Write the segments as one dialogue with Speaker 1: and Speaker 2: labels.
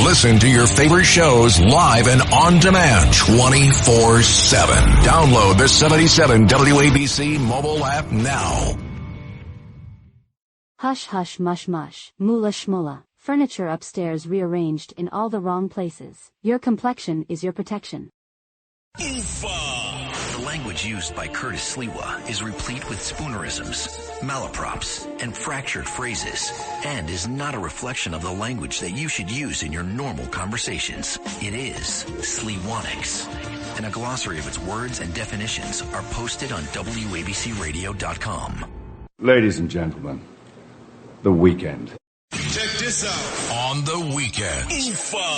Speaker 1: Listen to your favorite shows live and on demand 24/7. Download the 77 WABC mobile app now.
Speaker 2: Hush hush mush mush, mula shmula, furniture upstairs rearranged in all the wrong places. Your complexion is your protection.
Speaker 3: The language used by Curtis Sliwa is replete with spoonerisms, malaprops, and fractured phrases, and is not a reflection of the language that you should use in your normal conversations. It is Sliwonics, and a glossary of its words and definitions are posted on WABCRadio.com.
Speaker 4: Ladies and gentlemen, the weekend.
Speaker 1: Check this out. On the weekend,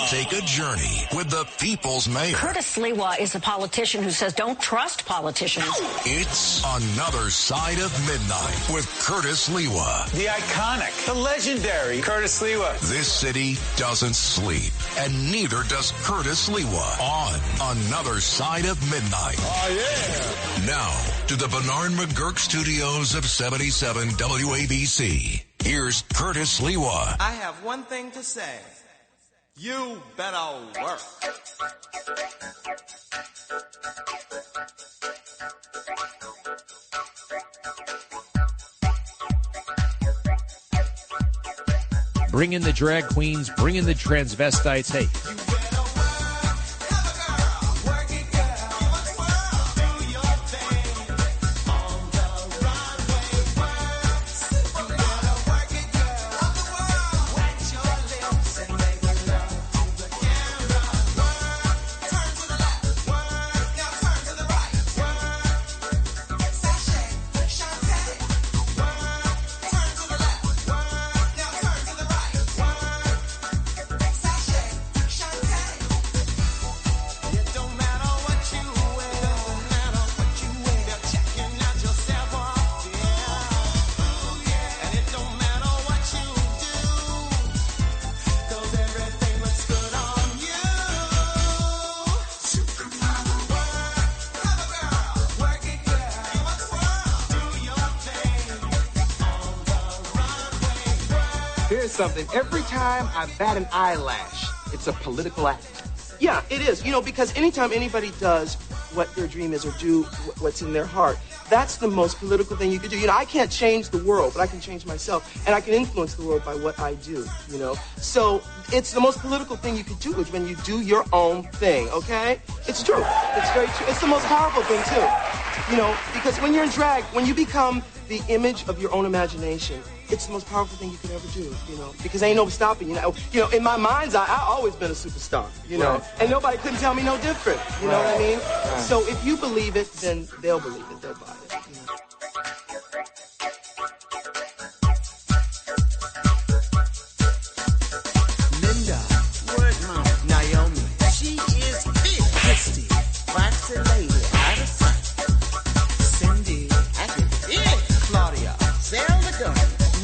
Speaker 1: take a journey with the people's mayor.
Speaker 5: Curtis Sliwa is a politician who says don't trust politicians.
Speaker 1: It's Another Side of Midnight with Curtis Sliwa.
Speaker 6: The iconic, the legendary Curtis Sliwa.
Speaker 1: This city doesn't sleep, and neither does Curtis Sliwa on Another Side of Midnight.
Speaker 6: Oh, yeah.
Speaker 1: Now, to the Bernard McGurk studios of 77 WABC. Here's Curtis Sliwa.
Speaker 7: I have one thing to say. You better work.
Speaker 8: Bring in the drag queens, bring in the transvestites. Hey.
Speaker 9: Something. Every time I bat an eyelash, it's a political act. Yeah, it is. You know, because anytime anybody does what their dream is or do what's in their heart, that's the most political thing you could do. You know, I can't change the world, but I can change myself, and I can influence the world by what I do, you know. So it's the most political thing you could do is when you do your own thing, okay? It's true. It's very true. It's the most powerful thing, too. You know, because when you're in drag, when you become the image of your own imagination, it's the most powerful thing you could ever do, you know, because ain't no stopping, you know. You know, in my mind's eye, I've always been a superstar, you know, and nobody couldn't tell me no different, you know what I mean? Right. So if you believe it, then they'll believe it, they'll buy it, you know.
Speaker 7: Linda, word mom, Naomi, she is fit. Christy, waxy lady, out of sight. Cindy, I can feel it. Claudia, sail the gun.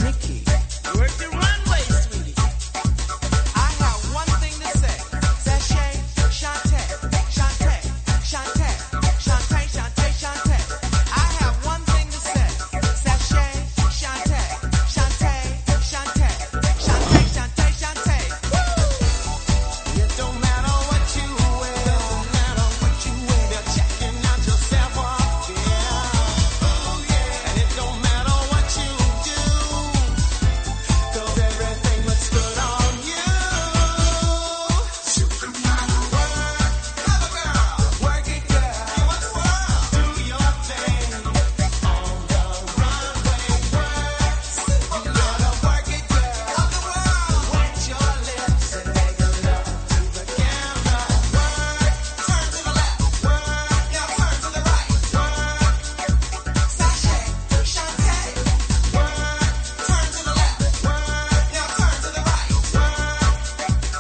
Speaker 7: Nikki, work the runway, sweetie. I have one thing to say. Sashay, Shantae, Shantae, Shantae, Shantae, Shantae, Shantae. I have one thing to say. Sashay, Shantae, Shantae, Shantae, Shantae, Shantae, Shantae. Woo! It don't matter what you wear, don't matter what you wear. They're checking out yourself off, yeah. Oh yeah, and it don't matter what you do. 'Cause everything looks good on you. Supermodel, work, cover girl, work it girl, do your thing on the runway. Work, you better work it girl, of the world. Wet your lips and make love to the camera. Work, turn to the left. Work, now turn to the right. Work, sashay, Shantae. Work, turn to the left. Work, now turn to the right.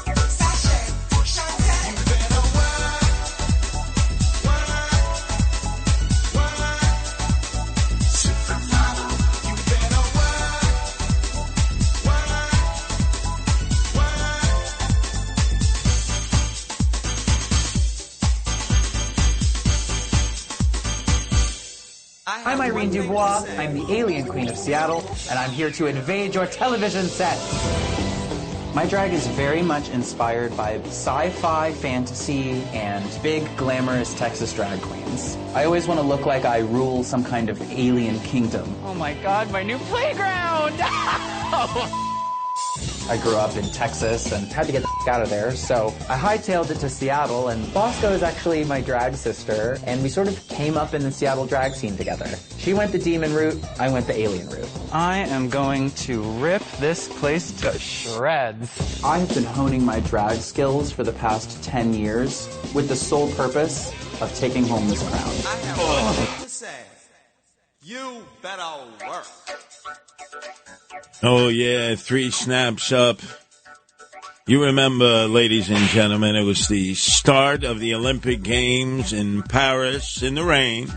Speaker 7: Work, sashay, Shantae. You better work, supermodel. You better
Speaker 10: I'm Irene Dubois. I'm the alien queen of Seattle, and I'm here to invade your television set. My drag is very much inspired by sci-fi, fantasy, and big, glamorous Texas drag queens. I always want to look like I rule some kind of alien kingdom.
Speaker 11: Oh my God, my new playground!
Speaker 10: I grew up in Texas and had to get the out of there, so I hightailed it to Seattle, and Bosco is actually my drag sister, and we sort of came up in the Seattle drag scene together. She went the demon route, I went the alien route. I am going to rip this place to shreds. I have been honing my drag skills for the past 10 years with the sole purpose of taking home this crown.
Speaker 7: I have one thing to say. You better work.
Speaker 12: Oh, yeah, 3 snaps up. You remember, ladies and gentlemen, it was the start of the Olympic Games in Paris in the rain,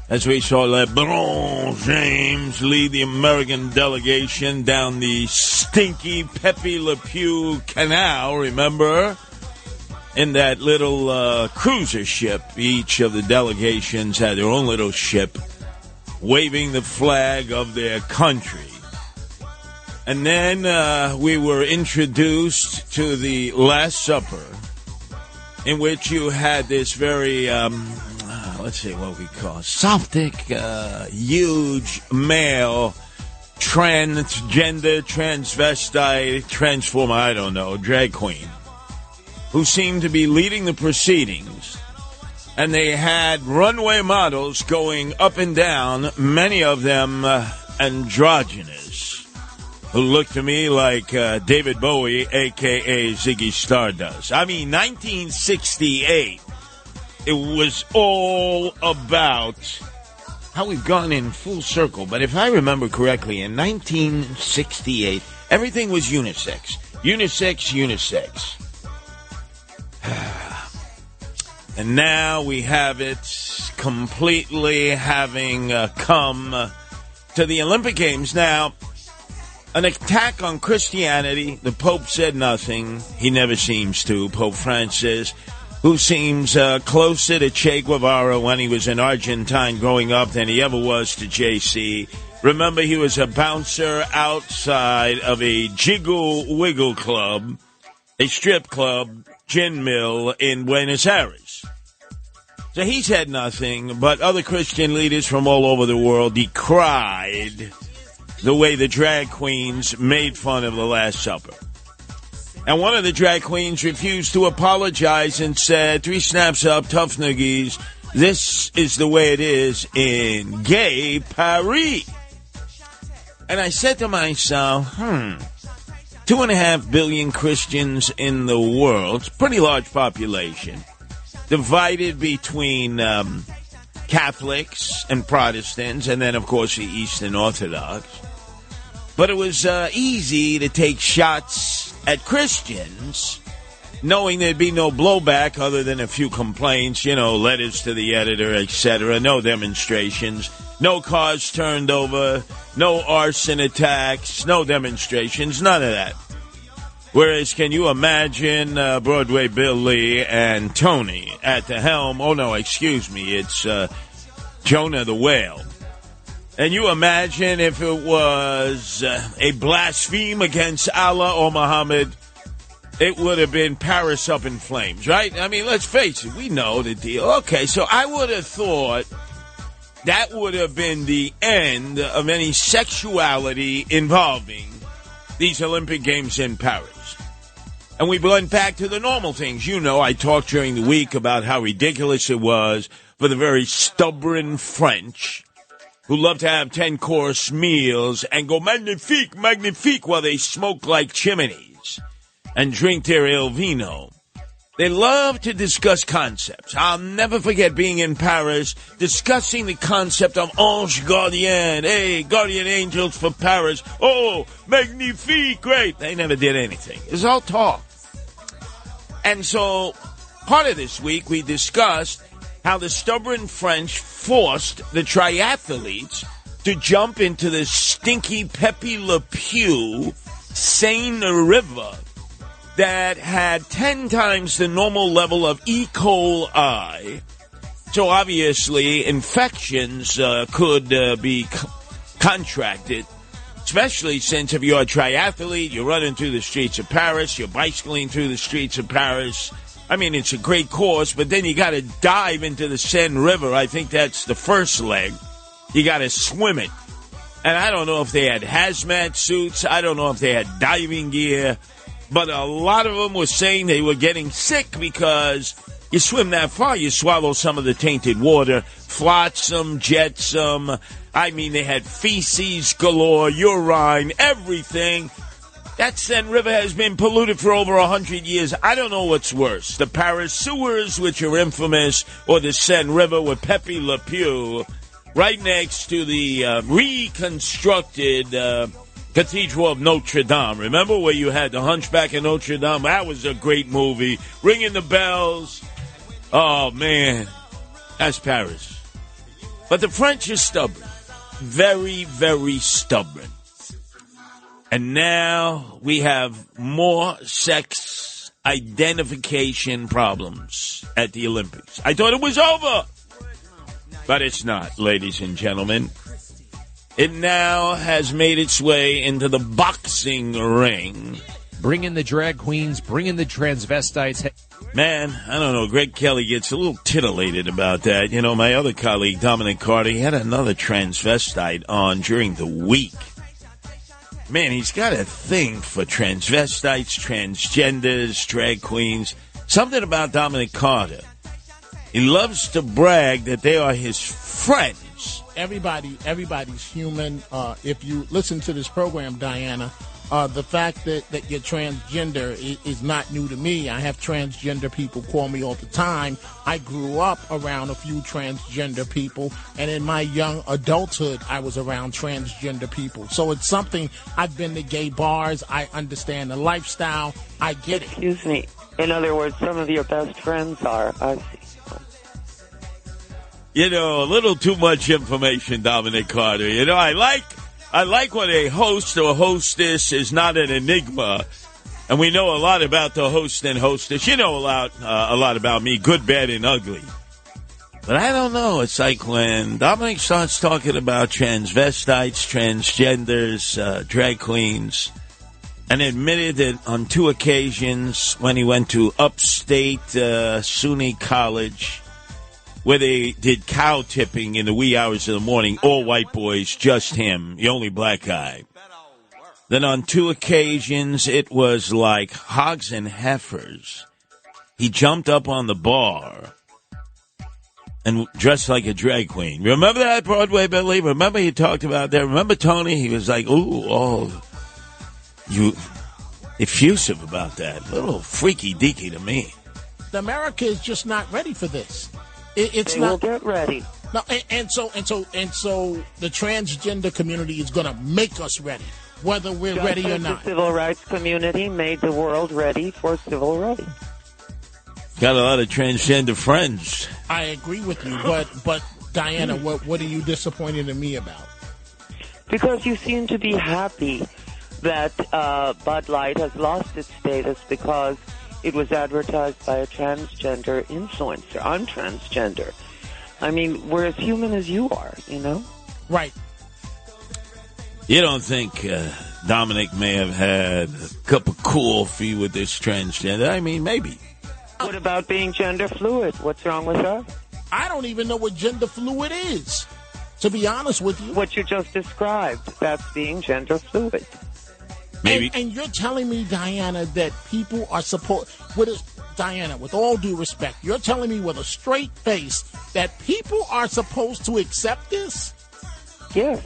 Speaker 12: as we saw LeBron James lead the American delegation down the stinky Pepe Le Pew Canal, remember? In that little cruiser ship. Each of the delegations had their own little ship, waving the flag of their country. And then we were introduced to the Last Supper, in which you had this very, let's see what we call it, Sophic, huge male, transgender, transvestite, transformer, I don't know, drag queen, who seemed to be leading the proceedings. And they had runway models going up and down, many of them androgynous, who looked to me like David Bowie, a.k.a. Ziggy Stardust. I mean, 1968, it was all about how we've gone in full circle. But if I remember correctly, in 1968, everything was unisex. Unisex, unisex. And now we have it completely having come to the Olympic Games. Now, an attack on Christianity. The Pope said nothing. He never seems to. Pope Francis, who seems closer to Che Guevara when he was in Argentine growing up than he ever was to JC. Remember, he was a bouncer outside of a Jiggle Wiggle club, a strip club, gin mill in Buenos Aires. So he said nothing, but other Christian leaders from all over the world decried the way the drag queens made fun of the Last Supper. And one of the drag queens refused to apologize and said, 3 snaps up, tough noogies, this is the way it is in gay Paris. And I said to myself, 2.5 billion Christians in the world, it's a pretty large population, divided between Catholics and Protestants, and then, of course, the Eastern Orthodox. But it was easy to take shots at Christians, knowing there'd be no blowback other than a few complaints, letters to the editor, etc., no demonstrations, no cars turned over, no arson attacks, no demonstrations, none of that. Whereas, can you imagine Broadway Bill Lee and Tony at the helm? Oh, no, excuse me, it's Jonah the Whale. And you imagine if it was a blaspheme against Allah or Muhammad, it would have been Paris up in flames, right? I mean, let's face it, we know the deal. Okay, so I would have thought that would have been the end of any sexuality involving these Olympic Games in Paris. And we went back to the normal things. I talked during the week about how ridiculous it was for the very stubborn French who love to have 10-course meals and go magnifique, magnifique while they smoke like chimneys and drink their El Vino. They love to discuss concepts. I'll never forget being in Paris discussing the concept of ange gardien. Hey, guardian angels for Paris. Oh, magnifique, great. They never did anything. It was all talk. And so part of this week we discussed how the stubborn French forced the triathletes to jump into the stinky Pepe Le Pew Seine River that had 10 times the normal level of E. coli. So obviously infections could be contracted Especially since if you're a triathlete, you're running through the streets of Paris, you're bicycling through the streets of Paris. I mean, it's a great course, but then you got to dive into the Seine River. I think that's the first leg. You got to swim it. And I don't know if they had hazmat suits. I don't know if they had diving gear. But a lot of them were saying they were getting sick because you swim that far, you swallow some of the tainted water, flotsam, jetsam. I mean, they had feces galore, urine, everything. That Seine River has been polluted for over 100 years. I don't know what's worse, the Paris sewers, which are infamous, or the Seine River with Pepe Le Pew, right next to the reconstructed Cathedral of Notre Dame. Remember where you had the Hunchback of Notre Dame? That was a great movie. Ringing the bells. Oh, man. That's Paris. But the French are stubborn. Very, very stubborn. And now we have more sex identification problems at the Olympics. I thought it was over. But it's not, ladies and gentlemen. It now has made its way into the boxing ring.
Speaker 8: Bring in the drag queens, bring in the transvestites.
Speaker 12: Man, I don't know, Greg Kelly gets a little titillated about that. You know, my other colleague, Dominic Carter, he had another transvestite on during the week. Man, he's got a thing for transvestites, transgenders, drag queens. Something about Dominic Carter. He loves to brag that they are his friends.
Speaker 13: Everybody's human. If you listen to this program, Diana, the fact that you're transgender is not new to me. I have transgender people call me all the time. I grew up around a few transgender people, and in my young adulthood, I was around transgender people. So it's something. I've been to gay bars. I understand the lifestyle. I get it.
Speaker 14: Excuse me. In other words, some of your best friends are. I see.
Speaker 12: You know, a little too much information, Dominic Carter. You know, I like when a host or hostess is not an enigma, and we know a lot about the host and hostess. You know a lot about me, good, bad, and ugly. But I don't know. It's like when Dominic starts talking about transvestites, transgenders, drag queens, and admitted that on 2 occasions when he went to upstate SUNY College, where they did cow tipping in the wee hours of the morning, all white boys, just him, the only black guy. Then on 2 occasions, it was like hogs and heifers. He jumped up on the bar and dressed like a drag queen. Remember that, Broadway Billy? Remember he talked about that? Remember Tony? He was like, you effusive about that. A little freaky-deaky to me.
Speaker 13: America is just not ready for this.
Speaker 14: It's not. Will get ready.
Speaker 13: No, and so the transgender community is going to make us ready, whether we're ready or not.
Speaker 14: The civil rights community made the world ready for civil rights.
Speaker 12: Got a lot of transgender friends.
Speaker 13: I agree with you, but Diana, what are you disappointed in me about?
Speaker 14: Because you seem to be happy that Bud Light has lost its status because it was advertised by a transgender influencer. I'm transgender. I mean, we're as human as you are, you know?
Speaker 13: Right.
Speaker 12: You don't think Dominic may have had a cup of coffee with this transgender? I mean, maybe.
Speaker 14: What about being gender fluid? What's wrong with that?
Speaker 13: I don't even know what gender fluid is, to be honest with you.
Speaker 14: What you just described, that's being gender fluid.
Speaker 12: Maybe.
Speaker 13: And you're telling me, Diana, that people are Diana, with all due respect, you're telling me with a straight face that people are supposed to accept this?
Speaker 14: Yes.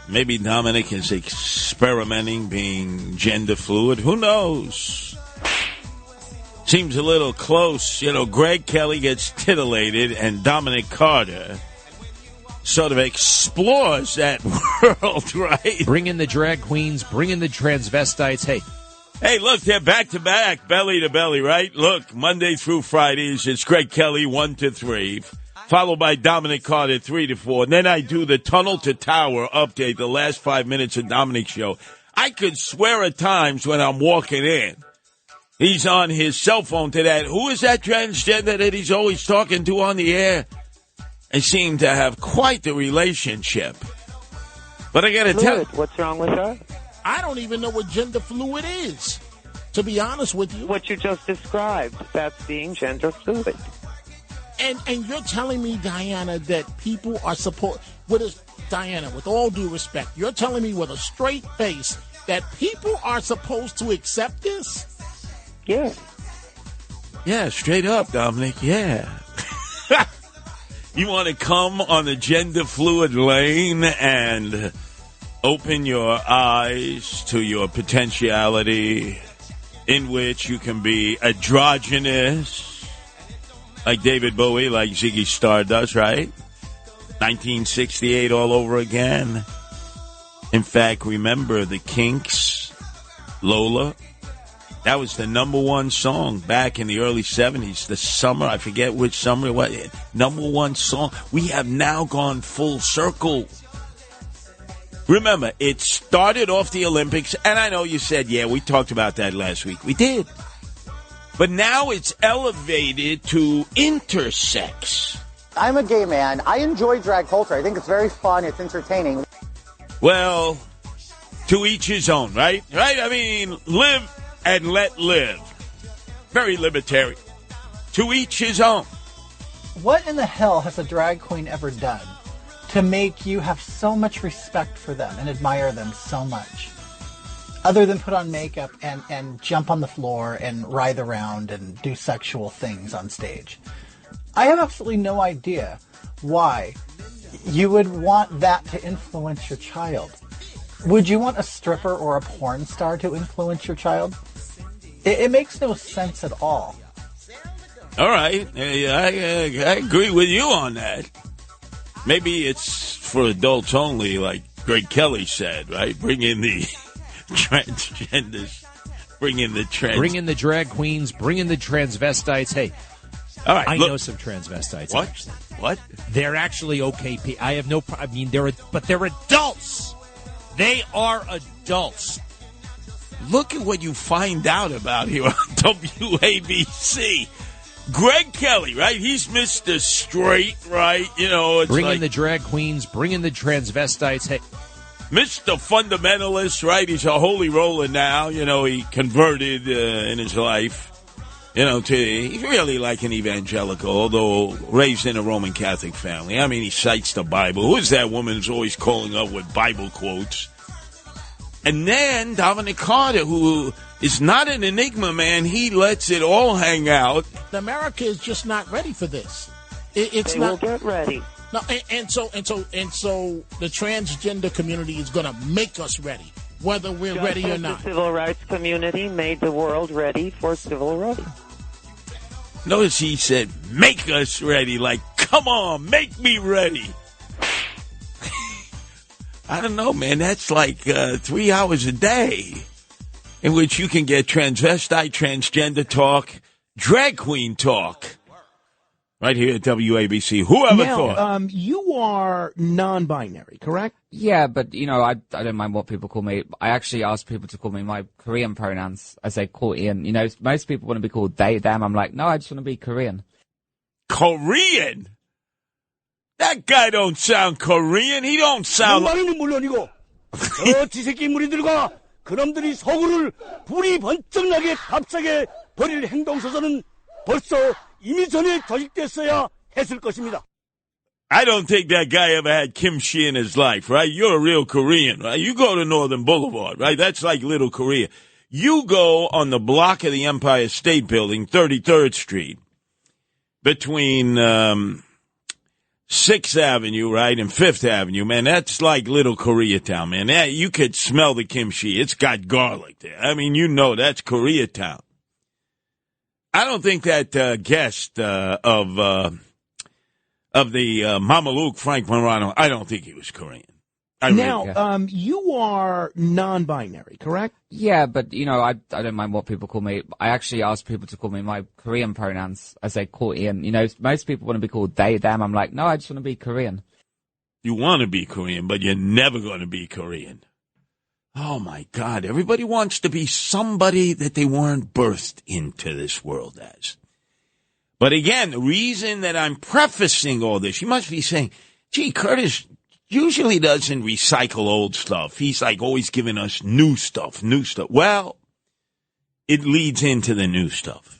Speaker 12: Maybe Dominic is experimenting being gender fluid. Who knows? Seems a little close. You know, Greg Kelly gets titillated and Dominic Carter sort of explores that world, right?
Speaker 8: Bring in the drag queens, bring in the transvestites.
Speaker 12: Hey, look, they're back to back, belly to belly, right? Look, Monday through Fridays, it's Greg Kelly 1 to 3, followed by Dominic Carter 3 to 4. And then I do the Tunnel to Tower update, the last 5 minutes of Dominic's show. I could swear at times when I'm walking in, he's on his cell phone to that. Who is that transgender that he's always talking to on the air? They seem to have quite the relationship. But I got to tell you.
Speaker 14: What's wrong with that?
Speaker 13: I don't even know what gender fluid is, to be honest with you.
Speaker 14: What you just described, that's being gender fluid.
Speaker 13: And you're telling me, Diana, that people are Diana, with all due respect, you're telling me with a straight face that people are supposed to accept this?
Speaker 14: Yeah.
Speaker 12: Yeah, straight up, Dominic, yeah. You want to come on the gender fluid lane and open your eyes to your potentiality in which you can be androgynous, like David Bowie, like Ziggy Stardust, right? 1968 all over again. In fact, remember the Kinks, Lola? That was the number one song back in the early 70s. The summer, I forget which summer, what number one song. We have now gone full circle. Remember, it started off the Olympics, and I know you said, yeah, we talked about that last week. We did. But now it's elevated to intersex.
Speaker 10: I'm a gay man. I enjoy drag culture. I think it's very fun. It's entertaining.
Speaker 12: Well, to each his own, right? Right? I mean, live and let live. Very libertarian. To each his own.
Speaker 15: What in the hell has a drag queen ever done to make you have so much respect for them and admire them so much? Other than put on makeup and jump on the floor and writhe around and do sexual things on stage. I have absolutely no idea why you would want that to influence your child. Would you want a stripper or a porn star to influence your child? It makes no sense at all.
Speaker 12: All right. I agree with you on that. Maybe it's for adults only, like Greg Kelly said, right? Bring in the transgenders. Bring in the
Speaker 8: Bring in the drag queens. Bring in the transvestites. Hey,
Speaker 12: all right,
Speaker 8: I know some transvestites.
Speaker 12: What?
Speaker 8: Actually.
Speaker 12: What?
Speaker 8: They're actually okay. I have no. I mean, they're adults. They are adults.
Speaker 12: Look at what you find out about here on WABC. Greg Kelly, right? He's Mr. Straight, right? You know, it's
Speaker 8: bring
Speaker 12: like
Speaker 8: in the drag queens. Bring in the transvestites. Hey,
Speaker 12: Mr. Fundamentalist, right? He's a holy roller now. You know, he converted in his life. You know, he's really like an evangelical, although raised in a Roman Catholic family. I mean, he cites the Bible. Who is that woman who's always calling up with Bible quotes? And then Dominic Carter, who is not an enigma, man, he lets it all hang out.
Speaker 13: America is just not ready for this.
Speaker 14: They will get ready.
Speaker 13: No, and so the transgender community is going to make us ready, whether we're
Speaker 14: Just
Speaker 13: ready or
Speaker 14: as
Speaker 13: not.
Speaker 14: The civil rights community made the world ready for civil rights.
Speaker 12: Notice he said, make us ready. Like, come on, make me ready. I don't know, man. That's like 3 hours a day in which you can get transvestite, transgender talk, drag queen talk. Right here at WABC. Whoever thought?
Speaker 16: You are non-binary, correct?
Speaker 17: Yeah, but, you know, I don't mind what people call me. I actually ask people to call me my Korean pronouns. I say Korean. You know, most people want to be called they, them. I'm like, no, I just want to be Korean.
Speaker 12: Korean? That guy don't sound Korean. He don't sound like...
Speaker 18: 물론이고 저 지새끼 무리들과 그놈들이 서구를 불이 번쩍 나게 값싸게 버릴 행동서서는 벌써 이미 전에 조직됐어야 했을 것입니다.
Speaker 12: I don't think that guy ever had kimchi in his life, right? You're a real Korean, right? You go to Northern Boulevard, right? That's like Little Korea. You go on the block of the Empire State Building, 33rd Street, between 6th Avenue, right, and 5th Avenue, man. That's like Little Koreatown, man. You could smell the kimchi. It's got garlic there. I mean, you know that's Koreatown. I don't think that guest of the Mama Luke, Frank Morano, I don't think he was Korean.
Speaker 16: You are non-binary, correct?
Speaker 17: Yeah, but, you know, I don't mind what people call me. I actually ask people to call me my Korean pronouns. I say Korean. You know, most people want to be called they, them. I'm like, no, I just want to be Korean.
Speaker 12: You want to be Korean, but you're never going to be Korean. Oh, my God. Everybody wants to be somebody that they weren't birthed into this world as. But again, the reason that I'm prefacing all this, you must be saying, gee, Curtis, usually doesn't recycle old stuff. He's like always giving us new stuff. Well, it leads into the new stuff.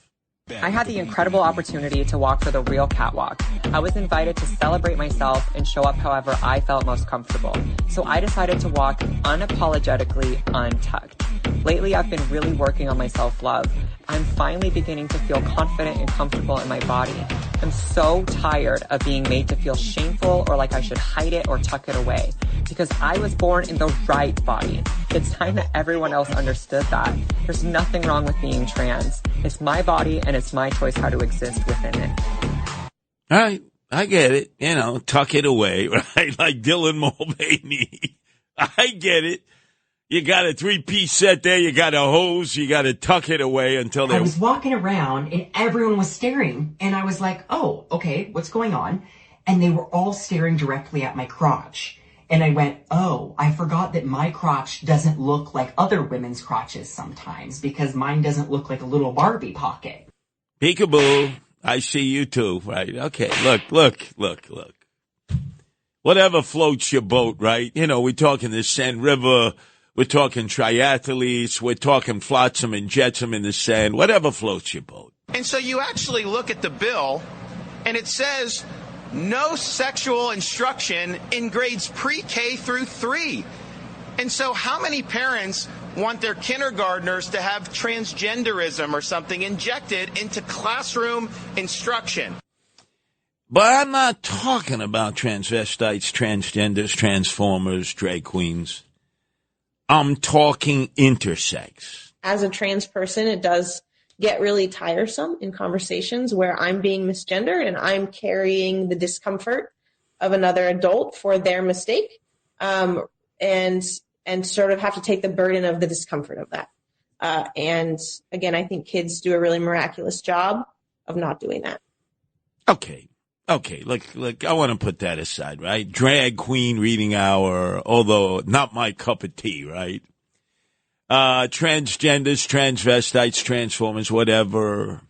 Speaker 19: I had the incredible opportunity to walk for the real catwalk. I was invited to celebrate myself and show up however I felt most comfortable. So I decided to walk unapologetically untucked. Lately, I've been really working on my self-love. I'm finally beginning to feel confident and comfortable in my body. I'm so tired of being made to feel shameful or like I should hide it or tuck it away. Because I was born in the right body. It's time that everyone else understood that. There's nothing wrong with being trans. It's my body and it's my choice how to exist within it.
Speaker 12: All right, I get it. You know, tuck it away, right? Like Dylan Mulvaney. I get it. You got a 3-piece set there, you got a hose, you got to tuck it away until they...
Speaker 20: I was walking around and everyone was staring and I was like, oh, okay, what's going on? And they were all staring directly at my crotch. And I went, oh, I forgot that my crotch doesn't look like other women's crotches sometimes because mine doesn't look like a little Barbie pocket.
Speaker 12: Peekaboo, I see you too, right? Okay, look. Whatever floats your boat, right? You know, we're talking the Sand River, we're talking triathletes, we're talking flotsam and jetsam in the sand, whatever floats your boat.
Speaker 21: And so you actually look at the bill, and it says no sexual instruction in grades pre-K through 3. And so how many parents want their kindergartners to have transgenderism or something injected into classroom instruction?
Speaker 12: But I'm not talking about transvestites, transgenders, transformers, drag queens. I'm talking intersex.
Speaker 22: As a trans person, it does get really tiresome in conversations where I'm being misgendered and I'm carrying the discomfort of another adult for their mistake, and sort of have to take the burden of the discomfort of that. And again, I think kids do a really miraculous job of not doing that.
Speaker 12: Okay, look, I want to put that aside, right? Drag queen reading hour, although not my cup of tea, right? Transgenders, transvestites, transformers, whatever.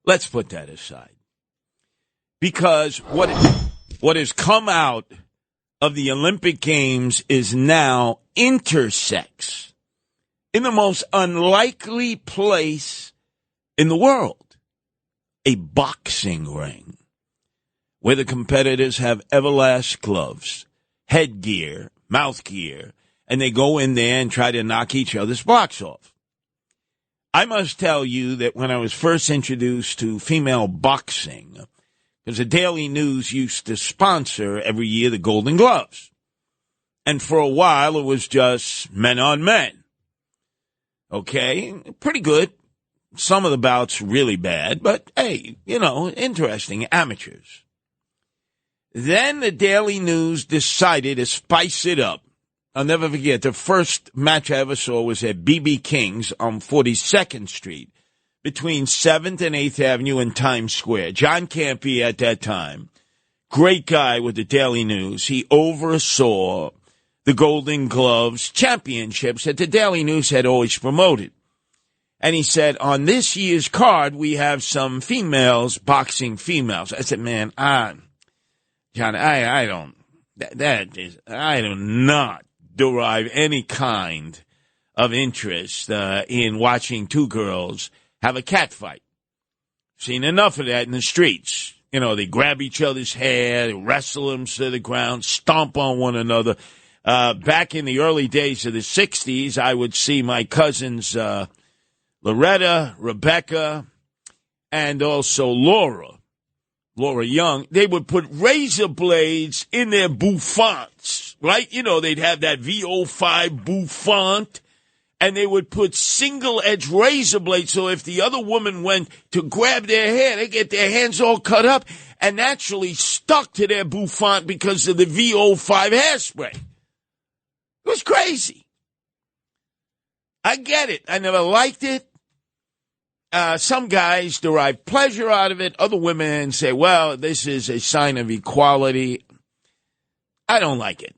Speaker 12: Let's put that aside. Because what has come out of the Olympic Games is now intersex in the most unlikely place in the world, a boxing ring, where the competitors have Everlast gloves, headgear, mouth gear, and they go in there and try to knock each other's blocks off. I must tell you that when I was first introduced to female boxing, because the Daily News used to sponsor every year the Golden Gloves. And for a while, it was just men on men. Okay, pretty good. Some of the bouts really bad, but hey, you know, interesting, amateurs. Then the Daily News decided to spice it up. I'll never forget, the first match I ever saw was at BB King's on 42nd Street between 7th and 8th Avenue and Times Square. John Campy at that time, great guy with the Daily News. He oversaw the Golden Gloves championships that the Daily News had always promoted. And he said, on this year's card, we have some females boxing females. I said, man, John, I do not derive any kind of interest in watching two girls have a cat fight. Seen enough of that in the streets. You know, they grab each other's hair, they wrestle them to the ground, stomp on one another. Back in the early days of the 60s, I would see my cousins Loretta, Rebecca, and also Laura Young. They would put razor blades in their bouffants, right? You know, they'd have that VO5 bouffant, and they would put single-edged razor blades, so if the other woman went to grab their hair, they get their hands all cut up and naturally stuck to their bouffant because of the VO5 hairspray. It was crazy. I get it. I never liked it. Some guys derive pleasure out of it. Other women say, well, this is a sign of equality. I don't like it.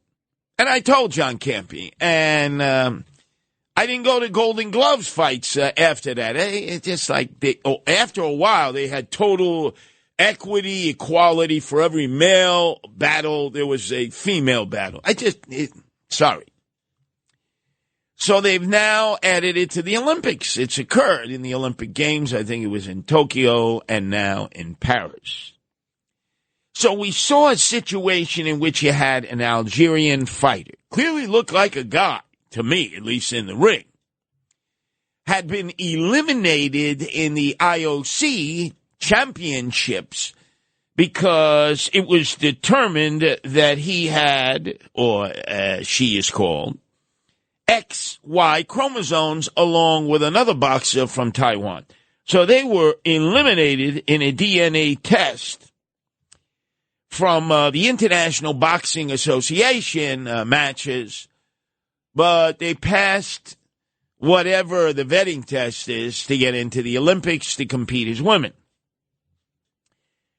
Speaker 12: And I told John Campy. And I didn't go to Golden Gloves fights after that. It's just like after a while, they had total equity, equality. For every male battle, there was a female battle. Sorry. So they've now added it to the Olympics. It's occurred in the Olympic Games. I think it was in Tokyo and now in Paris. So we saw a situation in which you had an Algerian fighter, clearly looked like a guy, to me, at least in the ring, had been eliminated in the IOC championships because it was determined that he had, or as she is called, XY chromosomes along with another boxer from Taiwan. So they were eliminated in a DNA test from the International Boxing Association matches, but they passed whatever the vetting test is to get into the Olympics to compete as women.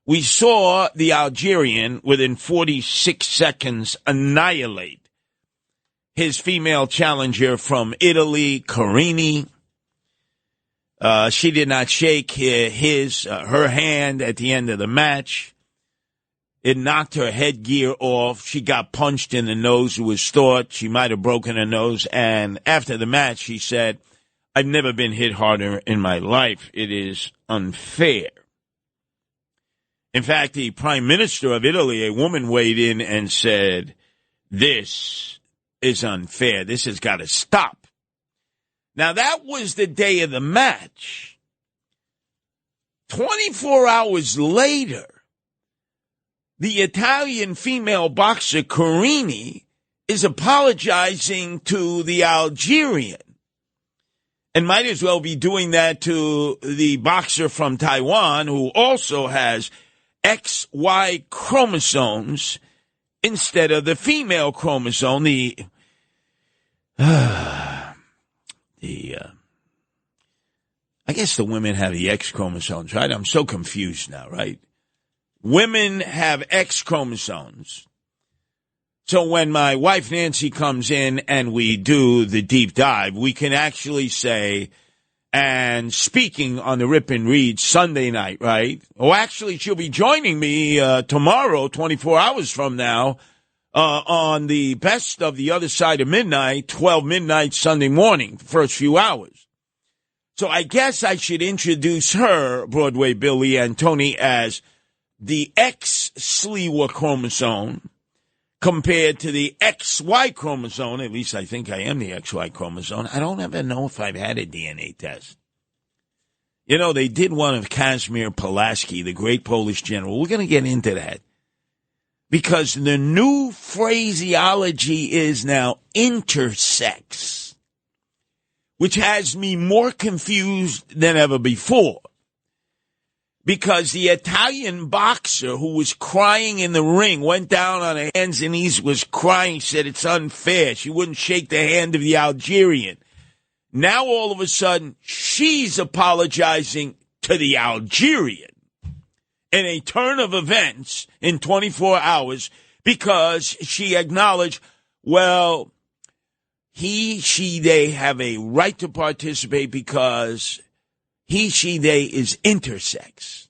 Speaker 12: We saw the Algerian within 46 seconds annihilate his female challenger from Italy, Carini. She did not shake her hand at the end of the match. It knocked her headgear off. She got punched in the nose. It was thought she might have broken her nose. And after the match, she said, "I've never been hit harder in my life. It is unfair." In fact, the Prime Minister of Italy, a woman, weighed in and said, "This is unfair. This has got to stop." Now, that was the day of the match. 24 hours later, the Italian female boxer Carini is apologizing to the Algerian and might as well be doing that to the boxer from Taiwan who also has XY chromosomes instead of the female chromosome, I guess the women have the X chromosomes, right? I'm so confused now, right? Women have X chromosomes. So when my wife Nancy comes in and we do the deep dive, we can actually say, and speaking on the Rip and Read Sunday night, right? Oh, actually, she'll be joining me tomorrow, 24 hours from now, on the best of the other side of midnight, 12 midnight Sunday morning, first few hours. So I guess I should introduce her, Broadway Billy and Tony, as the X Sliwa chromosome compared to the XY chromosome. At least I think I am the XY chromosome. I don't ever know if I've had a DNA test. You know, they did one of Kazimierz Pulaski, the great Polish general. We're going to get into that. Because the new phraseology is now intersex, which has me more confused than ever before. Because the Italian boxer who was crying in the ring, went down on her hands and knees, was crying, said it's unfair. She wouldn't shake the hand of the Algerian. Now all of a sudden, she's apologizing to the Algerian in a turn of events in 24 hours because she acknowledged, well, he, she, they have a right to participate because he, she, they is intersex.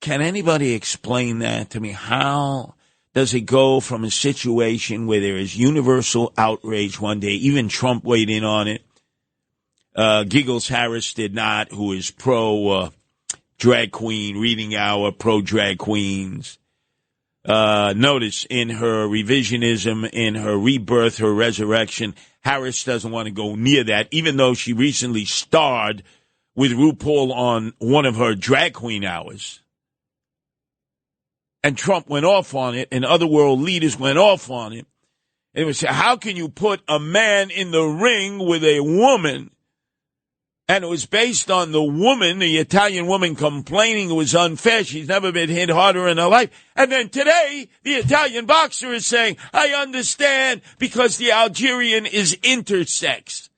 Speaker 12: Can anybody explain that to me? How does it go from a situation where there is universal outrage one day, even Trump weighed in on it, Giggles Harris did not, who is pro-drag queen, reading hour, pro-drag queens. Notice in her revisionism, in her rebirth, her resurrection, Harris doesn't want to go near that, even though she recently starred with RuPaul on one of her drag queen hours. And Trump went off on it, and other world leaders went off on it. And it was, how can you put a man in the ring with a woman? And it was based on the woman, the Italian woman, complaining it was unfair. She's never been hit harder in her life. And then today, the Italian boxer is saying, I understand because the Algerian is intersex.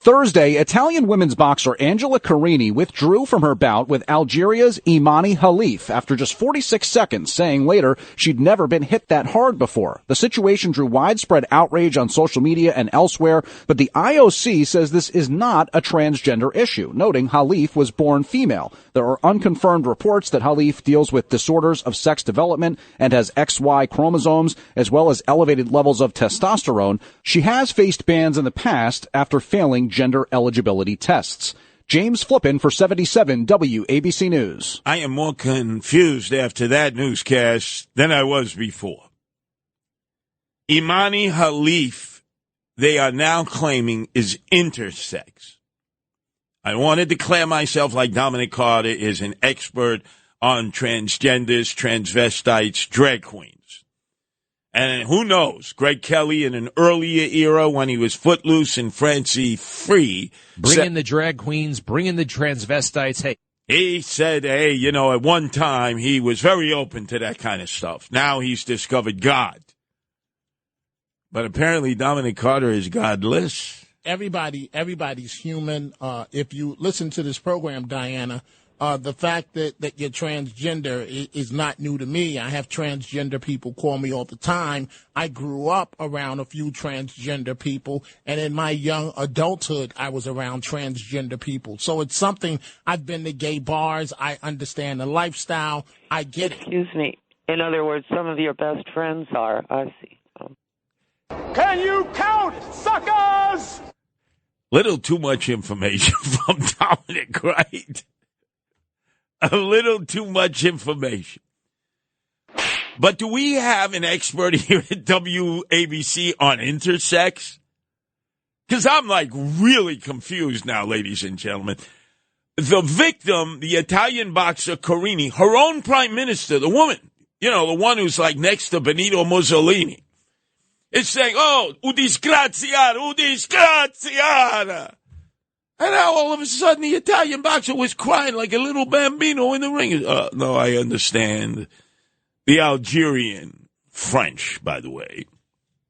Speaker 2: Thursday, Italian women's boxer Angela Carini withdrew from her bout with Algeria's Imani Khalif after just 46 seconds, saying later she'd never been hit that hard before. The situation drew widespread outrage on social media and elsewhere, but the IOC says this is not a transgender issue, noting Khalif was born female. There are unconfirmed reports that Khalif deals with disorders of sex development and has XY chromosomes, as well as elevated levels of testosterone. She has faced bans in the past after failing gender eligibility tests. James Flippin for 77 WABC News.
Speaker 12: I am more confused after that newscast than I was before. Imani Khalif, they are now claiming, is intersex. I want to declare myself like Dominic Carter is an expert on transgenders, transvestites, drag queens. And who knows, Greg Kelly in an earlier era when he was footloose and Francie free.
Speaker 8: Bring in the drag queens, bring in the transvestites. Hey,
Speaker 12: he said, hey, you know, at one time he was very open to that kind of stuff. Now he's discovered God. But apparently Dominic Carter is godless.
Speaker 13: Everybody's human. If you listen to this program, Diana, the fact that you're transgender is not new to me. I have transgender people call me all the time. I grew up around a few transgender people, and in my young adulthood, I was around transgender people. So it's something. I've been to gay bars. I understand the lifestyle. I get it.
Speaker 14: Excuse me. In other words, some of your best friends are. I see.
Speaker 18: Can you count, suckers?
Speaker 12: Little too much information from Dominic, right? A little too much information. But do we have an expert here at WABC on intersex? Because I'm like really confused now, ladies and gentlemen. The victim, the Italian boxer Carini, her own prime minister, the woman, you know, the one who's like next to Benito Mussolini, is saying, oh, udisgraziata. And now all of a sudden the Italian boxer was crying like a little bambino in the ring. No, I understand. The Algerian, French, by the way,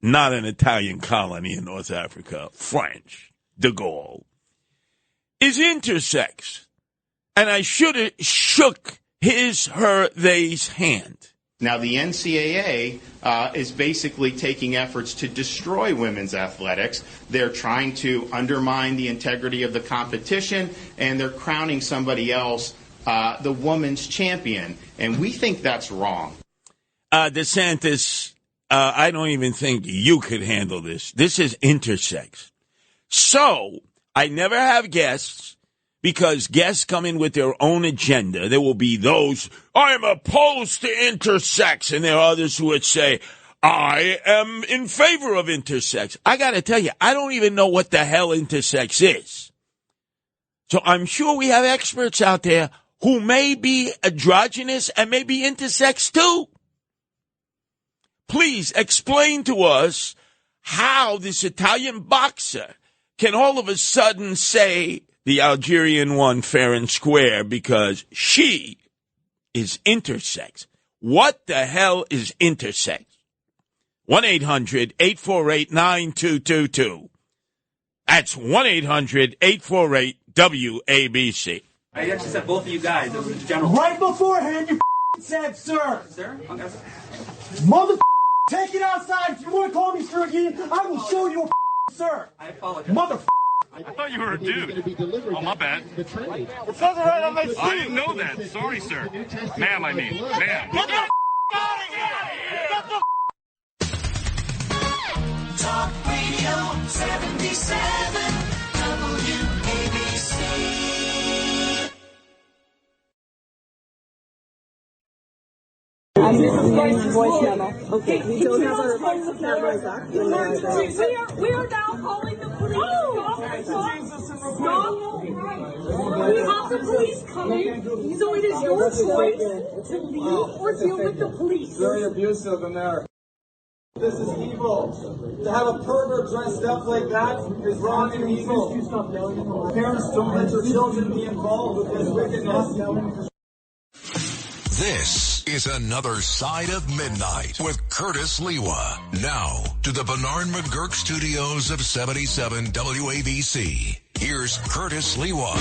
Speaker 12: not an Italian colony in North Africa, French, de Gaulle, is intersex. And I should have shook his, her, they's hand.
Speaker 21: Now, the NCAA is basically taking efforts to destroy women's athletics. They're trying to undermine the integrity of the competition, and they're crowning somebody else the women's champion. And we think that's wrong.
Speaker 12: DeSantis, I don't even think you could handle this. This is intersex. So I never have guests. Because guests come in with their own agenda. There will be those, I'm opposed to intersex. And there are others who would say, I am in favor of intersex. I got to tell you, I don't even know what the hell intersex is. So I'm sure we have experts out there who may be androgynous and may be intersex too. Please explain to us how this Italian boxer can all of a sudden say, the Algerian won fair and square because she is intersex. What the hell is intersex? 1-800-848-9222. That's 1-800-848-WABC.
Speaker 3: I actually said both of you guys. It was general.
Speaker 18: Right beforehand, you said, sir.
Speaker 3: Sir? Okay.
Speaker 18: Mother, take it outside. If you want to call me sir again, I will show you a sir.
Speaker 3: I apologize.
Speaker 18: Mother.
Speaker 3: I thought you were a dude. Oh, my bad.
Speaker 18: It says it right on my seat.
Speaker 3: I didn't know that. Sorry, sir. Ma'am, I mean. Ma'am.
Speaker 18: Get the out of here! Get the
Speaker 7: Talk Radio 77 WABC.
Speaker 23: This is going to voice memo. Okay, we don't have our cameras active. We are now calling the police. Stop. We have the police coming, so it is your choice to leave or deal with the police.
Speaker 24: Very abusive in there. This is evil. To have a pervert dressed up like that is wrong and evil. Parents, don't let your children be involved with this wickedness.
Speaker 1: This is Another Side of Midnight with Curtis Lewa. Now to the Bernard McGurk studios of 77 WABC. Here's Curtis Lewa.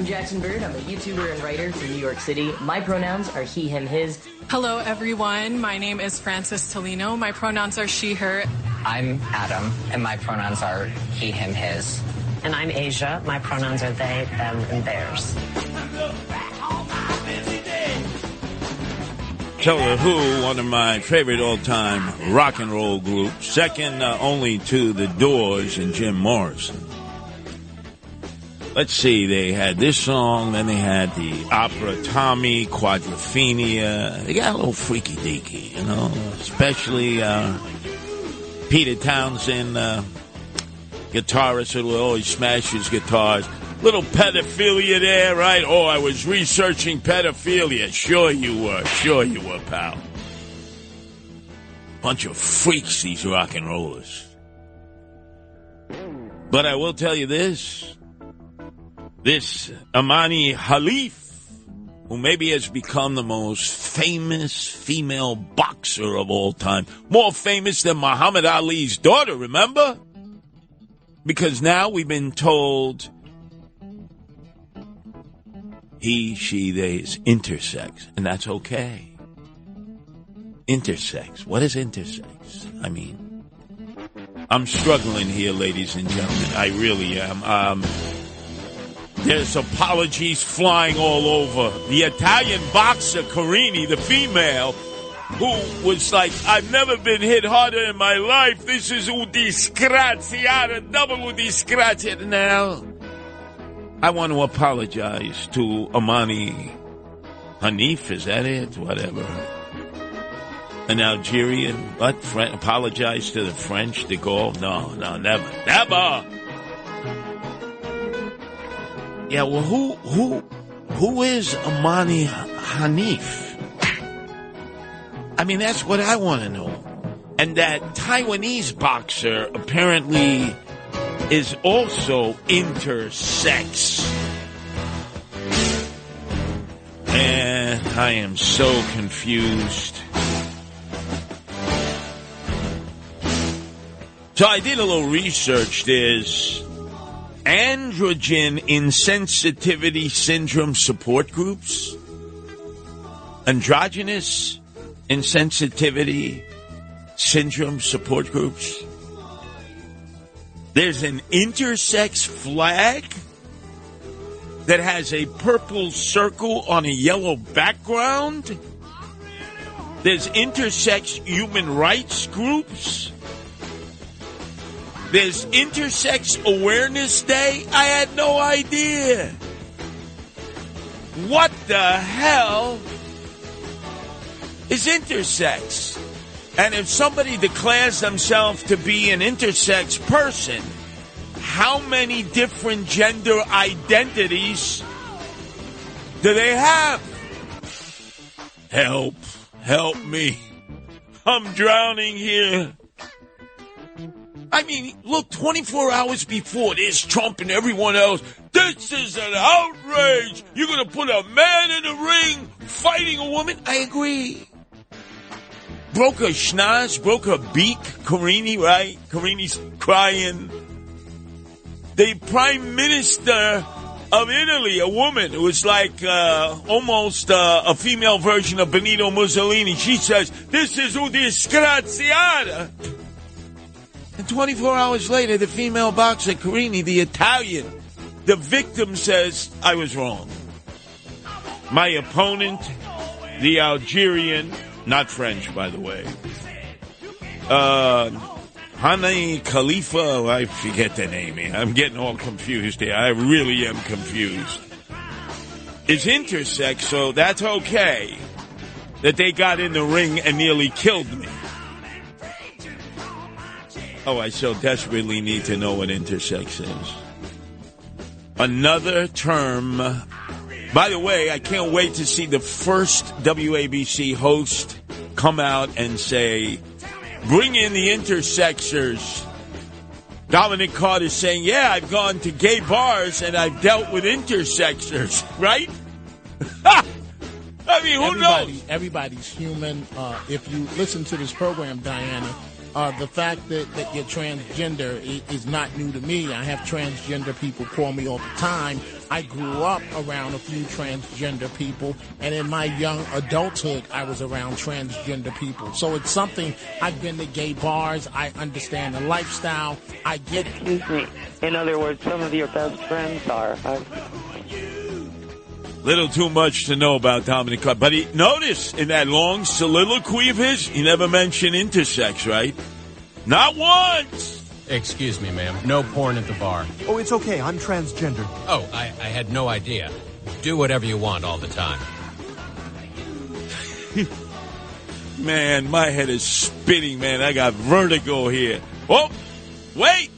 Speaker 4: Jackson Bird. I'm a YouTuber and writer from New York City. My pronouns are he, him, his.
Speaker 5: Hello, everyone. My name is Frances Tolino. My pronouns are she, her.
Speaker 6: I'm Adam, and my pronouns are he, him, his.
Speaker 9: And I'm Asia. My pronouns are they, them, and theirs.
Speaker 12: So The Who, one of my favorite all-time rock and roll groups, second only to The Doors and Jim Morrison. Let's see, they had this song, then they had the opera Tommy, Quadrophenia. They got a little freaky-deaky, you know, especially Peter Townsend, guitarist who always smashes guitars. Little pedophilia there, right? Oh, I was researching pedophilia. Sure you were, pal. Bunch of freaks, these rock and rollers. But I will tell you this. This Imani Khalif, who maybe has become the most famous female boxer of all time. More famous than Muhammad Ali's daughter, remember? Because now we've been told he, she, they is intersex, and that's okay. Intersex. What is intersex? I mean, I'm struggling here, ladies and gentlemen. I really am. There's apologies flying all over. The Italian boxer, Carini, the female, who was like, I've never been hit harder in my life. This is disgraziata, double disgraziata. Now, I want to apologize to Imani Hanif, is that it? Whatever. An Algerian, what? Apologize to the French, de Gaulle? No, never. Yeah, well, who is Imani Hanif? I mean, that's what I want to know. And that Taiwanese boxer apparently is also intersex. And I am so confused. So I did a little research. There's androgen insensitivity syndrome support groups, androgynous insensitivity syndrome support groups. There's an intersex flag that has a purple circle on a yellow background. There's intersex human rights groups. There's Intersex Awareness Day. I had no idea. What the hell is intersex? And if somebody declares themselves to be an intersex person, how many different gender identities do they have? Help me. I'm drowning here. I mean, look, 24 hours before this, Trump and everyone else, this is an outrage. You're going to put a man in the ring fighting a woman? I agree. Broke her schnoz, broke her beak, Carini, right? Carini's crying. The prime minister of Italy, a woman who was like almost a female version of Benito Mussolini, she says, this is una disgraziata. And 24 hours later, the female boxer, Carini, the Italian, the victim says, I was wrong. My opponent, the Algerian, not French, by the way, Hani Khalifa, I forget the name here. I'm getting all confused here. I really am confused. Is intersex, so that's okay that they got in the ring and nearly killed me. Oh, I so desperately need to know what intersex is. Another term. By the way, I can't wait to see the first WABC host come out and say, bring in the intersexers. Dominic Carter's saying, yeah, I've gone to gay bars and I've dealt with intersexers, right? I mean, who knows?
Speaker 13: Everybody's human. If you listen to this program, Diana, the fact that you're transgender is not new to me. I have transgender people call me all the time. I grew up around a few transgender people, and in my young adulthood, I was around transgender people. So it's something, I've been to gay bars, I understand the lifestyle, I get it.
Speaker 14: Excuse me. In other words, some of your best friends are.
Speaker 12: Little too much to know about Dominic Carter. But notice in that long soliloquy of his, he never mentioned intersex, right? Not once!
Speaker 10: Excuse me, ma'am. No porn at the bar.
Speaker 11: Oh, it's okay. I'm transgender.
Speaker 10: Oh, I had no idea. Do whatever you want all the time.
Speaker 12: Man, my head is spinning, man. I got vertigo here. Oh, wait!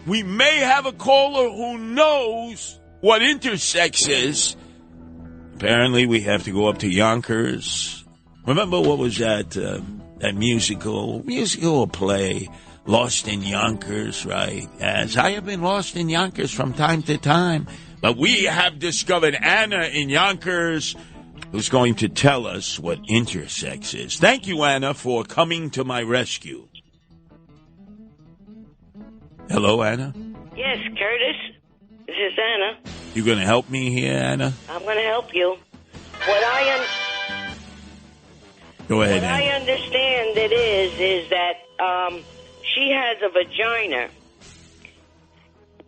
Speaker 12: We may have a caller who knows what intersex is. Apparently, we have to go up to Yonkers. Remember what was that? That musical or play? Lost in Yonkers, right? As I have been lost in Yonkers from time to time. But we have discovered Anna in Yonkers, who's going to tell us what intersex is. Thank you, Anna, for coming to my rescue. Hello, Anna?
Speaker 15: Yes, Curtis. This is Anna.
Speaker 12: You going to help me here, Anna?
Speaker 15: I'm going to help you.
Speaker 12: Go ahead,
Speaker 15: Anna. I understand it is that she has a vagina,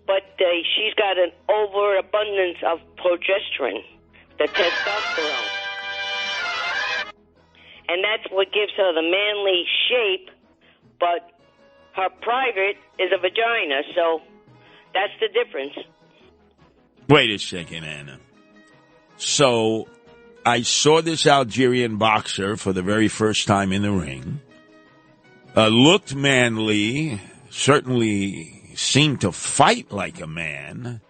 Speaker 15: but she's got an overabundance of progesterone, the testosterone. And that's what gives her the manly shape, but her private is a vagina, so that's the difference.
Speaker 12: Wait a second, Anna. So I saw this Algerian boxer for the very first time in the ring. Looked manly, certainly seemed to fight like a man.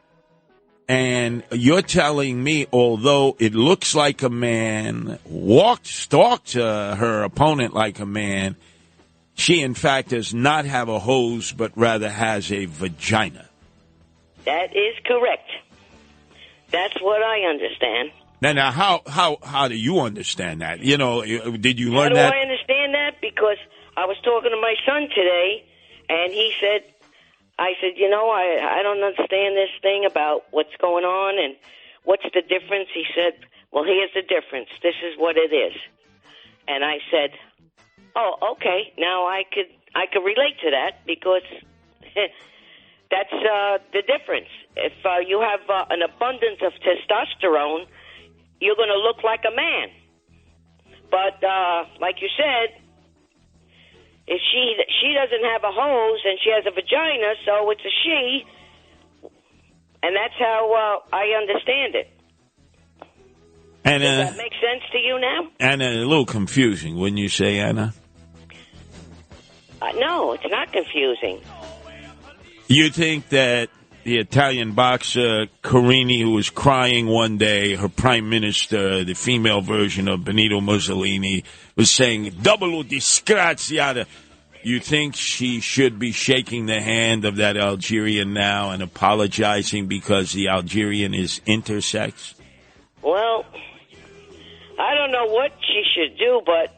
Speaker 12: And you're telling me, although it looks like a man, stalked her opponent like a man, she in fact does not have a hose, but rather has a vagina.
Speaker 15: That is correct. That's what I understand.
Speaker 12: Now, how do you understand that? You know, did you learn that?
Speaker 15: How do I understand that? Because I was talking to my son today, and I said, you know, I don't understand this thing about what's going on and what's the difference. He said, well, here's the difference. This is what it is. And I said, oh, okay. Now I could relate to that because that's the difference. If you have an abundance of testosterone, you're going to look like a man. But like you said, if she doesn't have a hose and she has a vagina, so it's a she, and that's how I understand it.
Speaker 12: Anna,
Speaker 15: does that make sense to you now?
Speaker 12: Anna, a little confusing, wouldn't you say, Anna?
Speaker 15: No, it's not confusing.
Speaker 12: You think that the Italian boxer Carini, who was crying one day, her prime minister, the female version of Benito Mussolini, was saying, double disgraziata. You think she should be shaking the hand of that Algerian now and apologizing because the Algerian is intersex?
Speaker 15: Well, I don't know what she should do, but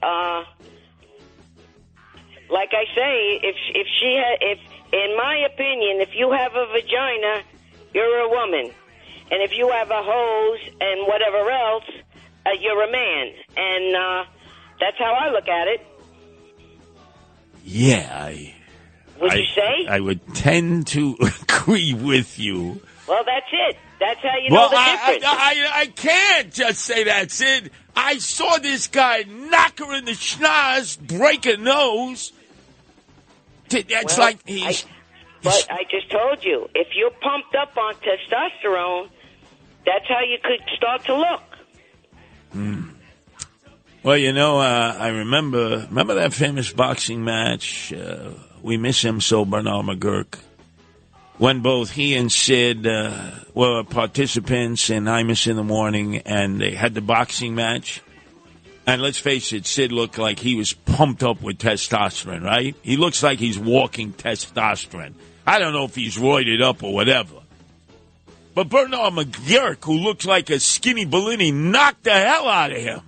Speaker 15: like I say, if in my opinion, if you have a vagina, you're a woman, and if you have a hose and whatever else, you're a man, and that's how I look at it.
Speaker 12: Yeah,
Speaker 15: Would you say?
Speaker 12: I would tend to agree with you.
Speaker 15: Well, that's it. That's how you know the difference.
Speaker 12: I can't just say that's it. I saw this guy knock her in the schnoz, break her nose. It's like he's...
Speaker 15: But I just told you, if you're pumped up on testosterone, that's how you could start to look.
Speaker 12: Well, I remember that famous boxing match. We miss him so, Bernard McGurk. When both he and Sid were participants in Imus in the Morning, and they had the boxing match. And let's face it, Sid looked like he was pumped up with testosterone, right? He looks like he's walking testosterone. I don't know if he's roided up or whatever. But Bernard McGurk, who looks like a skinny Bellini, knocked the hell out of him.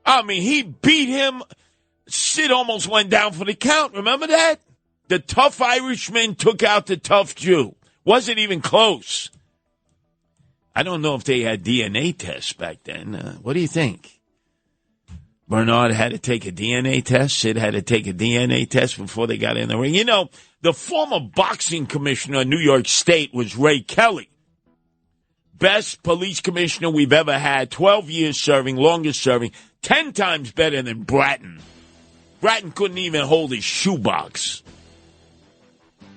Speaker 12: I mean, he beat him. Sid almost went down for the count. Remember that? The tough Irishman took out the tough Jew. Wasn't even close. I don't know if they had DNA tests back then. What do you think? Bernard had to take a DNA test. Sid had to take a DNA test before they got in the ring. The former boxing commissioner of New York State was Ray Kelly. Best police commissioner we've ever had. 12 years serving, longest serving. 10 times better than Bratton. Bratton couldn't even hold his shoebox.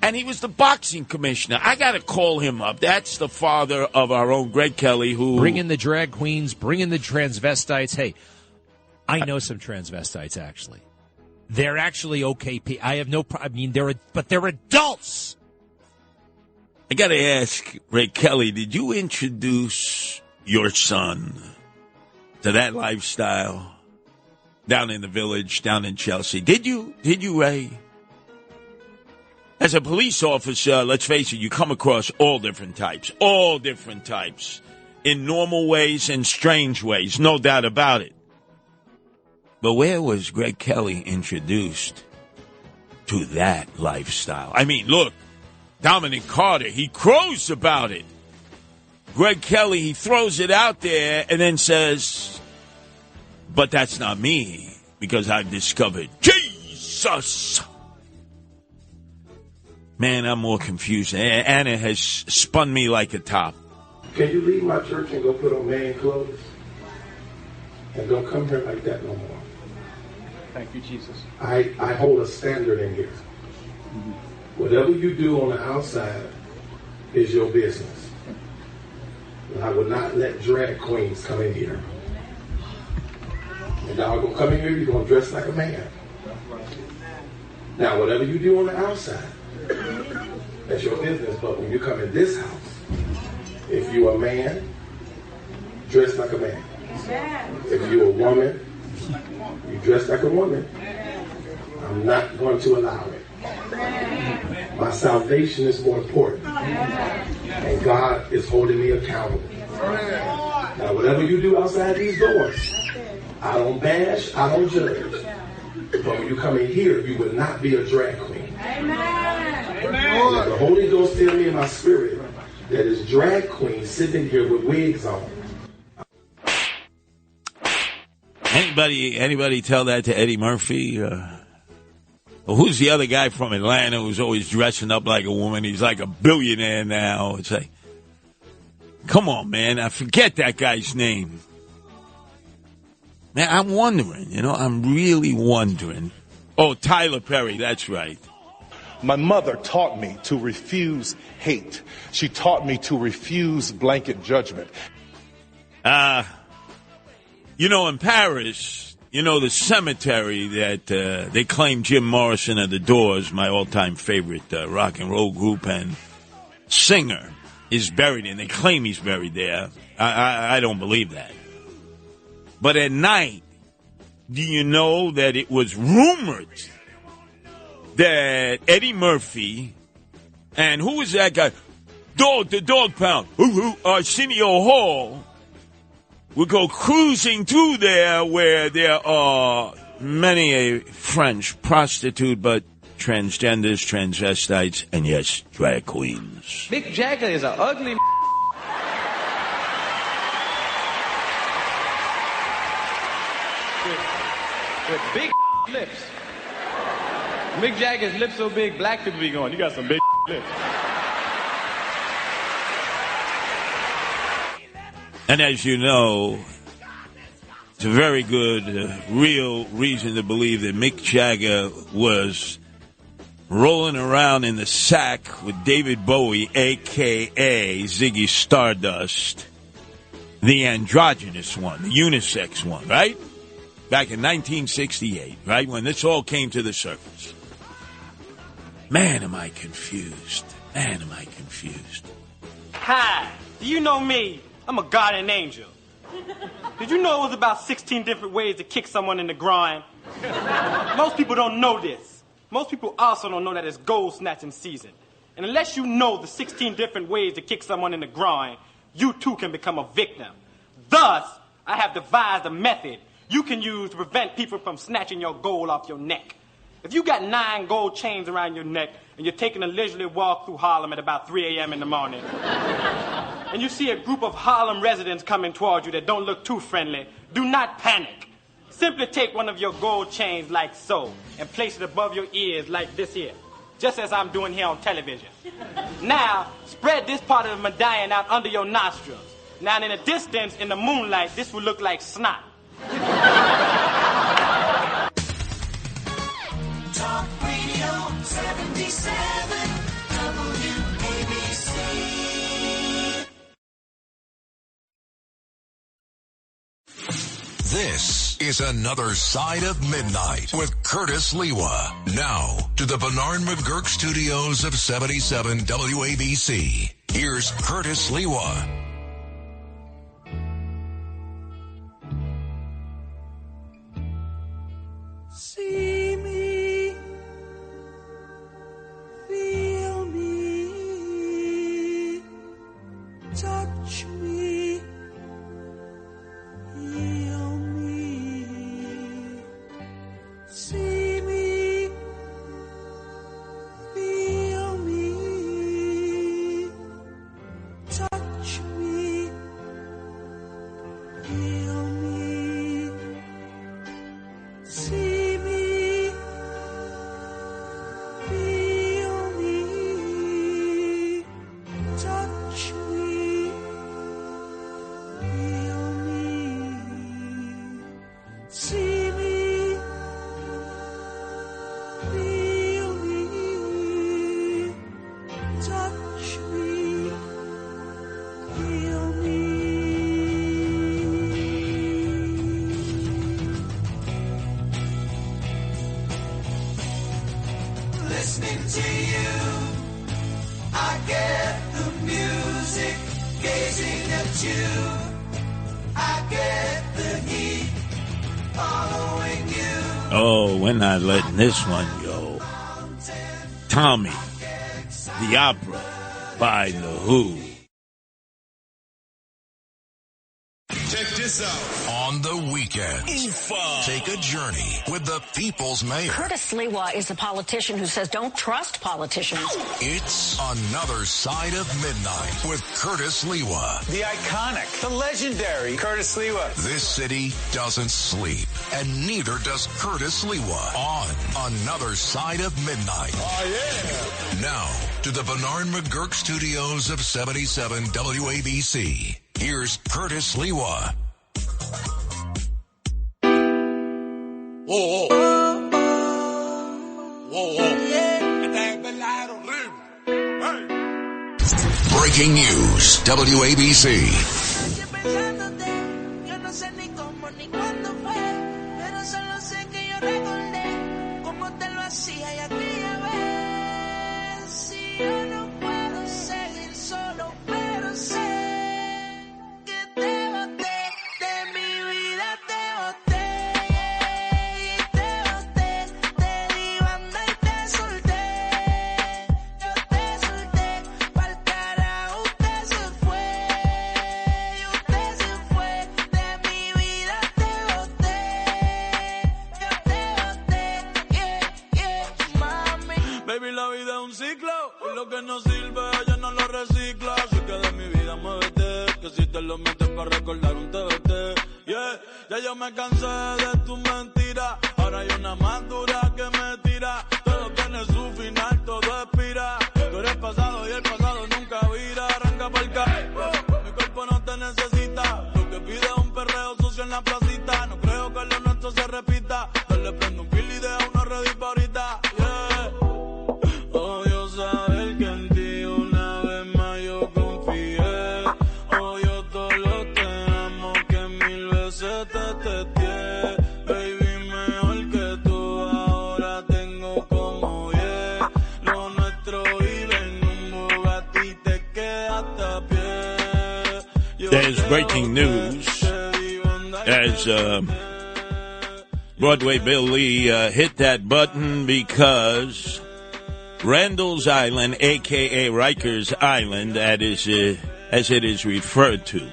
Speaker 12: And he was the boxing commissioner. I got to call him up. That's the father of our own Greg Kelly, who...
Speaker 8: Bring in the drag queens, bring in the transvestites. Hey, I know some transvestites, actually. They're actually okay. I have no problem. But they're adults.
Speaker 12: I got to ask, Ray Kelly, did you introduce your son to that lifestyle down in the Village, down in Chelsea? Did you, Ray? As a police officer, let's face it, you come across all different types, in normal ways and strange ways, no doubt about it. But where was Greg Kelly introduced to that lifestyle? I mean, look, Dominic Carter, he crows about it. Greg Kelly, he throws it out there and then says, but that's not me, because I've discovered Jesus. Man, I'm more confused. Anna has spun me like a top.
Speaker 16: Can you leave my church and go put on man clothes? And don't come here like that no more.
Speaker 24: Thank you, Jesus.
Speaker 16: I hold a standard in here. Whatever you do on the outside is your business. And I will not let drag queens come in here. And now I'm going to come in here, you're going to dress like a man. Now, whatever you do on the outside, that's your business. But when you come in this house, if you're a man, dress like a man. If you're a woman, you dress like a woman. I'm not going to allow it. My salvation is more important. And God is holding me accountable. Now, whatever you do outside these doors, I don't bash, I don't judge. But when you come in here, you will not be a drag queen. Amen. The Holy Ghost tell me in my spirit that is drag queens sitting here with wigs on.
Speaker 12: Anybody tell that to Eddie Murphy? Well, who's the other guy from Atlanta who's always dressing up like a woman? He's like a billionaire now. It's like, come on, man. I forget that guy's name. Man, I'm wondering, I'm really wondering. Oh, Tyler Perry, that's right.
Speaker 17: My mother taught me to refuse hate. She taught me to refuse blanket judgment.
Speaker 12: In Paris, the cemetery that they claim Jim Morrison of The Doors, my all-time favorite rock and roll group and singer, is buried in. They claim he's buried there. I don't believe that. But at night, do you know that it was rumored that Eddie Murphy and who was that guy? The dog pound. Arsenio Hall would go cruising through there where there are many a French prostitute, but transgenders, transvestites, and yes, drag queens.
Speaker 2: Mick Jagger is an ugly with big lips. Mick Jagger's lips so big, black people be going, you got some big lips.
Speaker 12: And as you know, it's a very good, real reason to believe that Mick Jagger was rolling around in the sack with David Bowie, a.k.a. Ziggy Stardust, the androgynous one, the unisex one, right? Back in 1968, right, when this all came to the surface. Man, am I confused. Man, am I confused.
Speaker 19: Hi, do you know me? I'm a guardian angel. Did you know it was about 16 different ways to kick someone in the groin? Most people don't know this. Most people also don't know that it's gold snatching season. And unless you know the 16 different ways to kick someone in the groin, you too can become a victim. Thus, I have devised a method you can use to prevent people from snatching your gold off your neck. If you got 9 gold chains around your neck and you're taking a leisurely walk through Harlem at about 3 a.m. in the morning, and you see a group of Harlem residents coming toward you that don't look too friendly, do not panic. Simply take one of your gold chains like so and place it above your ears like this here, just as I'm doing here on television. Now, spread this part of the medallion out under your nostrils. Now, in the distance, in the moonlight, this will look like snot.
Speaker 7: Talk Radio 77 WABC.
Speaker 1: This is Another Side of Midnight with Curtis Lewa. Now to the Bernard McGurk studios of 77 WABC. Here's Curtis Lewa.
Speaker 7: See me, feel me, touch me, heal me. See me, feel me, touch me, heal me. See listening to you, I get the music, gazing at you, I get the heat, following you.
Speaker 12: Oh, we're not letting this one go. Tommy, the opera by The Who.
Speaker 1: Check this out. On the weekend, take a journey with the People's Mayor.
Speaker 20: Curtis Lewa is a politician who says don't trust politicians.
Speaker 1: It's Another Side of Midnight with Curtis Lewa.
Speaker 22: The iconic, the legendary Curtis Lewa.
Speaker 1: This city doesn't sleep, and neither does Curtis Lewa on Another Side of Midnight.
Speaker 22: Oh, yeah.
Speaker 1: Now, to the Bernard McGurk studios of 77 WABC. Here's Curtis Lewa.
Speaker 22: Whoa, whoa. Whoa, whoa.
Speaker 1: Breaking news, WABC.
Speaker 7: Yo no sé ni cómo ni cuándo fue, pero solo sé que yo recordé cómo te lo hacía y aquella vez. Si yo no puedo seguir solo, pero sé que te boté de mi vida, te boté y te boté, te di banda y te solté.
Speaker 3: lo metes para recordar un TBT. Yeah, ya yo me cansé de tu mentira. Ahora hay una más dura que me tira. Todo tiene su final, todo expira. Tú eres pasado y el pasado nunca vira. Arranca pa'l carro, mi cuerpo no te necesita. Lo que pide es un perreo sucio en la placita. No creo que lo nuestro se repita. Dale, prendo un kill y deja uno ready pa' ahorita. Yeah. Odio saber que en ti una vez más yo confié. Odio todo lo que amo, que mil veces te testé. Baby, mejor que tú ahora tengo como 10. Lo nuestro vive en un Bugatti, te quedaste a pie.
Speaker 12: There's breaking news as Broadway Bill Lee hit that button because Randall's Island, a.k.a. Rikers Island, that is, as it is referred to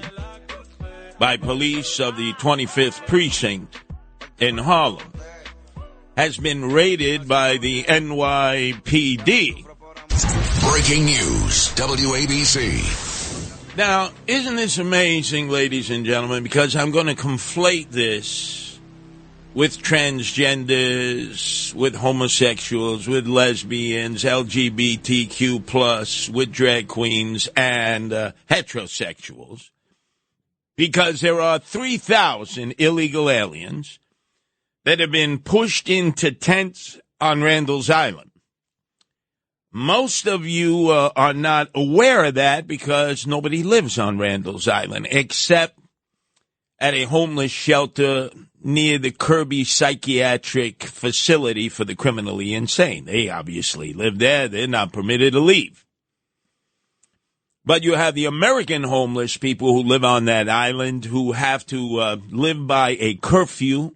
Speaker 12: by police of the 25th Precinct in Harlem, has been raided by the NYPD.
Speaker 1: Breaking news, WABC.
Speaker 12: Now, isn't this amazing, ladies and gentlemen, because I'm going to conflate this with transgenders, with homosexuals, with lesbians, LGBTQ+, with drag queens, and heterosexuals, because there are 3,000 illegal aliens that have been pushed into tents on Randall's Island. Most of you are not aware of that because nobody lives on Randall's Island except at a homeless shelter near the Kirby Psychiatric Facility for the Criminally Insane. They obviously live there. They're not permitted to leave. But you have the American homeless people who live on that island who have to live by a curfew.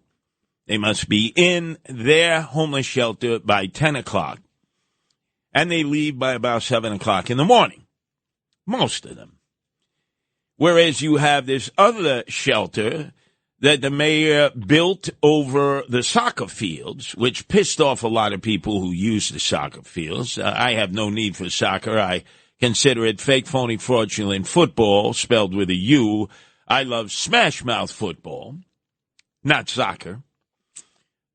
Speaker 12: They must be in their homeless shelter by 10 o'clock. And they leave by about 7 o'clock in the morning. Most of them. Whereas you have this other shelter that the mayor built over the soccer fields, which pissed off a lot of people who use the soccer fields. I have no need for soccer. I consider it fake, phony, fraudulent football, spelled with a U. I love smash mouth football, not soccer.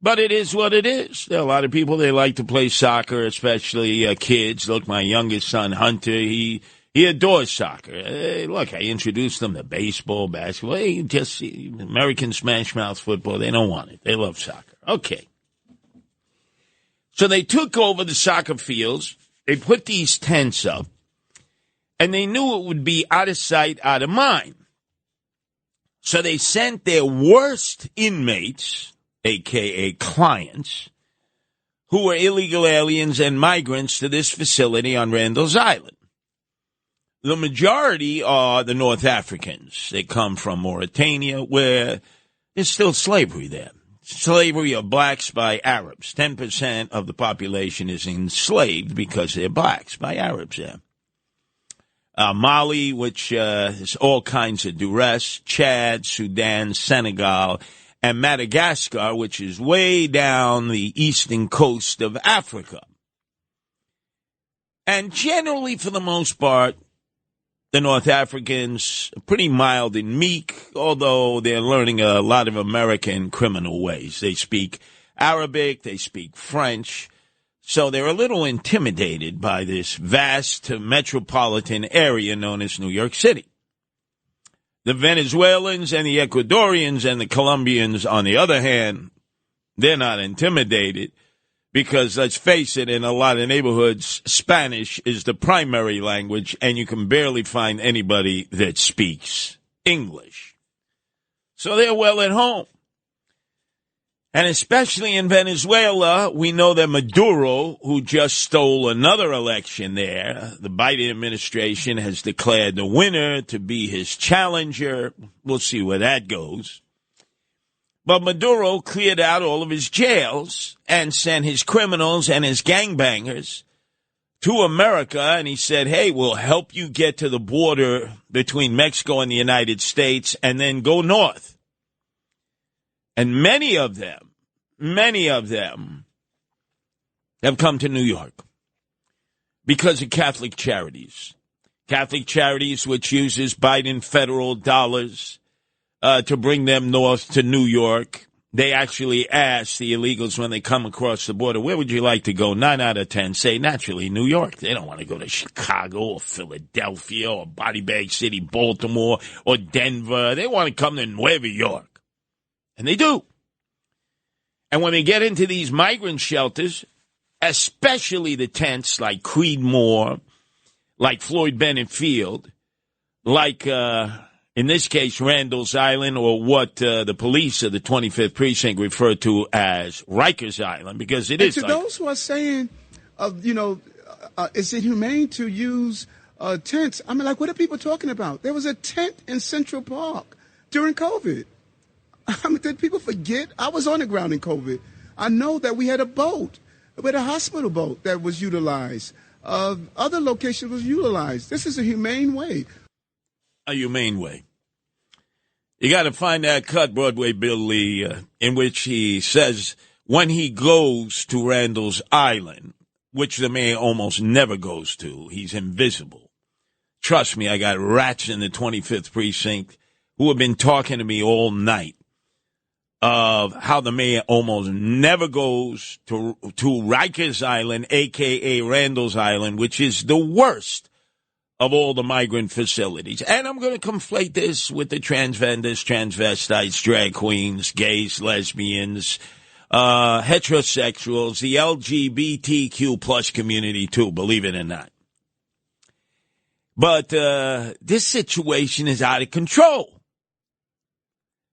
Speaker 12: But it is what it is. There are a lot of people, they like to play soccer, especially kids. Look, my youngest son, Hunter, he adores soccer. Look, I introduced them to baseball, basketball. Hey, just American smash mouth football. They don't want it. They love soccer. Okay. So they took over the soccer fields. They put these tents up. And they knew it would be out of sight, out of mind. So they sent their worst inmates, a.k.a. clients, who were illegal aliens and migrants to this facility on Randall's Island. The majority are the North Africans. They come from Mauritania, where there's still slavery there. Slavery of blacks by Arabs. 10% of the population is enslaved because they're blacks by Arabs there. Mali, which is all kinds of duress, Chad, Sudan, Senegal, and Madagascar, which is way down the eastern coast of Africa. And generally, for the most part, the North Africans are pretty mild and meek, although they're learning a lot of American criminal ways. They speak Arabic, they speak French, so they're a little intimidated by this vast metropolitan area known as New York City. The Venezuelans and the Ecuadorians and the Colombians, on the other hand, they're not intimidated because, let's face it, in a lot of neighborhoods, Spanish is the primary language, and you can barely find anybody that speaks English. So they're well at home. And especially in Venezuela, we know that Maduro, who just stole another election there, the Biden administration has declared the winner to be his challenger. We'll see where that goes. But Maduro cleared out all of his jails and sent his criminals and his gangbangers to America. And he said, hey, we'll help you get to the border between Mexico and the United States and then go north. And many of them have come to New York because of Catholic Charities. Catholic Charities, which uses Biden federal dollars to bring them north to New York. They actually ask the illegals when they come across the border, where would you like to go? 9 out of 10 say, naturally, New York. They don't want to go to Chicago or Philadelphia or Body Bag City, Baltimore or Denver. They want to come to Nueva York. And they do. And when they get into these migrant shelters, especially the tents like Creedmoor, like Floyd Bennett Field, like... in this case, Randall's Island, or what the police of the 25th Precinct refer to as Rikers Island, because it is.
Speaker 4: To those who are saying, is it humane to use tents? I mean, like, what are people talking about? There was a tent in Central Park during COVID. I mean, did people forget? I was on the ground in COVID. I know that we had a boat, we had a hospital boat that was utilized. Other locations was utilized. This is a humane way.
Speaker 12: A humane way. You got to find that cut, Broadway Bill Lee, in which he says when he goes to Randall's Island, which the mayor almost never goes to, he's invisible. Trust me, I got rats in the 25th Precinct who have been talking to me all night of how the mayor almost never goes to Rikers Island, a.k.a. Randall's Island, which is the worst of all the migrant facilities. And I'm going to conflate this with the transvendors, transvestites, drag queens, gays, lesbians, heterosexuals, the LGBTQ plus community too, believe it or not. But this situation is out of control.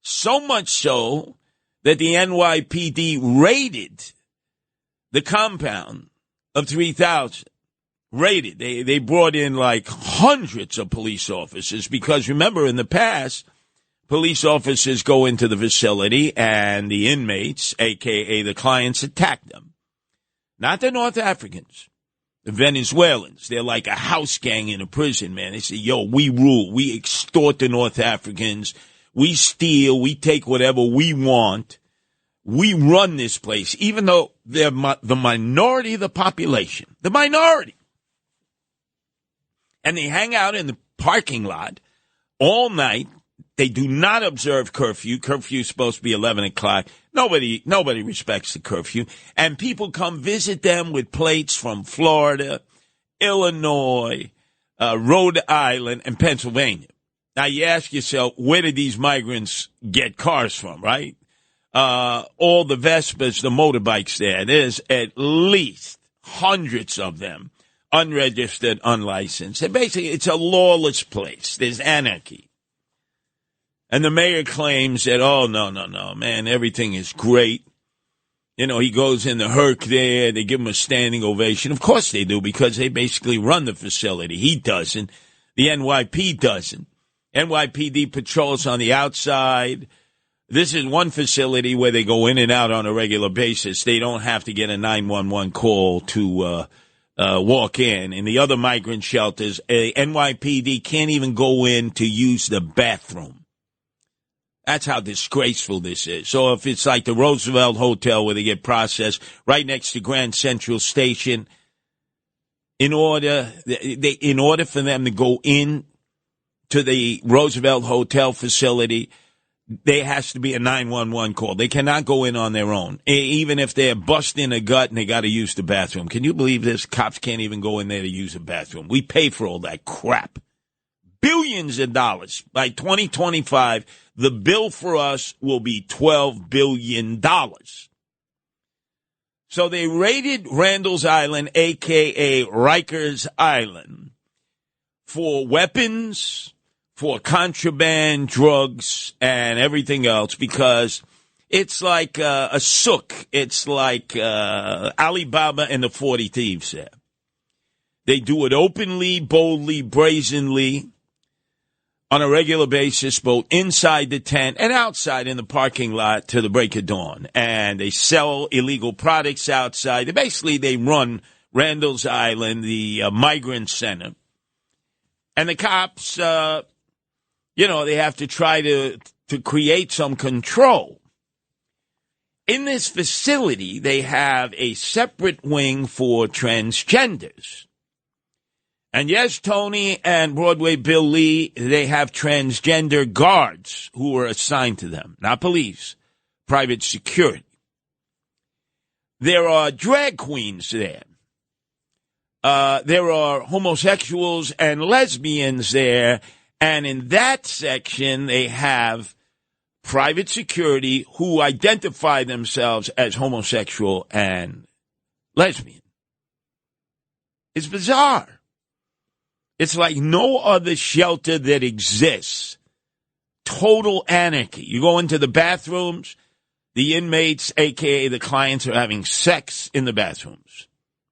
Speaker 12: So much so that the NYPD raided the compound of 3,000. Raided. They brought in like hundreds of police officers because, remember, in the past, police officers go into the facility and the inmates, a.k.a. the clients, attack them. Not the North Africans, the Venezuelans. They're like a house gang in a prison, man. They say, yo, we rule. We extort the North Africans. We steal. We take whatever we want. We run this place, even though they're the minority of the population. The minority. And they hang out in the parking lot all night. They do not observe curfew. Curfew is supposed to be 11 o'clock. Nobody respects the curfew. And people come visit them with plates from Florida, Illinois, Rhode Island, and Pennsylvania. Now, you ask yourself, where did these migrants get cars from, right? All the Vespas, the motorbikes there. There's at least hundreds of them. Unregistered, unlicensed. And basically, it's a lawless place. There's anarchy. And the mayor claims that, oh, no, man, everything is great. You know, he goes in the Herc there. They give him a standing ovation. Of course they do, because they basically run the facility. He doesn't. The NYPD doesn't. NYPD patrols on the outside. This is one facility where they go in and out on a regular basis. They don't have to get a 911 call to walk in. In the other migrant shelters, NYPD can't even go in to use the bathroom. That's how disgraceful this is. So if it's like the Roosevelt Hotel where they get processed right next to Grand Central Station, in order for them to go in to the Roosevelt Hotel facility, there has to be a 911 call. They cannot go in on their own, even if they're busting a gut and they got to use the bathroom. Can you believe this? Cops can't even go in there to use a bathroom. We pay for all that crap. Billions of dollars. By 2025, the bill for us will be $12 billion. So they raided Randall's Island, a.k.a. Rikers Island, for weapons, for contraband, drugs, and everything else, because it's like a souk. It's like Alibaba and the 40 Thieves there. They do it openly, boldly, brazenly, on a regular basis, both inside the tent and outside in the parking lot to the break of dawn. And they sell illegal products outside. They run Randall's Island, the migrant center. And the cops, they have to try to create some control. In this facility, they have a separate wing for transgenders. And yes, Tony and Broadway Bill Lee, they have transgender guards who are assigned to them, not police, private security. There are drag queens there. There are homosexuals and lesbians there. And in that section, they have private security who identify themselves as homosexual and lesbian. It's bizarre. It's like no other shelter that exists. Total anarchy. You go into the bathrooms, the inmates, a.k.a. the clients, are having sex in the bathrooms.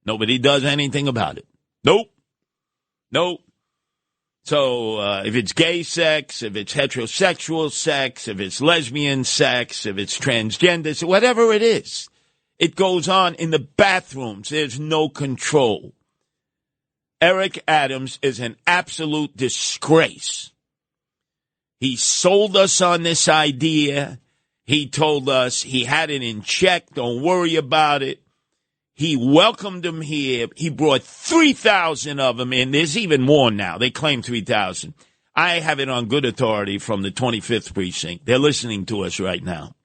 Speaker 12: Nobody does anything about it. Nope. So if it's gay sex, if it's heterosexual sex, if it's lesbian sex, if it's transgender, whatever it is, it goes on in the bathrooms. There's no control. Eric Adams is an absolute disgrace. He sold us on this idea. He told us he had it in check. Don't worry about it. He welcomed them here. He brought 3,000 of them in. There's even more now. They claim 3,000. I have it on good authority from the 25th precinct. They're listening to us right now.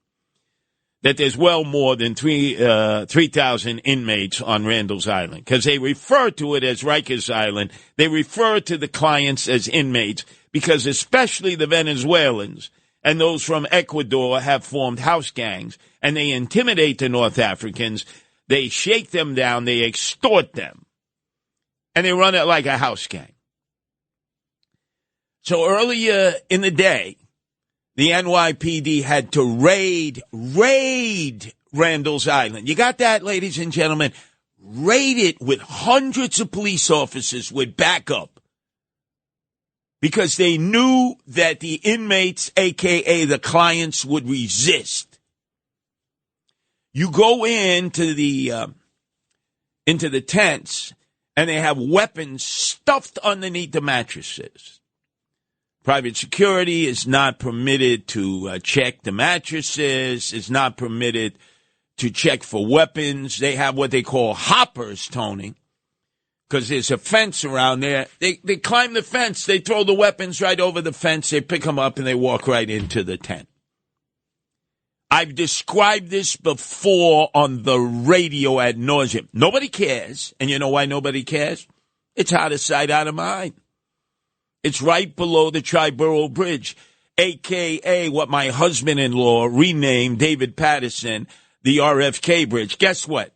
Speaker 12: That there's well more than 3,000 inmates on Randall's Island, because they refer to it as Rikers Island. They refer to the clients as inmates because especially the Venezuelans and those from Ecuador have formed house gangs, and they intimidate the North Africans. They shake them down. They extort them, and they run it like a house gang. So earlier in the day, the NYPD had to raid Randall's Island. You got that, ladies and gentlemen? Raid it with hundreds of police officers with backup because they knew that the inmates, a.k.a. the clients, would resist. You go into the tents, and they have weapons stuffed underneath the mattresses. Private security is not permitted to check the mattresses, is not permitted to check for weapons. They have what they call hoppers, Tony, because there's a fence around there. They climb the fence. They throw the weapons right over the fence. They pick them up, and they walk right into the tent. I've described this before on the radio ad nauseum. Nobody cares, and you know why nobody cares? It's out of sight, out of mind. It's right below the Triborough Bridge, a.k.a. what my husband-in-law renamed David Patterson, the RFK Bridge. Guess what?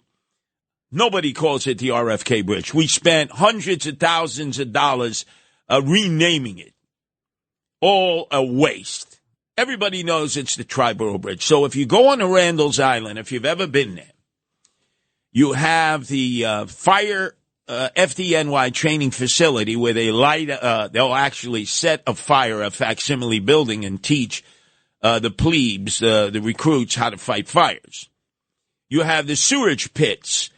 Speaker 12: Nobody calls it the RFK Bridge. We spent hundreds of thousands of dollars renaming it. All a waste. Everybody knows it's the Triborough Bridge. So if you go on to Randall's Island, if you've ever been there, you have the fire FDNY training facility where they they'll actually set a fire, a facsimile building, and teach the plebes, the recruits, how to fight fires. You have the sewerage pits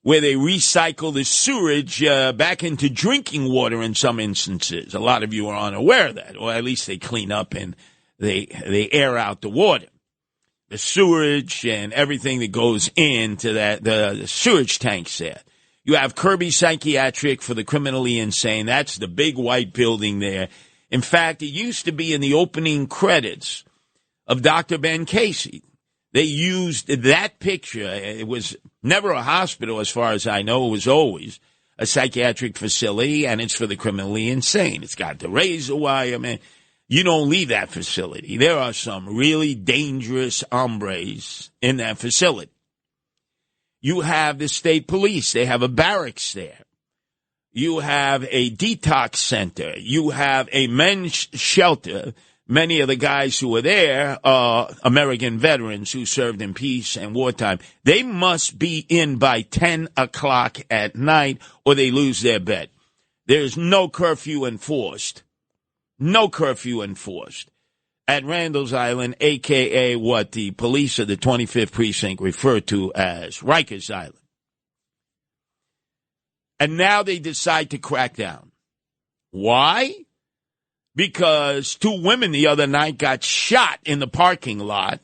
Speaker 12: where they recycle the sewage back into drinking water in some instances. A lot of you are unaware of that, or at least they clean up and they air out the water. The sewage and everything that goes into that, the sewage tanks there. You have Kirby Psychiatric for the criminally insane. That's the big white building there. In fact, it used to be in the opening credits of Dr. Ben Casey. They used that picture. It was never a hospital as far as I know. It was always a psychiatric facility, and it's for the criminally insane. It's got the razor wire, man. You don't leave that facility. There are some really dangerous hombres in that facility. You have the state police. They have a barracks there. You have a detox center. You have a men's shelter. Many of the guys who are there are American veterans who served in peace and wartime. They must be in by 10 o'clock at night or they lose their bed. There's no curfew enforced. No curfew enforced. At Randall's Island, a.k.a. what the police of the 25th precinct refer to as Rikers Island. And now they decide to crack down. Why? Because 2 women the other night got shot in the parking lot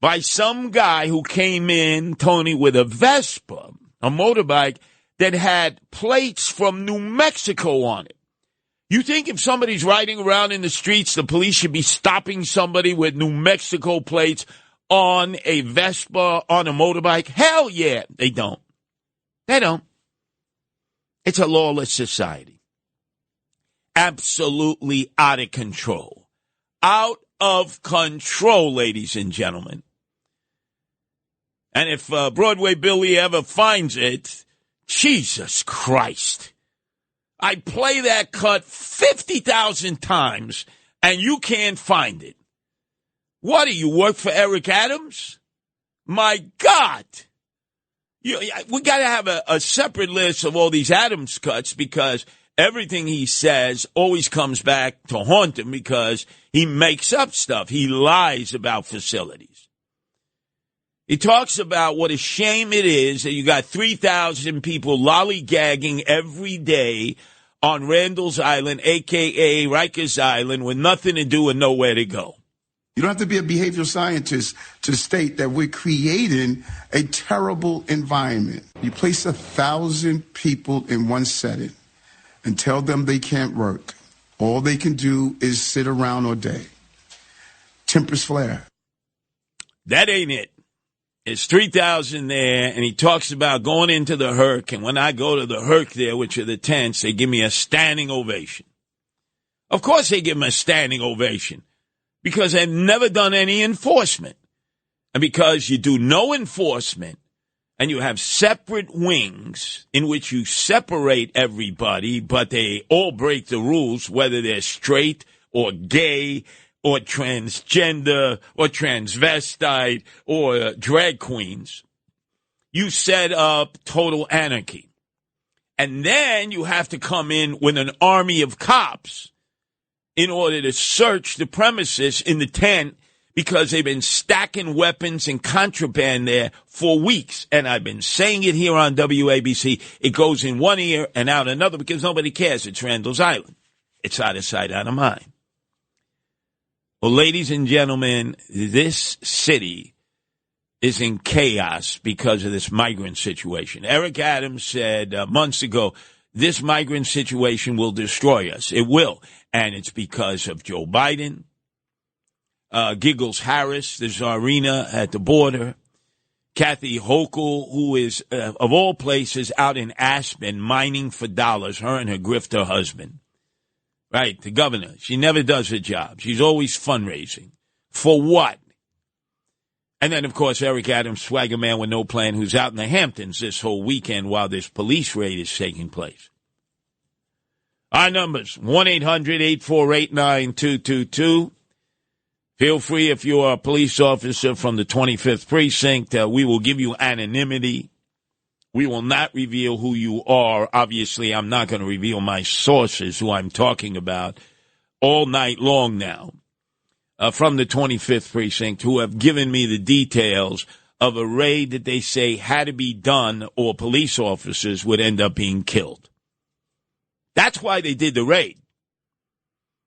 Speaker 12: by some guy who came in, Tony, with a Vespa, a motorbike that had plates from New Mexico on it. You think if somebody's riding around in the streets, the police should be stopping somebody with New Mexico plates on a Vespa, on a motorbike? Hell yeah, they don't. They don't. It's a lawless society. Absolutely out of control. Out of control, ladies and gentlemen. And if Broadway Billy ever finds it, Jesus Christ. I play that cut 50,000 times, and you can't find it. What, do you work for Eric Adams? My God. We got to have a separate list of all these Adams cuts because everything he says always comes back to haunt him because he makes up stuff. He lies about facilities. He talks about what a shame it is that you got 3,000 people lollygagging every day on Randall's Island, a.k.a. Rikers Island, with nothing to do and nowhere to go.
Speaker 4: You don't have to be a behavioral scientist to state that we're creating a terrible environment. You place 1,000 people in one setting and tell them they can't work. All they can do is sit around all day. Tempers flare.
Speaker 12: That ain't it. It's 3,000 there, and he talks about going into the Herc, and when I go to the Herc there, which are the tents, they give me a standing ovation. Of course they give me a standing ovation, because they've never done any enforcement. And because you do no enforcement, and you have separate wings in which you separate everybody, but they all break the rules, whether they're straight or gay or transgender, or transvestite, or drag queens, you set up total anarchy. And then you have to come in with an army of cops in order to search the premises in the tent because they've been stacking weapons and contraband there for weeks. And I've been saying it here on WABC. It goes in one ear and out another because nobody cares. It's Randall's Island. It's out of sight, out of mind. Well, ladies and gentlemen, this city is in chaos because of this migrant situation. Eric Adams said months ago, this migrant situation will destroy us. It will. And it's because of Joe Biden, Giggles Harris, the czarina at the border, Kathy Hochul, who is, of all places, out in Aspen mining for dollars, her and her grifter husband. Right, the governor. She never does her job. She's always fundraising. For what? And then, of course, Eric Adams, swagger man with no plan, who's out in the Hamptons this whole weekend while this police raid is taking place. Our numbers, 1-800-848-9222. Feel free, if you are a police officer from the 25th Precinct, we will give you anonymity. We will not reveal who you are. Obviously, I'm not going to reveal my sources, who I'm talking about, all night long now, from the 25th Precinct, who have given me the details of a raid that they say had to be done or police officers would end up being killed. That's why they did the raid,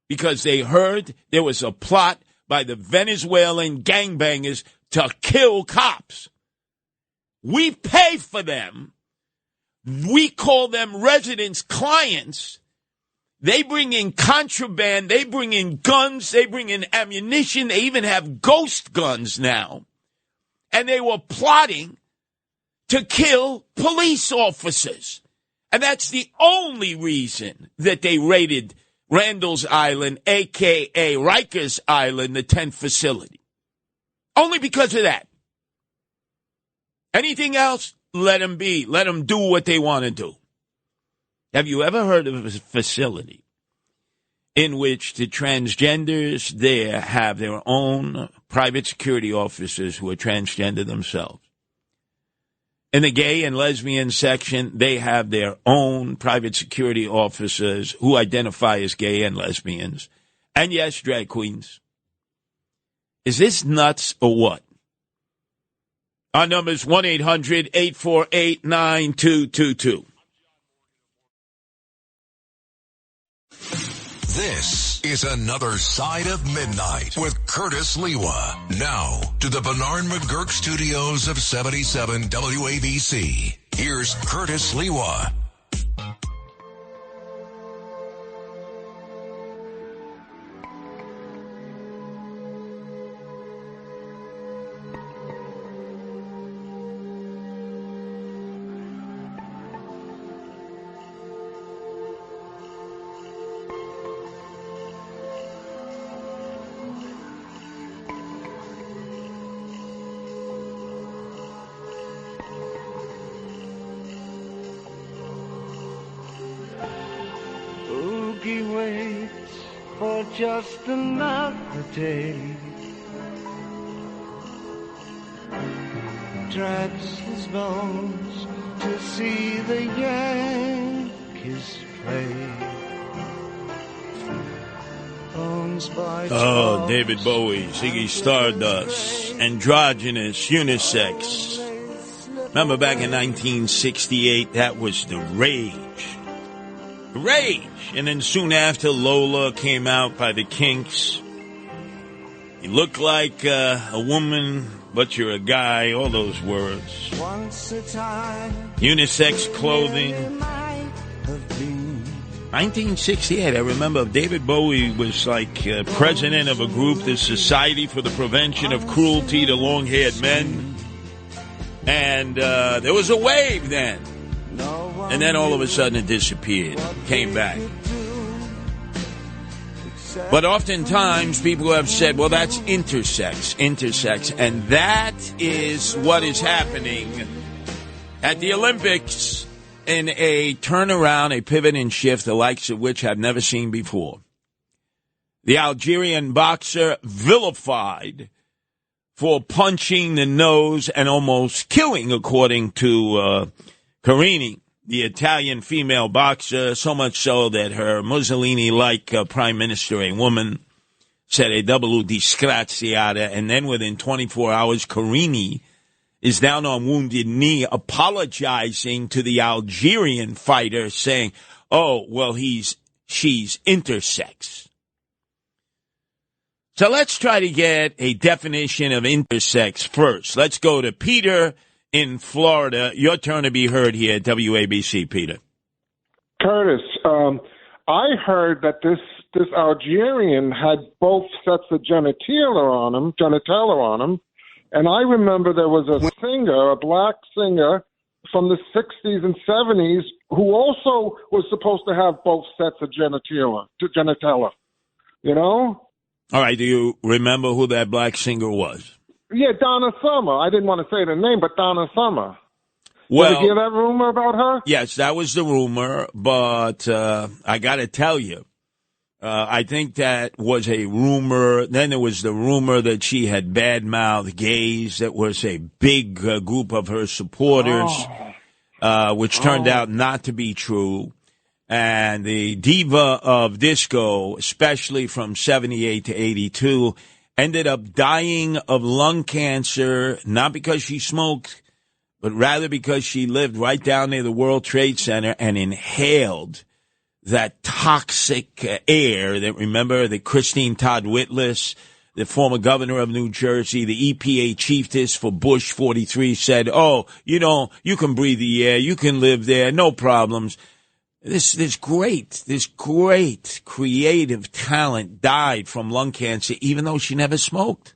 Speaker 12: because they heard there was a plot by the Venezuelan gangbangers to kill cops. We pay for them. We call them residents' clients. They bring in contraband. They bring in guns. They bring in ammunition. They even have ghost guns now. And they were plotting to kill police officers. And that's the only reason that they raided Randall's Island, a.k.a. Rikers Island, the tent facility. Only because of that. Anything else, let them be. Let them do what they want to do. Have you ever heard of a facility in which the transgenders there have their own private security officers who are transgender themselves? In the gay and lesbian section, they have their own private security officers who identify as gay and lesbians. And yes, drag queens. Is this nuts or what? Our number is 1-800-848-9222.
Speaker 1: This is Another Side of Midnight with Curtis Lewa. Now to the Bernard McGurk studios of 77 WABC. Here's Curtis Lewa.
Speaker 22: Boogie waits for just another day. Drags his bones to see the Yankees play. Bones by
Speaker 12: Oh, David Bowie, Ziggy Stardust, androgynous, unisex. Remember back in 1968, that was the rage. Rage! And then soon after, Lola came out by the Kinks. You look like a woman, but you're a guy, all those words.
Speaker 22: once a time.
Speaker 12: Unisex clothing. 1968, I remember David Bowie was like president of a group, the Society for the Prevention of Cruelty to Long-Haired Men. And there was a wave then. And then all of a sudden it disappeared, came back. But oftentimes people have said, well, that's intersex. And that is what is happening at the Olympics in a turnaround, a pivot and shift, the likes of which I've never seen before. The Algerian boxer vilified for punching the nose and almost killing, according to Carini, the Italian female boxer, so much so that her Mussolini-like prime minister, a woman, said a double disgraziata, and then within 24 hours, Carini is down on wounded knee apologizing to the Algerian fighter, saying, oh, well, she's intersex. So let's try to get a definition of intersex first. Let's go to Peter in Florida. Your turn to be heard here at WABC, Peter.
Speaker 5: Curtis, I heard that this Algerian had both sets of genitalia on him, and I remember there was a singer, a black singer from the 60s and 70s, who also was supposed to have both sets of genitalia, you know?
Speaker 12: All right, do you remember who that black singer was?
Speaker 5: Yeah, Donna Summer. I didn't want to say the name, but Donna Summer.
Speaker 12: Well,
Speaker 5: did you hear that rumor about her?
Speaker 12: Yes, that was the rumor, but I got to tell you, I think that was a rumor. Then there was the rumor that she had bad-mouthed gays. That was a big group of her supporters, which turned out not to be true. And the diva of disco, especially from 78 to 82, ended up dying of lung cancer, not because she smoked, but rather because she lived right down near the World Trade Center and inhaled that toxic air that, remember, that Christine Todd Whitlis, the former governor of New Jersey, the EPA chiefess for Bush 43, said, oh, you can breathe the air, you can live there, no problems. This great creative talent died from lung cancer, even though she never smoked.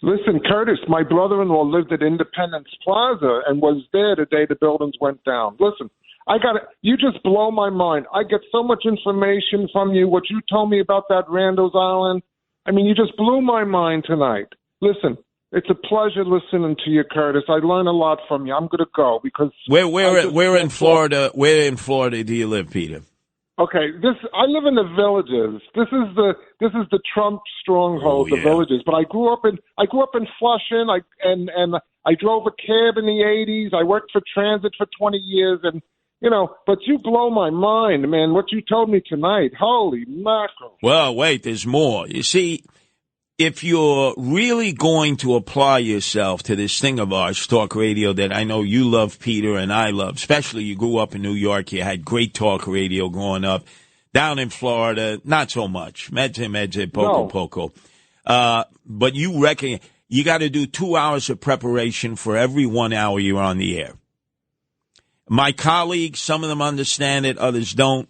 Speaker 5: Listen, Curtis, my brother-in-law lived at Independence Plaza and was there the day the buildings went down. Listen, you just blow my mind. I get so much information from you, what you told me about that Randall's Island. I mean, you just blew my mind tonight. Listen, it's a pleasure listening to you, Curtis. I learn a lot from you. I'm going to go because
Speaker 12: where in Florida? Where in Florida do you live, Peter?
Speaker 5: Okay, I live in the Villages. This is the Trump stronghold, the Villages. But I grew up in Flushing. I drove a cab in the '80s. I worked for transit for 20 years, and But you blow my mind, man. What you told me tonight, holy mackerel!
Speaker 12: Well, wait, there's more. You see, if you're really going to apply yourself to this thing of ours, talk radio, that I know you love, Peter, and I love, especially you grew up in New York, you had great talk radio growing up. Down in Florida, not so much. Medze, poco. But you reckon you got to do 2 hours of preparation for every 1 hour you're on the air. My colleagues, some of them understand it, others don't.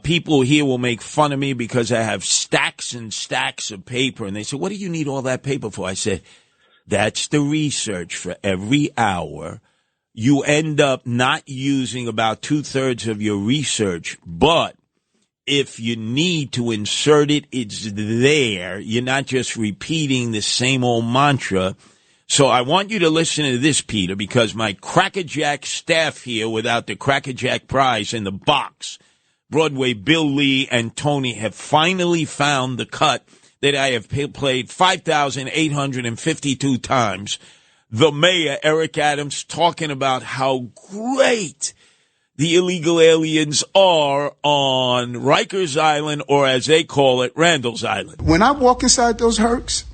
Speaker 12: People here will make fun of me because I have stacks and stacks of paper. And they say, what do you need all that paper for? I said, that's the research for every hour. You end up not using about 2/3 of your research, but if you need to insert it, it's there. You're not just repeating the same old mantra. So I want you to listen to this, Peter, because my Crackerjack staff here, without the Crackerjack prize in the box, Broadway, Bill Lee and Tony have finally found the cut that I have played 5,852 times. The mayor, Eric Adams, talking about how great the illegal aliens are on Rikers Island, or as they call it, Randall's Island.
Speaker 4: When I walk inside those hercs,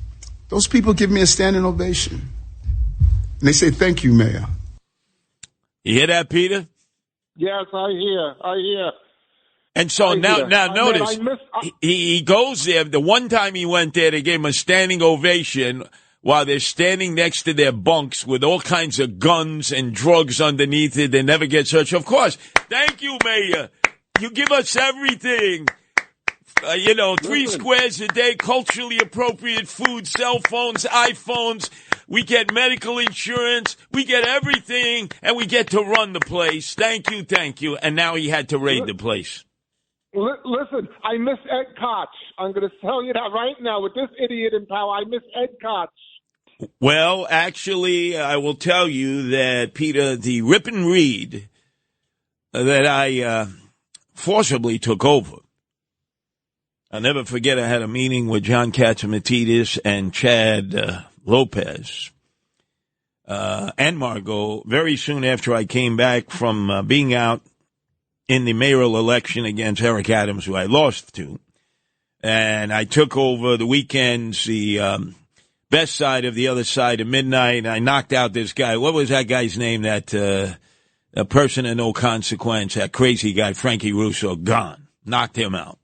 Speaker 4: those people give me a standing ovation. And they say, thank you, Mayor.
Speaker 12: You hear that, Peter?
Speaker 5: Yes, I hear.
Speaker 12: And so now notice, he goes there. The one time he went there, they gave him a standing ovation while they're standing next to their bunks with all kinds of guns and drugs underneath it. They never get searched. Of course, thank you, Mayor. You give us everything. 3 squares a day, culturally appropriate food, cell phones, iPhones. We get medical insurance. We get everything, and we get to run the place. Thank you. And now he had to raid the place.
Speaker 5: Listen, I miss Ed Koch. I'm going to tell you that right now. With this idiot in power, I miss Ed Koch.
Speaker 12: Well, actually, I will tell you that, Peter, the rip and read that I forcibly took over. I'll never forget I had a meeting with John Katzimatidis and Chad Lopez and Margot very soon after I came back from being out in the mayoral election against Eric Adams, who I lost to. And I took over the weekends, the best side of the other side of midnight. I knocked out this guy. What was that guy's name? That a person of no consequence, that crazy guy, Frankie Russo, gone. Knocked him out.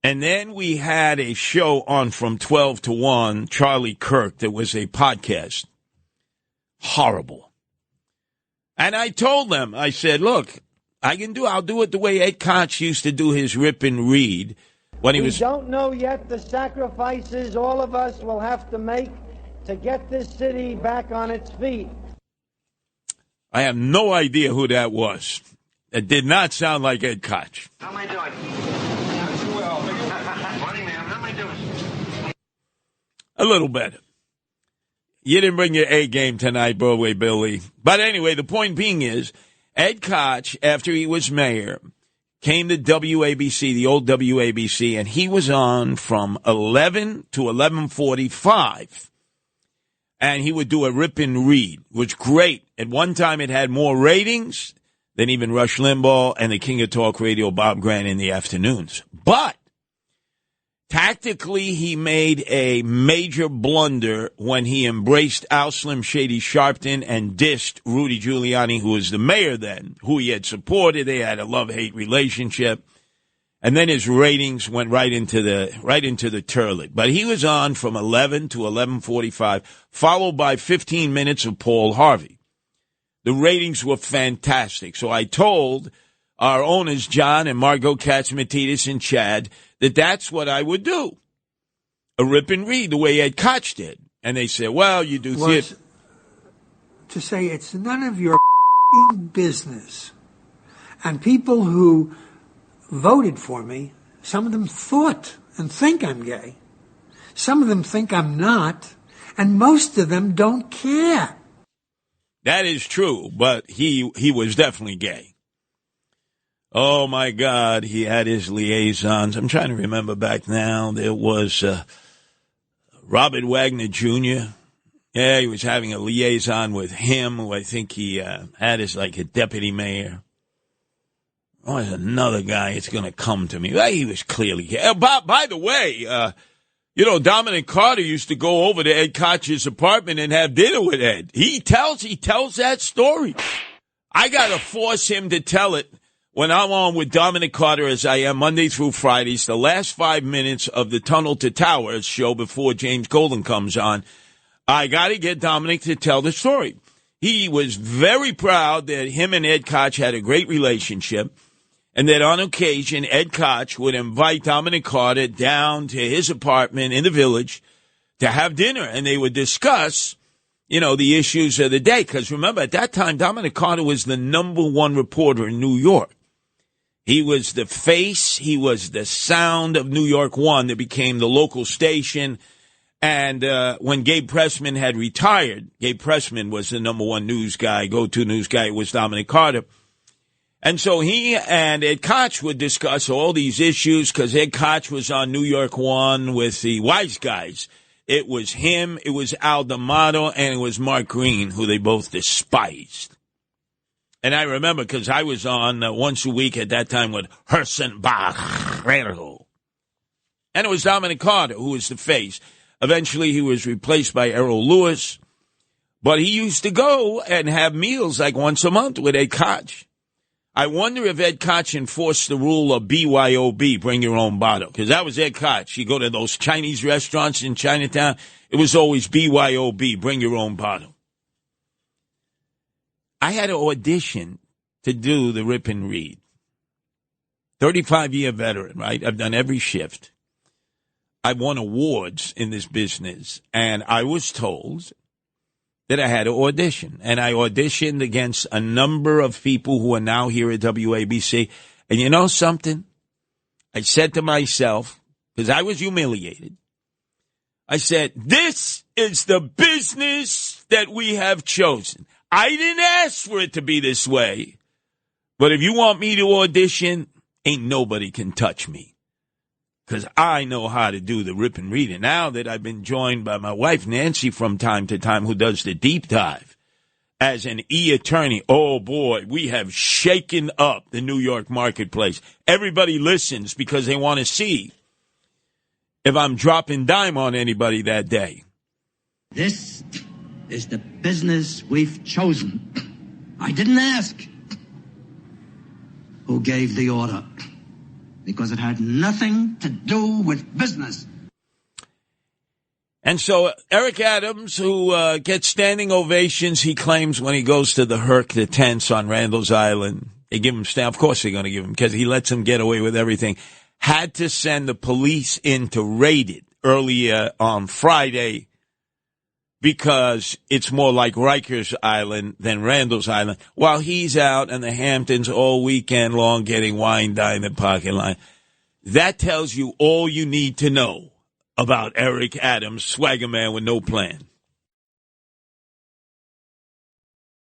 Speaker 12: And then we had a show on from 12 to 1, Charlie Kirk, that was a podcast. Horrible. And I told them, I said, look, I'll do it the way Ed Koch used to do his rip and read when he was.
Speaker 6: We don't know yet the sacrifices all of us will have to make to get this city back on its feet.
Speaker 12: I have no idea who that was. It did not sound like Ed Koch.
Speaker 18: How am I doing? Morning, ma'am. How am I doing?
Speaker 12: A little better. You didn't bring your A game tonight, Broadway Billy. But anyway, the point being is, Ed Koch, after he was mayor, came to WABC, the old WABC, and he was on from 11 to 11:45. And he would do a rip and read, which was great. At one time, it had more ratings than even Rush Limbaugh and the King of Talk Radio, Bob Grant, in the afternoons. But tactically, he made a major blunder when he embraced Al Slim Shady Sharpton and dissed Rudy Giuliani, who was the mayor then, who he had supported. They had a love-hate relationship. And then his ratings went right into the toilet. But he was on from 11 to 11:45, followed by 15 minutes of Paul Harvey. The ratings were fantastic. So I told our owners, John and Margot Katzimatidis and Chad, that that's what I would do. A rip and read, the way Ed Koch did. And they said, well, you do theater.
Speaker 21: To say it's none of your business. And people who voted for me, some of them thought and think I'm gay. Some of them think I'm not. And most of them don't care.
Speaker 12: That is true, but he was definitely gay. Oh, my God, he had his liaisons. I'm trying to remember back now. There was Robert Wagner Jr. Yeah, he was having a liaison with him, who I think he had as like a deputy mayor. Oh, there's another guy that's going to come to me. Well, he was clearly gay. By the way, Dominic Carter used to go over to Ed Koch's apartment and have dinner with Ed. He tells that story. I got to force him to tell it when I'm on with Dominic Carter, as I am Monday through Fridays, the last 5 minutes of the Tunnel to Towers show before James Golden comes on. I got to get Dominic to tell the story. He was very proud that him and Ed Koch had a great relationship, and that on occasion Ed Koch would invite Dominic Carter down to his apartment in the Village to have dinner, and they would discuss, the issues of the day. Because remember, at that time, Dominic Carter was the #1 reporter in New York. He was the face, he was the sound of New York One that became the local station. And when Gabe Pressman had retired, Gabe Pressman was the #1 news guy, go-to news guy, was Dominic Carter. And so he and Ed Koch would discuss all these issues because Ed Koch was on New York One with the wise guys. It was him, it was Al D'Amato, and it was Mark Green, who they both despised. And I remember because I was on once a week at that time with Hersenbach. And it was Dominic Carter who was the face. Eventually he was replaced by Errol Lewis. But he used to go and have meals like once a month with Ed Koch. I wonder if Ed Koch enforced the rule of BYOB, bring your own bottle. Because that was Ed Koch. You go to those Chinese restaurants in Chinatown, it was always BYOB, bring your own bottle. I had to audition to do the Rip and Read. 35-year veteran, right? I've done every shift. I won awards in this business, and I was told that I had to audition. And I auditioned against a number of people who are now here at WABC. And you know something? I said to myself, because I was humiliated, I said, this is the business that we have chosen. I didn't ask for it to be this way. But if you want me to audition, ain't nobody can touch me. Because I know how to do the Rip and Read. And now that I've been joined by my wife, Nancy, from time to time, who does the deep dive as an e-attorney, oh, boy, we have shaken up the New York marketplace. Everybody listens because they want to see if I'm dropping dime on anybody that day.
Speaker 9: This is the business we've chosen. I didn't ask who gave the order, because it had nothing to do with business.
Speaker 12: And so Eric Adams, who gets standing ovations, he claims, when he goes to the Herc, the tents on Randall's Island, they give him of course they're going to give him, because he lets him get away with everything, had to send the police in to raid it earlier on Friday, because it's more like Rikers Island than Randall's Island, while he's out in the Hamptons all weekend long getting wine down the parking lot. That tells you all you need to know about Eric Adams, swagger man with no plan.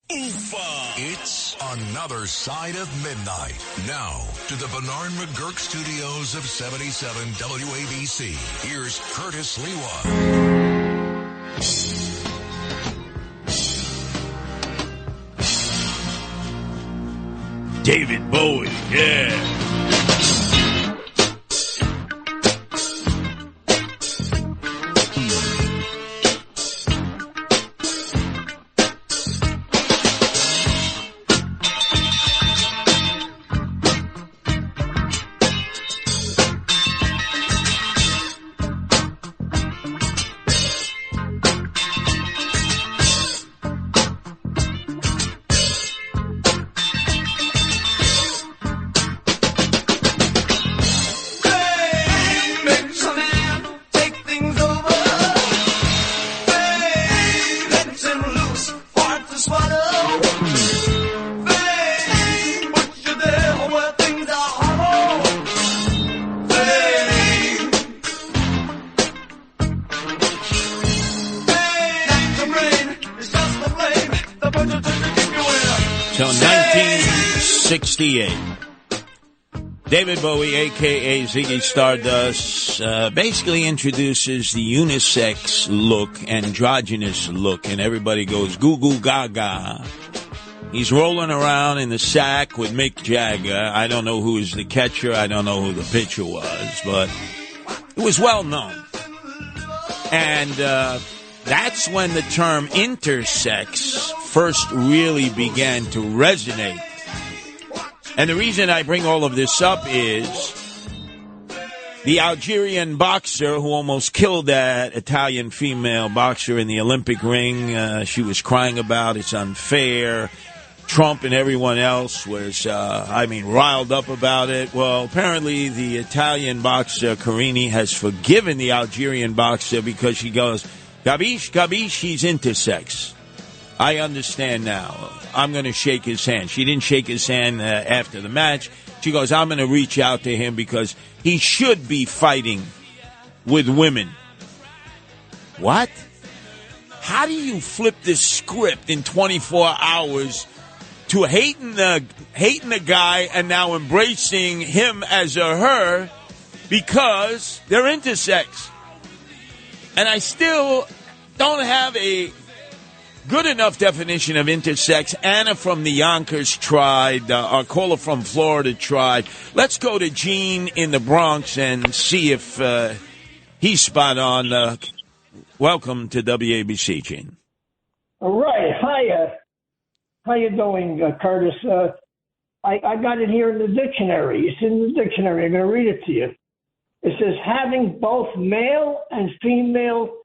Speaker 1: It's another side of midnight. Now to the Bernard McGurk studios of 77 WABC. Here's Curtis Lewa.
Speaker 12: David Bowie, yeah. So 1968. David Bowie, a.k.a. Ziggy Stardust, basically introduces the unisex look, androgynous look, and everybody goes goo goo gaga. He's rolling around in the sack with Mick Jagger. I don't know who is the catcher. I don't know who the pitcher was, but it was well known. And that's when the term intersex first really began to resonate. And the reason I bring all of this up is The Algerian boxer who almost killed that Italian female boxer in the Olympic ring, she was crying about it's unfair. Trump and everyone else was, riled up about it. Well, apparently the Italian boxer, Carini, has forgiven the Algerian boxer because she goes, Gabish, he's intersex. I understand now. I'm going to shake his hand. She didn't shake his hand after the match. She goes, I'm going to reach out to him because he should be fighting with women. What? How do you flip this script in 24 hours to hating the guy and now embracing him as a her because they're intersex? And I still don't have a good enough definition of intersex. Anna from the Yonkers tried. Our caller from Florida tried. Let's go to Gene in the Bronx and see if he's spot on. Welcome to WABC, Gene.
Speaker 13: All right. Hi. How you doing, Curtis? I got it here in the dictionary. It's in the dictionary. I'm going to read it to you. It says, having both male and female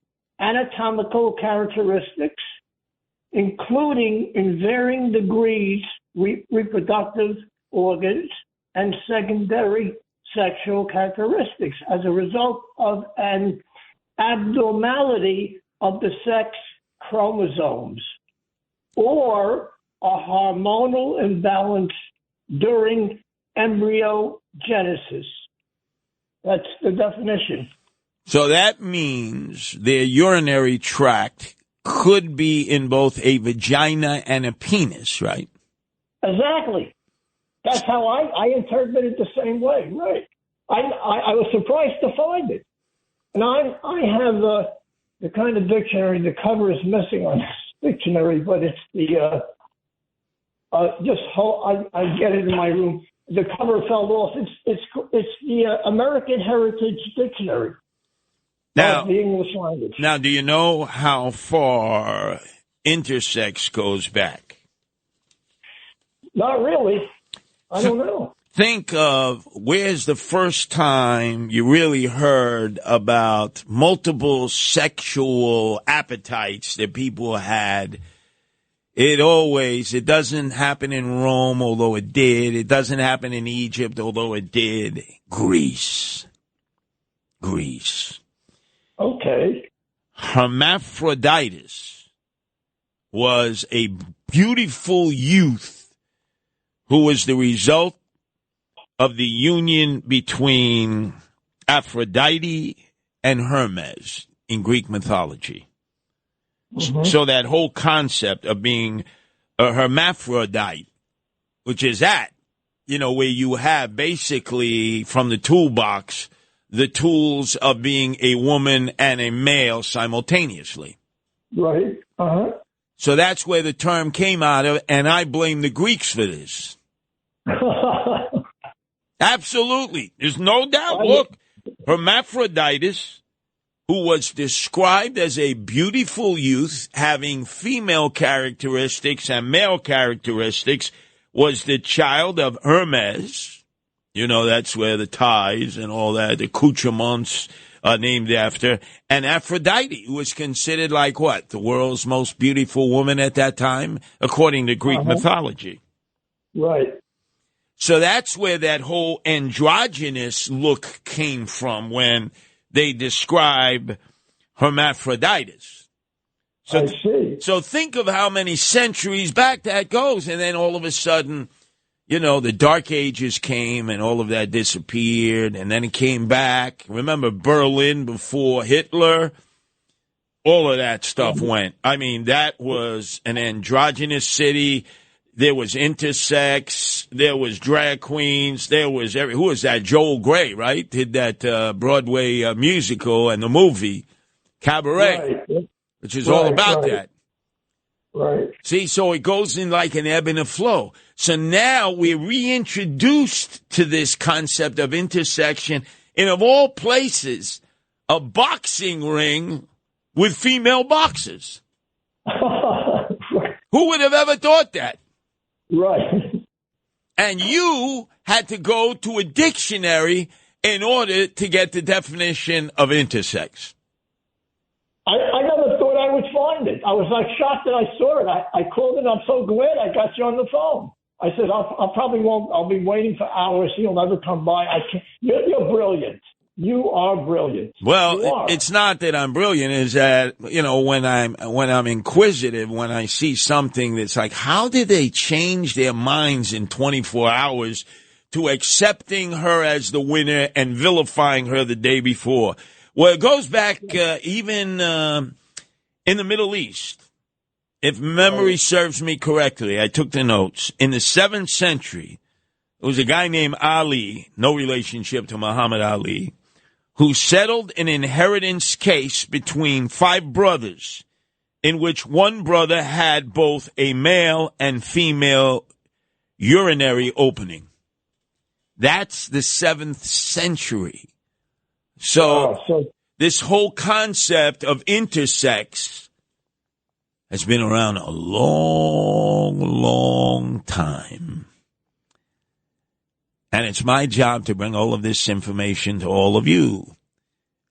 Speaker 13: anatomical characteristics, including in varying degrees reproductive organs and secondary sexual characteristics as a result of an abnormality of the sex chromosomes or a hormonal imbalance during embryogenesis. That's the definition.
Speaker 12: So that means their urinary tract could be in both a vagina and a penis, right?
Speaker 13: Exactly. That's how I interpret it the same way, right? I was surprised to find it. And I have the kind of dictionary, the cover is missing on this dictionary, but it's the, I get it in my room. The cover fell off. It's the American Heritage Dictionary.
Speaker 12: Now,
Speaker 13: the English language.
Speaker 12: Now, do you know how far intersex goes back?
Speaker 13: Not really. I don't know.
Speaker 12: Think of where's the first time you really heard about multiple sexual appetites that people had. It doesn't happen in Rome, although it did. It doesn't happen in Egypt, although it did. Greece.
Speaker 13: Okay.
Speaker 12: Hermaphroditus was a beautiful youth who was the result of the union between Aphrodite and Hermes in Greek mythology. Mm-hmm. So that whole concept of being a hermaphrodite, which is where you have basically from the toolbox the tools of being a woman and a male simultaneously.
Speaker 13: Right. Uh-huh.
Speaker 12: So that's where the term came out of, and I blame the Greeks for this. Absolutely. There's no doubt. Look, Hermaphroditus, who was described as a beautiful youth having female characteristics and male characteristics, was the child of Hermes. That's where the ties and all that, the accoutrements are named after. And Aphrodite, who was considered like what? The world's most beautiful woman at that time, according to Greek mythology.
Speaker 13: Right.
Speaker 12: So that's where that whole androgynous look came from when they describe hermaphroditus.
Speaker 13: I see.
Speaker 12: So think of how many centuries back that goes, and then all of a sudden, the Dark Ages came and all of that disappeared, and then it came back. Remember Berlin before Hitler? All of that stuff went. I mean, that was an androgynous city. There was intersex. There was drag queens. There was who was that? Joel Grey, right? Did that Broadway musical and the movie Cabaret, which is all about that.
Speaker 13: Right.
Speaker 12: See, so it goes in like an ebb and a flow. So now we're reintroduced to this concept of intersection in, of all places, a boxing ring with female boxers. Who would have ever thought that?
Speaker 13: Right.
Speaker 12: And you had to go to a dictionary in order to get the definition of intersex.
Speaker 13: I never thought I would find it. I was like shocked that I saw it. I called it. I'm so glad I got you on the phone. I said, I'll probably won't. I'll be waiting for hours. He'll never come by. I can't. You're brilliant. You are brilliant.
Speaker 12: Well, it's not that I'm brilliant. Is that, you know, when I'm inquisitive, when I see something that's like, how did they change their minds in 24 hours to accepting her as the winner and vilifying her the day before? Well, it goes back even in the Middle East. If memory serves me correctly, I took the notes. In the 7th century, there was a guy named Ali, no relationship to Muhammad Ali, who settled an inheritance case between 5 brothers, in which one brother had both a male and female urinary opening. That's the 7th century. So this whole concept of intersex has been around a long, long time. And it's my job to bring all of this information to all of you.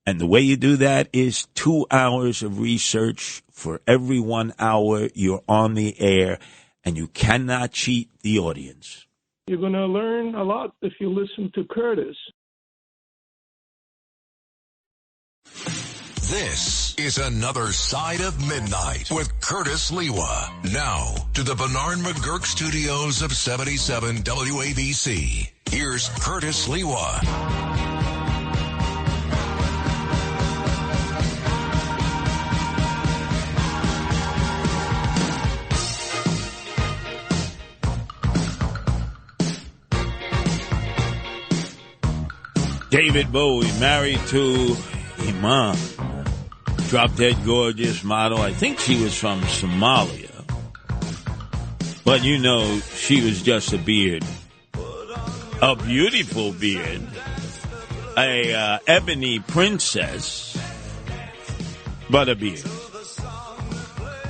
Speaker 12: And the way you do that is 2 hours of research for every 1 hour you're on the air, and you cannot cheat the audience.
Speaker 11: You're going to learn a lot if you listen to Curtis.
Speaker 1: This is Another Side of Midnight with Curtis Lewa. Now to the Bernard McGurk studios of 77 WABC. Here's Curtis Lewa.
Speaker 12: David Bowie, married to Iman. Drop-dead gorgeous model. I think she was from Somalia. But you know, she was just a beard. A beautiful beard. A ebony princess. But a beard.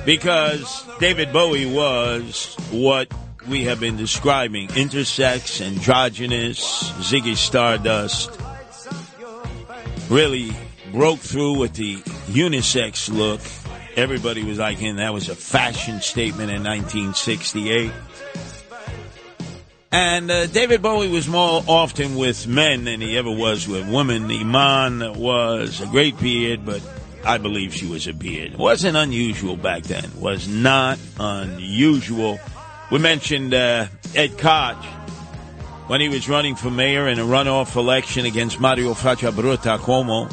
Speaker 12: Because David Bowie was what we have been describing. Intersex, androgynous, Ziggy Stardust. Really broke through with the unisex look. Everybody was like, and that was a fashion statement in 1968. And David Bowie was more often with men than he ever was with women. Iman was a great beard, but I believe she was a beard. It wasn't unusual back then. It was not unusual. We mentioned Ed Koch when he was running for mayor in a runoff election against Mario Facciabruta Cuomo.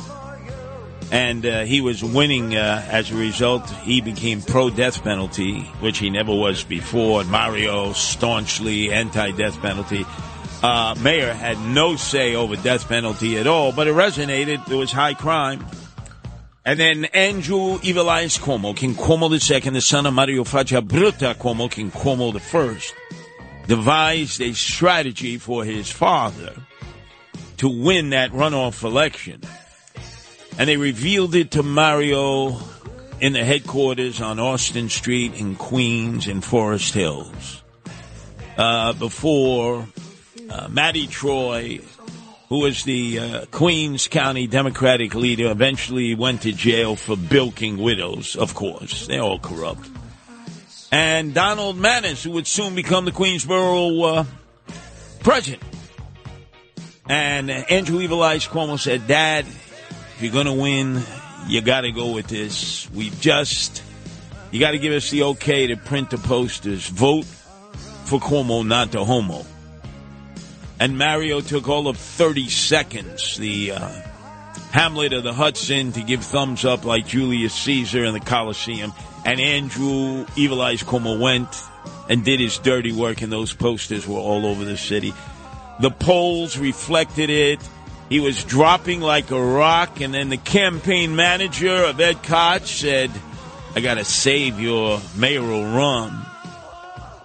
Speaker 12: And he was winning as a result. He became pro-death penalty, which he never was before. Mario, staunchly anti-death penalty. Mayor had no say over death penalty at all, but it resonated. There was high crime. And then Andrew Evil Eyes Cuomo, King Cuomo II, the son of Mario Facciabruta Cuomo, King Cuomo I, devised a strategy for his father to win that runoff election. And they revealed it to Mario in the headquarters on Austin Street in Queens and Forest Hills. Before Mattie Troy, who was the Queens County Democratic leader, eventually went to jail for bilking widows, of course. They're all corrupt. And Donald Maness, who would soon become the Queensboro president. And Andrew Evil Eyes Cuomo said, Dad, if you're going to win, you got to go with this. You got to give us the okay to print the posters. Vote for Cuomo, not the homo. And Mario took all of 30 seconds, the Hamlet of the Hudson, to give thumbs up like Julius Caesar in the Colosseum. And Andrew Evil Eyes Cuomo went and did his dirty work, and those posters were all over the city. The polls reflected it. He was dropping like a rock, and then the campaign manager of Ed Koch said, I got to save your mayoral run.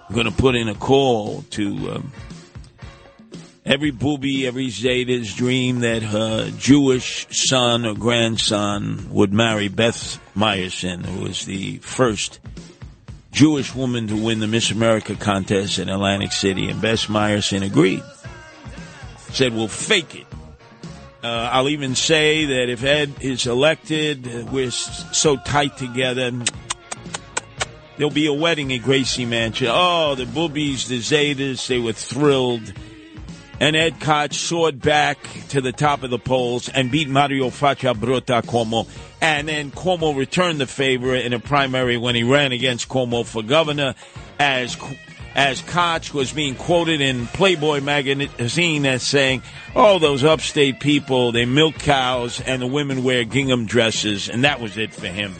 Speaker 12: I'm going to put in a call to every booby, every Zeta's dream that her Jewish son or grandson would marry Beth Meyerson, who was the first Jewish woman to win the Miss America contest in Atlantic City. And Beth Meyerson agreed. Said, we'll fake it. I'll even say that if Ed is elected, we're so tight together. There'll be a wedding at Gracie Mansion. Oh, the Boobies, the Zetas, they were thrilled. And Ed Koch soared back to the top of the polls and beat Mario Faccia Bruta Cuomo. And then Cuomo returned the favor in a primary when he ran against Cuomo for governor, as Koch was being quoted in Playboy magazine as saying, oh, those upstate people, they milk cows and the women wear gingham dresses. And that was it for him.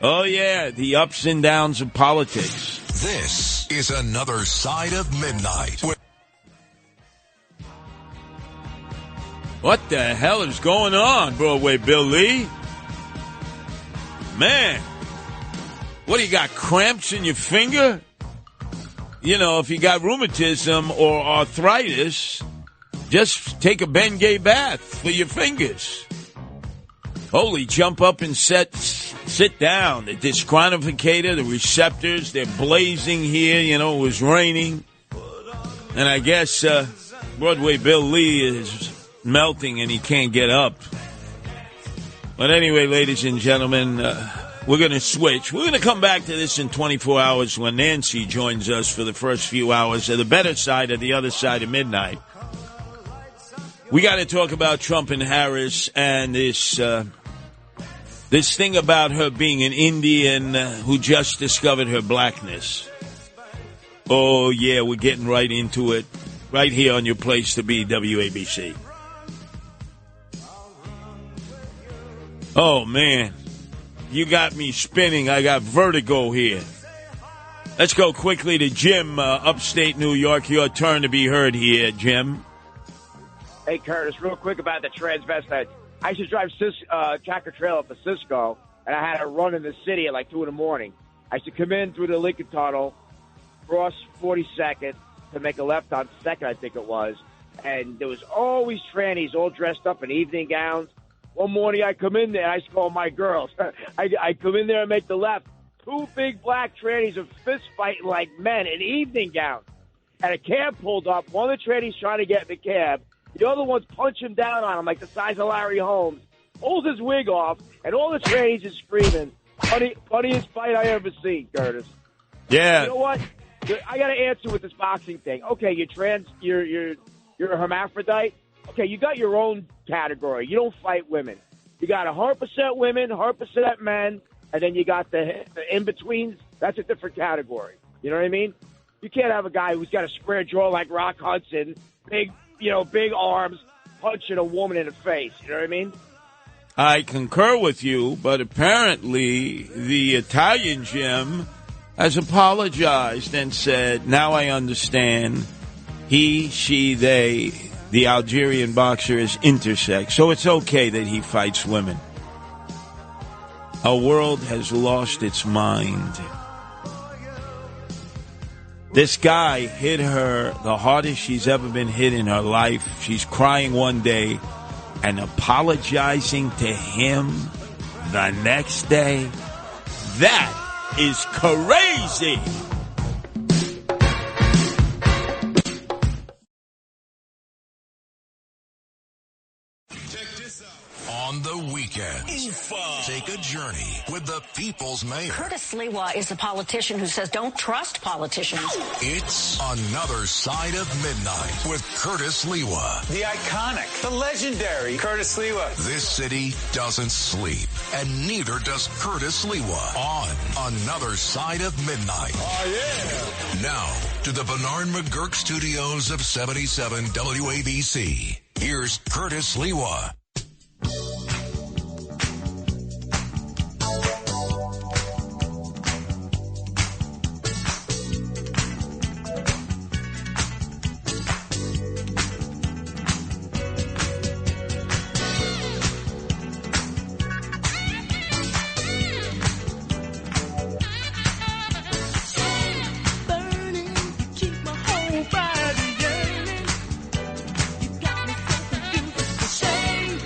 Speaker 12: Oh, yeah, the ups and downs of politics.
Speaker 1: This is another side of midnight.
Speaker 12: What the hell is going on, Broadway Bill Lee? Man, what do you got, cramps in your finger? You know, if you got rheumatism or arthritis, just take a Bengay bath for your fingers. Holy, jump up and sit down. The disqualificator, the receptors, they're blazing here. You know, it was raining. And I guess Broadway Bill Lee is melting and he can't get up. But anyway, ladies and gentlemen, we're going to switch. We're going to come back to this in 24 hours when Nancy joins us for the first few hours of the better side of the other side of midnight. We got to talk about Trump and Harris and this thing about her being an Indian who just discovered her blackness. Oh, yeah, we're getting right into it right here on your place to be, WABC. Oh, man, you got me spinning. I got vertigo here. Let's go quickly to Jim, upstate New York. Your turn to be heard here, Jim.
Speaker 10: Hey, Curtis, real quick about the transvestites. I used to drive tractor trailer up to Cisco, and I had a run in the city at like 2 in the morning. I used to come in through the Lincoln Tunnel, cross 42nd to make a left on 2nd, I think it was, and there was always trannies all dressed up in evening gowns. One morning I come in there, and I used to call my girls. I come in there and make the left. 2 big black trannies are fist fighting like men in evening gowns. And a cab pulled up. One of the trannies trying to get in the cab. The other one's punching down on him like the size of Larry Holmes. Pulls his wig off, and all the trannies are screaming. Funniest fight I ever seen, Curtis.
Speaker 12: Yeah.
Speaker 10: You know what? I got to answer with this boxing thing. Okay, you're a hermaphrodite. Okay, you got your own category. You don't fight women. You got 100% women, 100% men, and then you got the in-betweens. That's a different category. You know what I mean? You can't have a guy who's got a square jaw like Rock Hudson, big arms, punching a woman in the face. You know what I mean?
Speaker 12: I concur with you, but apparently the Italian Jim has apologized and said, now I understand he, she, they, the Algerian boxer is intersex, so it's okay that he fights women. Our world has lost its mind. This guy hit her the hardest she's ever been hit in her life. She's crying one day and apologizing to him the next day. That is crazy.
Speaker 1: On the weekends, take a journey with the people's mayor.
Speaker 20: Curtis Lewa is a politician who says don't trust politicians.
Speaker 1: It's Another Side of Midnight with Curtis Lewa.
Speaker 14: The iconic, the legendary Curtis Lewa.
Speaker 1: This city doesn't sleep, and neither does Curtis Lewa on Another Side of Midnight.
Speaker 14: Oh, yeah.
Speaker 1: Now, to the Bernard McGurk studios of 77 WABC. Here's Curtis Lewa.
Speaker 22: Shame.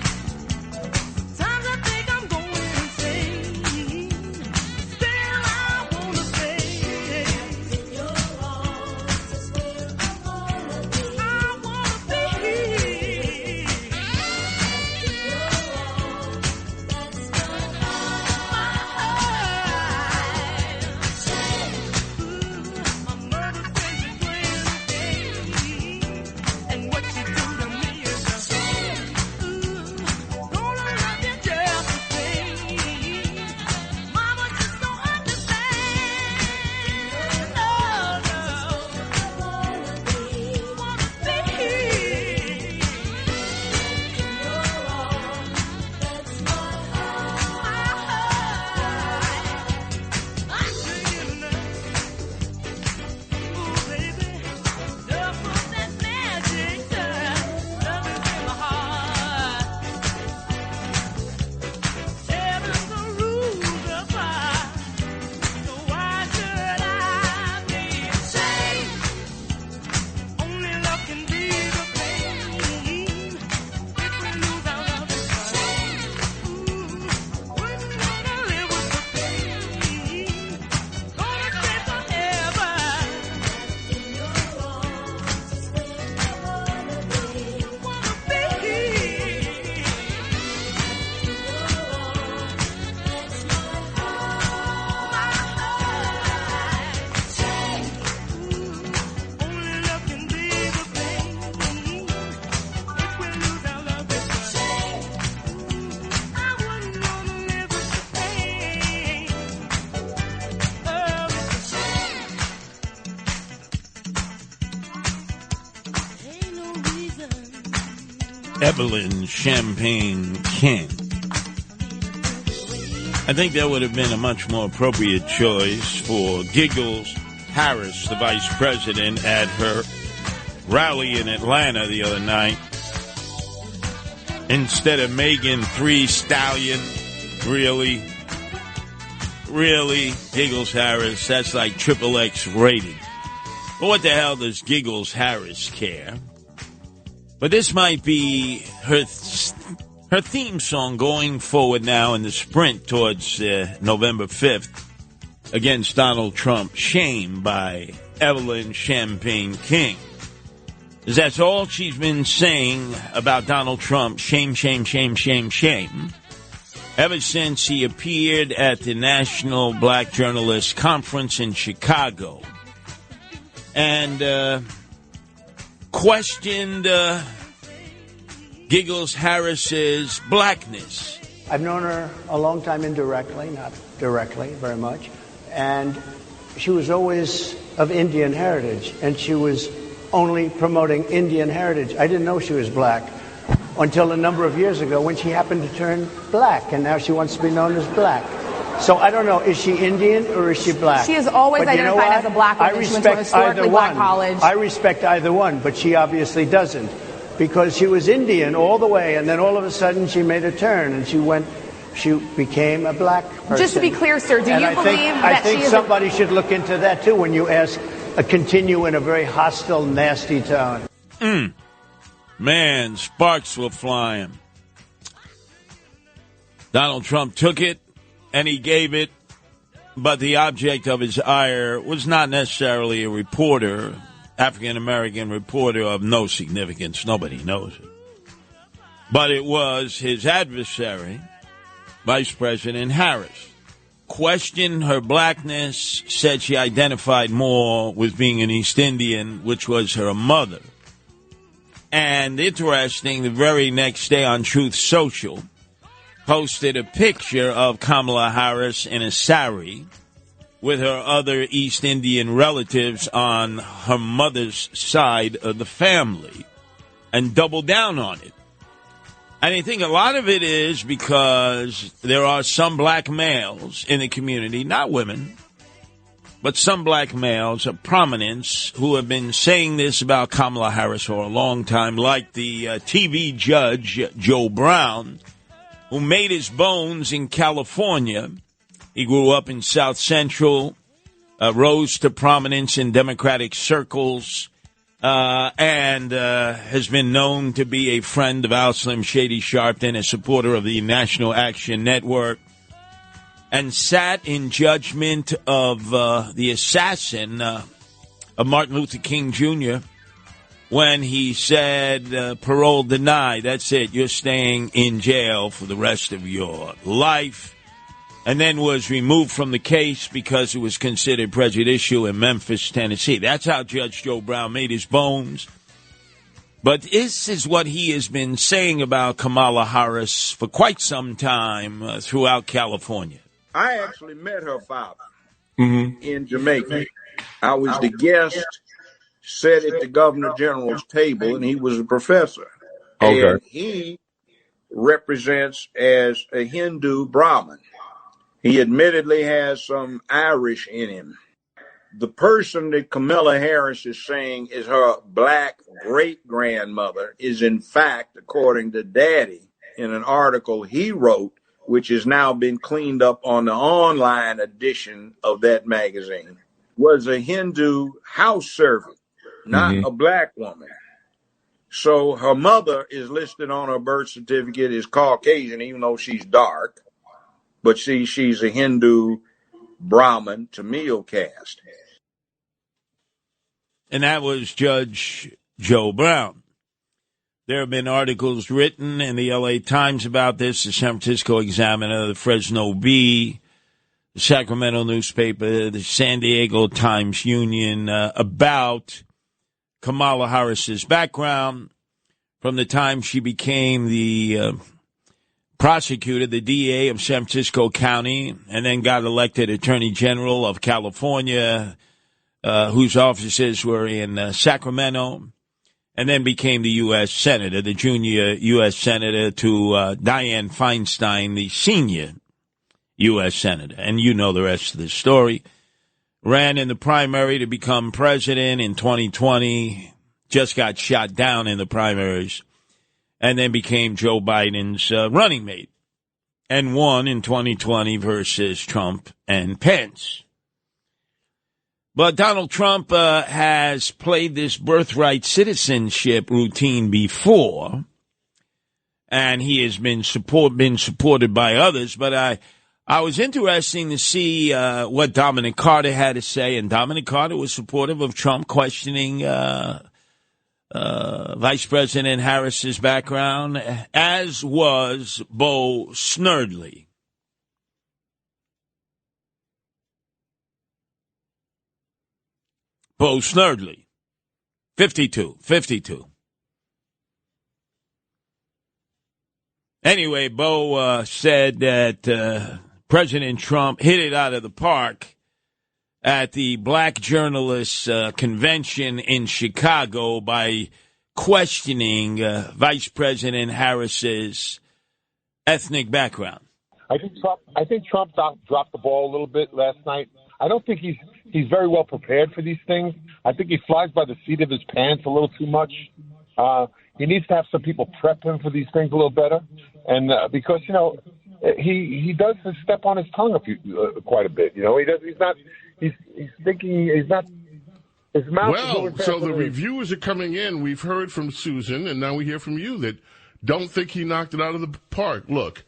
Speaker 12: Evelyn Champagne King. I think that would have been a much more appropriate choice for Giggles Harris, the vice president, at her rally in Atlanta the other night. Instead of Megan Three Stallion, really, Giggles Harris, that's like XXX rated. But what the hell does Giggles Harris care? But this might be her theme song going forward now in the sprint towards November 5th against Donald Trump. Shame by Evelyn Champagne King. That's all she's been saying about Donald Trump. Shame, shame, shame, shame, shame. Ever since he appeared at the National Black Journalists Conference in Chicago and questioned Giggles Harris's blackness.
Speaker 8: I've known her a long time indirectly, not directly very much, and she was always of Indian heritage, and she was only promoting Indian heritage. I didn't know she was black until a number of years ago when she happened to turn black, and now she wants to be known as black. So I don't know, is she Indian or is she black?
Speaker 15: She is always identified as a black woman. She went to a historically black college.
Speaker 8: I respect either one, but she obviously doesn't, because she was Indian all the way, and then all of a sudden she made a turn, and she became a black person.
Speaker 15: Just to be clear, sir, do you believe that she is...
Speaker 8: I think somebody should look into that, too, when you ask, continue in a very hostile, nasty tone.
Speaker 12: Man, sparks were flying. Donald Trump took it, and he gave it, but the object of his ire was not necessarily a reporter, African-American reporter of no significance. Nobody knows it. But it was his adversary, Vice President Harris. Questioned her blackness, said she identified more with being an East Indian, which was her mother. And interesting, the very next day on Truth Social, posted a picture of Kamala Harris in a sari with her other East Indian relatives on her mother's side of the family, and doubled down on it. And I think a lot of it is because there are some black males in the community, not women, but some black males of prominence who have been saying this about Kamala Harris for a long time, like the TV judge, Joe Brown, who made his bones in California. He grew up in South Central, rose to prominence in Democratic circles, and has been known to be a friend of Al Slim Shady Sharpton, a supporter of the National Action Network, and sat in judgment of the assassin of Martin Luther King Jr. when he said, parole denied, that's it, you're staying in jail for the rest of your life, and then was removed from the case because it was considered prejudicial in Memphis, Tennessee. That's how Judge Joe Brown made his bones. But this is what he has been saying about Kamala Harris for quite some time throughout California.
Speaker 18: I actually met her father in Jamaica. I was the guest, sat at the Governor General's table, and he was a professor. Okay. And he represents as a Hindu Brahmin. He admittedly has some Irish in him. The person that Kamala Harris is saying is her black great-grandmother is, in fact, according to Daddy, in an article he wrote, which has now been cleaned up on the online edition of that magazine, was a Hindu house servant, not a black woman. So her mother is listed on her birth certificate as Caucasian, even though she's dark. But see, she's a Hindu Brahmin Tamil caste.
Speaker 12: And that was Judge Joe Brown. There have been articles written in the L.A. Times about this, the San Francisco Examiner, the Fresno Bee, the Sacramento newspaper, the San Diego Times-Union, about Kamala Harris's background from the time she became the prosecutor, the DA of San Francisco County, and then got elected Attorney General of California, whose offices were in Sacramento, and then became the U.S. Senator, the junior U.S. Senator to Dianne Feinstein, the senior U.S. Senator. And you know the rest of the story. Ran in the primary to become president in 2020, just got shot down in the primaries, and then became Joe Biden's running mate, and won in 2020 versus Trump and Pence. But Donald Trump has played this birthright citizenship routine before, and he has been supported by others. But I was interesting to see what Dominic Carter had to say, and Dominic Carter was supportive of Trump questioning Vice President Harris's background, as was Bo Snerdley. Bo Snerdley, 52. Anyway, Bo said that President Trump hit it out of the park at the Black Journalists Convention in Chicago by questioning Vice President Harris's ethnic background.
Speaker 16: I think Trump dropped the ball a little bit last night. I don't think he's very well prepared for these things. I think he flies by the seat of his pants a little too much. He needs to have some people prep him for these things a little better, and because he does step on his tongue quite a bit. He's thinking he's not. His mouth.
Speaker 17: Well, so the reviewers are coming in. We've heard from Susan, and now we hear from you that don't think he knocked it out of the park. Look.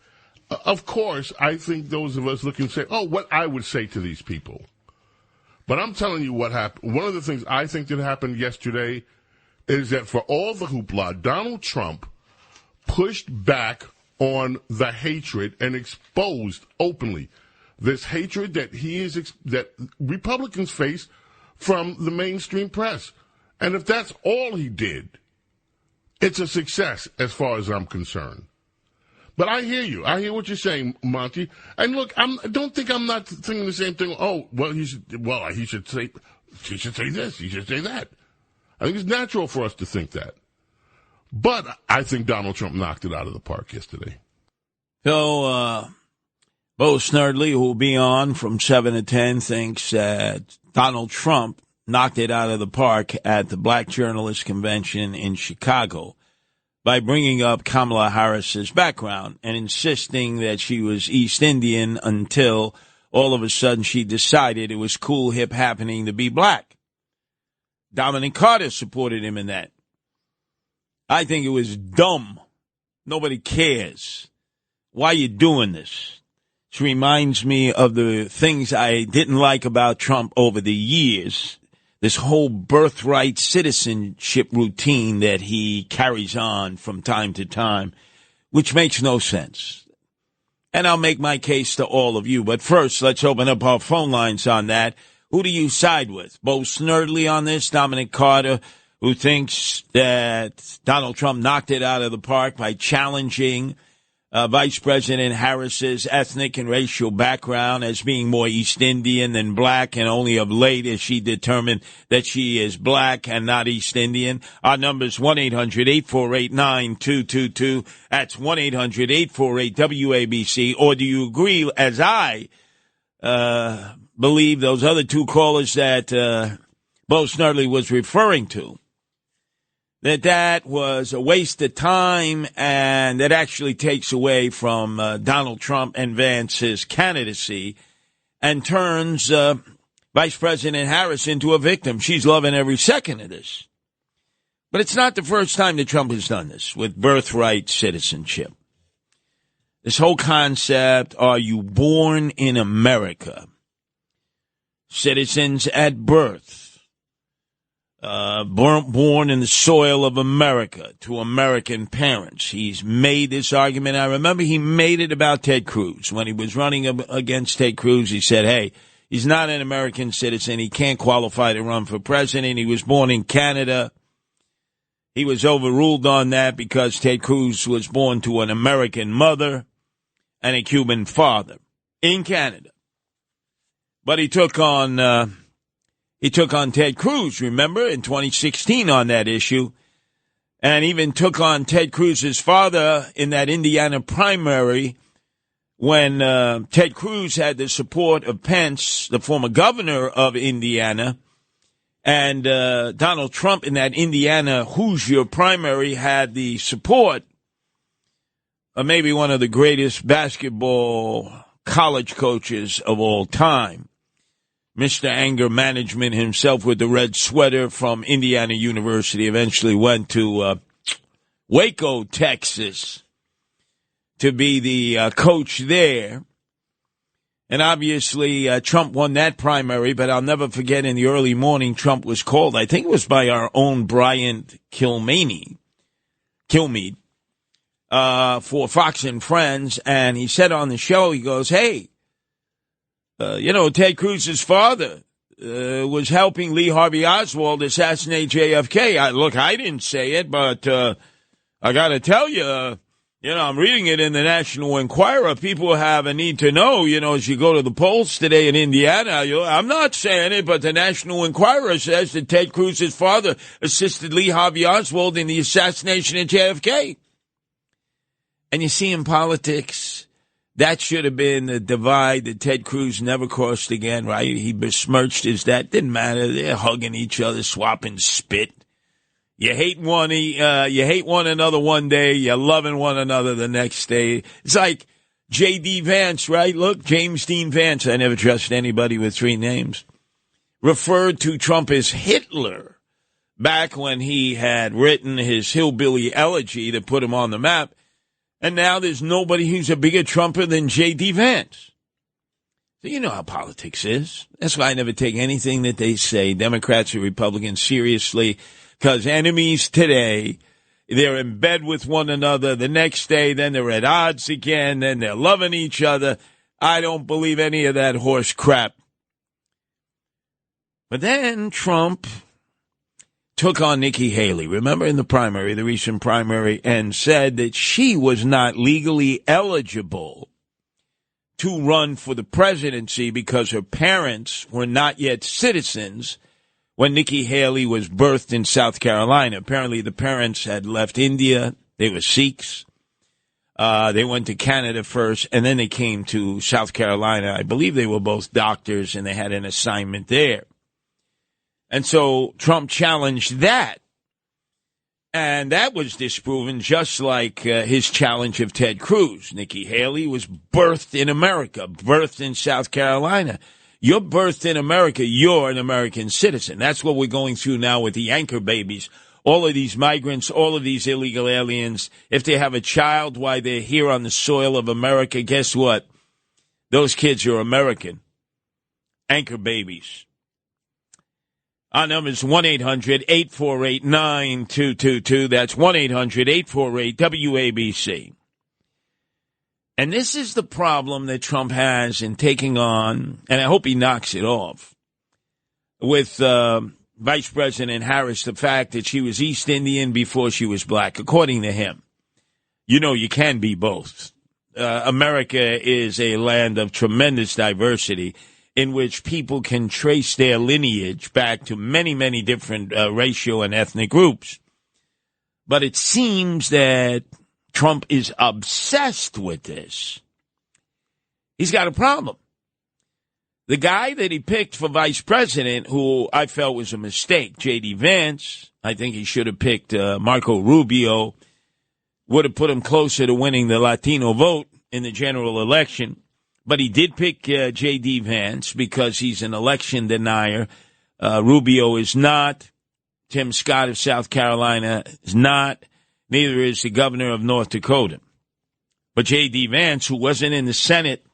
Speaker 17: Of course, I think those of us looking say, what I would say to these people. But I'm telling you what happened. One of the things I think that happened yesterday is that for all the hoopla, Donald Trump pushed back on the hatred and exposed openly this hatred that that Republicans face from the mainstream press. And if that's all he did, it's a success as far as I'm concerned. But I hear you. I hear what you're saying, Monty. And look, don't think I'm not thinking the same thing. He should say this. He should say that. I think it's natural for us to think that. But I think Donald Trump knocked it out of the park yesterday.
Speaker 12: So, Bo Snerdley, who will be on from 7 to 10, thinks that Donald Trump knocked it out of the park at the Black Journalists Convention in Chicago by bringing up Kamala Harris's background and insisting that she was East Indian until all of a sudden she decided it was cool, hip, happening to be black. Dominic Carter supported him in that. I think it was dumb. Nobody cares. Why are you doing this? This reminds me of the things I didn't like about Trump over the years. This whole birthright citizenship routine that he carries on from time to time, which makes no sense. And I'll make my case to all of you. But first, let's open up our phone lines on that. Who do you side with? Bo Snerdley on this, Dominic Carter, who thinks that Donald Trump knocked it out of the park by challenging Vice President Harris's ethnic and racial background as being more East Indian than black, and only of late is she determined that she is black and not East Indian. Our number is 1-800-848-9222. That's 1-800-848-WABC. Or do you agree, as I believe those other two callers that Bo Snerdley was referring to, that was a waste of time and that actually takes away from Donald Trump and Vance's candidacy and turns Vice President Harris into a victim? She's loving every second of this. But it's not the first time that Trump has done this with birthright citizenship. This whole concept, are you born in America? Citizens at birth. Born in the soil of America to American parents. He's made this argument. I remember he made it about Ted Cruz. When he was running against Ted Cruz, he said, hey, he's not an American citizen. He can't qualify to run for president. He was born in Canada. He was overruled on that because Ted Cruz was born to an American mother and a Cuban father in Canada. But he took on Ted Cruz, remember, in 2016 on that issue. and even took on Ted Cruz's father in that Indiana primary when Ted Cruz had the support of Pence, the former governor of Indiana, and Donald Trump in that Indiana Hoosier primary had the support of maybe one of the greatest basketball college coaches of all time, Mr. Anger Management himself with the red sweater from Indiana University, eventually went to Waco, Texas, to be the coach there. And obviously, Trump won that primary, but I'll never forget in the early morning, Trump was called, I think it was by our own Bryant Kilmeade, for Fox and Friends, and he said on the show, he goes, hey, Ted Cruz's father was helping Lee Harvey Oswald assassinate JFK. I didn't say it, but I got to tell you, I'm reading it in the National Enquirer. People have a need to know, as you go to the polls today in Indiana. I'm not saying it, but the National Enquirer says that Ted Cruz's father assisted Lee Harvey Oswald in the assassination of JFK. And you see in politics, that should have been the divide that Ted Cruz never crossed again, right? He besmirched his dad. Didn't matter. They're hugging each other, swapping spit. You hate one another one day, you're loving one another the next day. It's like J.D. Vance, right? Look, James Dean Vance, I never trust anybody with three names, referred to Trump as Hitler back when he had written his hillbilly elegy to put him on the map. And now there's nobody who's a bigger Trumper than J.D. Vance. So you know how politics is. That's why I never take anything that they say, Democrats or Republicans, seriously. Because enemies today, they're in bed with one another. The next day, then they're at odds again. Then they're loving each other. I don't believe any of that horse crap. But then Trump took on Nikki Haley, remember in the recent primary, and said that she was not legally eligible to run for the presidency because her parents were not yet citizens when Nikki Haley was birthed in South Carolina. Apparently the parents had left India. They were Sikhs. They went to Canada first, and then they came to South Carolina. I believe they were both doctors, and they had an assignment there. And so Trump challenged that. And that was disproven, just like his challenge of Ted Cruz. Nikki Haley was birthed in America, birthed in South Carolina. You're birthed in America, you're an American citizen. That's what we're going through now with the anchor babies. All of these migrants, all of these illegal aliens, if they have a child while they're here on the soil of America, guess what? Those kids are American. Anchor babies. Our number is 1-800-848-9222. That's 1-800-848-WABC. And this is the problem that Trump has in taking on, and I hope he knocks it off, with Vice President Harris, the fact that she was East Indian before she was black, according to him. You can be both. America is a land of tremendous diversity in which people can trace their lineage back to many, many different racial and ethnic groups. But it seems that Trump is obsessed with this. He's got a problem. The guy that he picked for vice president, who I felt was a mistake, J.D. Vance, I think he should have picked Marco Rubio, would have put him closer to winning the Latino vote in the general election. But he did pick J.D. Vance because he's an election denier. Rubio is not. Tim Scott of South Carolina is not. Neither is the governor of North Dakota. But J.D. Vance, who wasn't in the Senate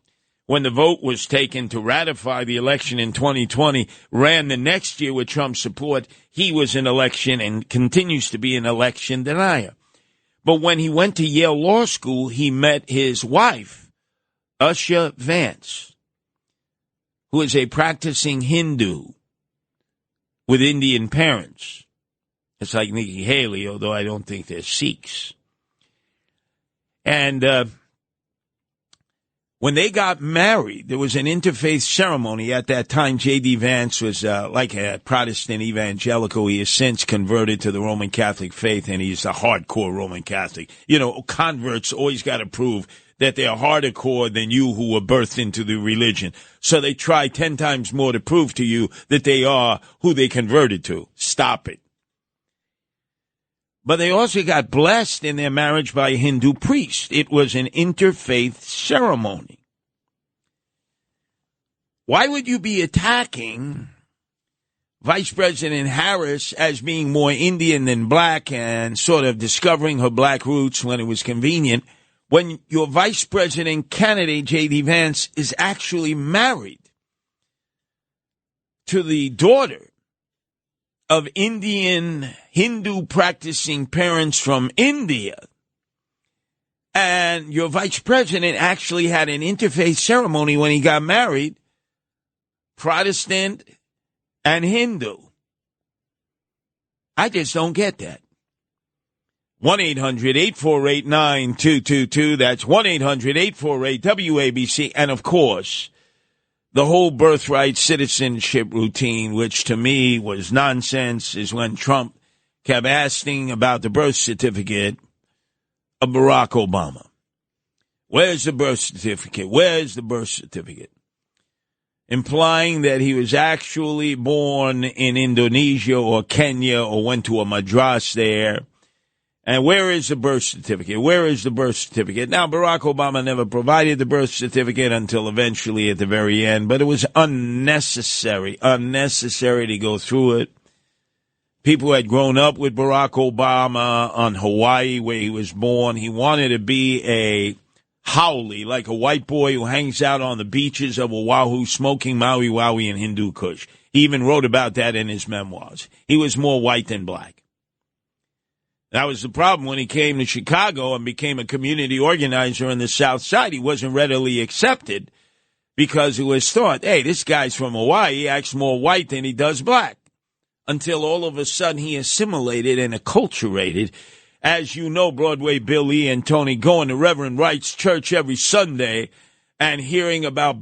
Speaker 12: when the vote was taken to ratify the election in 2020, ran the next year with Trump's support. He was an election and continues to be an election denier. But when he went to Yale Law School, he met his wife, Usha Vance, who is a practicing Hindu with Indian parents. It's like Nikki Haley, although I don't think they're Sikhs. And When they got married, there was an interfaith ceremony. At that time, J.D. Vance was like a Protestant evangelical. He has since converted to the Roman Catholic faith, and he's a hardcore Roman Catholic. You know, converts always got to prove that they're hardcore than you who were birthed into the religion. So they try 10 times more to prove to you that they are who they converted to. Stop it. But they also got blessed in their marriage by a Hindu priest. It was an interfaith ceremony. Why would you be attacking Vice President Harris as being more Indian than black and sort of discovering her black roots when it was convenient, when your vice president candidate, J.D. Vance, is actually married to the daughter of Indian Hindu practicing parents from India? And your vice president actually had an interfaith ceremony when he got married, Protestant and Hindu. I just don't get that. 1-800-848-9222. That's 1-800-848-WABC. And, of course, the whole birthright citizenship routine, which to me was nonsense, is when Trump kept asking about the birth certificate of Barack Obama. Where's the birth certificate? Where's the birth certificate? Implying that he was actually born in Indonesia or Kenya or went to a madras there. And where is the birth certificate? Where is the birth certificate? Now, Barack Obama never provided the birth certificate until eventually at the very end, but it was unnecessary to go through it. People had grown up with Barack Obama on Hawaii, where he was born. He wanted to be a haole, like a white boy who hangs out on the beaches of Oahu smoking Maui Wowie and Hindu Kush. He even wrote about that in his memoirs. He was more white than black. That was the problem when he came to Chicago and became a community organizer in the South Side. He wasn't readily accepted because it was thought, hey, this guy's from Hawaii, he acts more white than he does black. Until all of a sudden he assimilated and acculturated. As you know, Broadway Billy and Tony going to Reverend Wright's church every Sunday and hearing about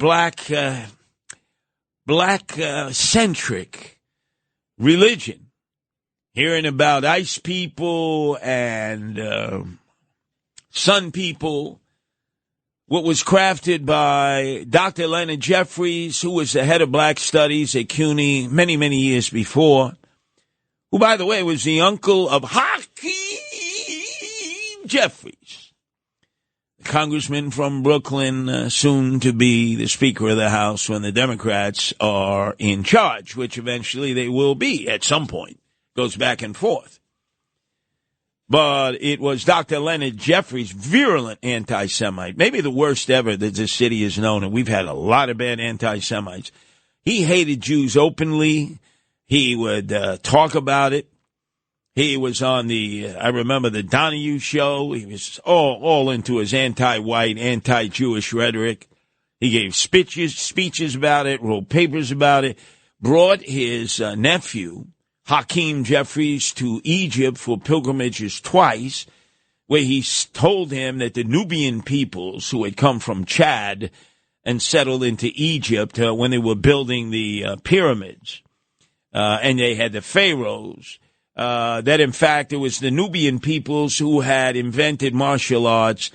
Speaker 12: black-centric religion. Hearing about ice people and sun people, what was crafted by Dr. Leonard Jeffries, who was the head of black studies at CUNY many, many years before, who, by the way, was the uncle of Hakeem Jeffries, the congressman from Brooklyn, soon to be the Speaker of the House when the Democrats are in charge, which eventually they will be at some point. Goes back and forth. But it was Dr. Leonard Jeffries, virulent anti-Semite, maybe the worst ever that this city has known, and we've had a lot of bad anti-Semites. He hated Jews openly. He would talk about it. He was on I remember the Donahue show. He was all into his anti-white, anti-Jewish rhetoric. He gave speeches about it, wrote papers about it, brought his nephew, Hakeem Jeffries, to Egypt for pilgrimages twice, where he told him that the Nubian peoples who had come from Chad and settled into Egypt when they were building the pyramids, and they had the pharaohs, that in fact it was the Nubian peoples who had invented martial arts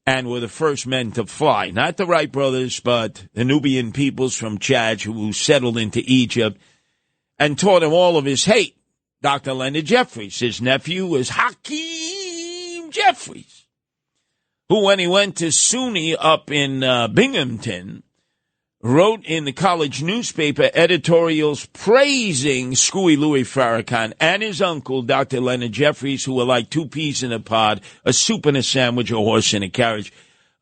Speaker 12: and were the first men to fly. Not the Wright brothers, but the Nubian peoples from Chad who settled into Egypt, and taught him all of his hate. Dr. Leonard Jeffries, his nephew, was Hakeem Jeffries, who, when he went to SUNY up in Binghamton, wrote in the college newspaper editorials praising Screwy Louis Farrakhan and his uncle, Dr. Leonard Jeffries, who were like two peas in a pod, a soup in a sandwich, a horse in a carriage.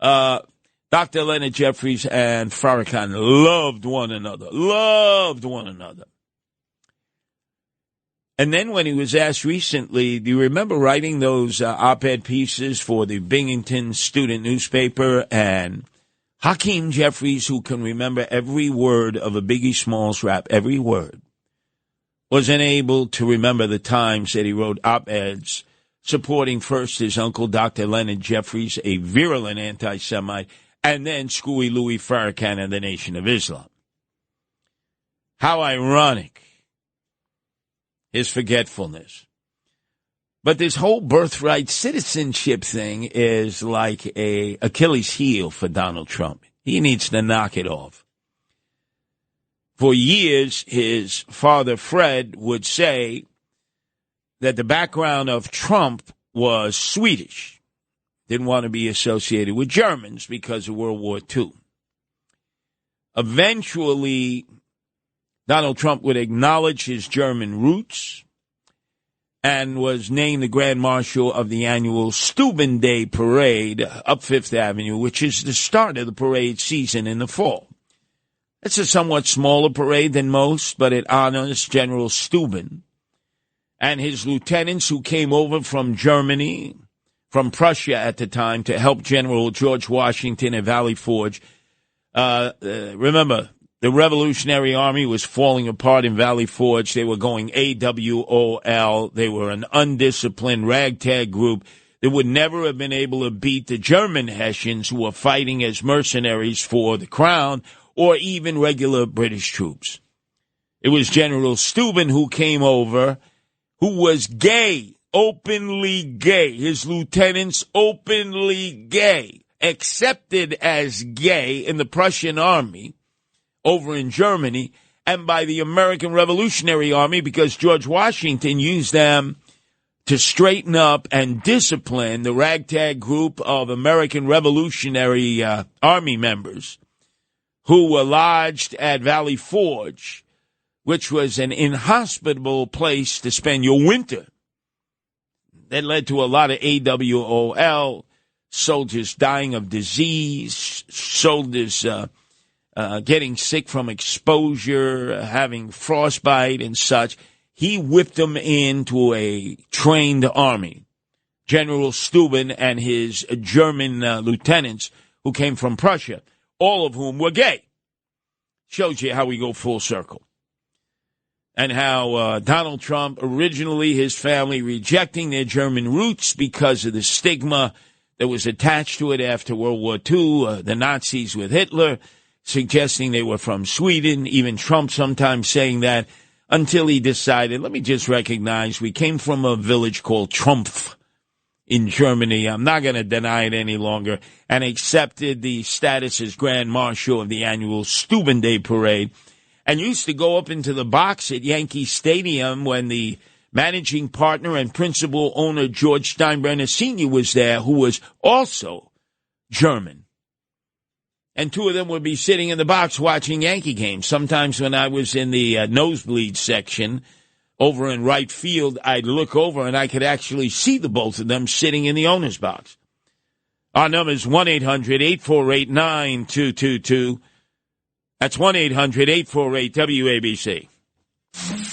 Speaker 12: Dr. Leonard Jeffries and Farrakhan loved one another. And then when he was asked recently, do you remember writing those op-ed pieces for the Binghamton student newspaper? And Hakeem Jeffries, who can remember every word of a Biggie Smalls rap, every word, was unable to remember the times that he wrote op-eds supporting first his uncle, Dr. Leonard Jeffries, a virulent anti-Semite, and then Screwy Louis Farrakhan and the Nation of Islam. How ironic his forgetfulness. But this whole birthright citizenship thing is like a Achilles heel for Donald Trump. He needs to knock it off. For years, his father, Fred, would say that the background of Trump was Swedish. Didn't want to be associated with Germans because of World War II. Eventually, Donald Trump would acknowledge his German roots and was named the Grand Marshal of the annual Steuben Day Parade up Fifth Avenue, which is the start of the parade season in the fall. It's a somewhat smaller parade than most, but it honors General Steuben and his lieutenants who came over from Germany, from Prussia at the time, to help General George Washington at Valley Forge. Remember, the Revolutionary Army was falling apart in Valley Forge. They were going AWOL. They were an undisciplined ragtag group that would never have been able to beat the German Hessians who were fighting as mercenaries for the crown or even regular British troops. It was General Steuben who came over, who was gay, openly gay. His lieutenants openly gay, accepted as gay in the Prussian army over in Germany and by the American Revolutionary Army because George Washington used them to straighten up and discipline the ragtag group of American Revolutionary Army members who were lodged at Valley Forge, which was an inhospitable place to spend your winter. That led to a lot of AWOL, soldiers dying of disease, soldiers getting sick from exposure, having frostbite and such. He whipped them into a trained army. General Steuben and his German lieutenants who came from Prussia, all of whom were gay. Shows you how we go full circle. And how Donald Trump, originally his family rejecting their German roots because of the stigma that was attached to it after World War II, the Nazis with Hitler, suggesting they were from Sweden, even Trump sometimes saying that, until he decided, let me just recognize we came from a village called Trumpf in Germany. I'm not going to deny it any longer, and accepted the status as Grand Marshal of the annual Steuben Day Parade, and used to go up into the box at Yankee Stadium when the managing partner and principal owner George Steinbrenner Sr. was there, who was also German. And two of them would be sitting in the box watching Yankee games. Sometimes when I was in the nosebleed section over in right field, I'd look over and I could actually see the both of them sitting in the owner's box. Our number is 1-800-848-9222. That's 1-800-848-WABC.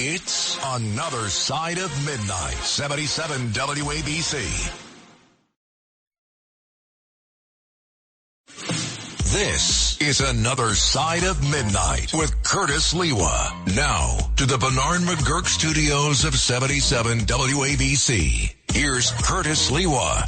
Speaker 1: It's Another Side of Midnight, 77 WABC. This is Another Side of Midnight with Curtis Lewa. Now to the Bernard McGurk studios of 77 WABC. Here's Curtis Lewa.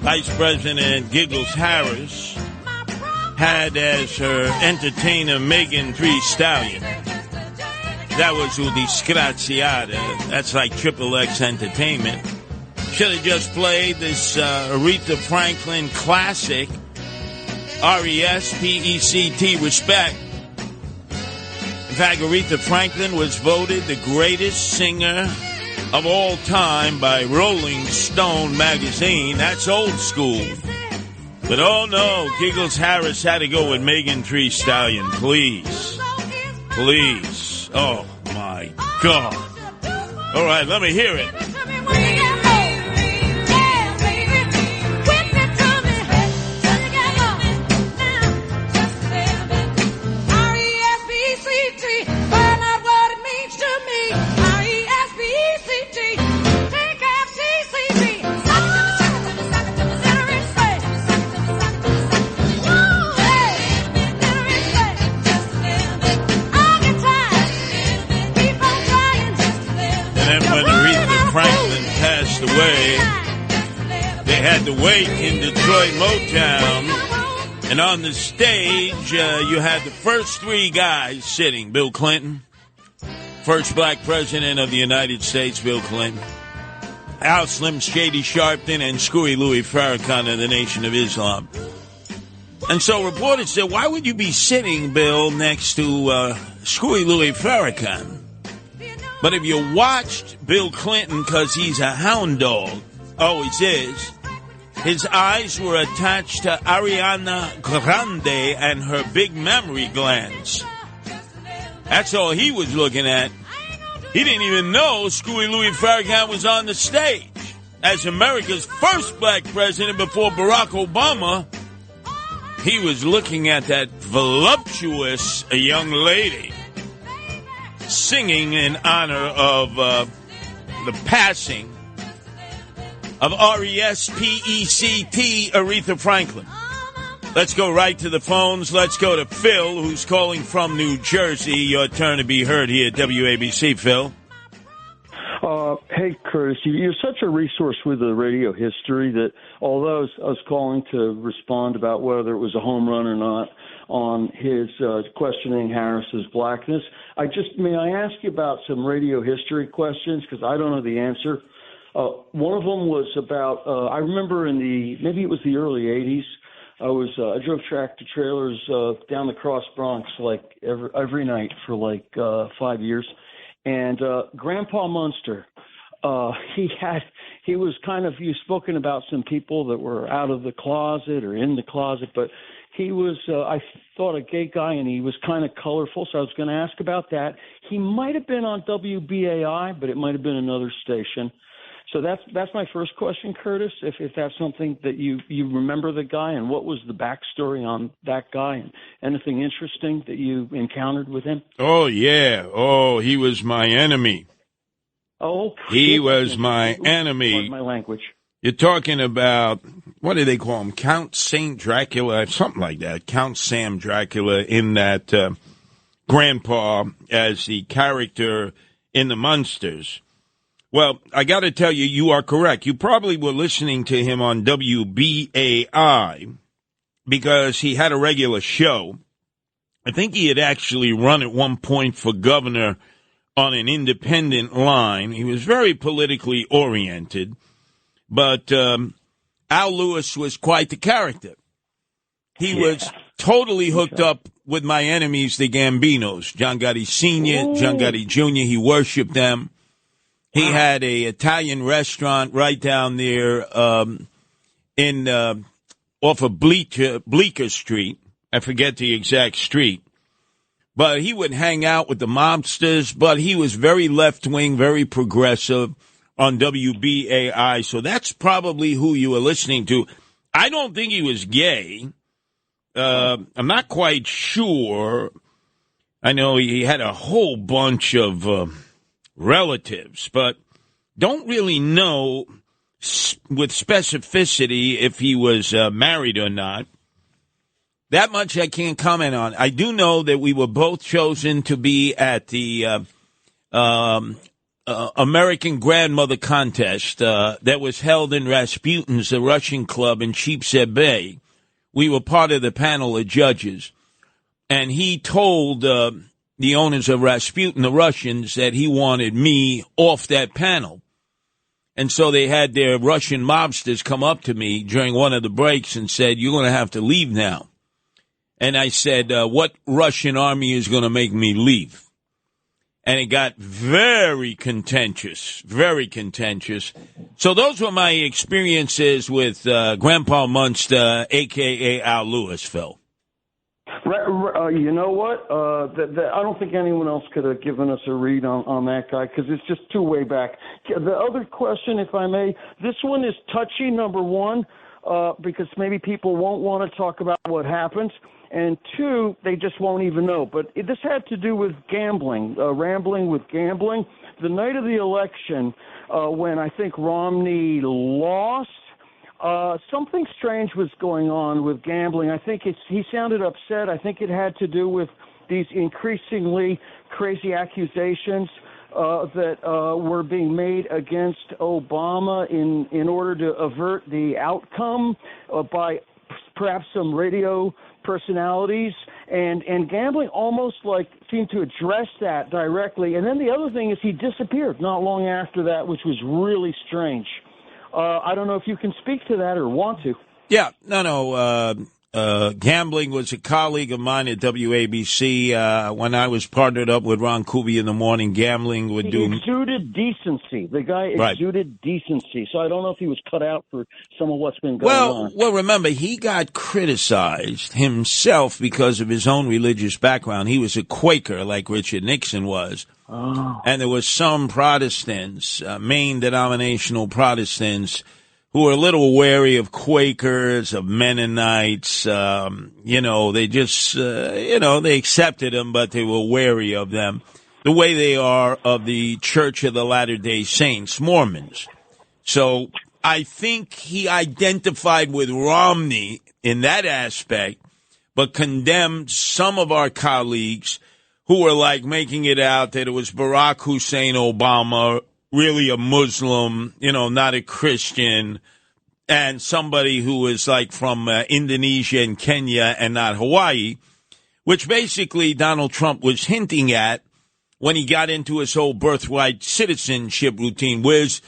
Speaker 1: Vice President Giggles Harris had as her entertainer Megan Thee Stallion. That was who disgraziata. That's like XXX Entertainment. Should have just played this Aretha Franklin classic
Speaker 12: R-E-S-P-E-C-T, respect. In fact, Aretha Franklin was voted the greatest singer of all time by Rolling Stone magazine. That's old school. But oh no, Giggles Harris had to go with Megan Thee Stallion. Please. Please. Oh my God. All right, let me hear it. Away. They had to wait in Detroit Motown, and on the stage you had the first three guys sitting. Bill Clinton, first black president of the United States, Bill Clinton, Al Slim Shady Sharpton, and Screwy Louis Farrakhan of the Nation of Islam. And so reporters said, why would you be sitting, Bill, next to Screwy Louis Farrakhan? But if you watched Bill Clinton, because he's a hound dog, always is, his eyes were attached to Ariana Grande and her big mammary glands. That's all he was looking at. He didn't even know Screwy Louis Farrakhan was on the stage. As America's first black president before Barack Obama, he was looking at that voluptuous young lady singing in honor of the passing of R-E-S-P-E-C-T, Aretha Franklin. Let's go right to the phones. Let's go to Phil, who's calling from New Jersey. Your turn to be heard here at WABC, Phil.
Speaker 2: Hey, Curtis, you're such a resource with the radio history that although I was calling to respond about whether it was a home run or not on his questioning Harris's blackness, may I ask you about some radio history questions because I don't know the answer. One of them was about, I remember maybe it was the early 80s, I drove tractor trailers down the Cross Bronx like every night for like 5 years. And Grandpa Munster, he was kind of, you've spoken about some people that were out of the closet or in the closet, but he was, I thought, a gay guy, and he was kind of colorful, so I was going to ask about that. He might have been on WBAI, but it might have been another station. So that's my first question, Curtis, if that's something that you remember the guy, and what was the backstory on that guy, and anything interesting that you encountered with him?
Speaker 12: Oh, yeah. Oh, he was my enemy.
Speaker 2: Oh,
Speaker 12: he was my enemy.
Speaker 2: Pardon my language.
Speaker 12: You're talking about, what do they call him, Count Saint Dracula, something like that, Count Sam Dracula in that Grandpa as the character in the Munsters. Well, I got to tell you, you are correct. You probably were listening to him on WBAI because he had a regular show. I think he had actually run at one point for governor on an independent line. He was very politically oriented, but Al Lewis was quite the character. He was totally hooked up with my enemies, the Gambinos, John Gotti Sr., John Gotti Jr., he worshipped them. He had a Italian restaurant right down there off of Bleecker Street. I forget the exact street. But he would hang out with the mobsters, but he was very left-wing, very progressive on WBAI. So that's probably who you were listening to. I don't think he was gay. I'm not quite sure. I know he had a whole bunch of relatives, but don't really know with specificity if he was married or not. That much I can't comment on. I do know that we were both chosen to be at the American Grandmother Contest that was held in Rasputin's, the Russian club in Sheepshead Bay. We were part of the panel of judges, and he told the owners of Rasputin, the Russians, that he wanted me off that panel. And so they had their Russian mobsters come up to me during one of the breaks and said, "You're going to have to leave now." And I said, what Russian army is going to make me leave? And it got very contentious, very contentious. So those were my experiences with Grandpa Munster, a.k.a. Al Lewis, Phil.
Speaker 2: You know what? I don't think anyone else could have given us a read on that guy because it's just too way back. The other question, if I may, this one is touchy, number one, because maybe people won't want to talk about what happened. And two, they just won't even know. But this had to do with gambling, rambling with gambling. The night of the election, when I think Romney lost, something strange was going on with gambling. I think he sounded upset. I think it had to do with these increasingly crazy accusations that were being made against Obama in order to avert the outcome by perhaps some radio personalities, and gambling almost like seemed to address that directly. And then the other thing is he disappeared not long after that, which was really strange. I don't know if you can speak to that or want to.
Speaker 12: Yeah, no. Gambling was a colleague of mine at WABC. When I was partnered up with Ron Kuby in the morning, gambling would do...
Speaker 2: He exuded decency. The guy exuded decency. So I don't know if he was cut out for some of what's been going on.
Speaker 12: Well, remember, he got criticized himself because of his own religious background. He was a Quaker like Richard Nixon was.
Speaker 2: Oh.
Speaker 12: And there was some Protestants, main denominational Protestants, who were a little wary of Quakers, of Mennonites. They just, they accepted them, but they were wary of them. The way they are of the Church of the Latter-day Saints, Mormons. So I think he identified with Romney in that aspect, but condemned some of our colleagues who were like making it out that it was Barack Hussein Obama, really a Muslim, not a Christian, and somebody who is like from Indonesia and Kenya and not Hawaii, which basically Donald Trump was hinting at when he got into his whole birthright citizenship routine. Where's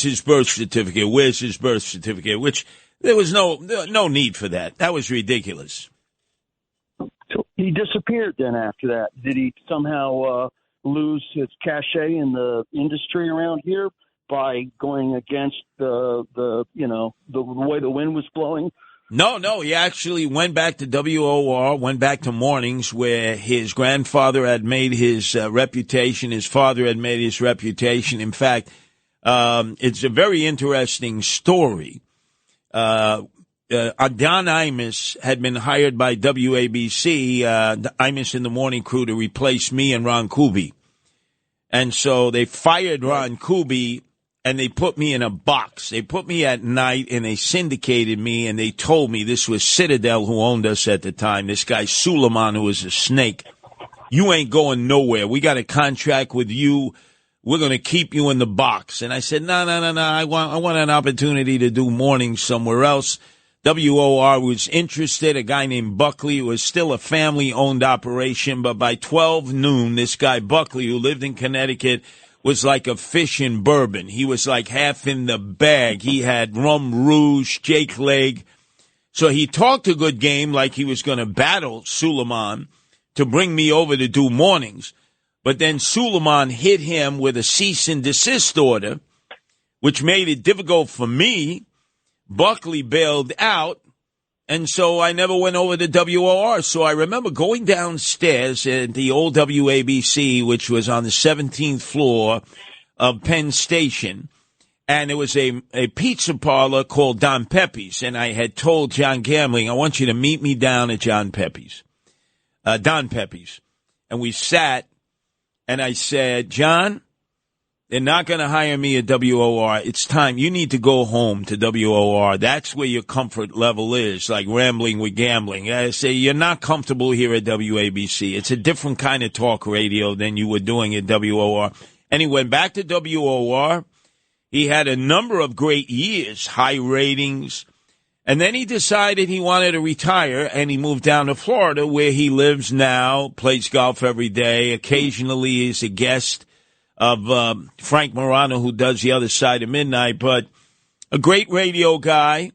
Speaker 12: his birth certificate? Where's his birth certificate? Which there was no need for that. That was ridiculous.
Speaker 2: So he disappeared then after that. Did he somehow lose his cachet in the industry around here by going against the way the wind was blowing?
Speaker 12: No, he actually went back to WOR, went back to mornings where his grandfather had made his reputation, his father had made his reputation. In fact, it's a very interesting story. Don Imus had been hired by WABC, Imus in the morning crew, to replace me and Ron Kuby. And so they fired Ron Kuby, and they put me in a box. They put me at night, and they syndicated me, and they told me, this was Citadel who owned us at the time, this guy Suleiman, who was a snake, you ain't going nowhere. We got a contract with you. We're going to keep you in the box. And I said, no. I want an opportunity to do mornings somewhere else. WOR was interested. A guy named Buckley. It was still a family-owned operation, but by 12 noon, this guy Buckley, who lived in Connecticut, was like a fish in bourbon. He was like half in the bag. He had rum rouge, Jake Leg. So he talked a good game like he was going to battle Suleiman to bring me over to do mornings. But then Suleiman hit him with a cease and desist order, which made it difficult for me. Buckley bailed out, and so I never went over to WOR. So I remember going downstairs at the old WABC, which was on the 17th floor of Penn Station, and it was a pizza parlor called Don Pepe's, and I had told John Gambling, I want you to meet me down at Don Pepe's. And we sat, and I said, John, they're not going to hire me at WOR. It's time. You need to go home to WOR. That's where your comfort level is, like rambling with gambling. I say, you're not comfortable here at WABC. It's a different kind of talk radio than you were doing at WOR. And he went back to WOR. He had a number of great years, high ratings. And then he decided he wanted to retire, and he moved down to Florida, where he lives now, plays golf every day, occasionally is a guest of Frank Morano, who does The Other Side of Midnight, but a great radio guy,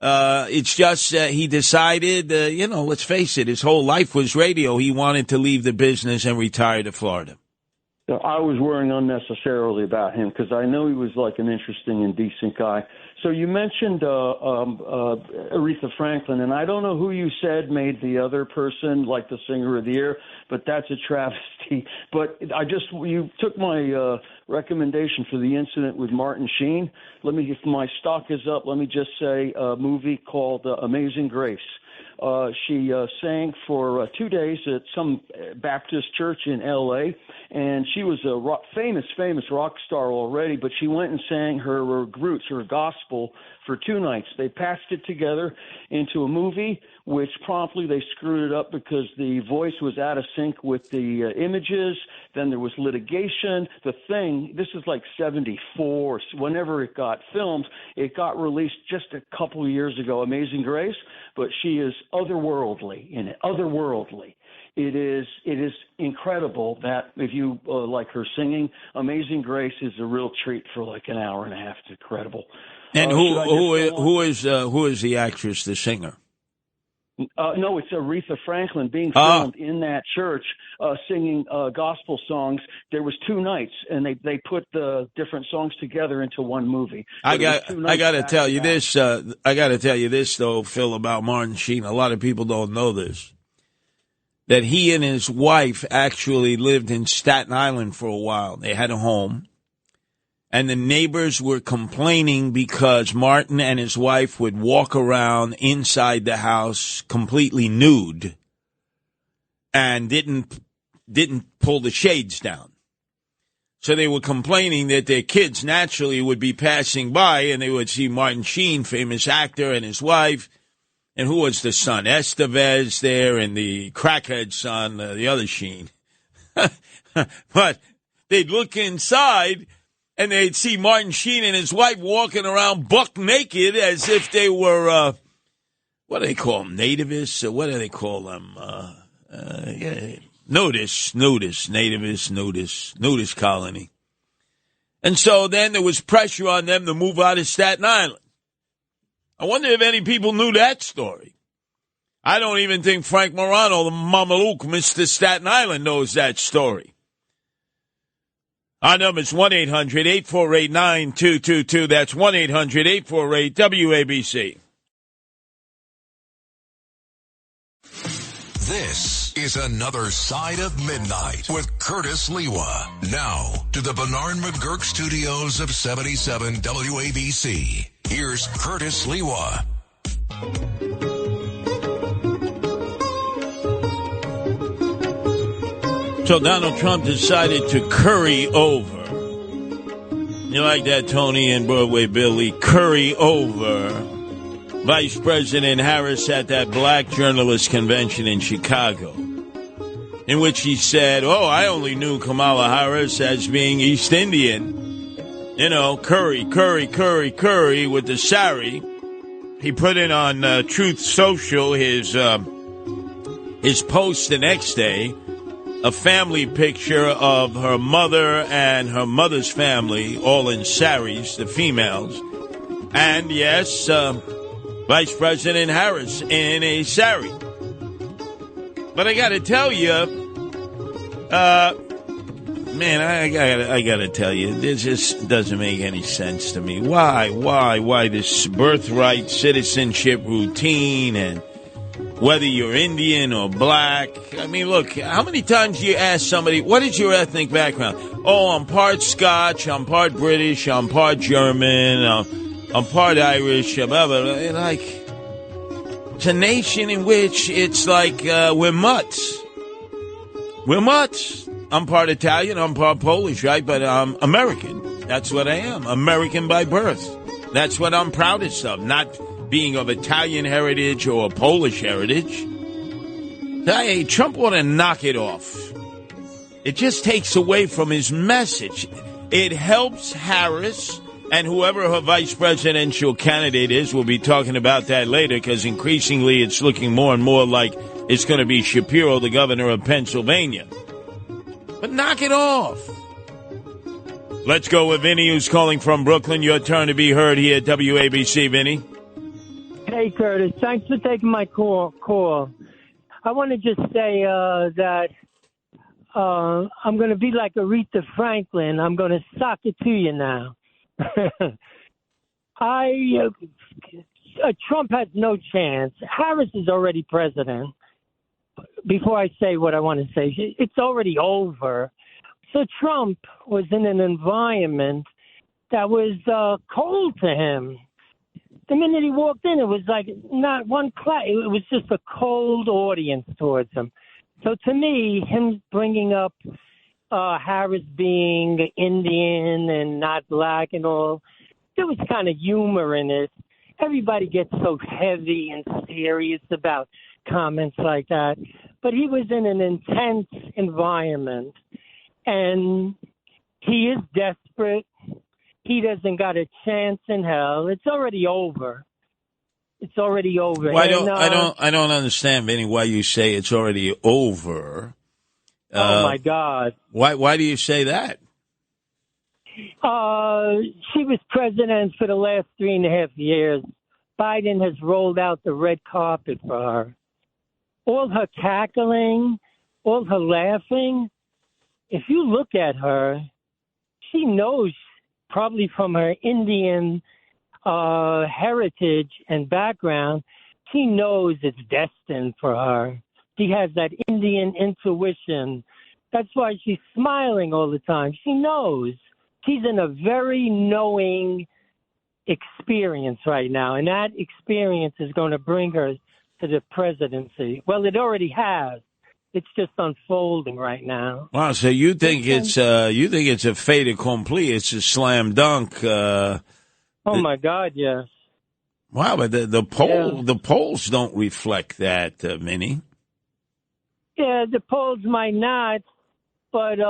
Speaker 12: It's just he decided, let's face it, his whole life was radio. He wanted to leave the business and retire to Florida.
Speaker 2: I was worrying unnecessarily about him because I know he was like an interesting and decent guy. So you mentioned Aretha Franklin, and I don't know who you said made the other person like the singer of the year, but that's a travesty. But you took my recommendation for the incident with Martin Sheen. If my stock is up, let me just say a movie called Amazing Grace. She sang for 2 days at some Baptist church in L.A., and she was a famous rock star already, but she went and sang her roots, her gospel, for 2 nights. They passed it together into a movie, which promptly they screwed it up because the voice was out of sync with the images. Then there was litigation. This is like 74. Whenever it got filmed, it got released just a couple of years ago, Amazing Grace, but she is otherworldly in it, otherworldly. It is incredible that if you like her singing, Amazing Grace is a real treat for like an hour and a half. It's incredible.
Speaker 12: And who is the actress, the singer?
Speaker 2: No, it's Aretha Franklin being filmed in that church singing gospel songs. There was 2 nights, and they put the different songs together into one movie.
Speaker 12: I got to tell you this. I got to tell you this though, Phil, about Martin Sheen. A lot of people don't know this. That he and his wife actually lived in Staten Island for a while. They had a home. And the neighbors were complaining because Martin and his wife would walk around inside the house completely nude and didn't pull the shades down. So they were complaining that their kids naturally would be passing by and they would see Martin Sheen, famous actor, and his wife. And who was the son? Estevez there, and the crackhead son, the other Sheen. But they'd look inside, and they'd see Martin Sheen and his wife walking around buck naked as if they were, what do they call them, nativists? Or what do they call them? Nudist colony. And so then there was pressure on them to move out of Staten Island. I wonder if any people knew that story. I don't even think Frank Morano, the Mameluke, Mr. Staten Island, knows that story. Our number is 1-800-848-9222. That's 1-800-848-WABC.
Speaker 1: This is Another Side of Midnight with Curtis Lewa. Now to the Bernard McGurk studios of 77 WABC. Here's Curtis Lewa.
Speaker 12: So Donald Trump decided to curry over. You like that, Tony and Broadway Billy? Curry over Vice President Harris at that black journalist convention in Chicago, in which he said, I only knew Kamala Harris as being East Indian. You know, curry with the sari. He put it on Truth Social, his post the next day, a family picture of her mother and her mother's family, all in saris, the females. And yes, Vice President Harris in a sari. But I got to tell you, man, I gotta tell you, this just doesn't make any sense to me. Why this birthright citizenship routine, and whether you're Indian or black? I mean, look, how many times do you ask somebody, what is your ethnic background? Oh, I'm part Scotch, I'm part British, I'm part German, I'm part Irish, blah, blah, blah. Like, it's a nation in which it's like we're mutts. We're mutts. I'm part Italian, I'm part Polish, right? But I'm American. That's what I am. American by birth. That's what I'm proudest of, not being of Italian heritage or Polish heritage. Hey, Trump ought to knock it off. It just takes away from his message. It helps Harris and whoever her vice presidential candidate is. We'll be talking about that later because increasingly it's looking more and more like it's going to be Shapiro, the governor of Pennsylvania. But knock it off. Let's go with Vinny, who's calling from Brooklyn. Your turn to be heard here at WABC, Vinny.
Speaker 7: Hey, Hey, Curtis. Thanks for taking my call. I want to just say that I'm going to be like Aretha Franklin. I'm going to sock it to you now. Trump has no chance. Harris is already president. Before I say what I want to say, it's already over. So Trump was in an environment that was cold to him. The minute he walked in, it was like not one clap. It was just a cold audience towards him. So to me, him bringing up Harris being Indian and not black and all, there was kind of humor in it. Everybody gets so heavy and serious about comments like that. But he was in an intense environment, and he is desperate. He doesn't got a chance in hell. It's already over. It's already over.
Speaker 12: Well, I don't understand, Vinny, why you say it's already over.
Speaker 7: Oh my God!
Speaker 12: Why do you say that?
Speaker 7: She was president for the last 3.5 years. Biden has rolled out the red carpet for her. All her cackling, all her laughing. If you look at her, she knows, probably from her Indian heritage and background, she knows it's destined for her. She has that Indian intuition. That's why she's smiling all the time. She knows. She's in a very knowing experience right now, and that experience is going to bring her to the presidency. Well, it already has. It's just unfolding right now.
Speaker 12: Wow, so you think it's a fait accompli? It's a slam dunk.
Speaker 7: Oh my God, yes.
Speaker 12: Wow, but the polls don't reflect that, Vinny.
Speaker 7: Yeah, the polls might not, but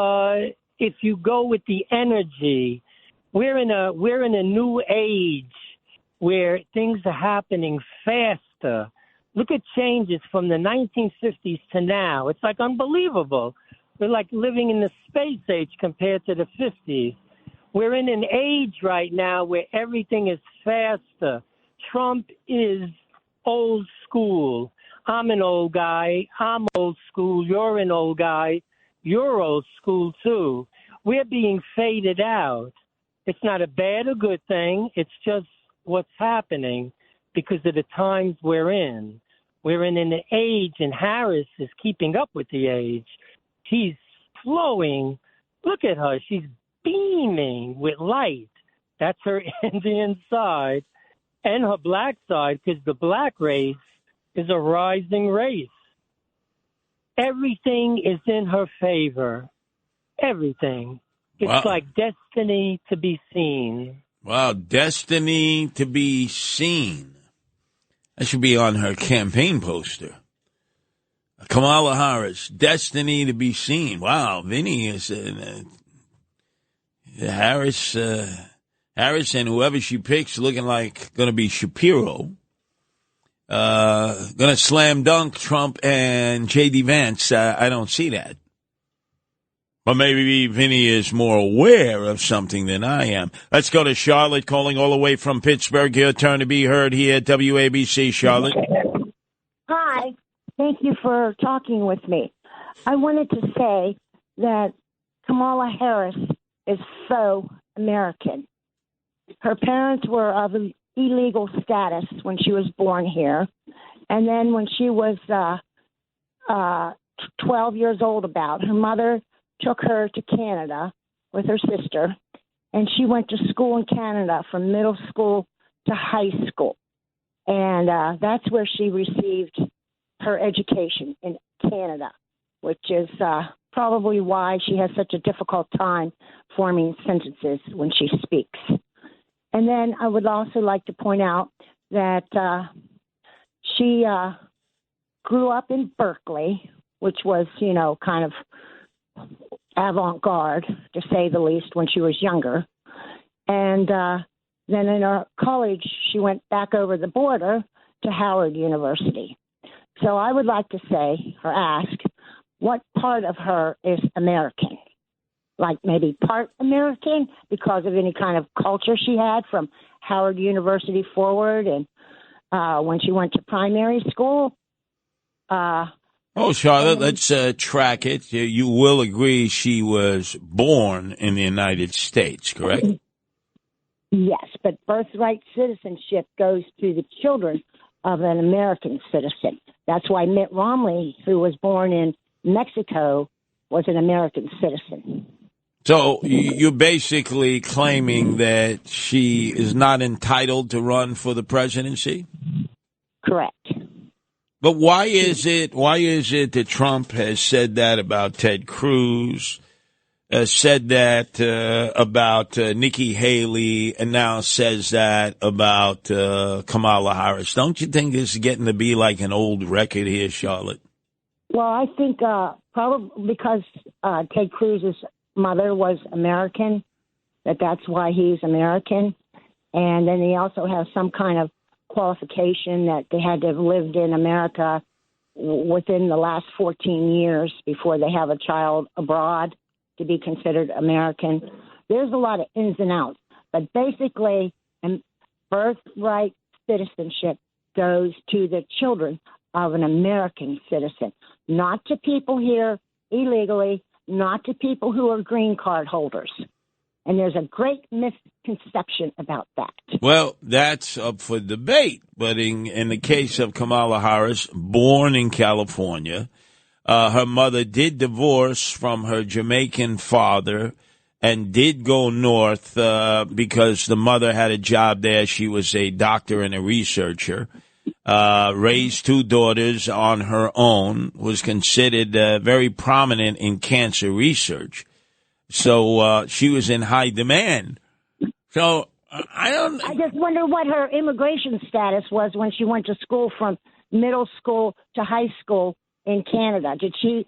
Speaker 7: if you go with the energy, we're in a new age where things are happening faster. Look at changes from the 1950s to now. It's like unbelievable. We're like living in the space age compared to the 50s. We're in an age right now where everything is faster. Trump is old school. I'm an old guy. I'm old school. You're an old guy. You're old school, too. We're being faded out. It's not a bad or good thing. It's just what's happening because of the times we're in. We're in an age, and Harris is keeping up with the age. She's flowing. Look at her. She's beaming with light. That's her Indian side and her black side, because the black race is a rising race. Everything is in her favor. Everything. It's like destiny to be seen.
Speaker 12: Wow, destiny to be seen. That should be on her campaign poster. Kamala Harris, destiny to be seen. Wow, Vinny is Harris and whoever she picks looking like going to be Shapiro. Going to slam dunk Trump and J.D. Vance. I don't see that. But maybe Vinny is more aware of something than I am. Let's go to Charlotte, calling all the way from Pittsburgh. Your turn to be heard here at WABC, Charlotte.
Speaker 19: Hi. Thank you for talking with me. I wanted to say that Kamala Harris is faux American. Her parents were of illegal status when she was born here. And then when she was 12 years old her mother took her to Canada with her sister, and she went to school in Canada from middle school to high school. And that's where she received her education, in Canada, which is probably why she has such a difficult time forming sentences when she speaks. And then I would also like to point out that she grew up in Berkeley, which was, kind of avant-garde, to say the least, when she was younger. And then in her college, she went back over the border to Howard University. So I would like to say, or ask, what part of her is American? Like maybe part American because of any kind of culture she had from Howard University forward, and when she went to primary school.
Speaker 12: Charlotte, let's track it. You will agree she was born in the United States, correct?
Speaker 19: Yes, but birthright citizenship goes to the children of an American citizen. That's why Mitt Romney, who was born in Mexico, was an American citizen.
Speaker 12: So you're basically claiming that she is not entitled to run for the presidency?
Speaker 19: Correct.
Speaker 12: But why is it that Trump has said that about Ted Cruz, said that about Nikki Haley, and now says that about Kamala Harris? Don't you think this is getting to be like an old record here, Charlotte?
Speaker 19: Well, I think probably because Ted Cruz's mother was American, that's why he's American. And then he also has some kind of qualification that they had to have lived in America within the last 14 years before they have a child abroad to be considered American. There's a lot of ins and outs. But basically, birthright citizenship goes to the children of an American citizen, not to people here illegally, not to people who are green card holders. And there's a great misconception about that.
Speaker 12: Well, that's up for debate. But in the case of Kamala Harris, born in California, her mother did divorce from her Jamaican father and did go north because the mother had a job there. She was a doctor and a researcher. Raised two daughters on her own, was considered very prominent in cancer research. So she was in high demand. So I
Speaker 19: just wonder what her immigration status was when she went to school from middle school to high school in Canada. Did she,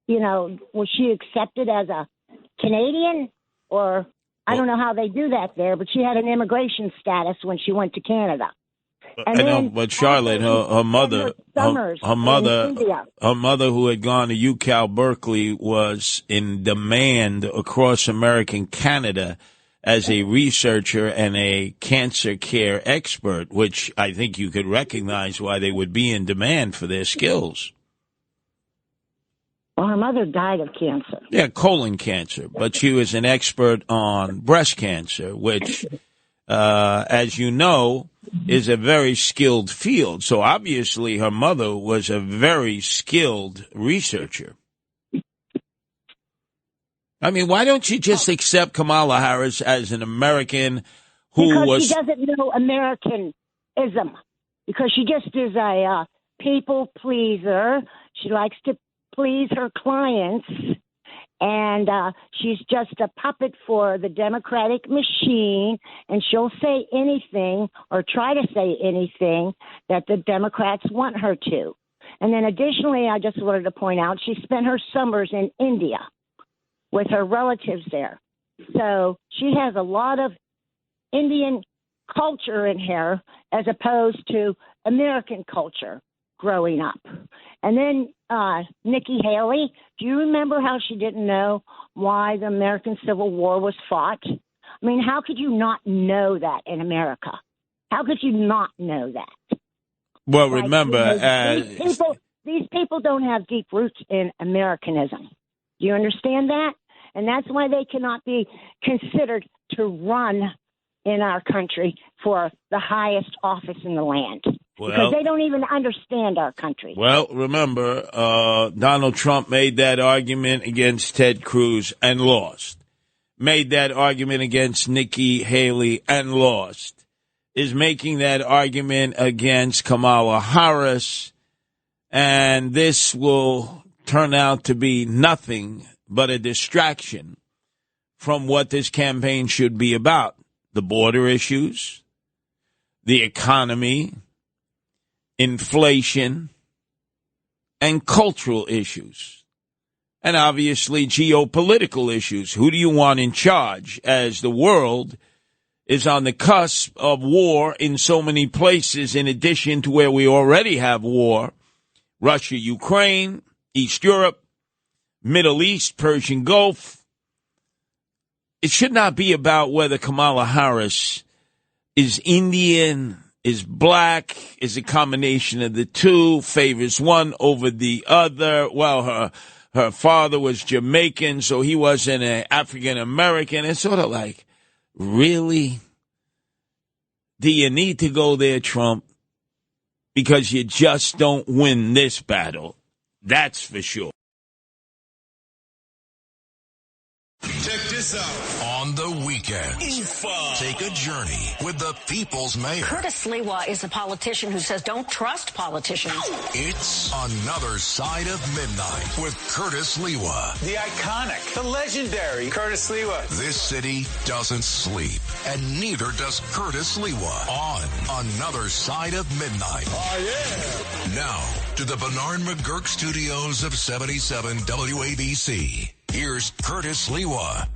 Speaker 19: was she accepted as a Canadian? Or I don't know how they do that there, but she had an immigration status when she went to Canada. And
Speaker 12: I know, but Charlotte, her mother, who had gone to UCal Berkeley, was in demand across American Canada as a researcher and a cancer care expert, which I think you could recognize why they would be in demand for their skills.
Speaker 19: Well, her mother died of cancer.
Speaker 12: Yeah, colon cancer, but she was an expert on breast cancer, which, as you know, is a very skilled field. So obviously her mother was a very skilled researcher. I mean, why don't you just accept Kamala Harris as an American
Speaker 19: because she doesn't know Americanism. Because she just is a people pleaser. She likes to please her clients. And she's just a puppet for the Democratic machine, and she'll say anything or try to say anything that the Democrats want her to. And then additionally, I just wanted to point out, she spent her summers in India with her relatives there. So she has a lot of Indian culture in her as opposed to American culture growing up. And then Nikki Haley, do you remember how she didn't know why the American Civil War was fought? I mean, how could you not know that in America? How could you not know that?
Speaker 12: Well, remember,
Speaker 19: these people don't have deep roots in Americanism. Do you understand that? And that's why they cannot be considered to run in our country for the highest office in the land. Because they don't even understand our country.
Speaker 12: Well, remember, Donald Trump made that argument against Ted Cruz and lost. Made that argument against Nikki Haley and lost. Is making that argument against Kamala Harris. And this will turn out to be nothing but a distraction from what this campaign should be about. The border issues, the economy, inflation, and cultural issues, and obviously geopolitical issues. Who do you want in charge as the world is on the cusp of war in so many places, in addition to where we already have war? Russia, Ukraine, East Europe, Middle East, Persian Gulf. It should not be about whether Kamala Harris is Indian, is black, is a combination of the two, favors one over the other. Well, her father was Jamaican, so he wasn't an African-American. It's sort of like, really? Do you need to go there, Trump? Because you just don't win this battle. That's for sure.
Speaker 1: Check this out. On the weekend, take a journey with the people's mayor.
Speaker 20: Curtis Lewa is a politician who says don't trust politicians.
Speaker 1: It's Another Side of Midnight with Curtis Lewa.
Speaker 14: The iconic, the legendary Curtis Lewa.
Speaker 1: This city doesn't sleep, and neither does Curtis Lewa on Another Side of Midnight.
Speaker 14: Oh, yeah.
Speaker 1: Now, to the Bernard McGurk studios of 77 WABC. Here's Curtis Lewa.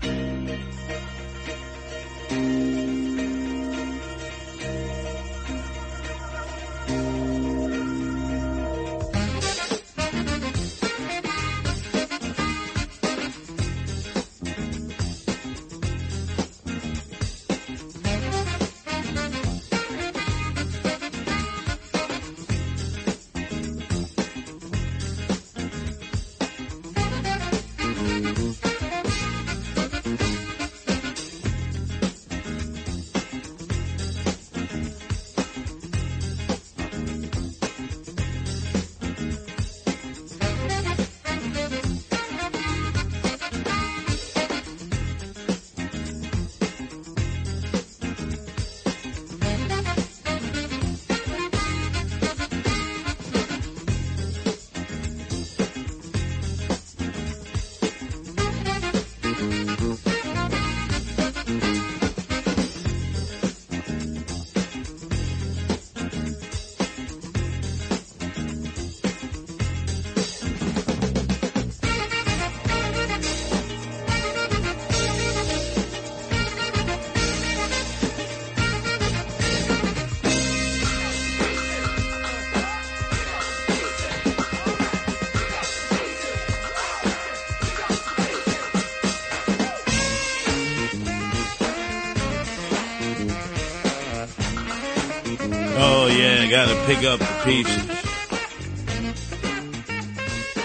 Speaker 12: Oh, yeah, got to pick up the pieces.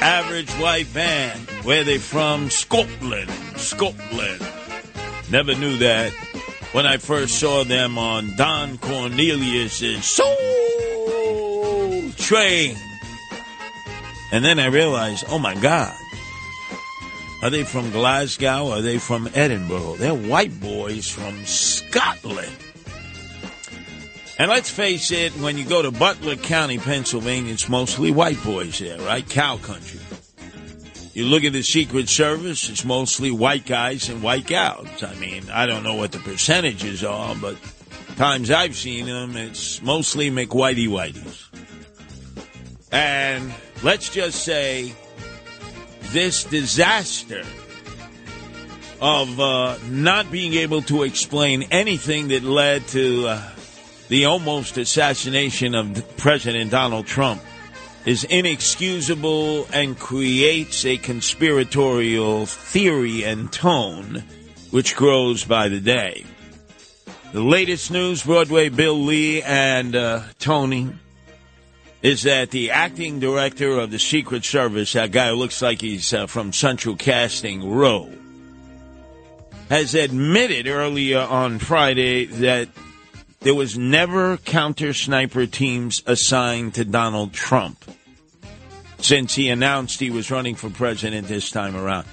Speaker 12: Average white band. Where they from? Scotland. Never knew that when I first saw them on Don Cornelius's Soul Train. And then I realized, oh, my God. Are they from Glasgow or are they from Edinburgh? They're white boys from Scotland. And let's face it, when you go to Butler County, Pennsylvania, it's mostly white boys there, right? Cow country. You look at the Secret Service, it's mostly white guys and white gals. I mean, I don't know what the percentages are, but times I've seen them, it's mostly McWhitey-whiteys. And let's just say this disaster of not being able to explain anything that led to the almost assassination of President Donald Trump is inexcusable and creates a conspiratorial theory and tone which grows by the day. The latest news, Broadway Bill Lee and Tony, is that the acting director of the Secret Service, that guy who looks like he's from Central Casting Row, has admitted earlier on Friday that there was never counter-sniper teams assigned to Donald Trump since he announced he was running for president this time around.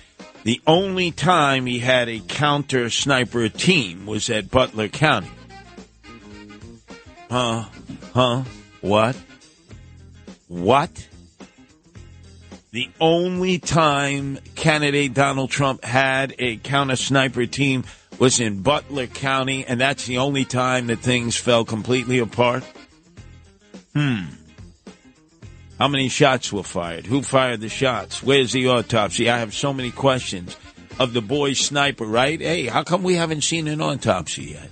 Speaker 12: The only time he had a counter-sniper team was at Butler County. What? The only time candidate Donald Trump had a counter-sniper team was in Butler County, and that's the only time that things fell completely apart? How many shots were fired? Who fired the shots? Where's the autopsy? I have so many questions of the boy sniper, right? Hey, how come we haven't seen an autopsy yet?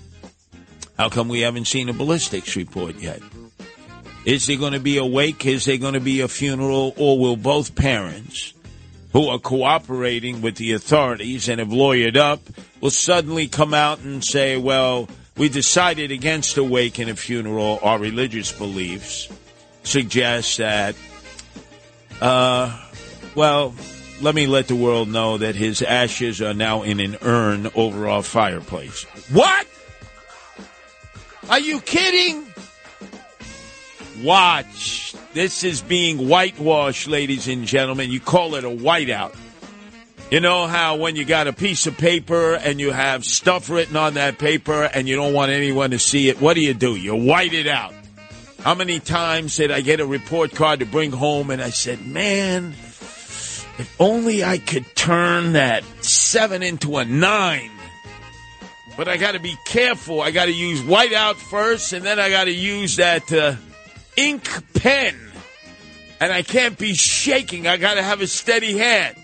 Speaker 12: How come we haven't seen a ballistics report yet? Is there going to be a wake? Is there going to be a funeral? Or will both parents, who are cooperating with the authorities and have lawyered up, will suddenly come out and say, well, we decided against a wake and a funeral. Our religious beliefs suggest that, well, let me let the world know that his ashes are now in an urn over our fireplace. What? Are you kidding? Watch. This is being whitewashed, ladies and gentlemen. You call it a whiteout. You know how when you got a piece of paper and you have stuff written on that paper and you don't want anyone to see it, what do? You white it out. How many times did I get a report card to bring home and I said, man, if only I could turn that 7 into a 9. But I got to be careful. I got to use whiteout first, and then I got to use that ink pen. And I can't be shaking. I got to have a steady hand.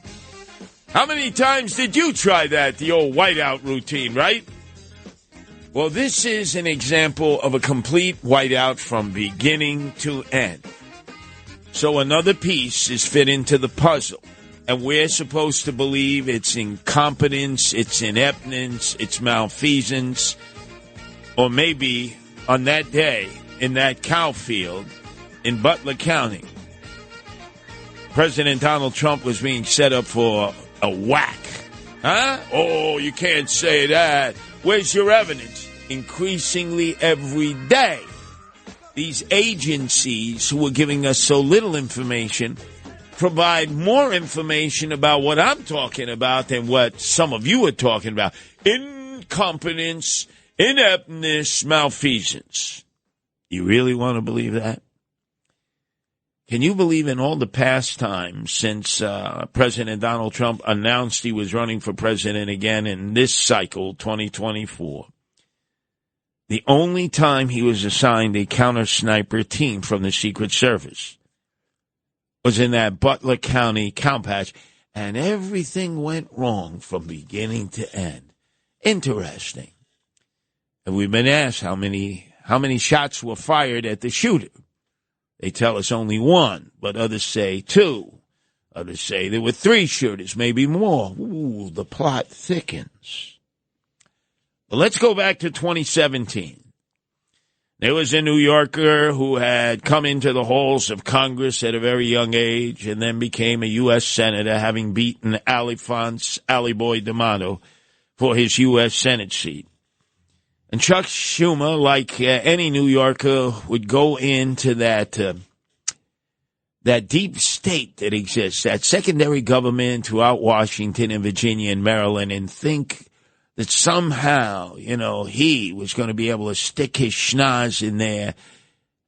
Speaker 12: How many times did you try that, the old whiteout routine, right? Well, this is an example of a complete whiteout from beginning to end. So another piece is fit into the puzzle. And we're supposed to believe it's incompetence, it's ineptness, it's malfeasance. Or maybe on that day, in that cow field in Butler County, President Donald Trump was being set up for a whack. Huh? Oh, you can't say that. Where's your evidence? Increasingly every day, these agencies who are giving us so little information provide more information about what I'm talking about than what some of you are talking about. Incompetence, ineptness, malfeasance. You really want to believe that? Can you believe in all the past times since President Donald Trump announced he was running for president again in this cycle, 2024, the only time he was assigned a counter-sniper team from the Secret Service was in that Butler County cow patch, and everything went wrong from beginning to end. Interesting. And we've been asked how many shots were fired at the shooter. They tell us only 1, but others say 2. Others say there were 3 shooters, maybe more. Ooh, the plot thickens. But let's go back to 2017. There was a New Yorker who had come into the halls of Congress at a very young age and then became a U.S. Senator, having beaten Alphonse Boy D'Amato for his U.S. Senate seat. And Chuck Schumer, like any New Yorker, would go into that deep state that exists, that secondary government throughout Washington and Virginia and Maryland, and think that somehow, he was going to be able to stick his schnoz in there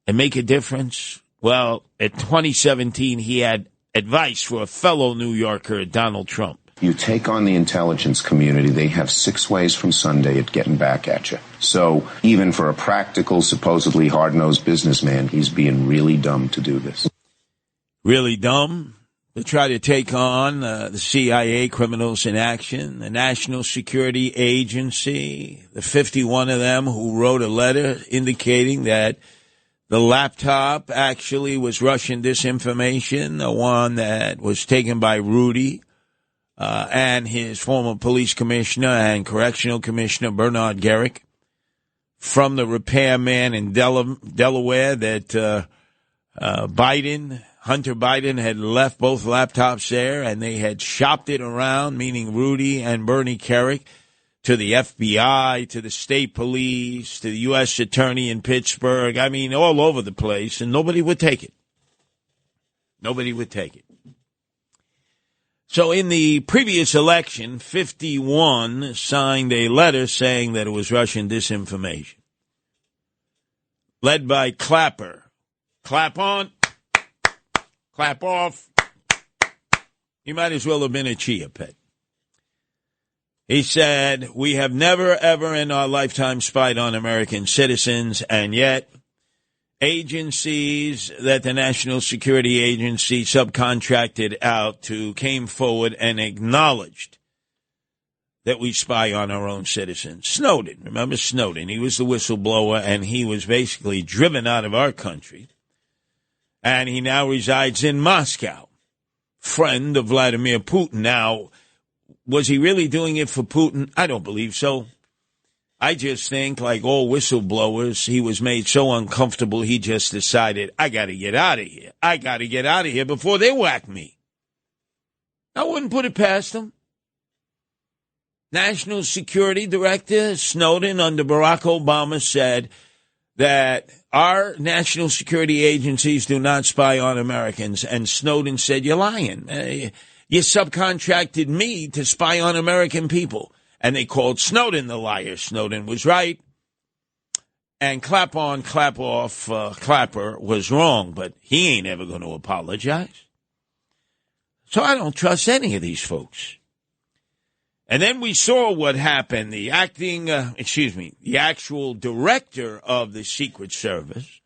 Speaker 12: and make a difference. Well, at 2017, he had advice for a fellow New Yorker, Donald Trump.
Speaker 3: You take on the intelligence community, they have 6 ways from Sunday at getting back at you. So even for a practical, supposedly hard-nosed businessman, he's being really dumb to do this.
Speaker 12: Really dumb? To try to take on the CIA, Criminals in Action, the National Security Agency, the 51 of them who wrote a letter indicating that the laptop actually was Russian disinformation, the one that was taken by Rudy and his former police commissioner and correctional commissioner, Bernard Garrick, from the repairman in Delaware that Hunter Biden had left both laptops there, and they had shopped it around, meaning Rudy and Bernie Kerik, to the FBI, to the state police, to the U.S. attorney in Pittsburgh. I mean, all over the place, and nobody would take it. Nobody would take it. So in the previous election, 51 signed a letter saying that it was Russian disinformation, led by Clapper. Clap on. Clap off. He might as well have been a chia pet. He said, we have never, ever in our lifetime spied on American citizens, and yet agencies that the National Security Agency subcontracted out to came forward and acknowledged that we spy on our own citizens. Snowden, remember Snowden? He was the whistleblower, and he was basically driven out of our country. And he now resides in Moscow, friend of Vladimir Putin. Now, was he really doing it for Putin? I don't believe so. I just think, like all whistleblowers, he was made so uncomfortable he just decided, I got to get out of here. I got to get out of here before they whack me. I wouldn't put it past him. National Security Director Snowden under Barack Obama said that our national security agencies do not spy on Americans. And Snowden said, you're lying. You subcontracted me to spy on American people. And they called Snowden the liar. Snowden was right. And clap on, clap off, Clapper was wrong. But he ain't ever going to apologize. So I don't trust any of these folks. And then we saw what happened. The actual director of the Secret Service,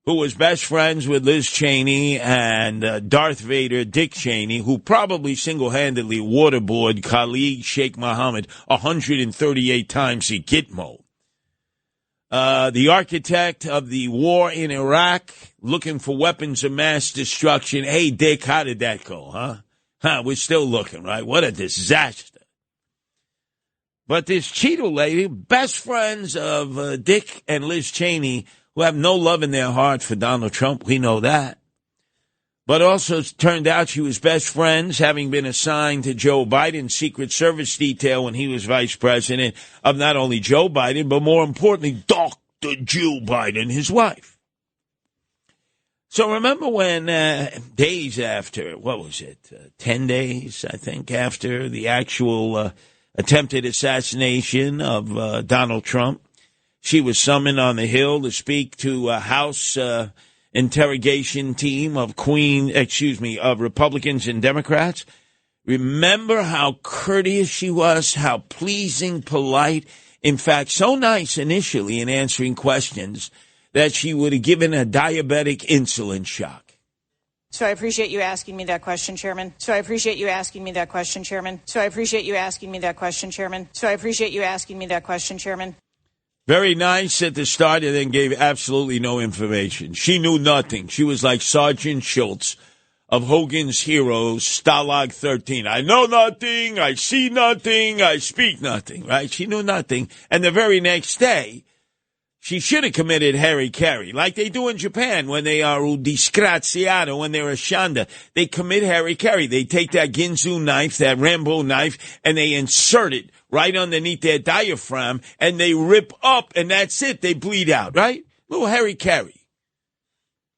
Speaker 12: who was best friends with Liz Cheney and Darth Vader, Dick Cheney, who probably single-handedly waterboarded Khalid Sheikh Mohammed 138 times in Gitmo. The architect of the war in Iraq, looking for weapons of mass destruction. Hey, Dick, how did that go, huh? We're still looking, right? What a disaster. But this Cheeto lady, best friends of Dick and Liz Cheney, who have no love in their heart for Donald Trump. We know that. But also it turned out she was best friends, having been assigned to Joe Biden's Secret Service detail when he was vice president of not only Joe Biden, but more importantly, Dr. Jill Biden, his wife. So remember when days after, 10 days, I think, after the actual attempted assassination of Donald Trump, she was summoned on the Hill to speak to a House interrogation team of Republicans and Democrats. Remember how courteous she was, how pleasing, polite. In fact, so nice initially in answering questions that she would have given a diabetic insulin shock.
Speaker 20: So I appreciate you asking me that question, Chairman. So I appreciate you asking me that question, Chairman. So I appreciate you asking me that question, Chairman. So I appreciate you asking me that question, Chairman.
Speaker 12: Very nice at the start and then gave absolutely no information. She knew nothing. She was like Sergeant Schultz of Hogan's Heroes, Stalag 13. I know nothing, I see nothing, I speak nothing, right? She knew nothing. And the very next day, she should have committed Harry-Carry, like they do in Japan when they are disgraziato, when they're a shanda. They commit Harry-Carry. They take that Ginzu knife, that Rambo knife, and they insert it right underneath their diaphragm, and they rip up, and that's it. They bleed out, right? Little Harry-Carry.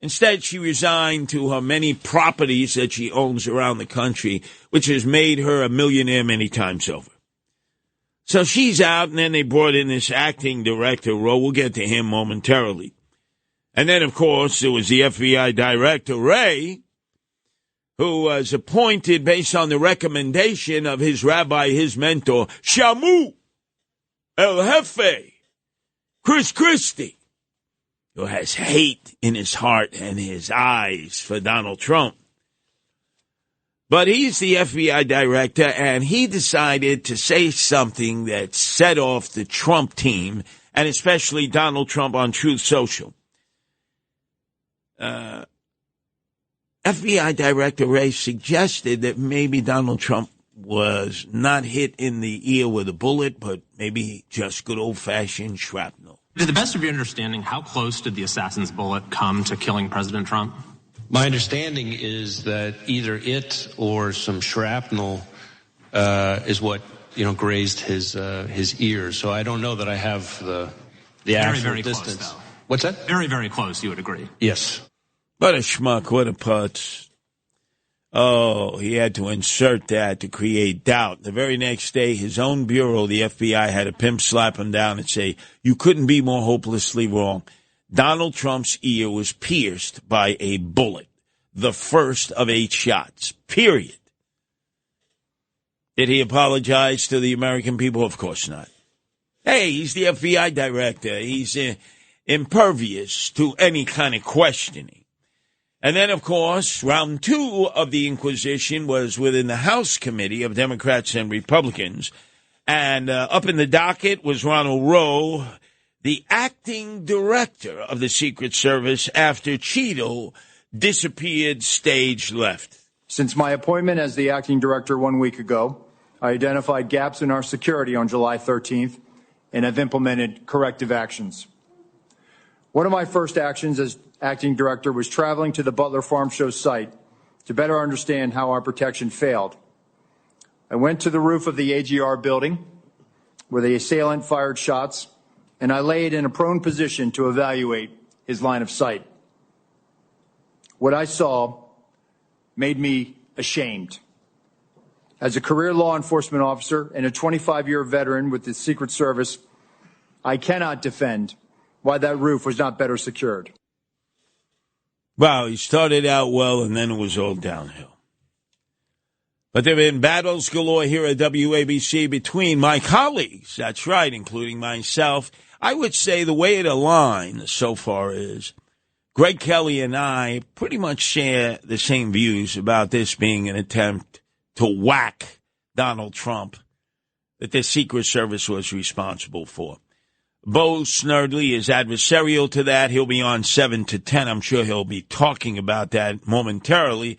Speaker 12: Instead, she resigned to her many properties that she owns around the country, which has made her a millionaire many times over. So she's out, and then they brought in this acting director, Roe. We'll get to him momentarily. And then, of course, there was the FBI director, Wray, who was appointed based on the recommendation of his rabbi, his mentor, Shamu El Jefe, Chris Christie, who has hate in his heart and his eyes for Donald Trump. But he's the FBI director, and he decided to say something that set off the Trump team, and especially Donald Trump on Truth Social. FBI Director Wray suggested that maybe Donald Trump was not hit in the ear with a bullet, but maybe just good old-fashioned shrapnel.
Speaker 4: To the best of your understanding, how close did the assassin's bullet come to killing President Trump?
Speaker 5: My understanding is that either it or some shrapnel is what grazed his ears. So I don't know that I have the actual
Speaker 4: very
Speaker 5: distance.
Speaker 4: Close, though.
Speaker 5: What's that?
Speaker 4: Very, very close. You would agree?
Speaker 5: Yes.
Speaker 12: What a schmuck! What a putz! Oh, he had to insert that to create doubt. The very next day, his own bureau, the FBI, had a pimp slap him down and say, "You couldn't be more hopelessly wrong." Donald Trump's ear was pierced by a bullet, the first of 8 shots, period. Did he apologize to the American people? Of course not. Hey, he's the FBI director. He's impervious to any kind of questioning. And then, of course, round 2 of the Inquisition was within the House Committee of Democrats and Republicans. And up in the docket was Ronald Roe, the acting director of the Secret Service, after Cheeto disappeared stage left.
Speaker 23: Since my appointment as the acting director 1 week ago, I identified gaps in our security on July 13th
Speaker 6: and have implemented corrective actions. One of my first actions as acting director was traveling to the Butler Farm Show site to better understand how our protection failed. I went to the roof of the AGR building where the assailant fired shots, and I laid in a prone position to evaluate his line of sight. What I saw made me ashamed. As a career law enforcement officer and a 25-year veteran with the Secret Service, I cannot defend why that roof was not better secured.
Speaker 12: Wow, he started out well, and then it was all downhill. But there have been battles galore here at WABC between my colleagues. That's right, including myself. I would say the way it aligns so far is Greg Kelly and I pretty much share the same views about this being an attempt to whack Donald Trump that the Secret Service was responsible for. Bo Snerdley is adversarial to that. He'll be on 7 to 10. I'm sure he'll be talking about that momentarily,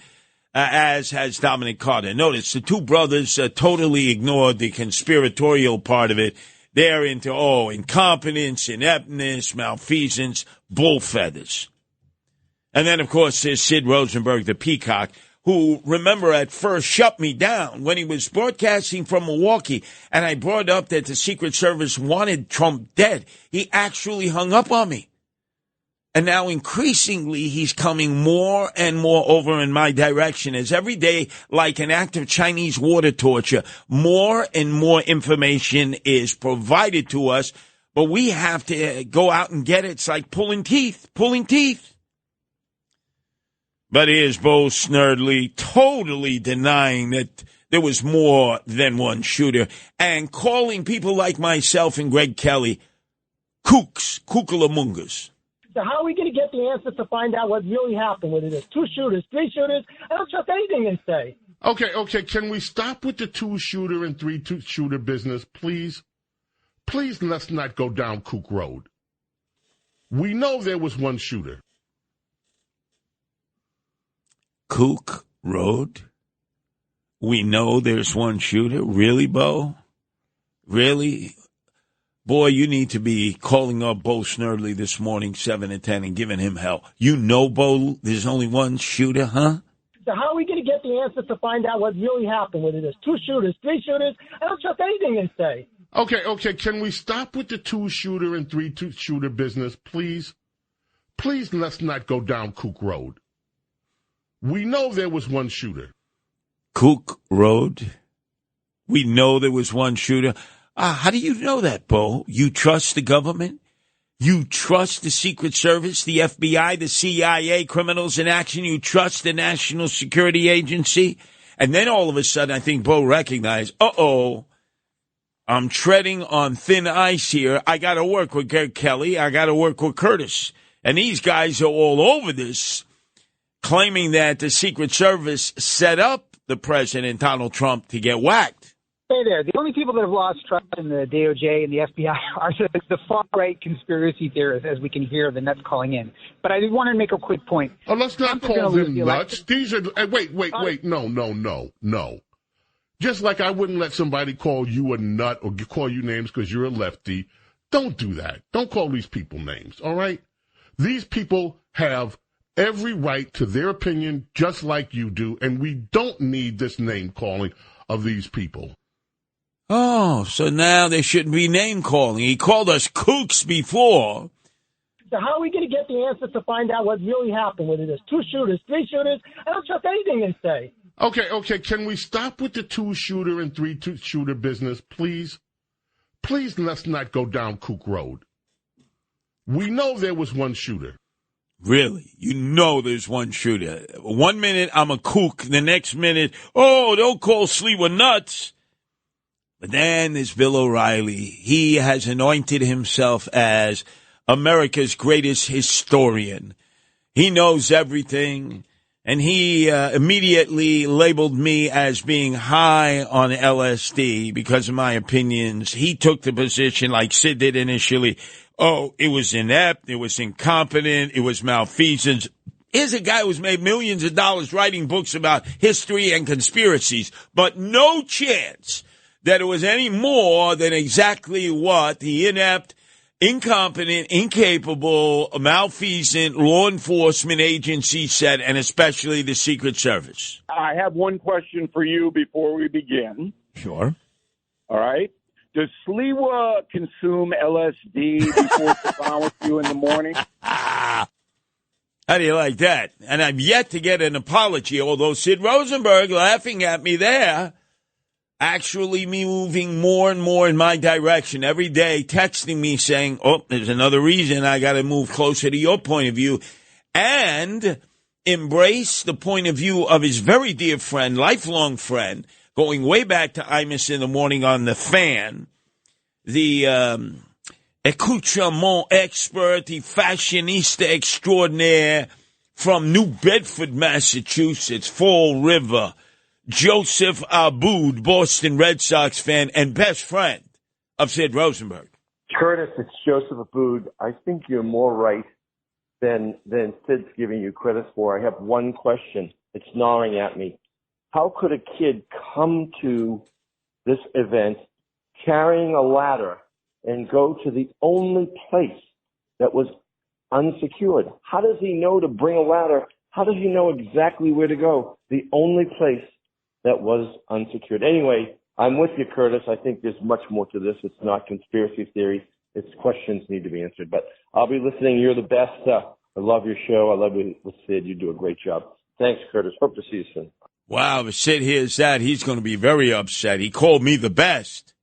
Speaker 12: as has Dominic Carter. Notice the two brothers totally ignored the conspiratorial part of it. They're into, incompetence, ineptness, malfeasance, bull feathers. And then, of course, there's Sid Rosenberg, the peacock, who, remember, at first shut me down when he was broadcasting from Milwaukee, and I brought up that the Secret Service wanted Trump dead. He actually hung up on me. And now, increasingly, he's coming more and more over in my direction as every day, like an act of Chinese water torture, more and more information is provided to us, but we have to go out and get it. It's like pulling teeth. But here's Bo Snerdley totally denying that there was more than one shooter and calling people like myself and Greg Kelly kooks, kookalamungas.
Speaker 9: So how are we going to get the answers to find out what really happened with it? There's 2 shooters, 3 shooters. I don't trust anything they say.
Speaker 17: Okay. Can we stop with the 2-shooter and 3-shooter business, please? Please, let's not go down Kook Road. We know there was one shooter.
Speaker 12: Kook Road? We know there's one shooter? Really, Bo? Really? Boy, you need to be calling up Bo Snerdley this morning, 7 to 10, and giving him hell. You know, Bo, there's only one shooter, huh?
Speaker 9: So how are we going to get the answers to find out what really happened with it? There's 2 shooters, 3 shooters. I don't trust anything they say.
Speaker 17: Okay. Can we stop with the 2-shooter and 3-shooter business, please? Please, let's not go down Kook Road. We know there was one shooter.
Speaker 12: Kook Road? We know there was one shooter. How do you know that, Bo? You trust the government? You trust the Secret Service, the FBI, the CIA, criminals in action? You trust the National Security Agency? And then all of a sudden, I think Bo recognized, I'm treading on thin ice here. I got to work with Greg Kelly. I got to work with Curtis. And these guys are all over this, claiming that the Secret Service set up the president, Donald Trump, to get whacked.
Speaker 9: Hey there. The only people that have lost trust in the DOJ and the FBI are the far-right conspiracy theorists, as we can hear the nuts calling in. But I did want to make a quick point.
Speaker 17: Oh, let's not call them nuts. These are wait. No. Just like I wouldn't let somebody call you a nut or call you names because you're a lefty. Don't do that. Don't call these people names, all right? These people have every right to their opinion just like you do, and we don't need this name-calling of these people.
Speaker 12: Oh, so now there shouldn't be name-calling. He called us kooks before.
Speaker 9: So how are we going to get the answers to find out what really happened with it? There's 2 shooters, 3 shooters. I don't trust anything they say.
Speaker 17: Okay. Can we stop with the 2-shooter and 3-shooter business, please? Please, let's not go down Kook Road. We know there was one shooter.
Speaker 12: Really? You know there's one shooter. 1 minute, I'm a kook. The next minute, don't call Sliwa nuts. But then there's Bill O'Reilly. He has anointed himself as America's greatest historian. He knows everything. And he immediately labeled me as being high on LSD because of my opinions. He took the position like Sid did initially. It was inept, it was incompetent, it was malfeasance. Here's a guy who's made millions of dollars writing books about history and conspiracies, but no chance that it was any more than exactly what the inept, incompetent, incapable, malfeasant law enforcement agency said, and especially the Secret Service.
Speaker 11: I have one question for you before we begin.
Speaker 12: Sure.
Speaker 11: All right. Does Sliwa consume LSD before sitting down with you in the morning?
Speaker 12: How do you like that? And I've yet to get an apology, although Sid Rosenberg laughing at me there, actually moving more and more in my direction every day, texting me saying, oh, there's another reason I got to move closer to your point of view, and embrace the point of view of his very dear friend, lifelong friend, going way back to Imus in the Morning on the Fan, the accoutrement expert, the fashionista extraordinaire from New Bedford, Massachusetts, Fall River, Joseph Abboud, Boston Red Sox fan and best friend of Sid Rosenberg.
Speaker 13: Curtis, it's Joseph Abboud. I think you're more right than Sid's giving you credit for. I have one question. It's gnawing at me. How could a kid come to this event carrying a ladder and go to the only place that was unsecured? How does he know to bring a ladder? How does he know exactly where to go? The only place that was unsecured. Anyway, I'm with you, Curtis. I think there's much more to this. It's not conspiracy theory. Its questions need to be answered. But I'll be listening. You're the best. I love your show. I love you with Sid. You do a great job. Thanks, Curtis. Hope to see you soon.
Speaker 12: Wow, if Sid hears that, he's going to be very upset. He called me the best.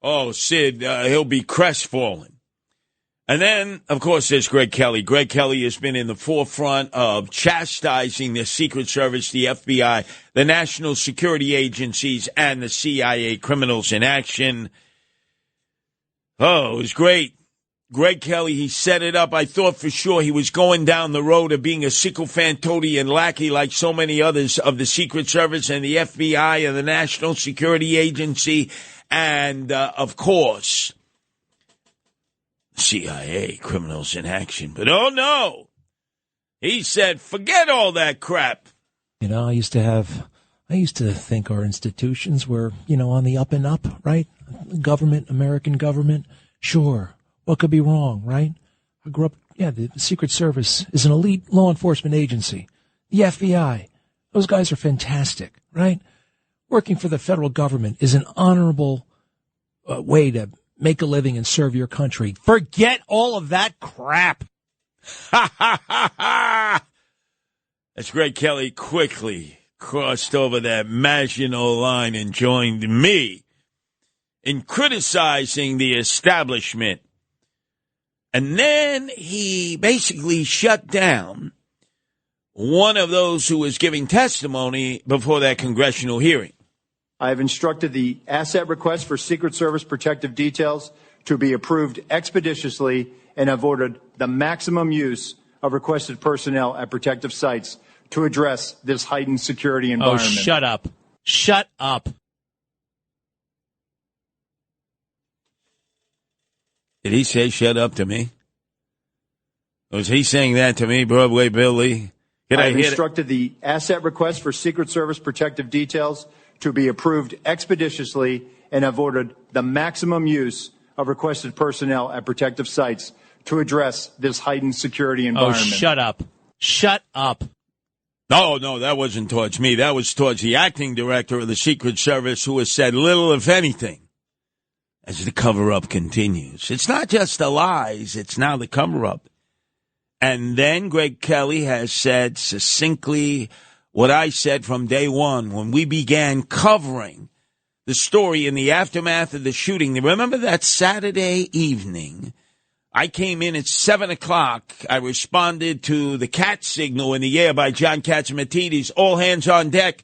Speaker 12: Oh, Sid, he'll be crestfallen. And then, of course, there's Greg Kelly. Greg Kelly has been in the forefront of chastising the Secret Service, the FBI, the national security agencies, and the CIA criminals in action. Oh, it was great. Greg Kelly, he set it up. I thought for sure he was going down the road of being a sycophantotian lackey like so many others of the Secret Service and the FBI and the National Security Agency and, of course, CIA criminals in action. But, oh, no. He said, forget all that crap.
Speaker 21: You know, I used to think our institutions were, on the up and up, right? Government, American government, sure. What could be wrong, right? I grew up, the Secret Service is an elite law enforcement agency. The FBI, those guys are fantastic, right? Working for the federal government is an honorable way to make a living and serve your country. Forget all of that crap.
Speaker 12: Ha, ha, ha, ha. That's Greg Kelly quickly crossed over that Maginot line and joined me in criticizing the establishment. And then he basically shut down one of those who was giving testimony before that congressional hearing.
Speaker 6: I have instructed the asset request for Secret Service protective details to be approved expeditiously and have ordered the maximum use of requested personnel at protective sites to address this heightened security environment.
Speaker 21: Oh, shut up. Shut up.
Speaker 12: Did he say shut up to me? Was he saying that to me, Broadway Billy?
Speaker 6: I have instructed the asset request for Secret Service protective details to be approved expeditiously and have ordered the maximum use of requested personnel at protective sites to address this heightened security environment.
Speaker 21: Oh, shut up. Shut up.
Speaker 12: No, that wasn't towards me. That was towards the acting director of the Secret Service who has said little, if anything, as the cover-up continues. It's not just the lies, it's now the cover-up. And then Greg Kelly has said succinctly what I said from day one when we began covering the story in the aftermath of the shooting. Remember that Saturday evening? I came in at 7 o'clock. I responded to the cat signal in the air by John Catsimatidis. All hands on deck.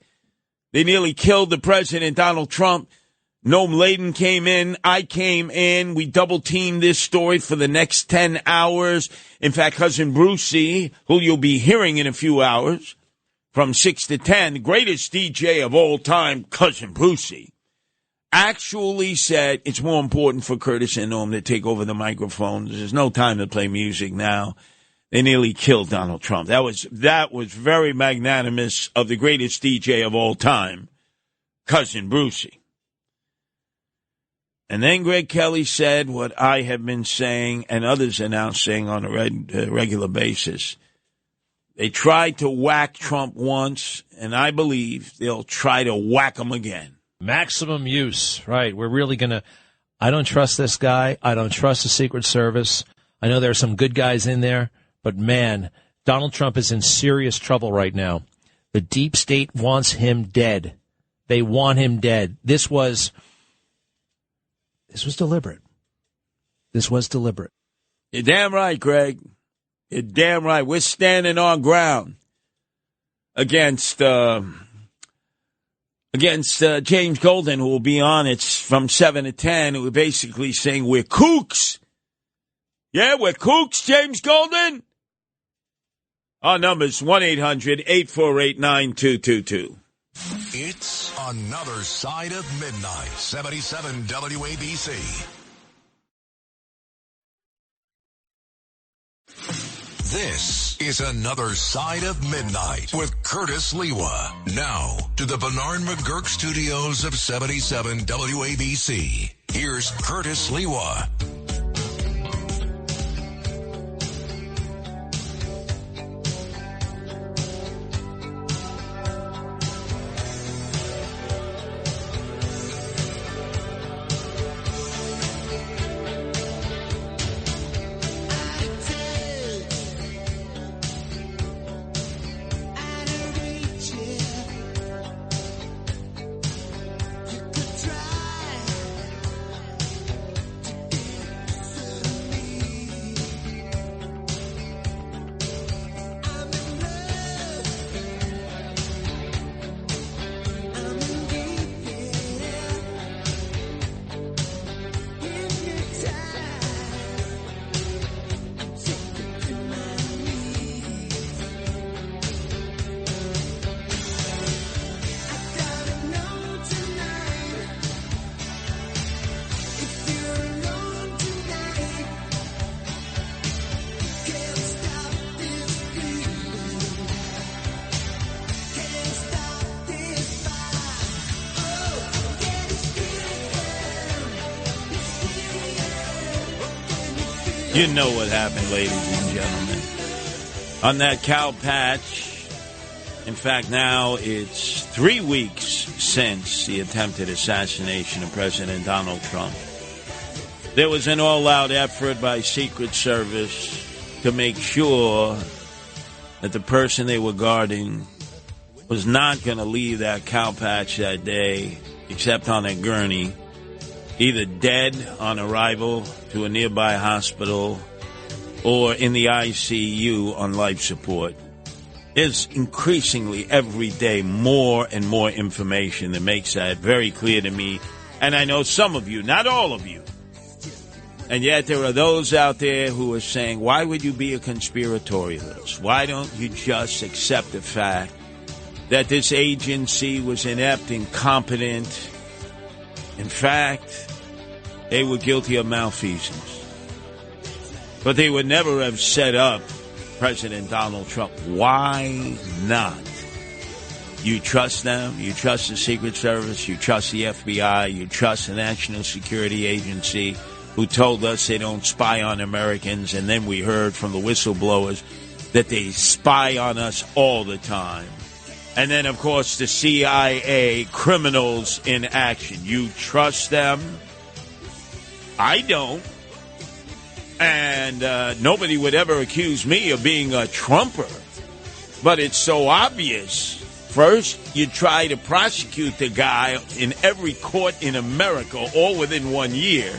Speaker 12: They nearly killed the president, Donald Trump. Noam Laden came in. I came in. We double-teamed this story for the next 10 hours. In fact, Cousin Brucey, who you'll be hearing in a few hours, from 6 to 10, the greatest DJ of all time, Cousin Brucey, actually said it's more important for Curtis and Noam to take over the microphones. There's no time to play music now. They nearly killed Donald Trump. That was very magnanimous of the greatest DJ of all time, Cousin Brucey. And then Greg Kelly said what I have been saying and others are now saying on a regular basis. They tried to whack Trump once, and I believe they'll try to whack him again.
Speaker 21: Maximum use, right. We're really going to – I don't trust this guy. I don't trust the Secret Service. I know there are some good guys in there, but, man, Donald Trump is in serious trouble right now. The deep state wants him dead. They want him dead. This was deliberate. This was deliberate.
Speaker 12: You're damn right, Greg. You're damn right. We're standing on ground against James Golden, who will be on it from 7 to 10, who are basically saying we're kooks. Yeah, we're kooks, James Golden. Our number's 1-800-848-9222.
Speaker 1: It's Another Side of Midnight, 77 WABC. This is Another Side of Midnight with Curtis Lewa. Now to the Bernard McGurk studios of 77 WABC. Here's Curtis Lewa.
Speaker 12: You know what happened, ladies and gentlemen. On that cow patch, in fact, now it's 3 weeks since the attempted assassination of President Donald Trump. There was an all-out effort by Secret Service to make sure that the person they were guarding was not going to leave that cow patch that day, except on a gurney, either dead on arrival to a nearby hospital or in the ICU on life support. There's increasingly every day more and more information that makes that very clear to me. And I know some of you, not all of you. And yet there are those out there who are saying, why would you be a conspiratorialist? Why don't you just accept the fact that this agency was inept, incompetent? In fact, they were guilty of malfeasance. But they would never have set up President Donald Trump. Why not? You trust them. You trust the Secret Service. You trust the FBI. You trust the National Security Agency, who told us they don't spy on Americans. And then we heard from the whistleblowers that they spy on us all the time. And then, of course, the CIA, criminals in action. You trust them? I don't. And nobody would ever accuse me of being a Trumper. But it's so obvious. First, you try to prosecute the guy in every court in America, all within 1 year.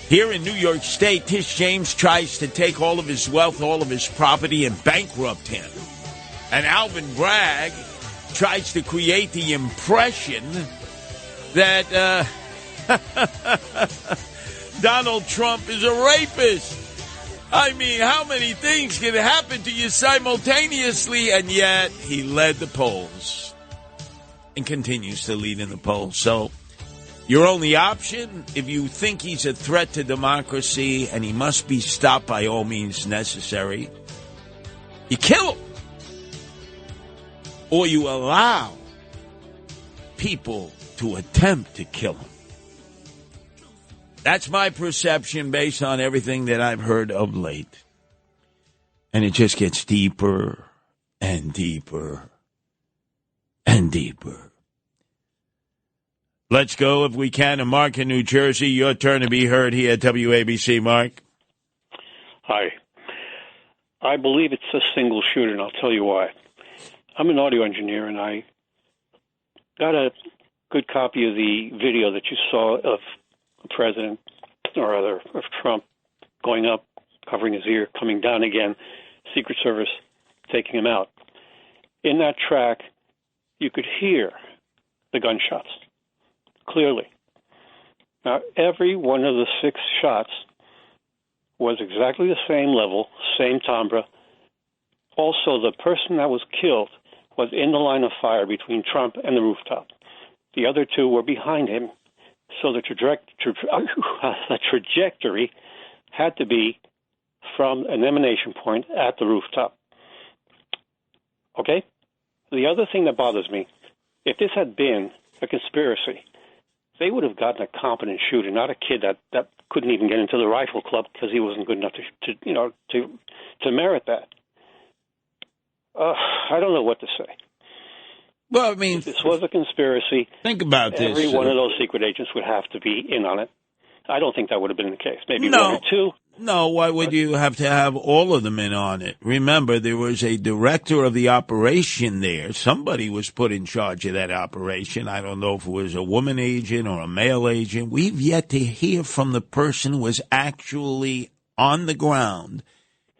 Speaker 12: Here in New York State, Tish James tries to take all of his wealth, all of his property, and bankrupt him. And Alvin Bragg tries to create the impression that Donald Trump is a rapist. I mean, how many things can happen to you simultaneously? And yet he led the polls and continues to lead in the polls. So your only option, if you think he's a threat to democracy and he must be stopped by all means necessary, you kill him. Or you allow people to attempt to kill him. That's my perception based on everything that I've heard of late. And it just gets deeper and deeper and deeper. Let's go, if we can, to Mark in New Jersey. Your turn to be heard here at WABC, Mark.
Speaker 10: Hi. I believe it's a single shooter, and I'll tell you why. I'm an audio engineer, and I got a good copy of the video that you saw of the president, or rather of Trump, going up, covering his ear, coming down again, Secret Service taking him out. In that track, you could hear the gunshots clearly. Now, every one of the 6 shots was exactly the same level, same timbre. Also, the person that was killed was in the line of fire between Trump and the rooftop. The other 2 were behind him. So the trajectory had to be from an emanation point at the rooftop. Okay? The other thing that bothers me, if this had been a conspiracy, they would have gotten a competent shooter, not a kid that couldn't even get into the rifle club because he wasn't good enough to merit that. I don't know what to say.
Speaker 12: Well, I mean,
Speaker 10: if this was a conspiracy,
Speaker 12: think about this.
Speaker 10: Every one of those secret agents would have to be in on it. I don't think that would have been the case. Maybe 1 or 2.
Speaker 12: No, why would you have to have all of them in on it? Remember, there was a director of the operation there. Somebody was put in charge of that operation. I don't know if it was a woman agent or a male agent. We've yet to hear from the person who was actually on the ground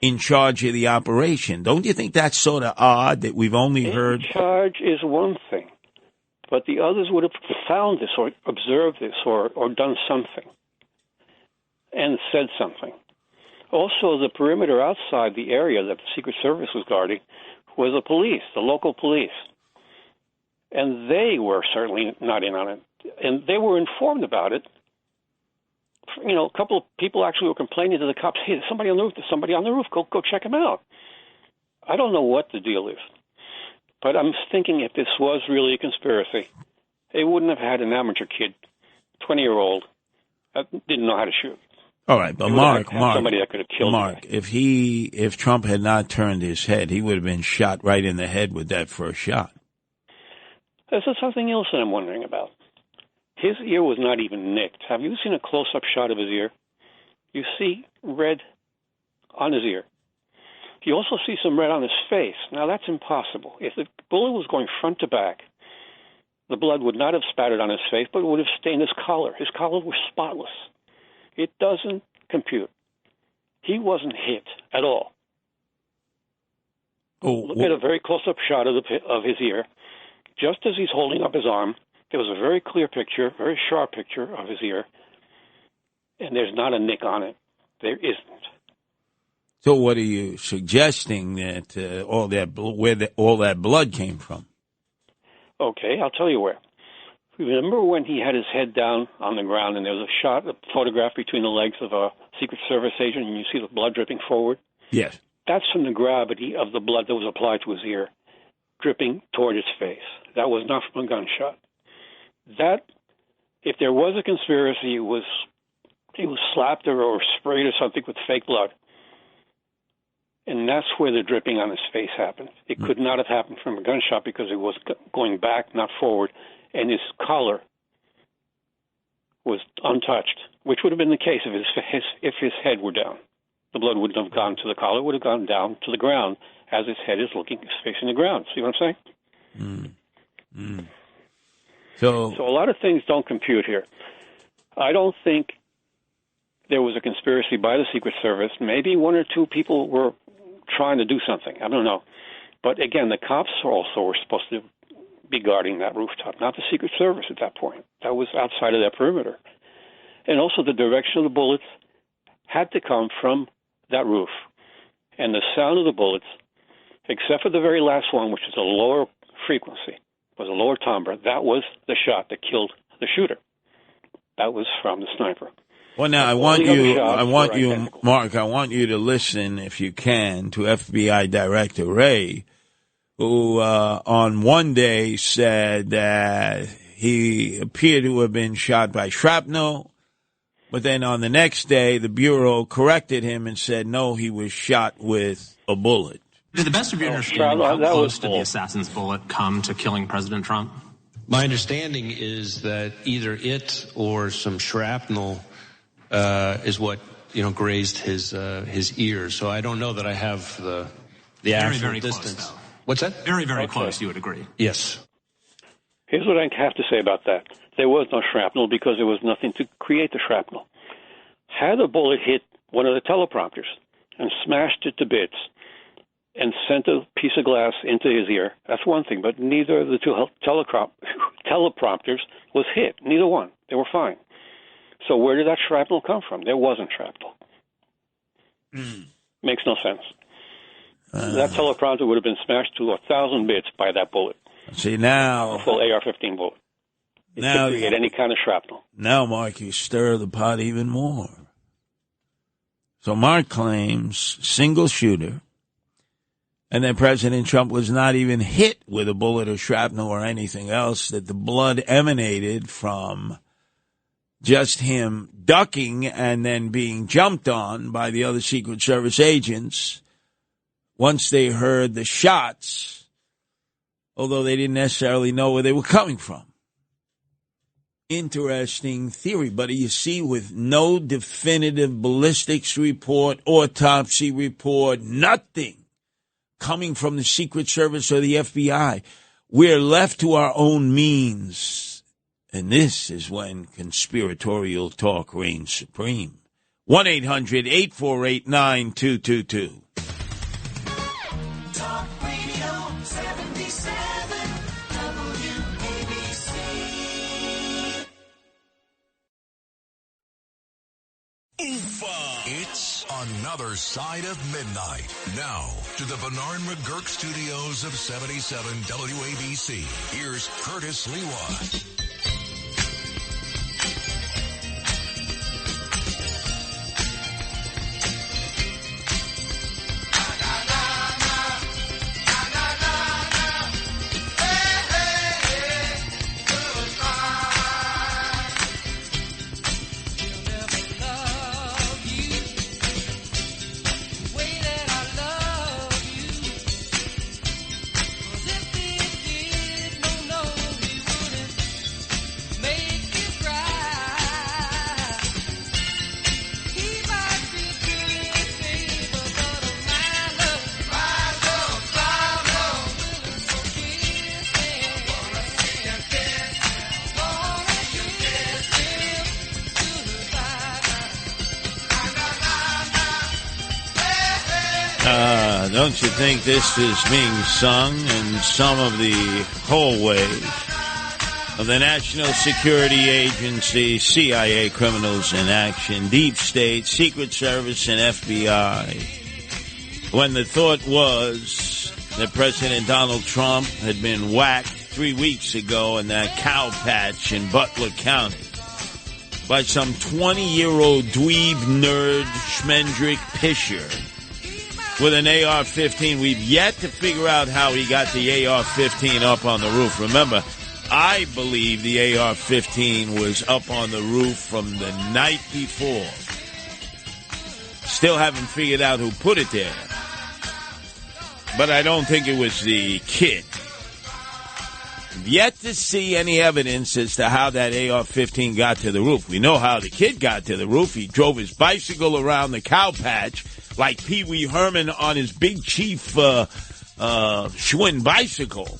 Speaker 12: in charge of the operation. Don't you think that's sort of odd that we've only heard?
Speaker 10: In charge is one thing, but the others would have found this or observed this or done something and said something. Also, the perimeter outside the area that the Secret Service was guarding was the police, the local police. And they were certainly not in on it. And they were informed about it. You know, a couple of people actually were complaining to the cops, hey, there's somebody on the roof, go check him out. I don't know what the deal is. But I'm thinking if this was really a conspiracy, they wouldn't have had an amateur kid, 20-year-old, that didn't know how to shoot.
Speaker 12: All right, but Mark,
Speaker 10: somebody that could have killed
Speaker 12: Mark, if Trump had not turned his head, he would have been shot right in the head with that first shot.
Speaker 10: This is something else that I'm wondering about. His ear was not even nicked. Have you seen a close-up shot of his ear? You see red on his ear. You also see some red on his face. Now, that's impossible. If the bullet was going front to back, the blood would not have spattered on his face, but it would have stained his collar. His collar was spotless. It doesn't compute. He wasn't hit at all. Look at a very close-up shot of his ear. Just as he's holding up his arm, there was a very clear picture, very sharp picture of his ear, and there's not a nick on it. There isn't.
Speaker 12: So what are you suggesting that where all that blood came from?
Speaker 10: Okay, I'll tell you where. Remember when he had his head down on the ground and there was a photograph between the legs of a Secret Service agent and you see the blood dripping forward?
Speaker 12: Yes.
Speaker 10: That's from the gravity of the blood that was applied to his ear, dripping toward his face. That was not from a gunshot. That, if there was a conspiracy, he was slapped or sprayed or something with fake blood. And that's where the dripping on his face happened. It could not have happened from a gunshot because it was going back, not forward. And his collar was untouched, which would have been the case if his head were down. The blood wouldn't have gone to the collar; it would have gone down to the ground as his head is facing the ground. See what I'm saying? So a lot of things don't compute here. I don't think there was a conspiracy by the Secret Service. Maybe 1 or 2 people were trying to do something. I don't know. But again, the cops also were supposed to be guarding that rooftop, not the Secret Service at that point. That was outside of that perimeter. And also the direction of the bullets had to come from that roof. And the sound of the bullets, except for the very last one, which is a lower frequency, was a lower timbre, that was the shot that killed the shooter. That was from the sniper.
Speaker 12: Well, now I want you, Mark, I want you to listen, if you can, to FBI Director Wray, who on one day said that he appeared to have been shot by shrapnel. But then on the next day, the Bureau corrected him and said, no, he was shot with a bullet.
Speaker 4: To the best of your understanding, how close did the assassin's bullet come to killing President Trump?
Speaker 5: My understanding is that either it or some shrapnel is what grazed his ears. So I don't know that I have the actual
Speaker 4: very
Speaker 5: distance.
Speaker 4: Close,
Speaker 5: What's that?
Speaker 4: Very, very close. You would agree?
Speaker 5: Yes.
Speaker 10: Here's what I have to say about that. There was no shrapnel because there was nothing to create the shrapnel. Had a bullet hit one of the teleprompters and smashed it to bits and sent a piece of glass into his ear, that's one thing. But neither of the two teleprompters was hit. Neither one. They were fine. So where did that shrapnel come from? There wasn't shrapnel. Makes no sense. That teleprompter would have been smashed to 1,000 bits by that bullet.
Speaker 12: See, now...
Speaker 10: A full AR-15 bullet. It
Speaker 12: now,
Speaker 10: could create any kind of shrapnel.
Speaker 12: Now, Mark, you stir the pot even more. So Mark claims single shooter, and then President Trump was not even hit with a bullet or shrapnel or anything else, that the blood emanated from just him ducking and then being jumped on by the other Secret Service agents once they heard the shots, although they didn't necessarily know where they were coming from. Interesting theory, but you see, with no definitive ballistics report, autopsy report, nothing coming from the Secret Service or the FBI, we're left to our own means. And this is when conspiratorial talk reigns supreme. 1-800-848-9222.
Speaker 14: Talk Radio 77 WABC.
Speaker 1: It's another side of midnight. Now to the Bernard McGurk studios of 77 WABC. Here's Curtis Lewa.
Speaker 12: Don't you think this is being sung in some of the hallways of the National Security Agency, CIA, Criminals in Action, Deep State, Secret Service, and FBI, when the thought was that President Donald Trump had been whacked 3 weeks ago in that cow patch in Butler County by some 20-year-old dweeb nerd Schmendrick Pisher with an AR-15. We've yet to figure out how he got the AR-15 up on the roof. Remember, I believe the AR-15 was up on the roof from the night before. Still haven't figured out who put it there. But I don't think it was the kid. Yet to see any evidence as to how that AR-15 got to the roof. We know how the kid got to the roof. He drove his bicycle around the cow patch like Pee Wee Herman on his Big Chief Schwinn bicycle.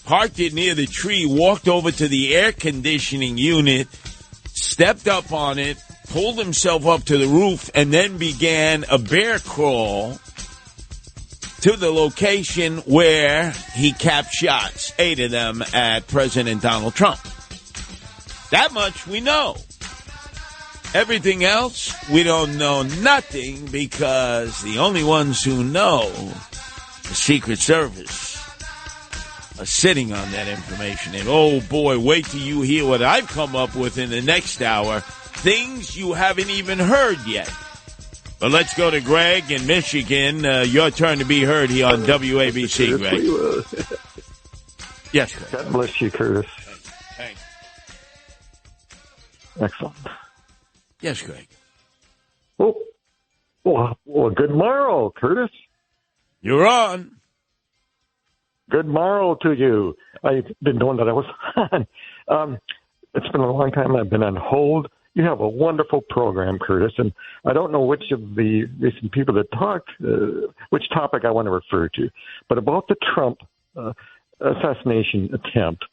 Speaker 12: Parked it near the tree, walked over to the air conditioning unit, stepped up on it, pulled himself up to the roof, and then began a bear crawl to the location where he capped shots, 8 of them at President Donald Trump. That much we know. Everything else, we don't know nothing, because the only ones who know, the Secret Service, are sitting on that information. And oh boy, wait till you hear what I've come up with in the next hour. Things you haven't even heard yet. But let's go to Greg in Michigan. Your turn to be heard here on WABC, Greg. Yes, Greg.
Speaker 8: God bless you, Curtis.
Speaker 12: Thanks.
Speaker 8: Excellent.
Speaker 12: Yes, Greg.
Speaker 8: Well, good morrow, Curtis.
Speaker 12: You're on.
Speaker 8: Good morrow to you. I didn't know that I was on. It's been a long time I've been on hold. You have a wonderful program, Curtis, and I don't know which of the recent people that talked, which topic I want to refer to, but about the Trump assassination attempt,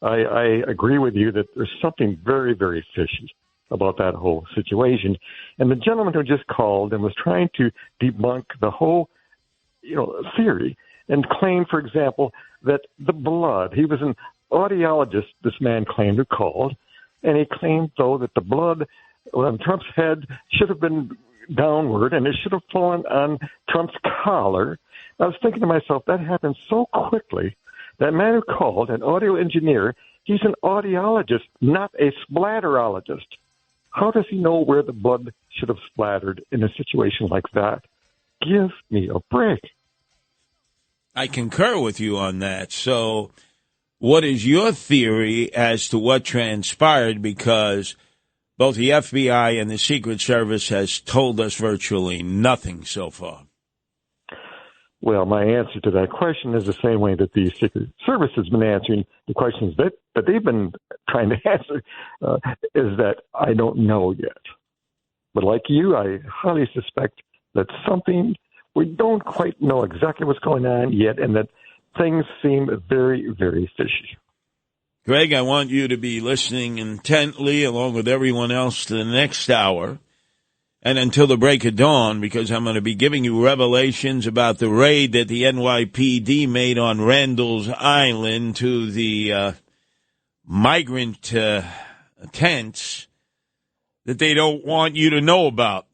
Speaker 8: I agree with you that there's something very, very fishy about that whole situation. And the gentleman who just called and was trying to debunk the whole, theory and claimed, for example, that the blood, he was an audiologist, this man claimed, who called, and he claimed, though, that the blood on Trump's head should have been downward and it should have fallen on Trump's collar. I was thinking to myself, that happened so quickly. That man who called, an audio engineer, he's an audiologist, not a splatterologist. How does he know where the blood should have splattered in a situation like that? Give me a break.
Speaker 12: I concur with you on that. So what is your theory as to what transpired? Because both the FBI and the Secret Service has told us virtually nothing so far.
Speaker 8: Well, my answer to that question is the same way that the Secret Service has been answering the questions that they've been trying to answer, is that I don't know yet. But like you, I highly suspect that something, we don't quite know exactly what's going on yet, and that things seem very, very fishy.
Speaker 12: Greg, I want you to be listening intently, along with everyone else, to the next hour and until the break of dawn, because I'm going to be giving you revelations about the raid that the NYPD made on Randall's Island to the migrant tents that they don't want you to know about.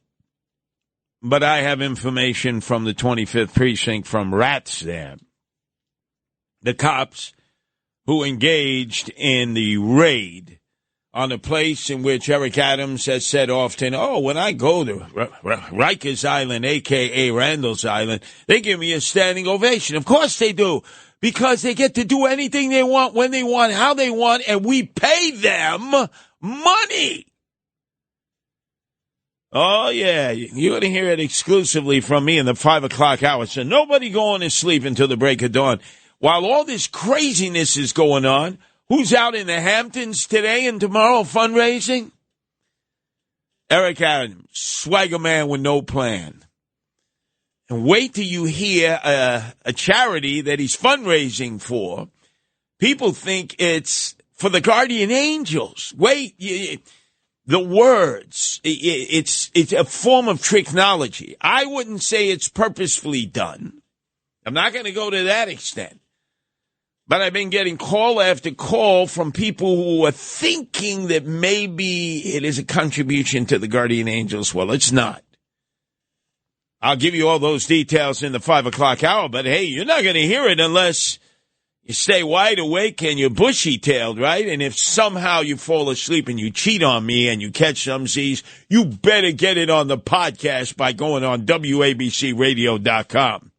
Speaker 12: But I have information from the 25th Precinct from Ratsdam. The cops who engaged in the raid on a place in which Eric Adams has said often, when I go to Rikers Island, a.k.a. Randall's Island, they give me a standing ovation. Of course they do, because they get to do anything they want, when they want, how they want, and we pay them money. Oh, yeah, you're going to hear it exclusively from me in the 5 o'clock hour, so nobody going to sleep until the break of dawn. While all this craziness is going on, who's out in the Hamptons today and tomorrow fundraising? Eric Adams, swagger man with no plan. And wait till you hear a charity that he's fundraising for. People think it's for the guardian angels. Wait, the words, it's a form of technology. I wouldn't say it's purposefully done. I'm not going to go to that extent. But I've been getting call after call from people who are thinking that maybe it is a contribution to the guardian angels. Well, it's not. I'll give you all those details in the 5 o'clock hour, but hey, you're not going to hear it unless you stay wide awake and you're bushy-tailed, right? And if somehow you fall asleep and you cheat on me and you catch some Z's, you better get it on the podcast by going on WABCRadio.com.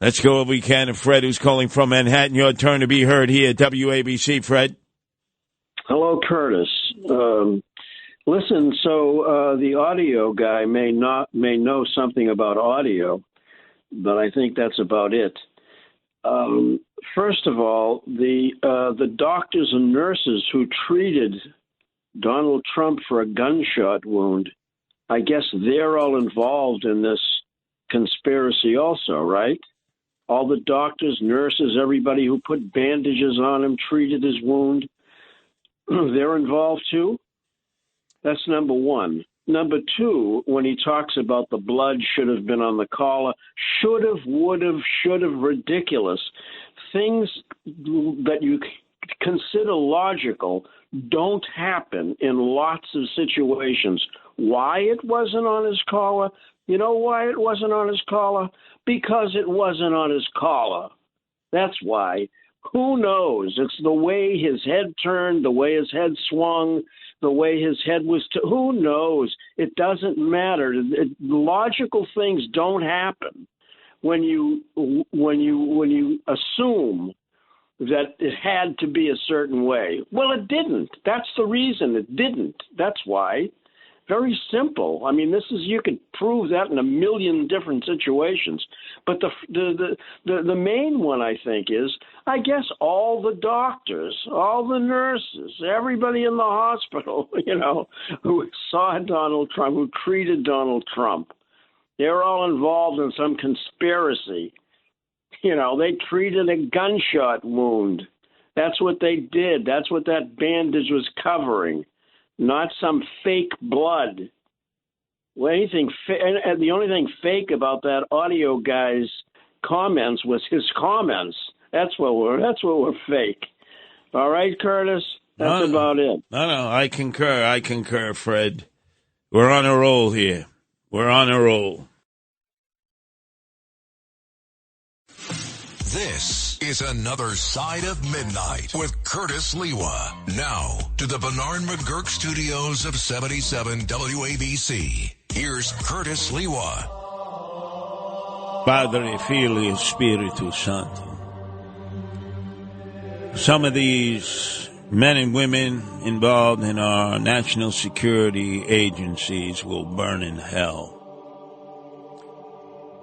Speaker 12: Let's go if we can to Fred, who's calling from Manhattan. Your turn to be heard here at WABC. Fred.
Speaker 15: Hello, Curtis. Listen, so the audio guy may know something about audio, but I think that's about it. First of all, the doctors and nurses who treated Donald Trump for a gunshot wound, I guess they're all involved in this conspiracy also, right? All the doctors, nurses, everybody who put bandages on him, treated his wound, they're involved too? That's number one. Number two, when he talks about the blood should have been on the collar, should have, would have, should have, ridiculous. Things that you consider logical don't happen in lots of situations. Why it wasn't on his collar? You know why it wasn't on his collar? Because it wasn't on his collar. That's why. Who knows? It's the way his head turned, the way his head swung, the way his head was. Who knows? It doesn't matter. Logical things don't happen when you assume that it had to be a certain way. Well, it didn't. That's the reason it didn't. That's why. Very simple. I mean, you could prove that in a million different situations. But the main one, I think, is, I guess, all the doctors, all the nurses, everybody in the hospital, who saw Donald Trump, who treated Donald Trump, they were all involved in some conspiracy. They treated a gunshot wound. That's what they did. That's what that bandage was covering. Not some fake blood. Well, and the only thing fake about that audio guy's comments was his comments. That's what were fake. All right, Curtis? That's about it.
Speaker 12: No, I concur, Fred. We're on a roll here. We're on a roll.
Speaker 1: This is Another Side of Midnight with Curtis Lewa. Now to the Bernard McGurk studios of 77 WABC. Here's Curtis Lewa.
Speaker 12: Padre, Filio, Spiritus Santo. Some of these men and women involved in our national security agencies will burn in hell.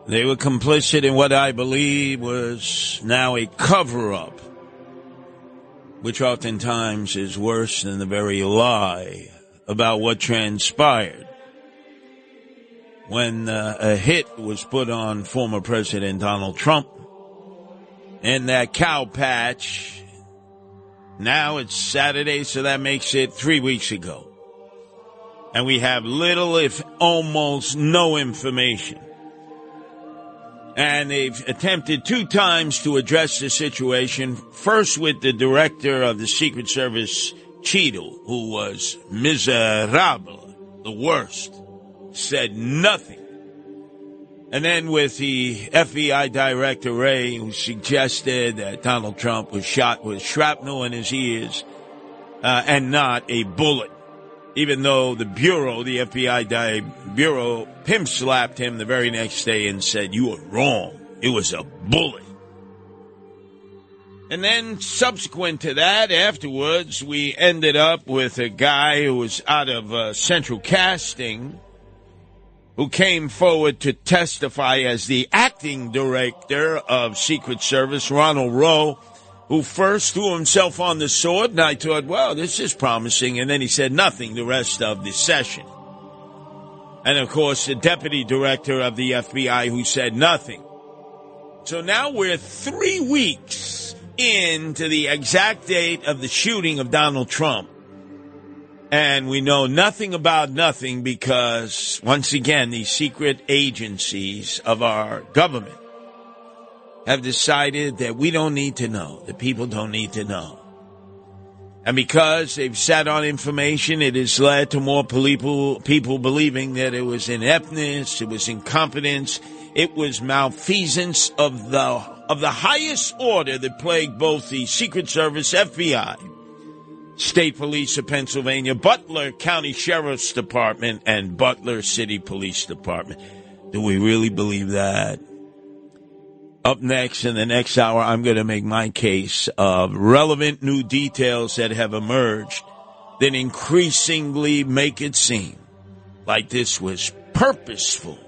Speaker 12: They were complicit in what I believe was now a cover-up, which oftentimes is worse than the very lie about what transpired when a hit was put on former President Donald Trump and that cow patch. Now it's Saturday, so that makes it 3 weeks ago. And we have little, if almost no information. And they've attempted 2 times to address the situation, first with the director of the Secret Service, Cheadle, who was miserable, the worst, said nothing. And then with the FBI director, Wray, who suggested that Donald Trump was shot with shrapnel in his ears and not a bullet. Even though the Bureau, the FBI Bureau, pimp-slapped him the very next day and said, "You were wrong. It was a bullet." And then subsequent to that, afterwards, we ended up with a guy who was out of Central Casting who came forward to testify as the acting director of Secret Service, Ronald Rowe, who first threw himself on the sword, and I thought, well, this is promising, and then he said nothing the rest of the session. And, of course, the deputy director of the FBI who said nothing. So now we're 3 weeks into the exact date of the shooting of Donald Trump, and we know nothing about nothing because, once again, these secret agencies of our government have decided that we don't need to know, the people don't need to know. And because they've sat on information, it has led to more people believing that it was ineptness, it was incompetence, it was malfeasance of the highest order that plagued both the Secret Service, FBI, State Police of Pennsylvania, Butler County Sheriff's Department, and Butler City Police Department. Do we really believe that? Up next, in the next hour, I'm going to make my case of relevant new details that have emerged that increasingly make it seem like this was purposeful.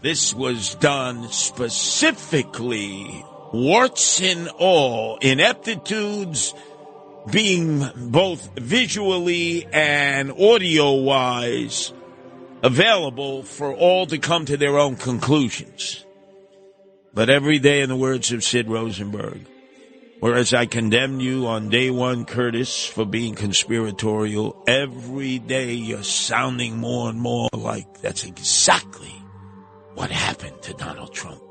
Speaker 12: This was done specifically, warts and all, ineptitudes being both visually and audio-wise available for all to come to their own conclusions. But every day, in the words of Sid Rosenberg, whereas I condemned you on day one, Curtis, for being conspiratorial, every day you're sounding more and more like that's exactly what happened to Donald Trump.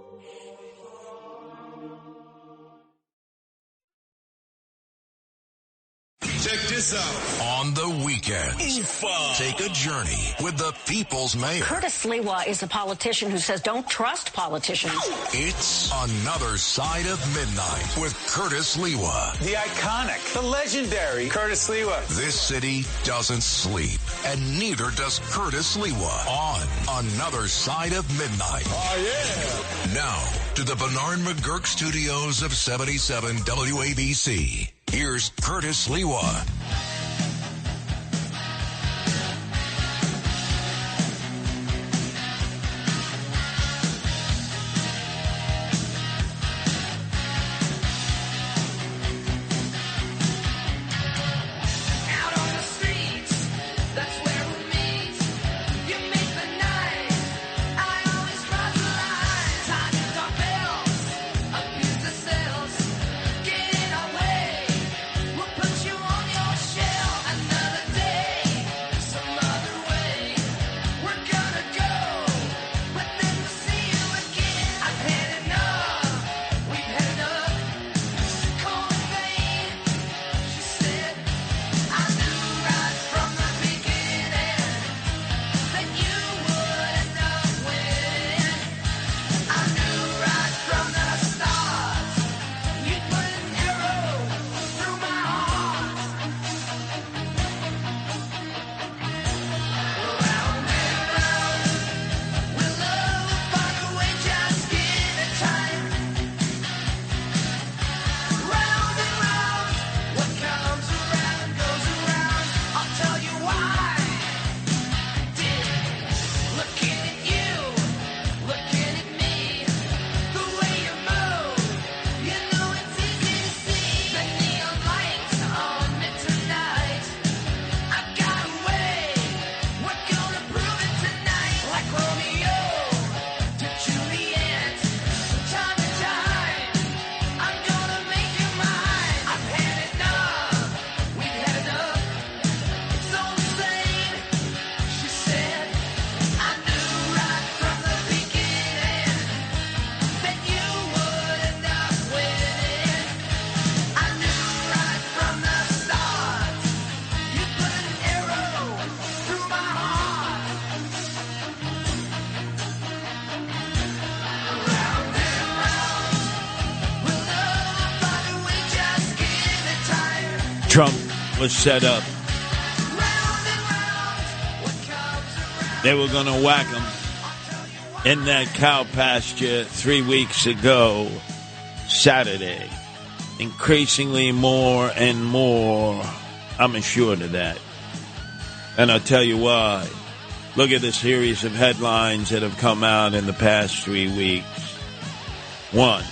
Speaker 1: Check this out. On the weekend, take a journey with the people's mayor.
Speaker 16: Curtis Lewa is a politician who says don't trust politicians.
Speaker 1: It's Another Side of Midnight with Curtis Lewa.
Speaker 18: The iconic, the legendary Curtis Lewa.
Speaker 1: This city doesn't sleep, and neither does Curtis Lewa on Another Side of Midnight.
Speaker 18: Oh, yeah.
Speaker 1: Now, to the Bernard McGurk studios of 77 WABC. Here's Curtis Lewa.
Speaker 12: Trump was set up. They were going to whack him in that cow pasture 3 weeks ago, Saturday. Increasingly more and more, I'm assured of that. And I'll tell you why. Look at the series of headlines that have come out in the past 3 weeks. One,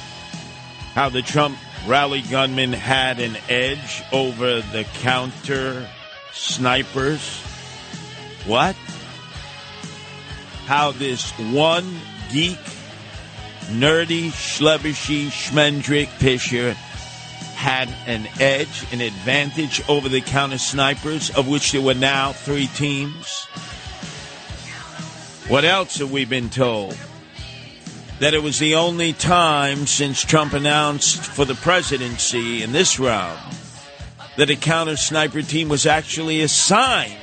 Speaker 12: how the Trump rally gunmen had an edge over the counter snipers. What? How this one geek, nerdy, schlebishy, schmendrick Fisher had an edge, an advantage over the counter snipers, of which there were now 3 teams. What else have we been told? That it was the only time since Trump announced for the presidency in this round that a counter sniper team was actually assigned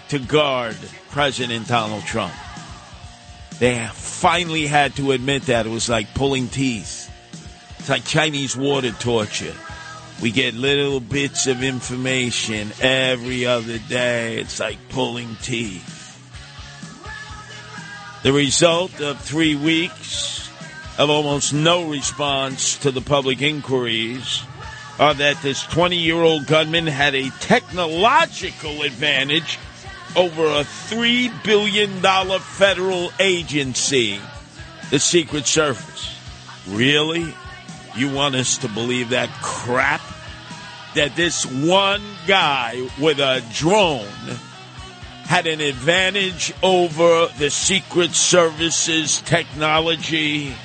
Speaker 12: to guard President Donald Trump. They finally had to admit that. It was like pulling teeth. It's like Chinese water torture. We get little bits of information every other day. It's like pulling teeth. The result of 3 weeks of almost no response to the public inquiries are that this 20-year-old gunman had a technological advantage over a $3 billion federal agency, the Secret Service. Really? You want us to believe that crap? That this one guy with a drone had an advantage over the Secret Service's technology,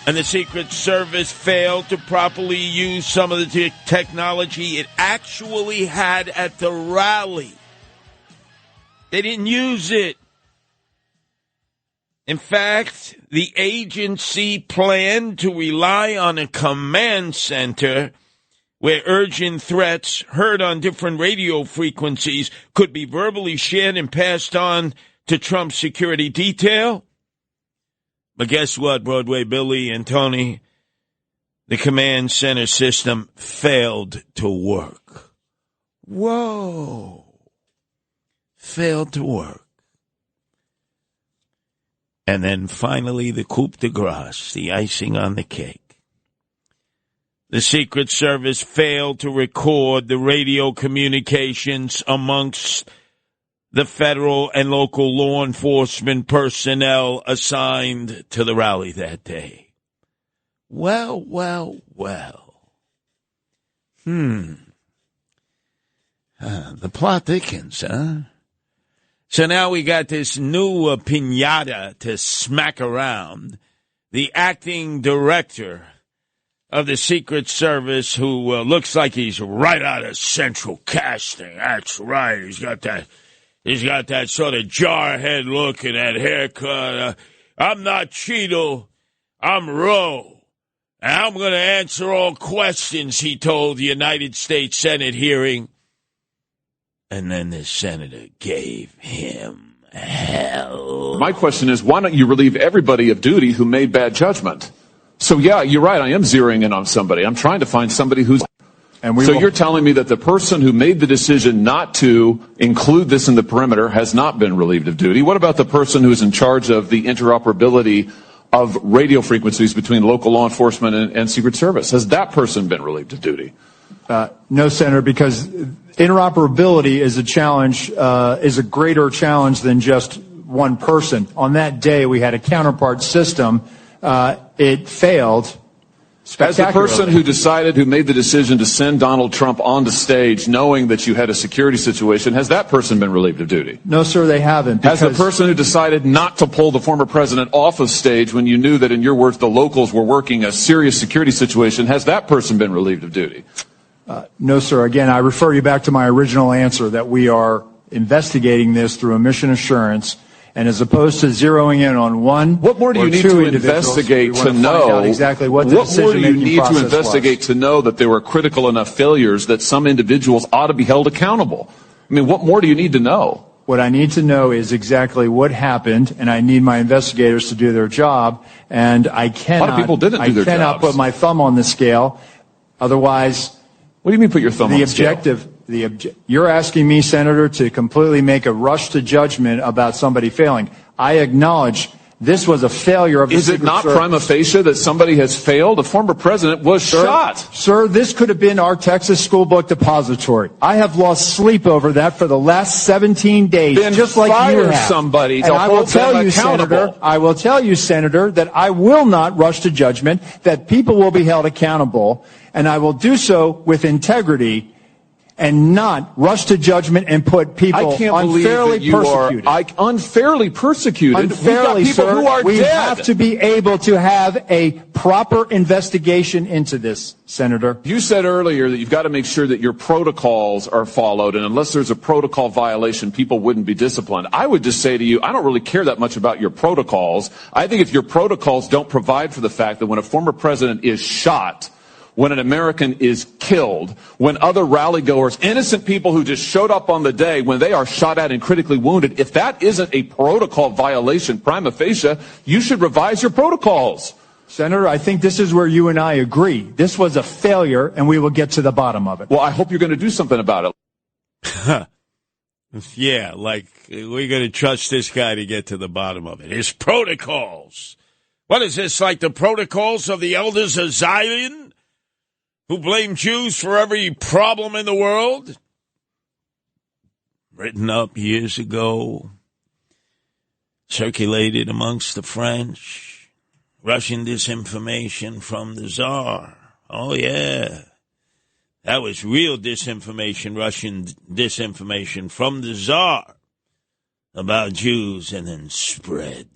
Speaker 12: and the Secret Service failed to properly use some of the technology it actually had at the rally. They didn't use it. In fact, the agency planned to rely on a command center where urgent threats heard on different radio frequencies could be verbally shared and passed on to Trump's security detail. But guess what, Broadway Billy and Tony? The command center system failed to work. Whoa. Failed to work. And then finally the coup de grace, the icing on the cake. The Secret Service failed to record the radio communications amongst the federal and local law enforcement personnel assigned to the rally that day. Well. The plot thickens, huh? So now we got this new piñata to smack around. The acting director of the Secret Service, who looks like he's right out of Central Casting. That's right. He's got that sort of jarhead look and that haircut. I'm not Cheeto. I'm Roe. And I'm going to answer all questions, he told the United States Senate hearing. And then the senator gave him hell.
Speaker 2: My question is, why don't you relieve everybody of duty who made bad judgment? So, yeah, you're right. I am zeroing in on somebody. I'm trying to find somebody who's... You're telling me that the person who made the decision not to include this in the perimeter has not been relieved of duty. What about the person who's in charge of the interoperability of radio frequencies between local law enforcement and Secret Service? Has that person been relieved of duty?
Speaker 6: No, Senator, because interoperability is a challenge, is a greater challenge than just one person. On that day, we had a counterpart system. It failed.
Speaker 2: As the person who made the decision to send Donald Trump onto stage knowing that you had a security situation, has that person been relieved of duty?
Speaker 6: No, sir, they haven't.
Speaker 2: As the person who decided not to pull the former president off of stage when you knew that, in your words, the locals were working a serious security situation, has that person been relieved of duty?
Speaker 6: No, sir. Again, I refer you back to my original answer that we are investigating this through a mission assurance. And as opposed to zeroing in on one,
Speaker 2: what more do you need to investigate to know
Speaker 6: exactly what the
Speaker 2: what more do you need to investigate to know that there were critical enough failures that some individuals ought to be held accountable? I mean, what more do you need to know?
Speaker 6: What I need to know is exactly what happened, and I need my investigators to do their job. And I cannot.
Speaker 2: A lot of people didn't do their jobs.
Speaker 6: I cannot put my thumb on the scale. Otherwise,
Speaker 2: what do you mean put your thumb on the scale?
Speaker 6: You're asking me, Senator, to completely make a rush to judgment about somebody failing. I acknowledge this was a failure of the Secret Service.
Speaker 2: Is it not prima facie that somebody has failed? A former president was shot.
Speaker 6: Sir, this could have been our Texas school book depository. I have lost sleep over that for the last 17 days,
Speaker 2: then
Speaker 6: just like you have.
Speaker 2: Somebody to
Speaker 6: and I will
Speaker 2: hold
Speaker 6: tell
Speaker 2: them
Speaker 6: you,
Speaker 2: accountable.
Speaker 6: Senator, I will tell you, Senator, that I will not rush to judgment, that people will be held accountable, and I will do so with integrity and not rush to judgment and put people unfairly persecuted.
Speaker 2: Unfairly persecuted?
Speaker 6: Unfairly,
Speaker 2: we've got people who are
Speaker 6: we
Speaker 2: dead.
Speaker 6: have to be able to have a proper investigation into this, Senator.
Speaker 2: You said earlier that you've got to make sure that your protocols are followed, and unless there's a protocol violation, people wouldn't be disciplined. I would just say to you, I don't really care that much about your protocols. I think if your protocols don't provide for the fact that when a former president is shot, when an American is killed, when other rally-goers, innocent people who just showed up on the day, when they are shot at and critically wounded, if that isn't a protocol violation prima facie, you should revise your protocols.
Speaker 6: Senator, I think this is where you and I agree. This was a failure, and we will get to the bottom of it.
Speaker 2: Well, I hope you're going to do something about
Speaker 12: it. Yeah, like we're going to trust this guy to get to the bottom of it. His protocols. What is this, like the protocols of the elders of Zion, who blame Jews for every problem in the world? Written up years ago, circulated amongst the French, Russian disinformation from the Tsar. Oh, yeah. That was real disinformation, Russian disinformation from the Tsar about Jews, and then spread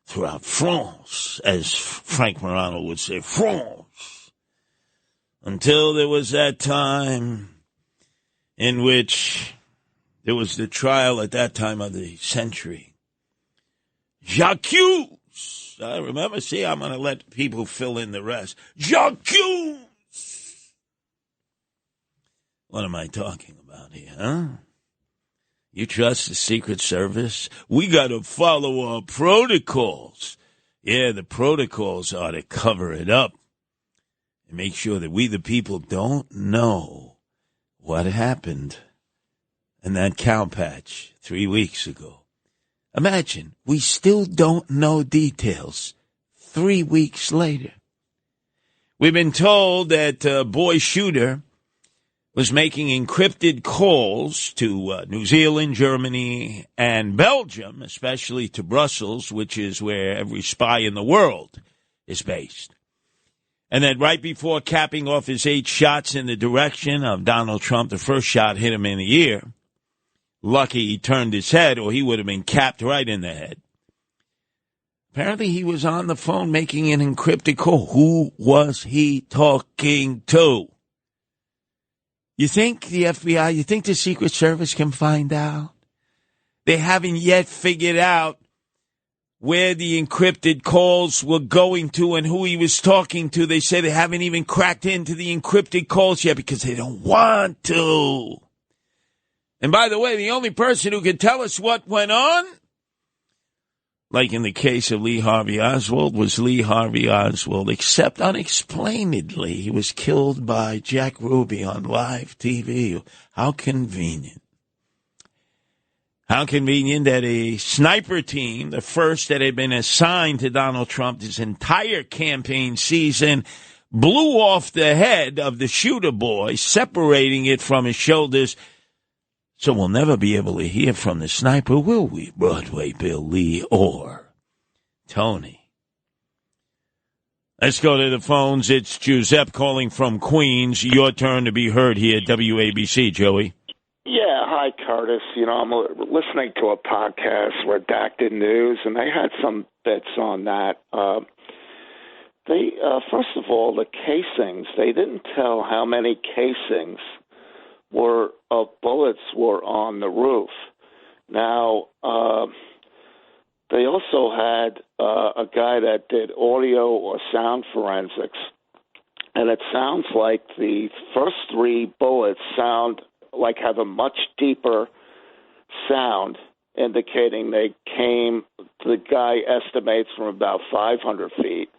Speaker 12: throughout France, as Frank Morano would say, France. Until there was that time in which there was the trial at that time of the century. J'accuse. I remember, see, I'm going to let people fill in the rest. J'accuse. What am I talking about here, huh? You trust the Secret Service? We got to follow our protocols. Yeah, the protocols are to cover it up. Make sure that we, the people, don't know what happened in that cow patch 3 weeks ago. Imagine, we still don't know details 3 weeks later. We've been told that boy shooter was making encrypted calls to New Zealand, Germany, and Belgium, especially to Brussels, which is where every spy in the world is based. And then right before capping off his 8 shots in the direction of Donald Trump, the first shot hit him in the ear. Lucky he turned his head, or he would have been capped right in the head. Apparently he was on the phone making an encrypted call. Who was he talking to? You think the FBI, you think the Secret Service can find out? They haven't yet figured out where the encrypted calls were going to and who he was talking to. They say they haven't even cracked into the encrypted calls yet because they don't want to. And by the way, the only person who can tell us what went on, like in the case of Lee Harvey Oswald, was Lee Harvey Oswald, except unexplainedly he was killed by Jack Ruby on live TV. How convenient. How convenient that a sniper team, the first that had been assigned to Donald Trump his entire campaign season, blew off the head of the shooter boy, separating it from his shoulders. So we'll never be able to hear from the sniper, will we, Broadway Bill Lee or Tony? Let's go to the phones. It's Giuseppe calling from Queens. Your turn to be heard here at WABC, Joey.
Speaker 7: Yeah, hi, Curtis. You know, I'm listening to a podcast, Redacted News, and they had some bits on that. First of all, the casings, they didn't tell how many casings of bullets were on the roof. Now, they also had a guy that did audio or sound forensics, and it sounds like the first 3 bullets have a much deeper sound, indicating the guy estimates from about 500 feet,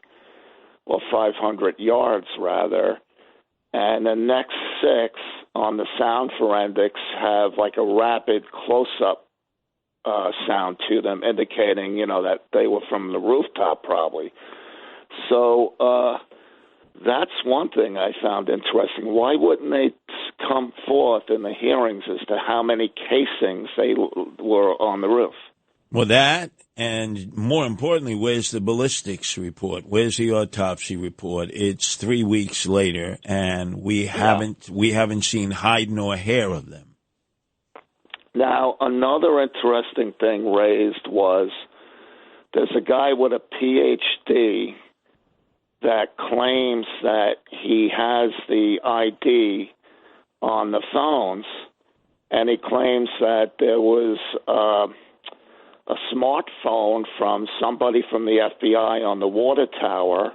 Speaker 7: or 500 yards, rather, and the next 6 on the sound forensics have like a rapid close-up sound to them, indicating, that they were from the rooftop probably. So that's one thing I found interesting. Why wouldn't they come forth in the hearings as to how many casings they were on the roof?
Speaker 12: Well, that, and more importantly, where's the ballistics report? Where's the autopsy report? It's 3 weeks later, and we haven't seen hide nor hair of them.
Speaker 7: Now, another interesting thing raised was there's a guy with a PhD that claims that he has the ID on the phones, and he claims that there was a smartphone from somebody from the FBI on the water tower,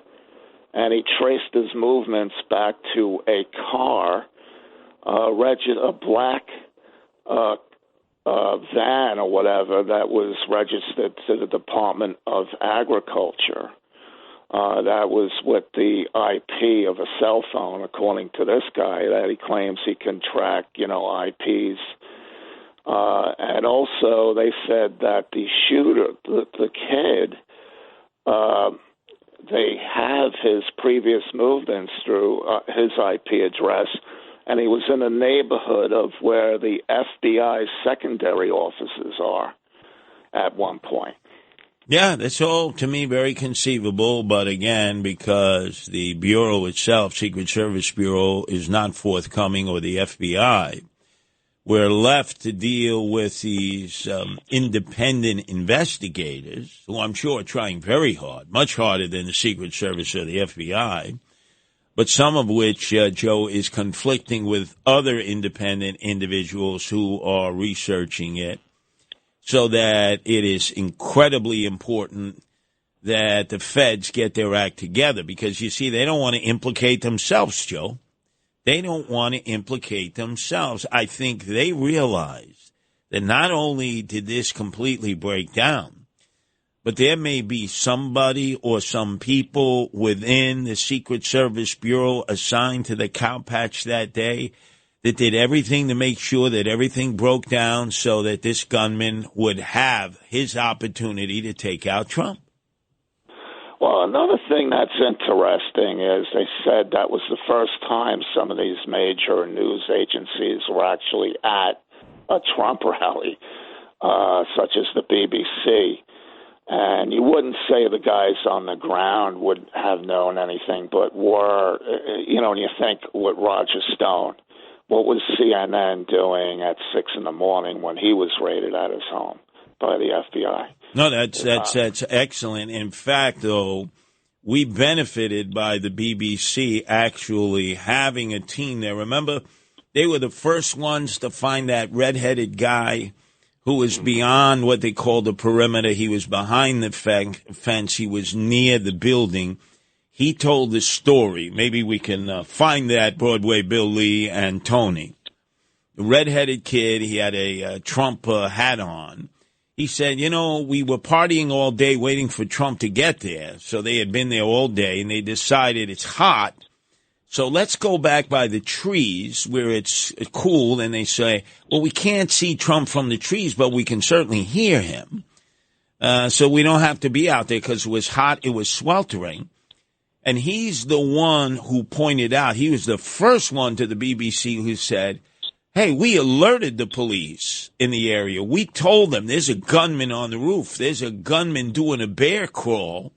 Speaker 7: and he traced his movements back to a car, a black van or whatever that was registered to the Department of Agriculture. That was with the IP of a cell phone, according to this guy, that he claims he can track, IPs. And also they said that the shooter, the kid, they have his previous movements through his IP address, and he was in a neighborhood of where the FBI secondary offices are at one point.
Speaker 12: Yeah, that's all, to me, very conceivable. But again, because the Bureau itself, Secret Service Bureau, is not forthcoming, or the FBI, we're left to deal with these independent investigators, who I'm sure are trying very hard, much harder than the Secret Service or the FBI, but some of which, Joe, is conflicting with other independent individuals who are researching it. So that it is incredibly important that the feds get their act together, because, you see, they don't want to implicate themselves, Joe. They don't want to implicate themselves. I think they realize that not only did this completely break down, but there may be somebody or some people within the Secret Service Bureau assigned to the cow patch that day that did everything to make sure that everything broke down so that this gunman would have his opportunity to take out Trump.
Speaker 7: Well, another thing that's interesting is they said that was the first time some of these major news agencies were actually at a Trump rally, such as the BBC. And you wouldn't say the guys on the ground would have known anything, but were, when you think with Roger Stone, what was CNN doing at 6 a.m. when he was raided at his home by the FBI?
Speaker 12: No, that's excellent. In fact, though, we benefited by the BBC actually having a team there. Remember, they were the first ones to find that redheaded guy who was beyond what they called the perimeter. He was behind the fence. He was near the building. He told the story. Maybe we can find that, Broadway Bill Lee and Tony. The redheaded kid, he had a Trump hat on. He said, we were partying all day waiting for Trump to get there. So they had been there all day, and they decided it's hot. So let's go back by the trees where it's cool. And they say, well, we can't see Trump from the trees, but we can certainly hear him. So we don't have to be out there because it was hot. It was sweltering. And he's the one who pointed out, he was the first one to the BBC who said, hey, we alerted the police in the area. We told them there's a gunman on the roof. There's a gunman doing a bear crawl.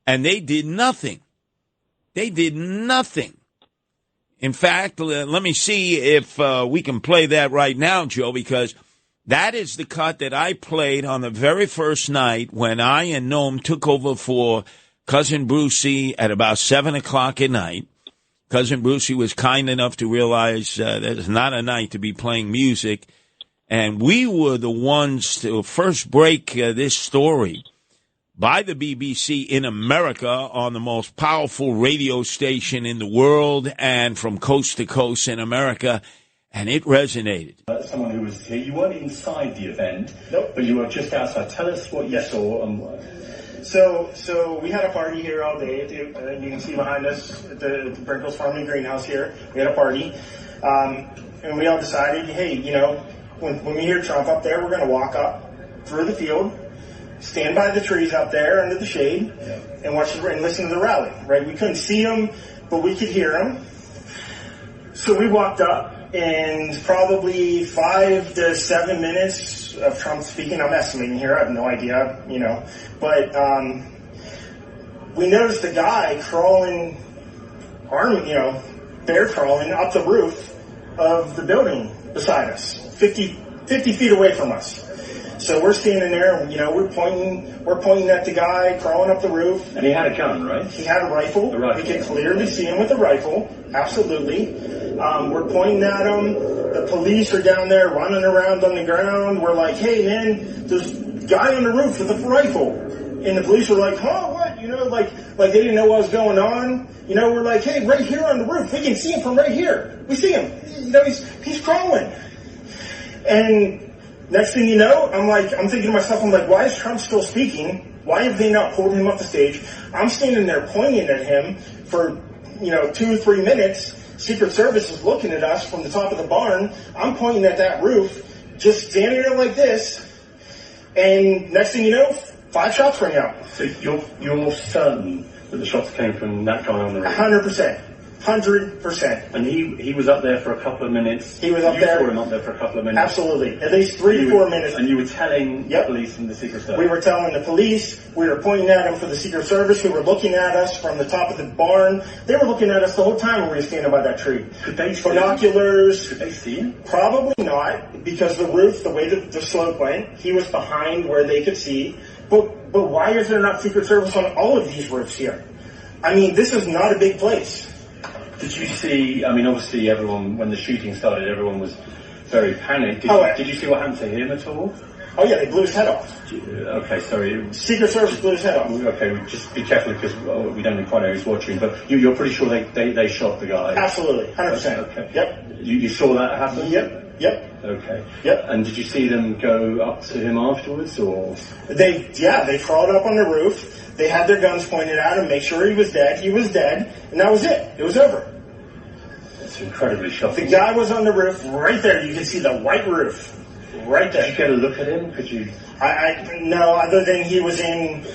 Speaker 12: And they did nothing. They did nothing. In fact, let me see if we can play that right now, Joe, because that is the cut that I played on the very first night when I and Noam took over for Cousin Brucey at about 7 o'clock at night. Cousin Brucey was kind enough to realize that it's not a night to be playing music. And we were the ones to first break this story by the BBC in America on the most powerful radio station in the world and from coast to coast in America. And it resonated.
Speaker 3: Someone who was here, you weren't inside the event, nope, but you were just outside. Tell us what you saw.
Speaker 19: So we had a party here all day. You can see behind us at the Brinkles Farm and Greenhouse here. We had a party. And we all decided, hey, when we hear Trump up there, we're going to walk up through the field, stand by the trees up there under the shade, and watch and listen to the rally, right? We couldn't see him, but we could hear him. So we walked up, and probably 5 to 7 minutes of Trump speaking. I'm estimating here. I have no idea, But we noticed a guy crawling, bear crawling up the roof of the building beside us, 50 feet away from us. So we're standing there, and, we're pointing at the guy crawling up the roof.
Speaker 3: And he had a gun, right?
Speaker 19: He had a rifle. We could clearly see him with a rifle. Absolutely. We're pointing at him. The police are down there running around on the ground. We're like, hey, man, there's a guy on the roof with a rifle. And the police were like, huh, what? Like they didn't know what was going on. We're like, hey, right here on the roof. We can see him from right here. We see him. He's crawling. And next thing you know, I'm thinking to myself, why is Trump still speaking? Why have they not pulled him up the stage? I'm standing there pointing at him for, 2 or 3 minutes. Secret Service is looking at us from the top of the barn. I'm pointing at that roof, just standing there like this. And next thing you know, 5 shots ring out.
Speaker 3: So you're certain that the shots came from that guy on the roof?
Speaker 19: 100%. 100%.
Speaker 3: And he was up there for a couple of minutes.
Speaker 19: He was up there.
Speaker 3: You saw him up there for a couple of minutes.
Speaker 19: Absolutely. At least 3 to 4 minutes.
Speaker 3: And you were telling the police and the Secret Service?
Speaker 19: We were telling the police. We were pointing at them for the Secret Service, who were looking at us from the top of the barn. They were looking at us the whole time when we were standing by that tree.
Speaker 3: Could they see
Speaker 19: binoculars?
Speaker 3: Could they see him?
Speaker 19: Probably not, because the roof, the way the slope went, he was behind where they could see. But why is there not Secret Service on all of these roofs here? This is not a big place.
Speaker 3: Did you see, obviously everyone, when the shooting started, everyone was very panicked. Did you see what happened to him at all?
Speaker 19: Oh, yeah, they blew his head off.
Speaker 3: Okay, sorry.
Speaker 19: Secret Service blew his head off.
Speaker 3: Okay, just be careful because we don't know quite know who's watching, but you're pretty sure they shot the guy?
Speaker 19: Absolutely, 100%.
Speaker 3: Okay.
Speaker 19: Yep.
Speaker 3: You saw that happen?
Speaker 19: Yep.
Speaker 3: Okay.
Speaker 19: Yep.
Speaker 3: And did you see them go up to him afterwards, or?
Speaker 19: They crawled up on the roof. They had their guns pointed at him, make sure he was dead. He was dead, and that was it. It was over.
Speaker 3: It's incredibly shocking.
Speaker 19: The guy was on the roof right there. You can see the white roof right there.
Speaker 3: Did you get a look at him? Could you?
Speaker 19: No, other than he was in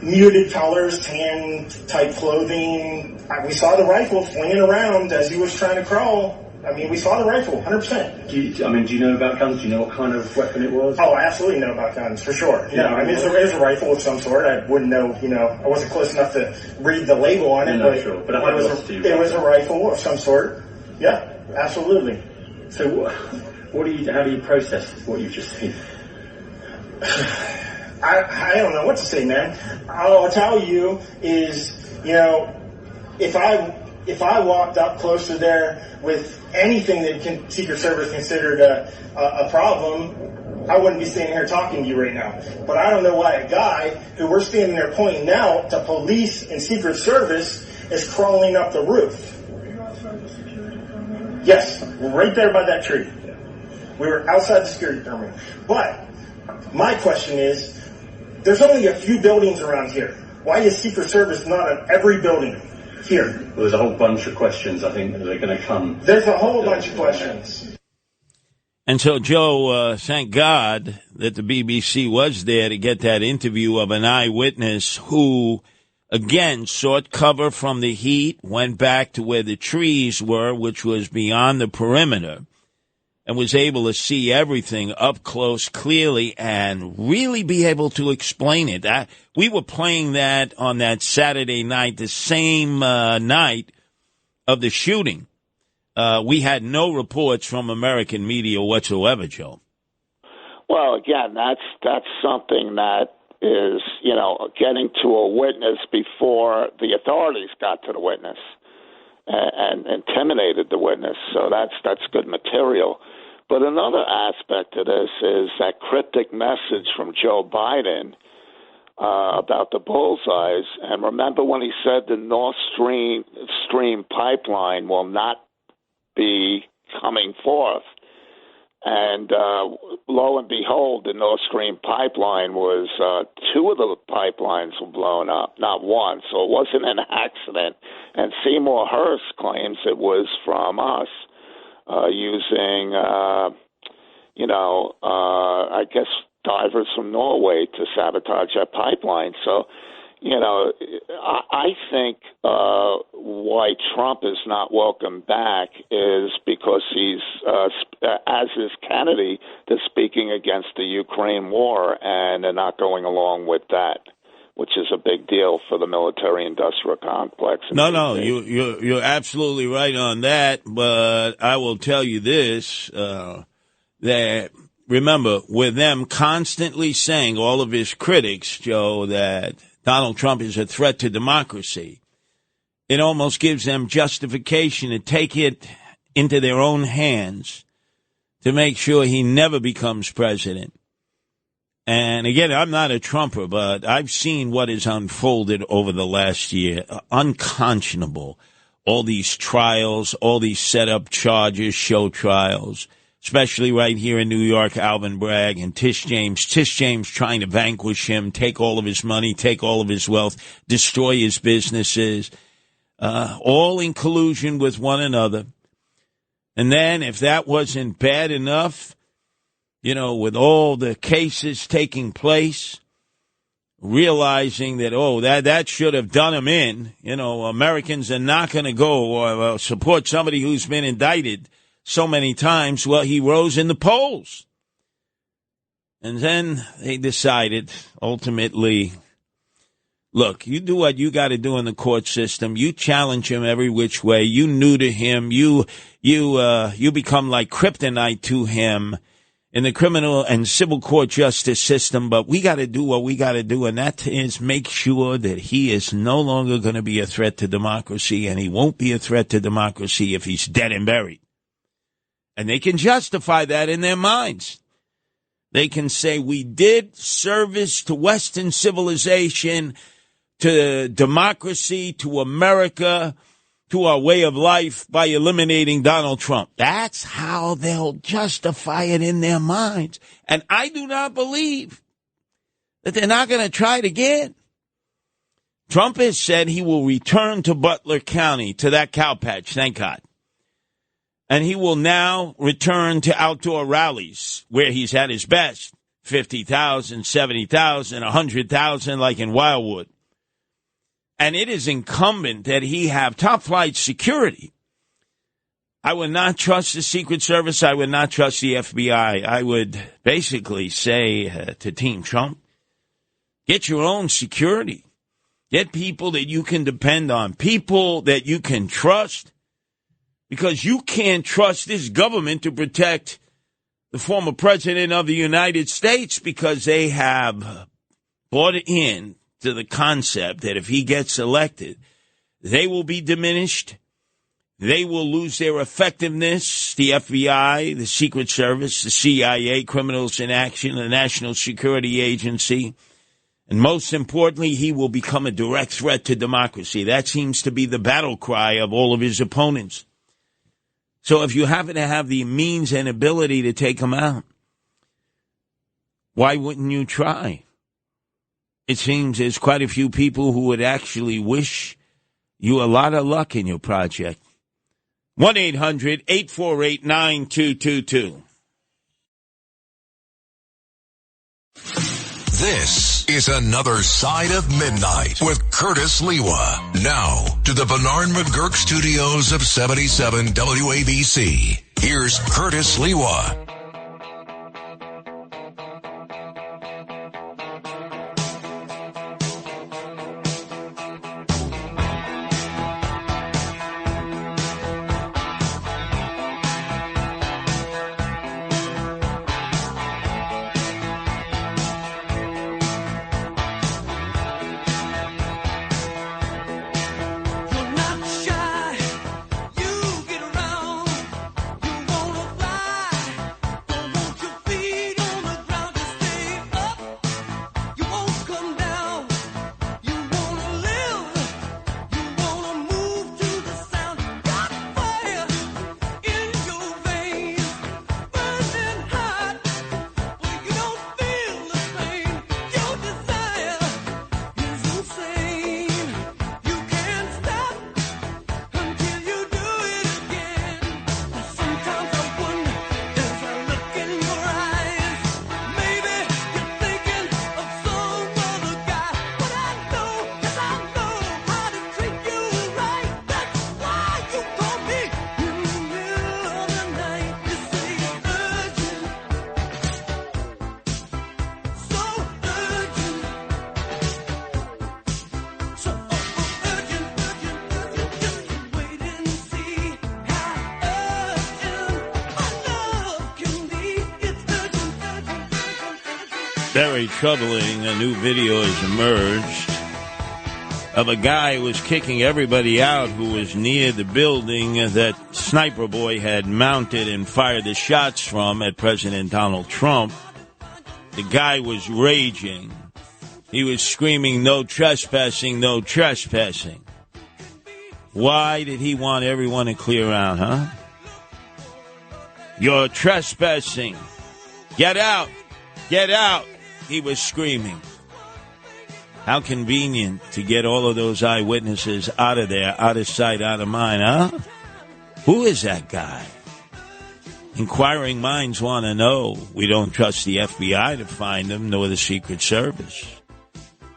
Speaker 19: muted colors, tan type clothing. We saw the rifle flinging around as he was trying to crawl. I mean, we saw the rifle, 100%.
Speaker 3: Do you know about guns? Do you know what kind of weapon it was?
Speaker 19: Oh, I absolutely know about guns, for sure. Yeah, I mean, it was a rifle of some sort. I wouldn't know, I wasn't close enough to read the label on it, but,
Speaker 3: sure. But
Speaker 19: it was a rifle of some sort. Yeah, absolutely.
Speaker 3: So how do you process what you've just seen?
Speaker 19: I don't know what to say, man. All I'll tell you is, if I walked up close to there with anything that Secret Service considered a problem, I wouldn't be standing here talking to you right now. But I don't know why a guy who we're standing there pointing out to police and Secret Service is crawling up the roof. Yes, right there by that tree. We were outside the security perimeter. But my question is, there's only a few buildings around here. Why is Secret Service not at every building here?
Speaker 3: Well, there's a whole bunch of questions, I think, that are going to come.
Speaker 19: There's a whole bunch of questions.
Speaker 12: And so, Joe, thank God that the BBC was there to get that interview of an eyewitness who, again, sought cover from the heat, went back to where the trees were, which was beyond the perimeter, and was able to see everything up close clearly and really be able to explain it. We were playing that on that Saturday night, the same night of the shooting. We had no reports from American media whatsoever, Joe.
Speaker 7: Well, again, that's something that is, getting to a witness before the authorities got to the witness and intimidated the witness. So that's good material. But another aspect of this is that cryptic message from Joe Biden about the bullseyes. And remember when he said the Nord Stream pipeline will not be coming forth. And lo and behold, the Nord Stream pipeline was two of the pipelines were blown up, not one. So it wasn't an accident. And Seymour Hersh claims it was from us. Using, I guess divers from Norway to sabotage that pipeline. So, I think why Trump is not welcome back is because he's, as is Kennedy, they're speaking against the Ukraine war, and they're not going along with that, which is a big deal for the military-industrial complex.
Speaker 12: No, you're absolutely right on that. But I will tell you this, that, remember, with them constantly saying, all of his critics, Joe, that Donald Trump is a threat to democracy, it almost gives them justification to take it into their own hands to make sure he never becomes president. And again, I'm not a Trumper, but I've seen what has unfolded over the last year. Unconscionable. All these trials, all these set-up charges, show trials, especially right here in New York, Alvin Bragg and Tish James. Tish James trying to vanquish him, take all of his money, take all of his wealth, destroy his businesses, all in collusion with one another. And then if that wasn't bad enough, with all the cases taking place, realizing that, that should have done him in. Americans are not going to go or support somebody who's been indicted so many times. Well, he rose in the polls. And then they decided, ultimately, look, you do what you got to do in the court system. You challenge him every which way. You new to him. You become like kryptonite to him in the criminal and civil court justice system, but we got to do what we got to do, and that is make sure that he is no longer going to be a threat to democracy, and he won't be a threat to democracy if he's dead and buried. And they can justify that in their minds. They can say, we did service to Western civilization, to democracy, to America, to our way of life by eliminating Donald Trump. That's how they'll justify it in their minds. And I do not believe that they're not going to try it again. Trump has said he will return to Butler County, to that cow patch, thank God. And he will now return to outdoor rallies where he's at his best. 50,000, 70,000, 100,000 like in Wildwood. And it is incumbent that he have top-flight security. I would not trust the Secret Service. I would not trust the FBI. I would basically say to Team Trump, get your own security. Get people that you can depend on, people that you can trust, because you can't trust this government to protect the former president of the United States because they have bought in to the concept that if he gets elected, they will be diminished. They will lose their effectiveness. The FBI, the Secret Service, the CIA, Criminals in Action, the National Security Agency. And most importantly, he will become a direct threat to democracy. That seems to be the battle cry of all of his opponents. So if you happen to have the means and ability to take him out, why wouldn't you try? It seems there's quite a few people who would actually wish you a lot of luck in your project. 1-800-848-9222.
Speaker 1: This is Another Side of Midnight with Curtis Lewa. Now to the Bernard McGurk studios of 77 WABC. Here's Curtis Lewa.
Speaker 12: Very troubling. A new video has emerged of a guy who was kicking everybody out who was near the building that Sniper Boy had mounted and fired the shots from at President Donald Trump. The guy was raging. He was screaming, "No trespassing, no trespassing." Why did he want everyone to clear out, huh? "You're trespassing. Get out. Get out," he was screaming. How convenient to get all of those eyewitnesses out of there, out of sight, out of mind, huh? Who is that guy? Inquiring minds want to know. We don't trust the FBI to find him, nor the Secret Service.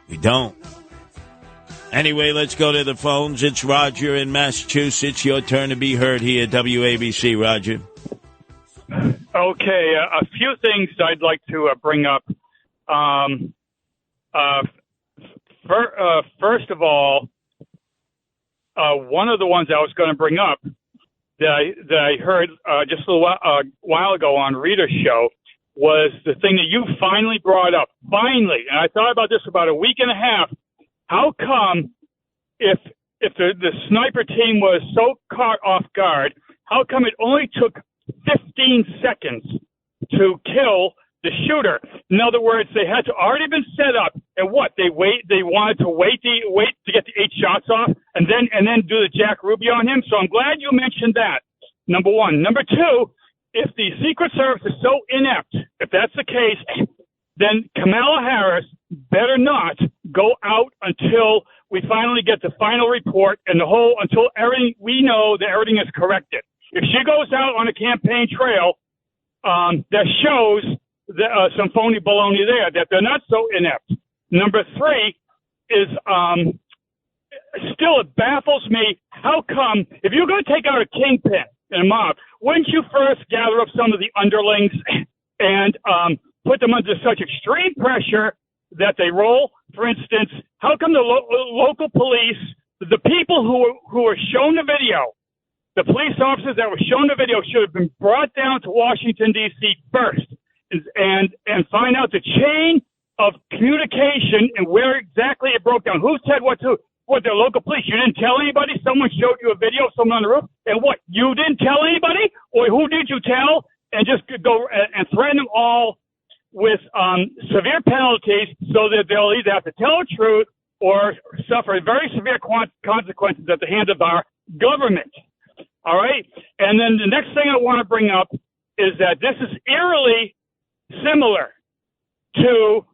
Speaker 12: We don't. Anyway, let's go to the phones. It's Roger in Massachusetts. Your turn to be heard here at WABC, Roger.
Speaker 20: Okay, a few things I'd like to bring up. First of all, one of the ones I was going to bring up that I heard just a little while ago on Rita's show was the thing that you finally brought up. Finally, and I thought about this about a week and a half. How come, if the sniper team was so caught off guard, how come it only took 15 seconds to kill the shooter? In other words, they had to already been set up, and they wanted to wait to get the 8 shots off, and then do the Jack Ruby on him. So I'm glad you mentioned that. Number one. Number two, if the Secret Service is so inept, if that's the case, then Kamala Harris better not go out until we finally get the final report and until we know that everything is corrected. if she goes out on a campaign trail that shows some phony baloney there, that they're not so inept. Number three is still it baffles me, how come, if you're going to take out a kingpin in a mob, wouldn't you first gather up some of the underlings and put them under such extreme pressure that they roll? For instance, how come the local police, the people who were shown the video, the police officers that were shown the video should have been brought down to Washington, D.C. first and find out the chain of communication and where exactly it broke down. Who said what to? What, the local police? You didn't tell anybody? Someone showed you a video of someone on the roof? And what, you didn't tell anybody? Or who did you tell? And just go and threaten them all with severe penalties so that they'll either have to tell the truth or suffer very severe consequences at the hands of our government. All right? And then the next thing I want to bring up is that this is eerily similar to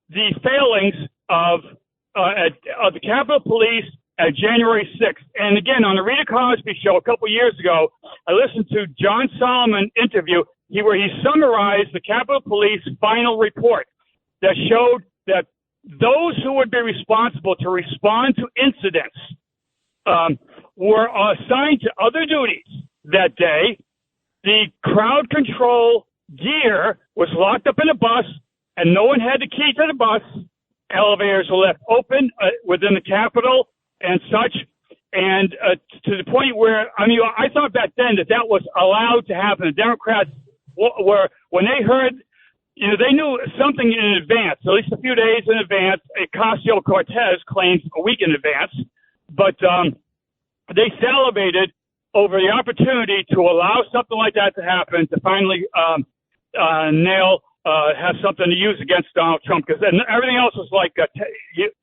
Speaker 20: the failings of the Capitol Police at January 6th. And again, on the Rita Cosby show a couple years ago, I listened to John Solomon interview where he summarized the Capitol Police final report that showed that those who would be responsible to respond to incidents were assigned to other duties that day. The crowd control gear was locked up in a bus, and no one had the key to the bus. Elevators were left open within the Capitol and such, and to the point where, I mean, I thought back then that was allowed to happen. The Democrats were, when they heard, you know, they knew something in advance, at least a few days in advance. Ocasio-Cortez claims a week in advance, but they salivated over the opportunity to allow something like that to happen, to finally have something to use against Donald Trump, because everything else was like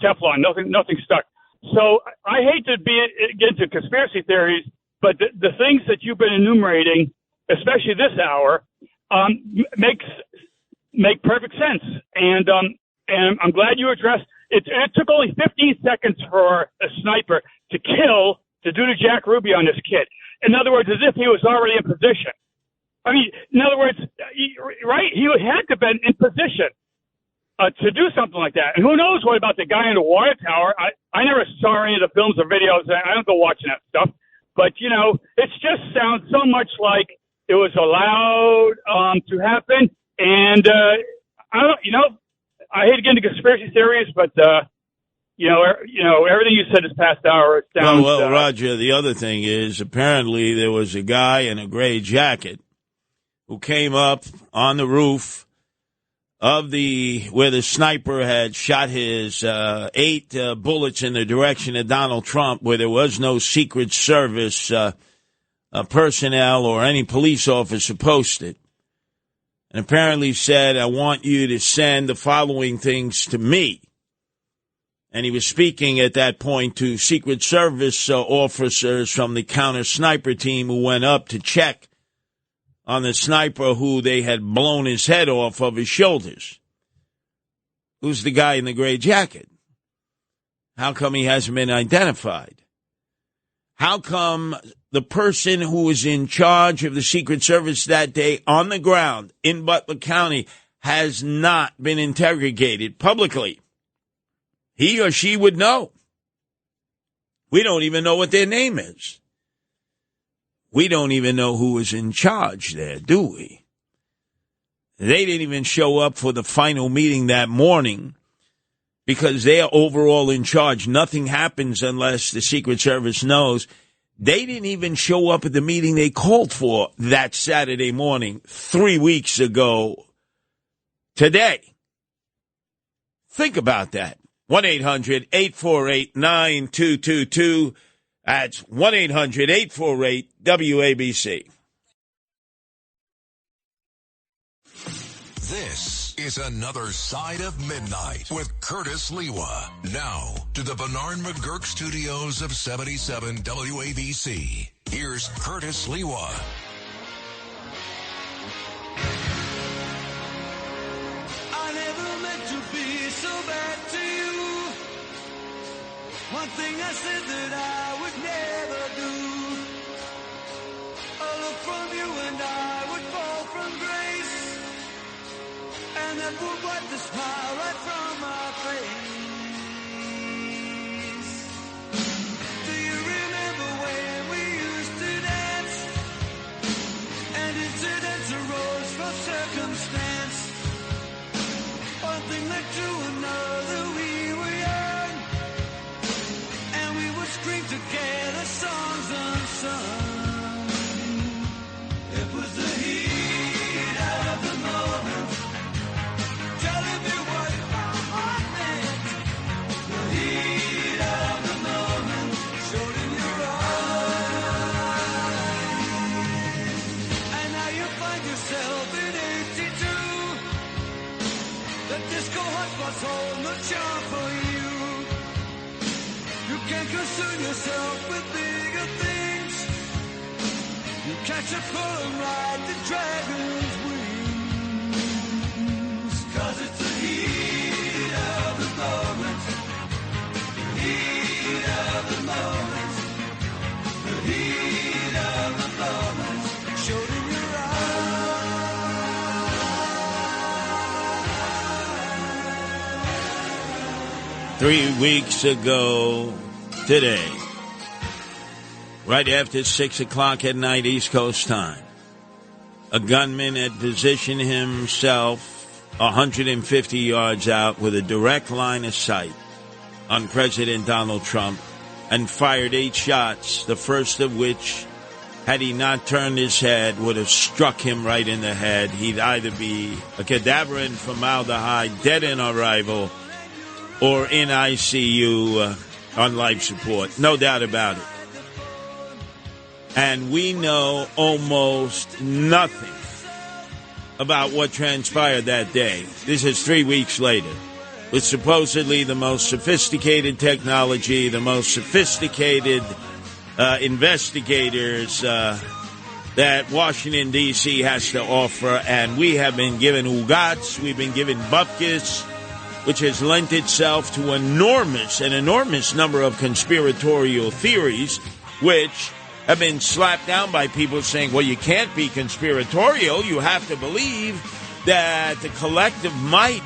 Speaker 20: Teflon. Nothing stuck. So I hate to get into conspiracy theories, but the things that you've been enumerating, especially this hour, make perfect sense. And I'm glad you addressed it. It took only 15 seconds for a sniper to do the Jack Ruby on this kid. In other words, as if he was already in position. I mean, in other words, right? He had to have been in position to do something like that. And who knows what about the guy in the water tower? I never saw any of the films or videos. I don't go watching that stuff. But, you know, it just sounds so much like it was allowed to happen. And, I hate to get into conspiracy theories, but, everything you said this past hour sounds...
Speaker 12: Well, Roger, the other thing is apparently there was a guy in a gray jacket who came up on the roof of where the sniper had shot his 8 bullets in the direction of Donald Trump, where there was no Secret Service personnel or any police officer posted. And apparently said, I want you to send the following things to me. And he was speaking at that point to Secret Service officers from the counter sniper team who went up to check on the sniper who they had blown his head off of his shoulders. Who's the guy in the gray jacket? How come he hasn't been identified? How come the person who was in charge of the Secret Service that day on the ground in Butler County has not been interrogated publicly? He or she would know. We don't even know what their name is. We don't even know who was in charge there, do we? They didn't even show up for the final meeting that morning because they're overall in charge. Nothing happens unless the Secret Service knows. They didn't even show up at the meeting they called for that Saturday morning 3 weeks ago today. Think about that. 1-800-848-9222. That's 1-800-848-WABC.
Speaker 1: This is Another Side of Midnight with Curtis Lewa. Now to the Bernard McGurk studios of 77 WABC. Here's Curtis Lewa.
Speaker 14: I never meant to be so bad to you. One thing I said that I would never do. A and that would wipe the smile right from our face. Do you remember when we used to dance? And incidents arose from circumstance. One thing led to another, we were young, and we would scream together songs unsung. It was the heat of the moment, telling me what my heart meant. The heat of the moment showed in your eyes. And now you find yourself in 82. The disco hotspots hold no charm for you. You can't concern yourself with bigger things. You catch a pull and ride the dragon's wings. 'Cause it's the heat of the moment. The heat of the moment. The heat of the moment showed in your eyes.
Speaker 12: 3 weeks ago today, right after 6 o'clock at night East Coast time, a gunman had positioned himself 150 yards out with a direct line of sight on President Donald Trump and fired 8 shots, the first of which, had he not turned his head, would have struck him right in the head. He'd either be a cadaver in formaldehyde, dead in arrival, or in ICU on life support. No doubt about it. And we know almost nothing about what transpired that day. This is 3 weeks later, with supposedly the most sophisticated technology, the most sophisticated investigators that Washington, D.C. has to offer. And we have been given ugats, we've been given bupkis, which has lent itself to an enormous number of conspiratorial theories, which have been slapped down by people saying, well, you can't be conspiratorial. You have to believe that the collective might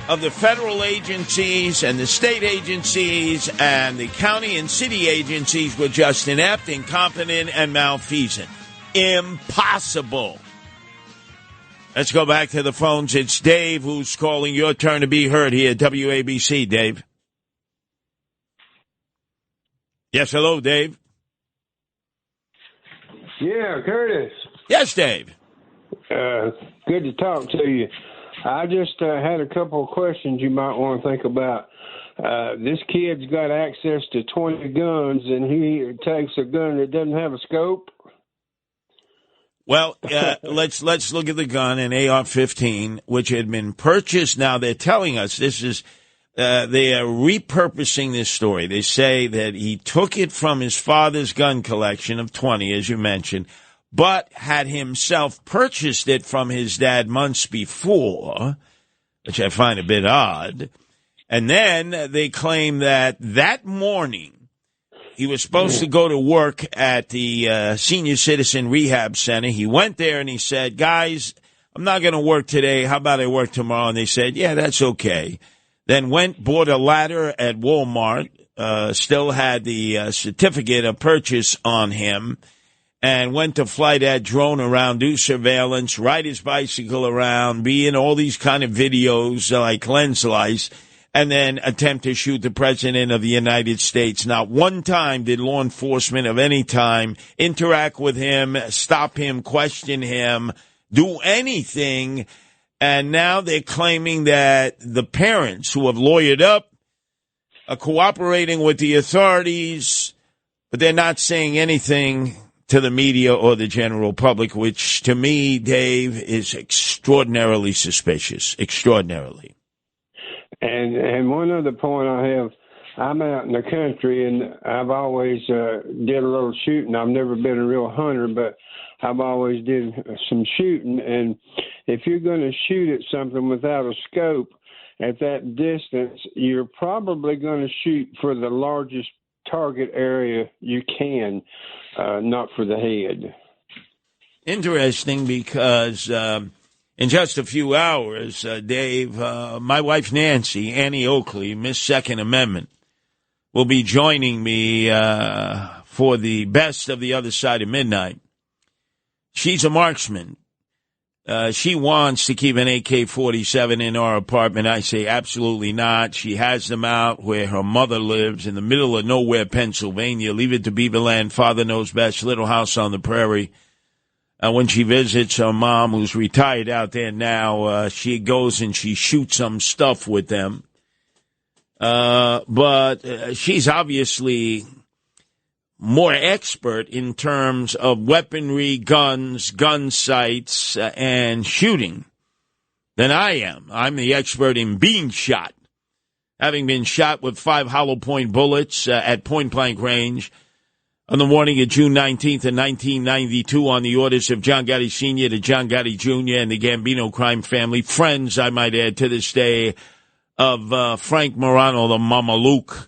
Speaker 12: of the federal agencies and the state agencies and the county and city agencies were just inept, incompetent, and malfeasant. Impossible. Let's go back to the phones. It's Dave who's calling. Your turn to be heard here at WABC. Dave. Yes, hello, Dave.
Speaker 9: Yeah, Curtis.
Speaker 12: Yes, Dave.
Speaker 9: Good to talk to you. I just had a couple of questions you might want to think about. This kid's got access to 20 guns, and he takes a gun that doesn't have a scope.
Speaker 12: Well, let's look at the gun, an AR-15, which had been purchased. Now they're telling us this is they are repurposing this story. They say that he took it from his father's gun collection of 20, as you mentioned, but had himself purchased it from his dad months before, which I find a bit odd. And then they claim that morning he was supposed to go to work at the Senior Citizen Rehab Center. He went there and he said, guys, I'm not going to work today. How about I work tomorrow? And they said, yeah, that's okay. Then bought a ladder at Walmart, still had the certificate of purchase on him, and went to fly that drone around, do surveillance, ride his bicycle around, be in all these kind of videos like Lens Lice, and then attempt to shoot the President of the United States. Not one time did law enforcement of any time interact with him, stop him, question him, do anything. And now they're claiming that the parents who have lawyered up are cooperating with the authorities, but they're not saying anything to the media or the general public, which to me, Dave, is extraordinarily suspicious. Extraordinarily.
Speaker 9: And one other point I have, I'm out in the country and I've always did a little shooting. I've never been a real hunter, but I've always did some shooting. And if you're going to shoot at something without a scope at that distance, you're probably going to shoot for the largest target area you can, not for the head.
Speaker 12: Interesting, because In just a few hours, Dave, my wife Nancy, Annie Oakley, Miss Second Amendment, will be joining me for the best of the other side of midnight. She's a marksman. She wants to keep an AK-47 in our apartment. I say absolutely not. She has them out where her mother lives in the middle of nowhere, Pennsylvania. Leave it to Beaverland. Father knows best. Little house on the prairie. When she visits her mom, who's retired out there now, she goes and she shoots some stuff with them. But she's obviously more expert in terms of weaponry, guns, gun sights, and shooting than I am. I'm the expert in being shot, having been shot with 5 hollow point bullets at point-blank range on the morning of June 19th of 1992 on the orders of John Gotti Sr. to John Gotti Jr. and the Gambino crime family, friends, I might add, to this day, of Frank Morano, the Mamaluke.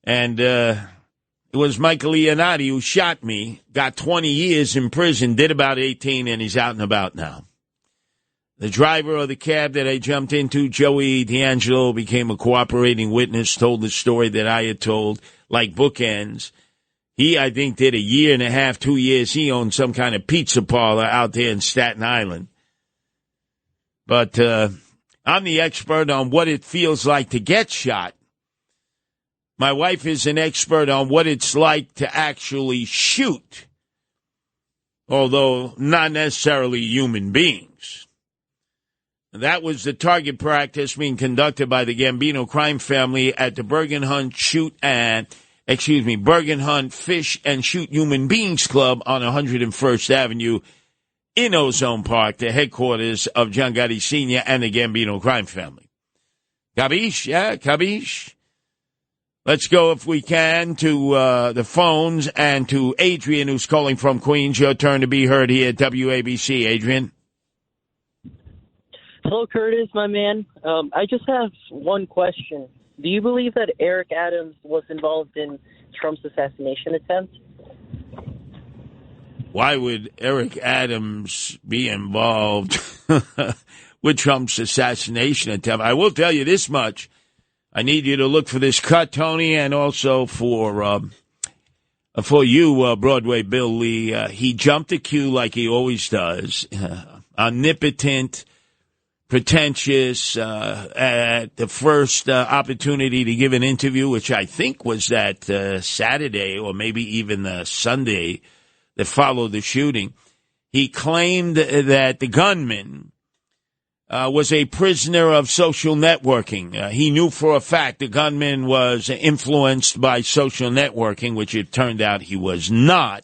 Speaker 12: And it was Michael Leonardi who shot me, got 20 years in prison, did about 18, and he's out and about now. The driver of the cab that I jumped into, Joey D'Angelo, became a cooperating witness, told the story that I had told, like bookends. He, I think, did 1.5 years, 2 years. He owned some kind of pizza parlor out there in Staten Island. But I'm the expert on what it feels like to get shot. My wife is an expert on what it's like to actually shoot, although not necessarily human beings. That was the target practice being conducted by the Gambino crime family at the Bergen Hunt Fish and Shoot Human Beings Club on 101st Avenue in Ozone Park, the headquarters of John Gotti Sr. and the Gambino crime family. Cabiche? Yeah, cabiche? Let's go, if we can, to the phones and to Adrian, who's calling from Queens. Your turn to be heard here at WABC. Adrian?
Speaker 17: Hello, Curtis, my man. I just have one question. Do you believe that Eric Adams was involved in Trump's assassination attempt?
Speaker 12: Why would Eric Adams be involved with Trump's assassination attempt? I will tell you this much. I need you to look for this cut, Tony, and also for you, Broadway Bill Lee. He jumped the queue like he always does. Omnipotent, pretentious, at the first opportunity to give an interview, which I think was that Saturday or maybe even the Sunday that followed the shooting. He claimed that the gunman was a prisoner of social networking. He knew for a fact the gunman was influenced by social networking, which it turned out he was not.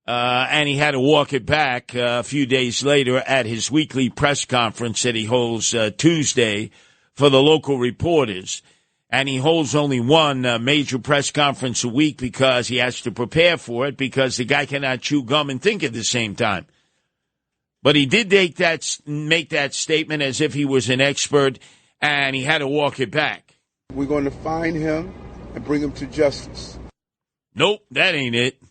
Speaker 12: And he had to walk it back a few days later at his weekly press conference that he holds Tuesday for the local reporters. And he holds only one major press conference a week because he has to prepare for it, because the guy cannot chew gum and think at the same time. But he did make that statement as if he was an expert, and he had to walk it back.
Speaker 22: We're going to find him and bring him to justice.
Speaker 12: Nope, that ain't it.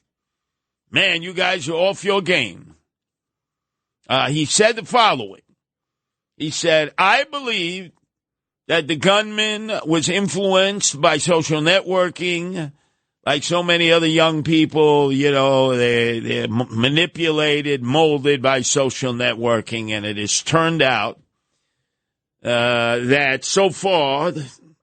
Speaker 12: Man, you guys are off your game. He said the following. He said, I believe that the gunman was influenced by social networking. Like so many other young people, you know, they're manipulated, molded by social networking, and it has turned out that so far,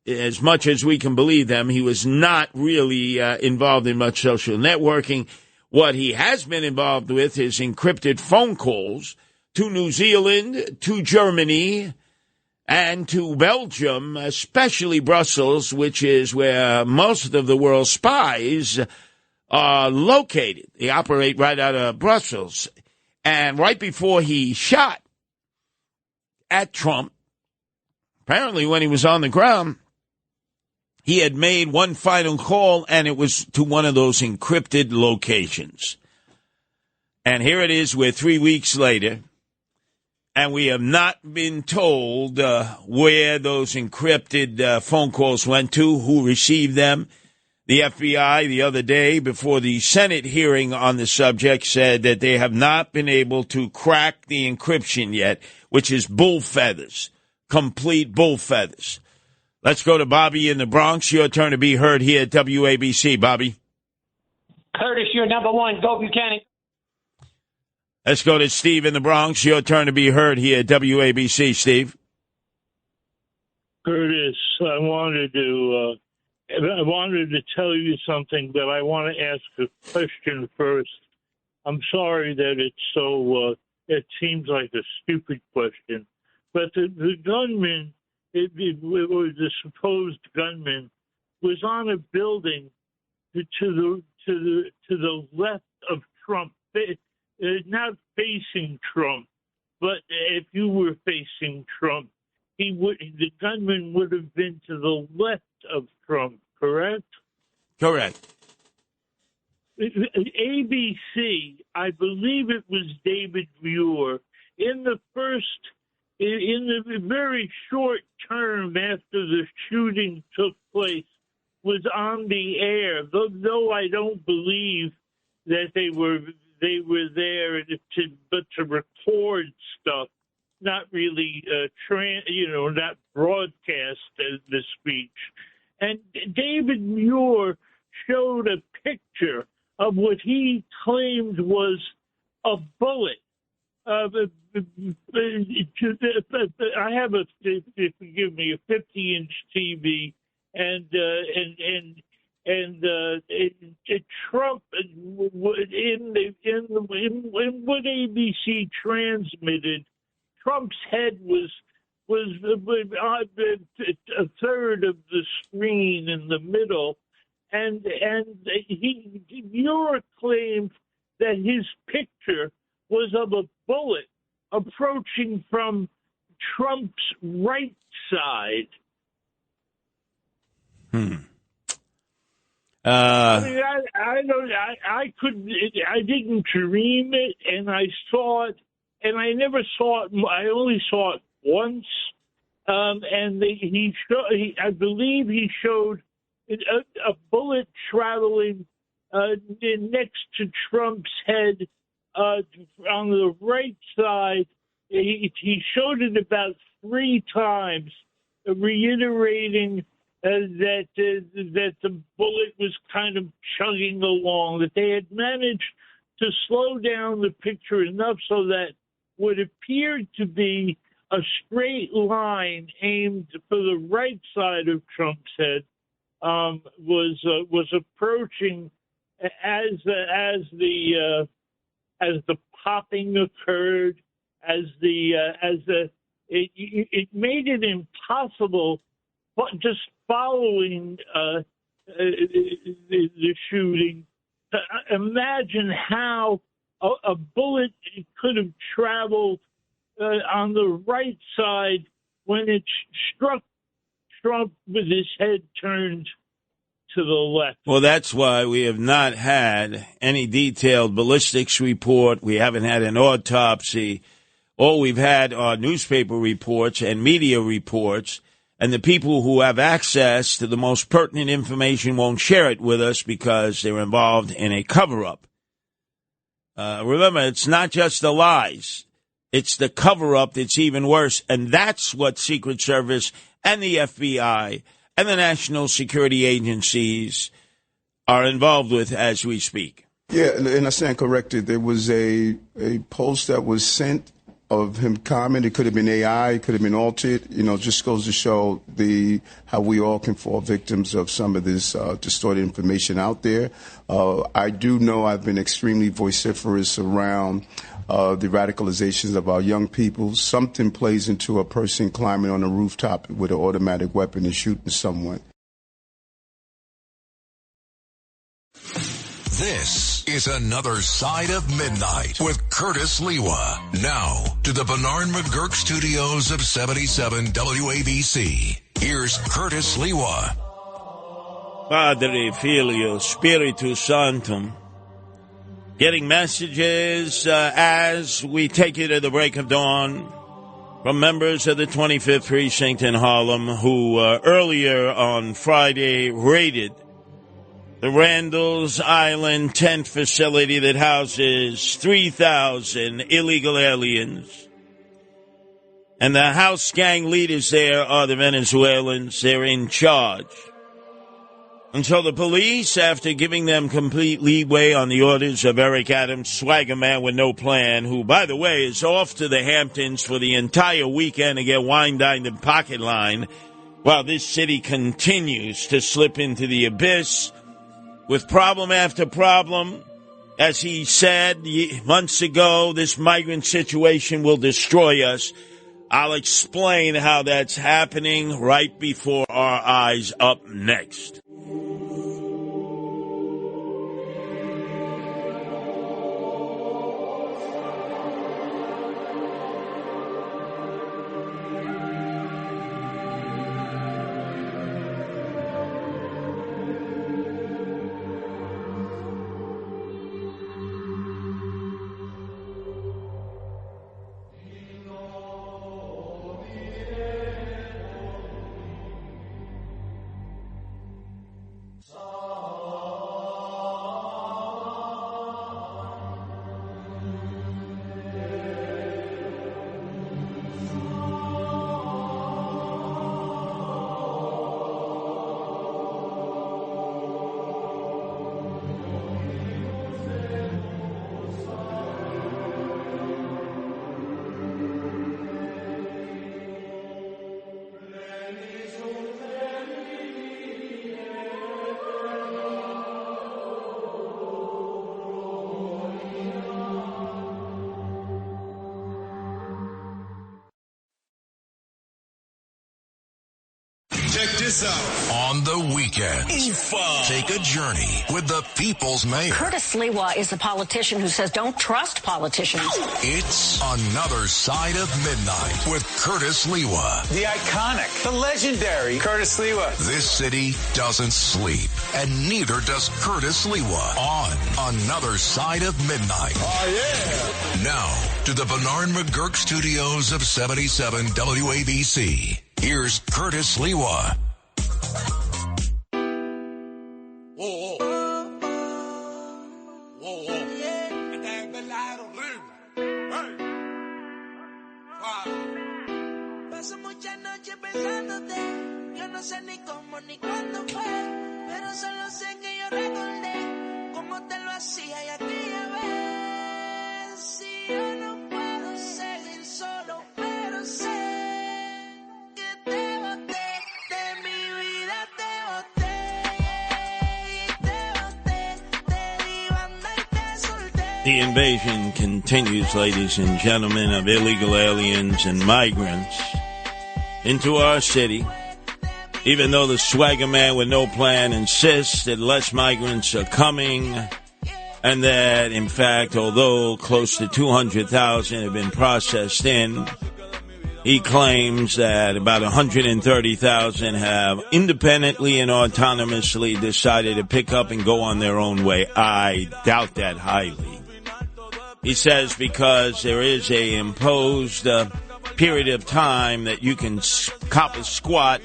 Speaker 12: as much as we can believe them, he was not really involved in much social networking. What he has been involved with is encrypted phone calls to New Zealand, to Germany, and to Belgium, especially Brussels, which is where most of the world's spies are located. They operate right out of Brussels. And right before he shot at Trump, apparently when he was on the ground, he had made one final call, and it was to one of those encrypted locations. And here it is, we're 3 weeks later, and we have not been told where those encrypted phone calls went to, who received them. The FBI the other day before the Senate hearing on the subject said that they have not been able to crack the encryption yet, which is bull feathers, complete bull feathers. Let's go to Bobby in the Bronx. Your turn to be heard here at WABC. Bobby.
Speaker 11: Curtis, you're number one. Go Buchanan.
Speaker 12: Let's go to Steve in the Bronx. Your turn to be heard here at WABC. Steve.
Speaker 13: Curtis, I wanted to tell you something, but I want to ask a question first. I'm sorry that it's so, it seems like a stupid question, but the gunman, or the supposed gunman, was on a building to the left of Trump, not facing Trump, but if you were facing Trump, the gunman would have been to the left of Trump, correct?
Speaker 12: Correct.
Speaker 13: ABC, I believe it was David Muir, in the very short term after the shooting took place, was on the air, though I don't believe that they were there to record stuff, not really not broadcast the speech. And David Muir showed a picture of what he claimed was a bullet. I have forgive me, a 50-inch TV, and Trump in what ABC transmitted, Trump's head was a third of the screen in the middle, and Muir claimed that his picture was of a bullet approaching from Trump's right side. I mean, I didn't dream it, and I saw it, and I never saw it. I only saw it once, and I believe he showed a bullet traveling next to Trump's head on the right side. He showed it about 3 times, reiterating that the bullet was kind of chugging along, that they had managed to slow down the picture enough so that what appeared to be a straight line aimed for the right side of Trump's head was approaching as the popping occurred, it made it impossible, but just following the shooting, to imagine how a bullet could have traveled on the right side when it struck Trump with his head turned to the left.
Speaker 12: Well, that's why we have not had any detailed ballistics report. We haven't had an autopsy. All we've had are newspaper reports and media reports, and the people who have access to the most pertinent information won't share it with us because they're involved in a cover-up. Remember, it's not just the lies. It's the cover-up that's even worse, and that's what Secret Service and the FBI and the national security agencies are involved with as we speak.
Speaker 22: Yeah, and I stand corrected. There was a post that was sent of him comment. It could have been AI, it could have been altered. Just goes to show how we all can fall victims of some of this distorted information out there. I do know I've been extremely vociferous around the radicalizations of our young people. Something plays into a person climbing on a rooftop with an automatic weapon and shooting someone.
Speaker 1: This is Another Side of Midnight with Curtis Lewa. Now to the Bernard McGurk studios of 77 WABC. Here's Curtis Lewa.
Speaker 12: Padre, Filio, Spiritus Sanctum. Getting messages as we take you to the break of dawn from members of the 25th Precinct in Harlem who earlier on Friday raided the Randall's Island tent facility that houses 3,000 illegal aliens. And the house gang leaders there are the Venezuelans. They're in charge. And so the police, after giving them complete leeway on the orders of Eric Adams, swagger man with no plan, who, by the way, is off to the Hamptons for the entire weekend to get wine-dined and pocket line, while this city continues to slip into the abyss with problem after problem. As he said months ago, this migrant situation will destroy us. I'll explain how that's happening right before our eyes up next.
Speaker 1: Check this out. On the weekend, take a journey with the people's mayor.
Speaker 16: Curtis Lewa is the politician who says don't trust politicians.
Speaker 1: It's Another Side of Midnight with Curtis Lewa.
Speaker 18: The iconic, the legendary Curtis Lewa.
Speaker 1: This city doesn't sleep, and neither does Curtis Lewa on Another Side of Midnight.
Speaker 14: Oh, yeah.
Speaker 1: Now, to the Bernard McGurk studios of 77 WABC. Here's Curtis Lewa.
Speaker 14: Paso muchas noches pensándote, yo no sé ni cómo ni cuándo fue, pero solo sé que yo recordé cómo te lo hacía y aquella vez. Si yo no puedo seguir solo, pero sé.
Speaker 12: The invasion continues, ladies and gentlemen, of illegal aliens and migrants into our city. Even though the swagger man with no plan insists that less migrants are coming and that, in fact, although close to 200,000 have been processed in, he claims that about 130,000 have independently and autonomously decided to pick up and go on their own way. I doubt that highly. He says because there is a imposed period of time that you can cop a squat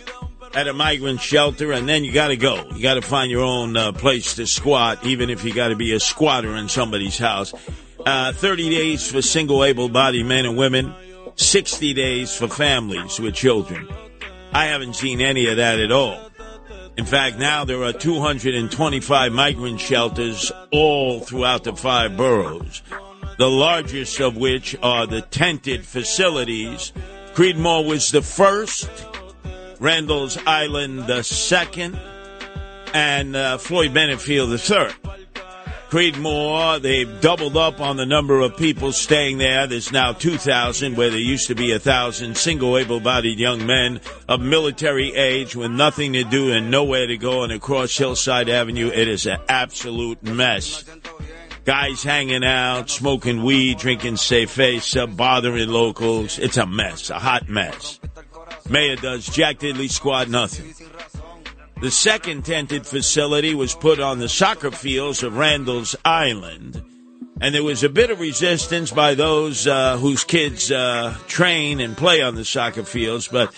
Speaker 12: at a migrant shelter, and then you got to go. You got to find your own place to squat, even if you got to be a squatter in somebody's house. 30 days for single able-bodied men and women, 60 days for families with children. I haven't seen any of that at all. In fact, now there are 225 migrant shelters all throughout the 5 boroughs, the largest of which are the tented facilities. Creedmoor was the first, Randall's Island the second, and Floyd Benefield the third. Creedmoor, they've doubled up on the number of people staying there. There's now 2,000, where there used to be 1,000 single able-bodied young men of military age with nothing to do and nowhere to go, and across Hillside Avenue, it is an absolute mess. Guys hanging out, smoking weed, drinking cerveza, bothering locals. It's a mess, a hot mess. Mayor does jack diddly squat nothing. The second tented facility was put on the soccer fields of Randall's Island, and there was a bit of resistance by those whose kids train and play on the soccer fields, but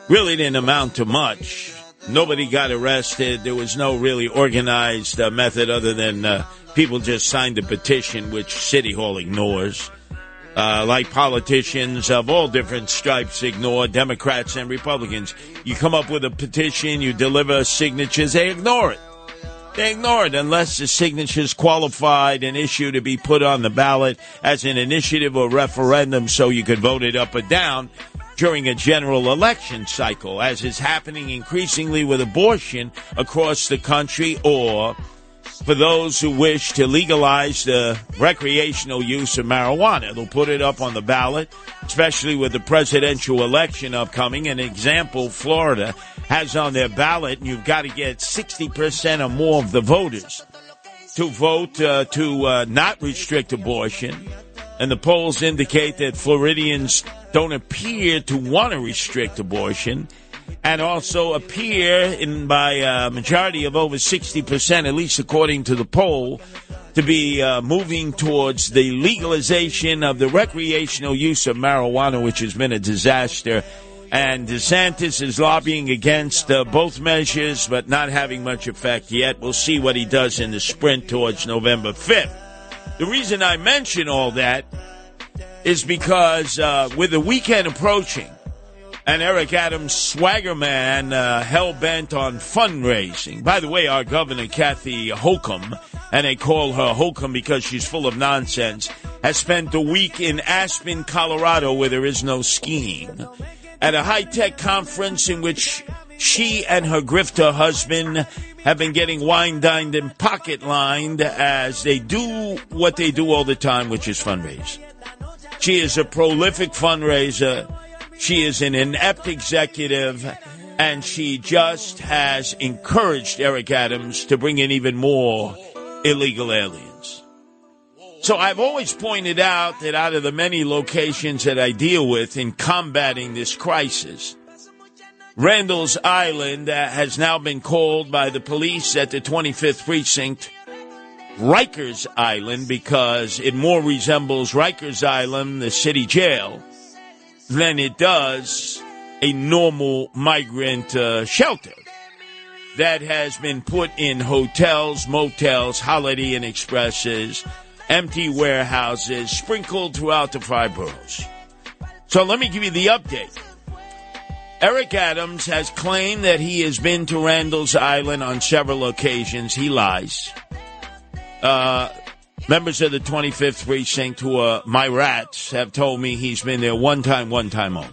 Speaker 12: really didn't amount to much. Nobody got arrested. There was no really organized method other than people just signed a petition, which City Hall ignores. Like politicians of all different stripes ignore, Democrats and Republicans. You come up with a petition, you deliver signatures, they ignore it. They ignore it unless the signature is qualified and issue to be put on the ballot as an initiative or referendum so you could vote it up or down during a general election cycle, as is happening increasingly with abortion across the country, or for those who wish to legalize the recreational use of marijuana. They'll put it up on the ballot, especially with the presidential election upcoming. An example, Florida has on their ballot, and you've got to get 60% or more of the voters to vote to not restrict abortion. And the polls indicate that Floridians don't appear to want to restrict abortion, and also appear by a majority of over 60%, at least according to the poll, to be moving towards the legalization of the recreational use of marijuana, which has been a disaster. And DeSantis is lobbying against both measures, but not having much effect yet. We'll see what he does in the sprint towards November 5th. The reason I mention all that is because with the weekend approaching, and Eric Adams' swagger man hell-bent on fundraising. By the way, our governor, Kathy Hochul, and they call her Hochul because she's full of nonsense, has spent the week in Aspen, Colorado, where there is no skiing, at a high-tech conference in which she and her grifter husband have been getting wine-dined and pocket-lined as they do what they do all the time, which is fundraise. She is a prolific fundraiser. She is an inept executive, and she just has encouraged Eric Adams to bring in even more illegal aliens. So I've always pointed out that out of the many locations that I deal with in combating this crisis, Randall's Island has now been called by the police at the 25th Precinct Rikers Island because it more resembles Rikers Island, the city jail, than it does a normal migrant shelter that has been put in hotels, motels, Holiday Inn Expresses, empty warehouses sprinkled throughout the 5 boroughs. So let me give you the update. Eric Adams has claimed that he has been to Randall's Island on several occasions. He lies. Members of the 25th Precinct, who are my rats, have told me he's been there one time only.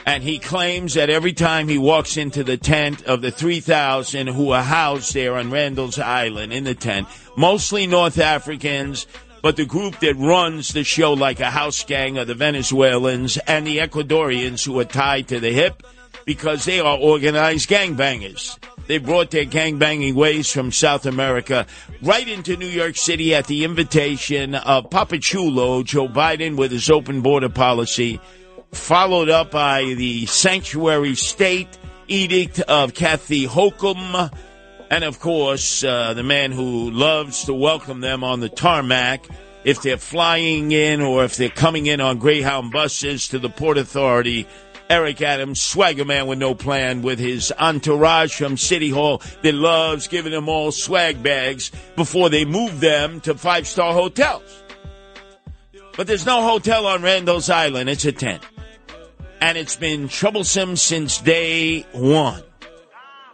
Speaker 12: And he claims that every time he walks into the tent of the 3,000 who are housed there on Randall's Island in the tent, mostly North Africans, but the group that runs the show like a house gang are the Venezuelans and the Ecuadorians who are tied to the hip because they are organized gangbangers. They brought their gangbanging ways from South America right into New York City at the invitation of Papa Chulo, Joe Biden, with his open border policy, followed up by the sanctuary state edict of Kathy Hochul, and, of course, the man who loves to welcome them on the tarmac if they're flying in or if they're coming in on Greyhound buses to the Port Authority, Eric Adams, swagger man with no plan, with his entourage from City Hall that loves giving them all swag bags before they move them to 5-star hotels. But there's no hotel on Randall's Island. It's a tent. And it's been troublesome since day one.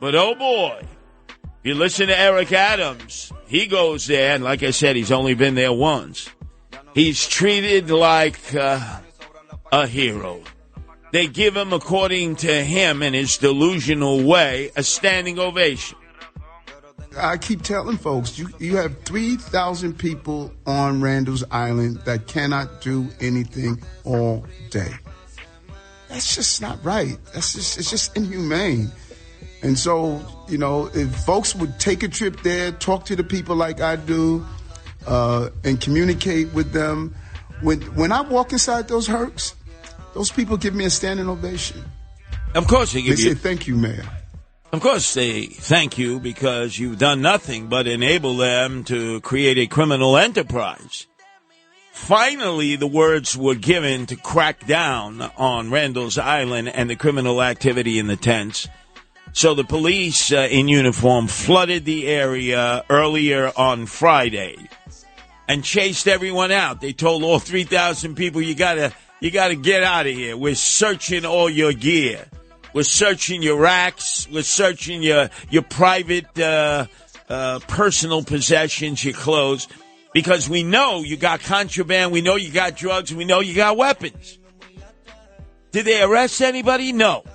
Speaker 12: But, oh, boy, if you listen to Eric Adams, he goes there, and like I said, he's only been there once. He's treated like a hero. They give him, according to him in his delusional way, a standing ovation.
Speaker 22: I keep telling folks, you have 3,000 people on Randall's Island that cannot do anything all day. That's just not right. It's just inhumane. And so, if folks would take a trip there, talk to the people like I do, and communicate with them. When I walk inside those hercs, those people give me a standing ovation.
Speaker 12: Of course they give you.
Speaker 22: They say, thank you, Mayor.
Speaker 12: Of course they thank you because you've done nothing but enable them to create a criminal enterprise. Finally, the words were given to crack down on Randall's Island and the criminal activity in the tents. So the police in uniform flooded the area earlier on Friday and chased everyone out. They told all 3,000 people, you gotta get out of here. We're searching all your gear. We're searching your racks. We're searching your private personal possessions, your clothes, because we know you got contraband. We know you got drugs. We know you got weapons. Did they arrest anybody? No.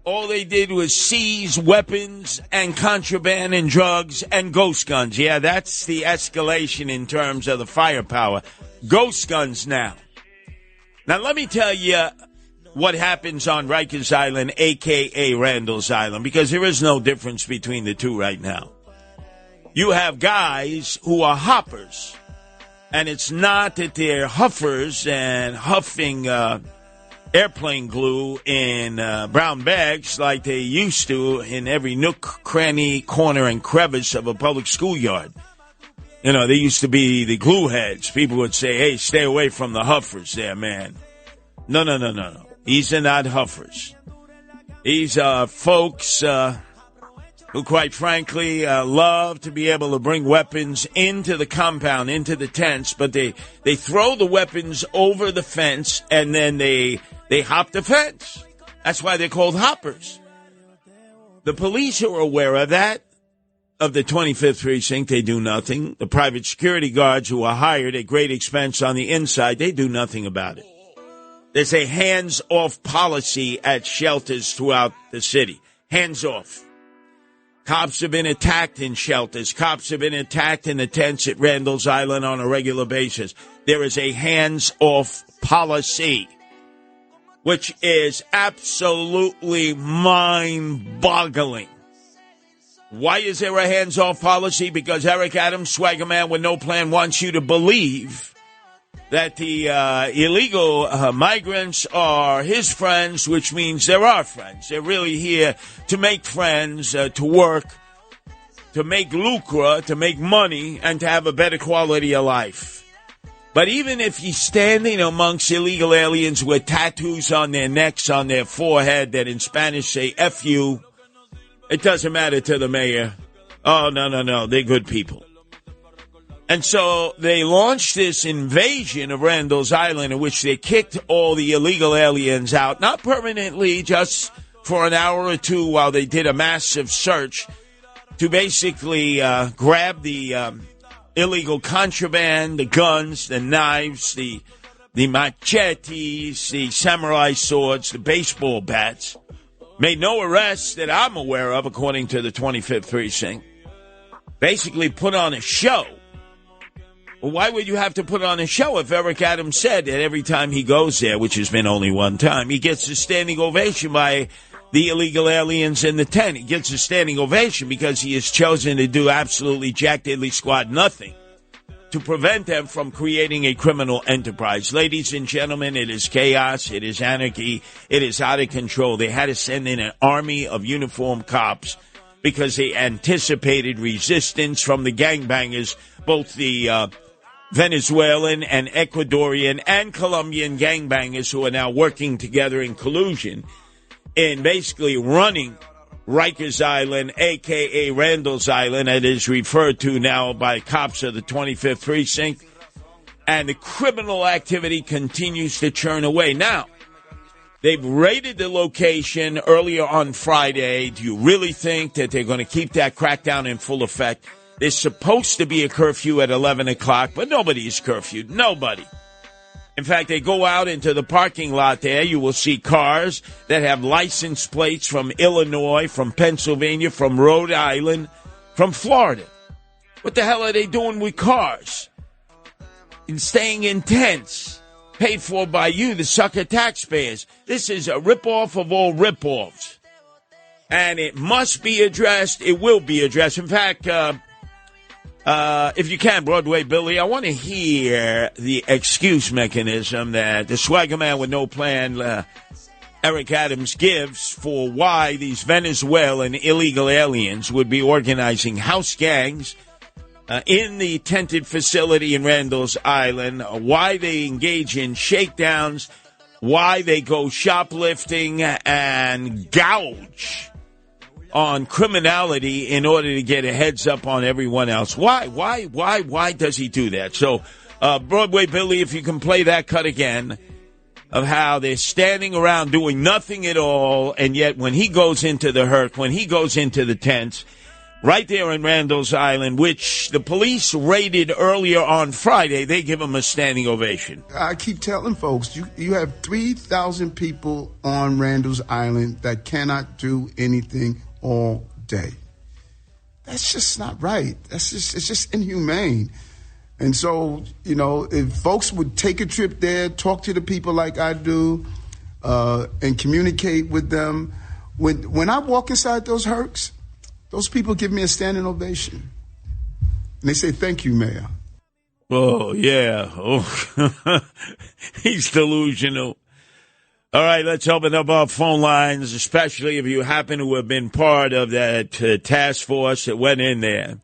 Speaker 12: All they did was seize weapons and contraband and drugs and ghost guns. Yeah, that's the escalation in terms of the firepower. Ghost guns now. Now, let me tell you what happens on Rikers Island, a.k.a. Randall's Island, because there is no difference between the two right now. You have guys who are hoppers, and it's not that they're huffers and huffing airplane glue in brown bags like they used to in every nook, cranny, corner, and crevice of a public schoolyard. You know, they used to be the glue heads. People would say, hey, stay away from the huffers there, man. No. These are not huffers. These are folks who, quite frankly, love to be able to bring weapons into the compound, into the tents, but they throw the weapons over the fence and then they hop the fence. That's why they're called hoppers. The police are aware of that, of the 25th Precinct. They do nothing. The private security guards who are hired at great expense on the inside, they do nothing about it. There's a hands-off policy at shelters throughout the city. Hands off. Cops have been attacked in shelters. Cops have been attacked in the tents at Randall's Island on a regular basis. There is a hands-off policy, which is absolutely mind-boggling. Why is there a hands-off policy? Because Eric Adams, swagger man with no plan, wants you to believe that the illegal migrants are his friends, which means they're our friends. They're really here to make friends, to work, to make lucre, to make money, and to have a better quality of life. But even if you're standing amongst illegal aliens with tattoos on their necks, on their forehead, that in Spanish say F you, it doesn't matter to the mayor. Oh, no, they're good people. And so they launched this invasion of Randall's Island in which they kicked all the illegal aliens out, not permanently, just for an hour or two while they did a massive search to basically grab the illegal contraband, the guns, the knives, the machetes, the samurai swords, the baseball bats. Made no arrests that I'm aware of, according to the 25th Precinct. Basically put on a show. Well, why would you have to put on a show if Eric Adams said that every time he goes there, which has been only one time, he gets a standing ovation by the illegal aliens in the tent? He gets a standing ovation because he has chosen to do absolutely jack diddly squat nothing to prevent them from creating a criminal enterprise. Ladies and gentlemen, it is chaos. It is anarchy. It is out of control. They had to send in an army of uniformed cops because they anticipated resistance from the gangbangers, both the Venezuelan and Ecuadorian and Colombian gangbangers who are now working together in collusion in basically running Rikers Island, a.k.a. Randall's Island, it is referred to now by cops of the 25th Precinct. And the criminal activity continues to churn away. Now, they've raided the location earlier on Friday. Do you really think that they're going to keep that crackdown in full effect? There's supposed to be a curfew at 11 o'clock, but nobody is curfewed. Nobody. In fact, they go out into the parking lot there. You will see cars that have license plates from Illinois, from Pennsylvania, from Rhode Island, from Florida. What the hell are they doing with cars? And staying in tents, paid for by you, the sucker taxpayers. This is a ripoff of all ripoffs. And it must be addressed. It will be addressed. In fact, if you can, Broadway Billy, I want to hear the excuse mechanism that the swagger man with no plan, Eric Adams, gives for why these Venezuelan illegal aliens would be organizing house gangs in the tented facility in Randall's Island, why they engage in shakedowns, why they go shoplifting and gouge on criminality in order to get a heads up on everyone else. Why does he do that? So, Broadway Billy, if you can play that cut again of how they're standing around doing nothing at all, and yet when he goes into the Herc, when he goes into the tents, right there in Randall's Island, which the police raided earlier on Friday, they give him a standing ovation.
Speaker 22: I keep telling folks, you have 3,000 people on Randall's Island that cannot do anything all day. That's just not right. It's just inhumane. And so, if folks would take a trip there, talk to the people like I do, and communicate with them. When I walk inside those Hercs, those people give me a standing ovation. And they say, thank you, Mayor.
Speaker 12: Oh, yeah. Oh, he's delusional. All right, let's open up our phone lines, especially if you happen to have been part of that task force that went in there,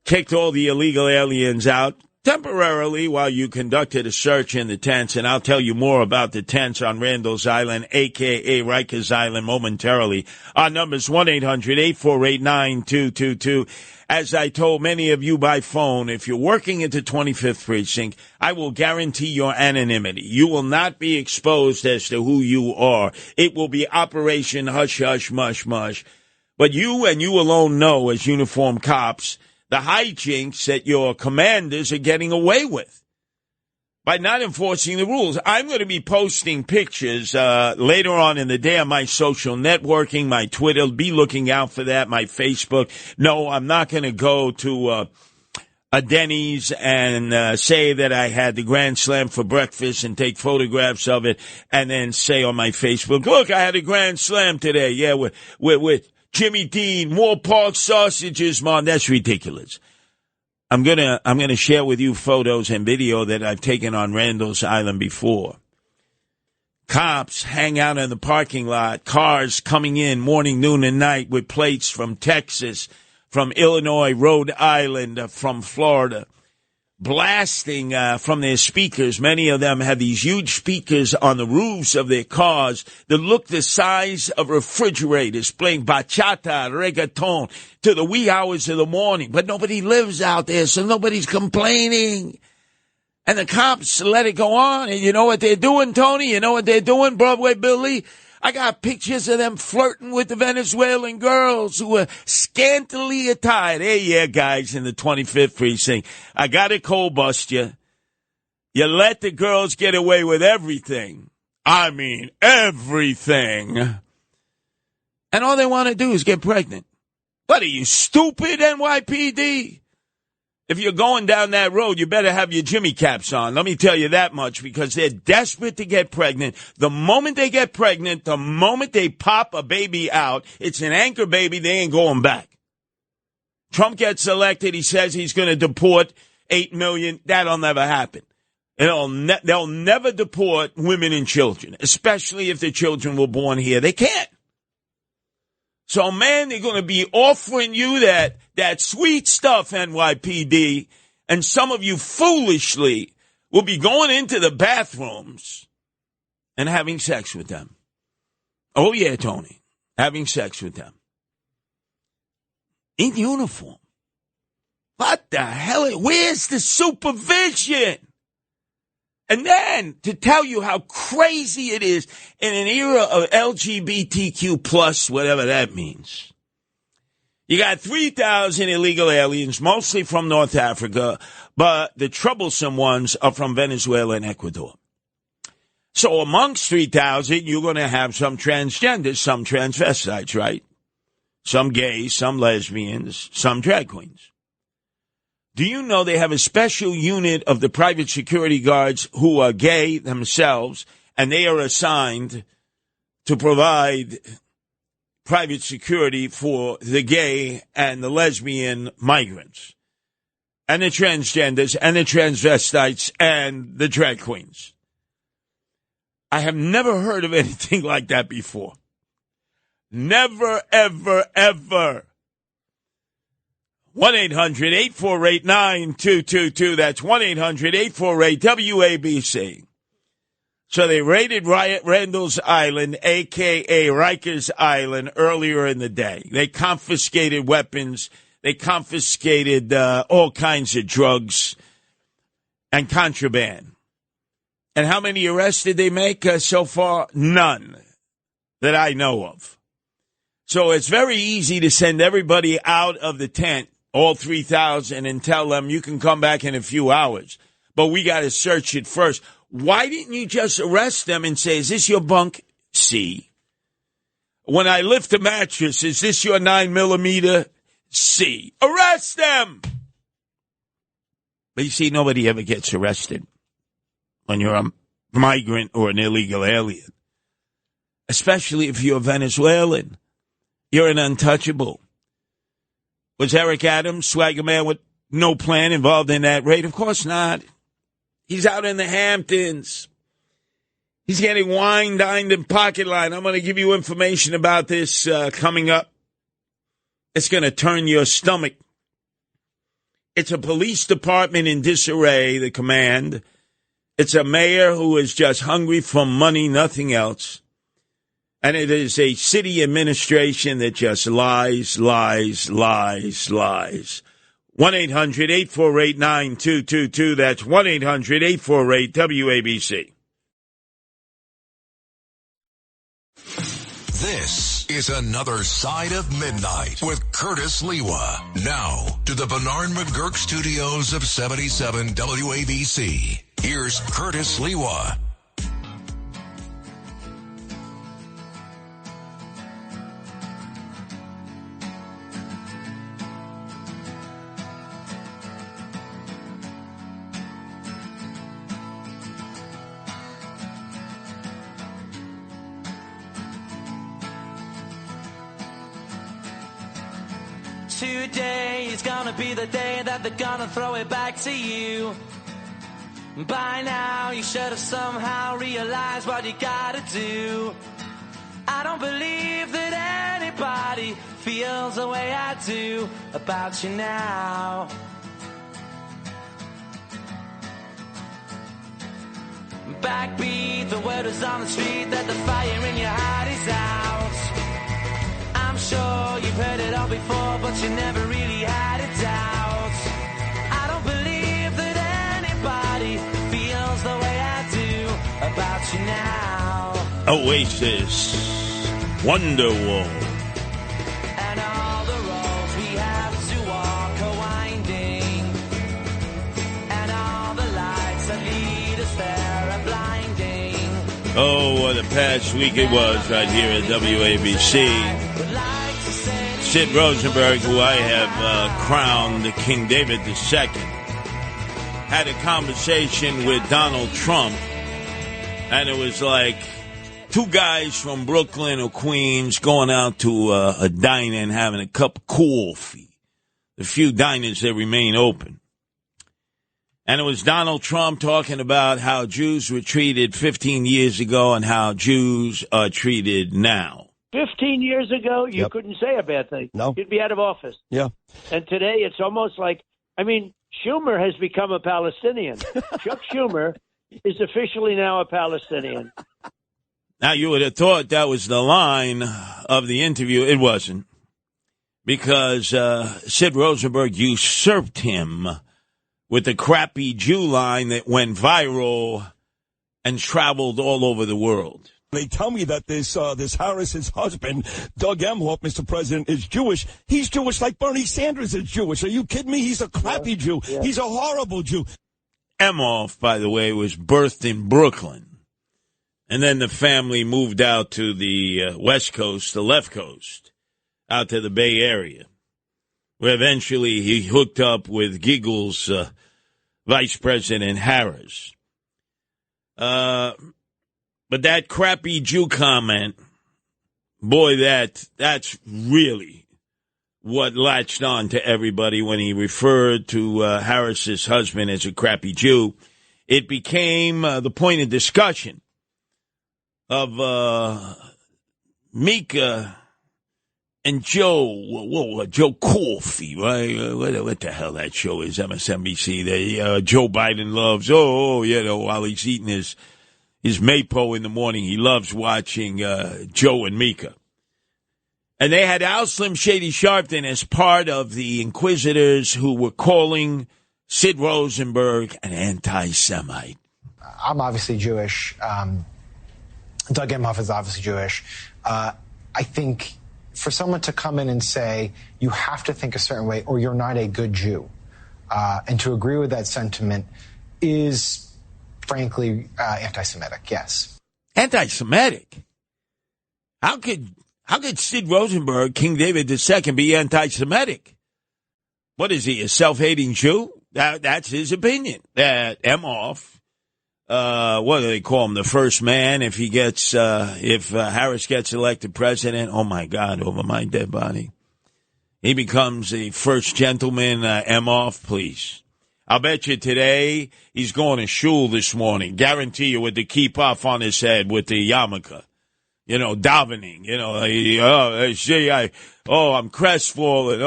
Speaker 12: kicked all the illegal aliens out temporarily while you conducted a search in the tents. And I'll tell you more about the tents on Randall's Island, a.k.a. Rikers Island, momentarily. Our number is 1-800-848-9222. As I told many of you by phone, if you're working at the 25th Precinct, I will guarantee your anonymity. You will not be exposed as to who you are. It will be Operation Hush Hush Mush Mush. But you and you alone know, as uniformed cops, the hijinks that your commanders are getting away with by not enforcing the rules. I'm going to be posting pictures later on in the day on my social networking, my Twitter. Be looking out for that, my Facebook. No, I'm not going to go to a Denny's and say that I had the Grand Slam for breakfast and take photographs of it and then say on my Facebook, look, I had a Grand Slam today. Yeah, with Jimmy Dean, more pork sausages, Mom. That's ridiculous. I'm gonna share with you photos and video that I've taken on Randall's Island before. Cops hang out in the parking lot, cars coming in morning, noon, and night with plates from Texas, from Illinois, Rhode Island, from Florida, blasting from their speakers. Many of them have these huge speakers on the roofs of their cars that look the size of refrigerators, playing bachata, reggaeton to the wee hours of the morning. But nobody lives out there, so nobody's complaining. And the cops let it go on. And you know what they're doing, Tony? You know what they're doing, Broadway Billy? I got pictures of them flirting with the Venezuelan girls who were scantily attired. Hey, yeah, guys in the 25th Precinct. I got to cold bust you. You let the girls get away with everything. I mean, everything. And all they want to do is get pregnant. What are you, stupid, NYPD? If you're going down that road, you better have your Jimmy caps on. Let me tell you that much, because they're desperate to get pregnant. The moment they get pregnant, the moment they pop a baby out, it's an anchor baby, they ain't going back. Trump gets elected, he says he's going to deport 8 million. That'll never happen. They'll never deport women and children, especially if the children were born here. They can't. So, man, they're going to be offering you that sweet stuff, NYPD, and some of you foolishly will be going into the bathrooms and having sex with them. Oh, yeah, Tony, having sex with them. In uniform. What the hell? Where's the supervision? And then to tell you how crazy it is in an era of LGBTQ plus, whatever that means. You got 3,000 illegal aliens, mostly from North Africa, but the troublesome ones are from Venezuela and Ecuador. So amongst 3,000, you're going to have some transgenders, some transvestites, right? Some gays, some lesbians, some drag queens. Do you know they have a special unit of the private security guards who are gay themselves, and they are assigned to provide private security for the gay and the lesbian migrants, and the transgenders, and the transvestites, and the drag queens? I have never heard of anything like that before. Never, ever, ever. 1-800-848-9222. That's 1-800-848-WABC. So they raided Randall's Island, a.k.a. Rikers Island, earlier in the day. They confiscated weapons. They confiscated all kinds of drugs and contraband. And how many arrests did they make so far? None that I know of. So it's very easy to send everybody out of the tent, all 3,000, and tell them you can come back in a few hours. But we got to search it first. Why didn't you just arrest them and say, is this your bunk? C. When I lift the mattress, is this your 9mm? C. Arrest them! But you see, nobody ever gets arrested when you're a migrant or an illegal alien. Especially if you're Venezuelan. You're an untouchable. Was Eric Adams, swagger man with no plan, involved in that raid? Of course not. He's out in the Hamptons. He's getting wine, dined, and pocket line. I'm going to give you information about this coming up. It's going to turn your stomach. It's a police department in disarray, the command. It's a mayor who is just hungry for money, nothing else. And it is a city administration that just lies, lies, lies, lies. 1-800-848-9222. That's 1-800-848-WABC.
Speaker 1: This is Another Side of Midnight with Curtis Lewa. Now to the Bernard McGurk studios of 77 WABC. Here's Curtis Lewa.
Speaker 14: Today is gonna be the day that they're gonna throw it back to you. By now you should have somehow realized what you gotta do. I don't believe that anybody feels the way I do about you now. Backbeat, the word is on the street that the fire in your heart is out. I'm sure you've heard it all before, but you never really had a doubt. I don't believe that anybody feels the way I do about you now.
Speaker 12: Oasis, Wonderwall.
Speaker 14: And all the roads we have to walk are winding, and all the lights that lead us there are blinding.
Speaker 12: Oh, what a past week it was right here at WABC. Sid Rosenberg, who I have crowned King David II, had a conversation with Donald Trump, and it was like two guys from Brooklyn or Queens going out to a diner and having a cup of coffee, the few diners that remain open. And it was Donald Trump talking about how Jews were treated 15 years ago and how Jews are treated now.
Speaker 4: 15 years ago, you couldn't say a bad thing.
Speaker 21: No.
Speaker 4: You'd be out of office.
Speaker 21: Yeah.
Speaker 4: And today, it's almost like, I mean, Schumer has become a Palestinian. Chuck Schumer is officially now a Palestinian.
Speaker 12: Now, you would have thought that was the line of the interview. It wasn't. Because Sid Rosenberg usurped him with the crappy Jew line that went viral and traveled all over the world.
Speaker 21: They tell me that this Harris's husband, Doug Emhoff, Mr. President, is Jewish. He's Jewish like Bernie Sanders is Jewish. Are you kidding me? He's a crappy Jew. Yeah. He's a horrible Jew.
Speaker 12: Emhoff, by the way, was birthed in Brooklyn. And then the family moved out to the West Coast, the left coast, out to the Bay Area, where eventually he hooked up with Giggles' Vice President Harris. But that crappy Jew comment, boy, that's really what latched on to everybody when he referred to Harris's husband as a crappy Jew. It became the point of discussion of Mika and Joe Coffey, right? What the hell that show is, MSNBC. Joe Biden loves, while he's eating his his Maypo in the morning. He loves watching Joe and Mika. And they had Al Slim Shady Sharpton as part of the inquisitors who were calling Sid Rosenberg an anti-Semite.
Speaker 5: I'm obviously Jewish. Doug Emhoff is obviously Jewish. I think for someone to come in and say, you have to think a certain way or you're not a good Jew, and to agree with that sentiment is, frankly, anti-Semitic, yes.
Speaker 12: Anti-Semitic? How could Sid Rosenberg, King David II, be anti-Semitic? What is he, a self-hating Jew? That's his opinion. That Emhoff, what do they call him, the first man if he gets, if Harris gets elected president? Oh, my God, over my dead body. He becomes a first gentleman, Emhoff, please. I'll bet you today he's going to shul this morning. Guarantee you with the kippah on his head with the yarmulke. You know, davening. You know, I'm crestfallen.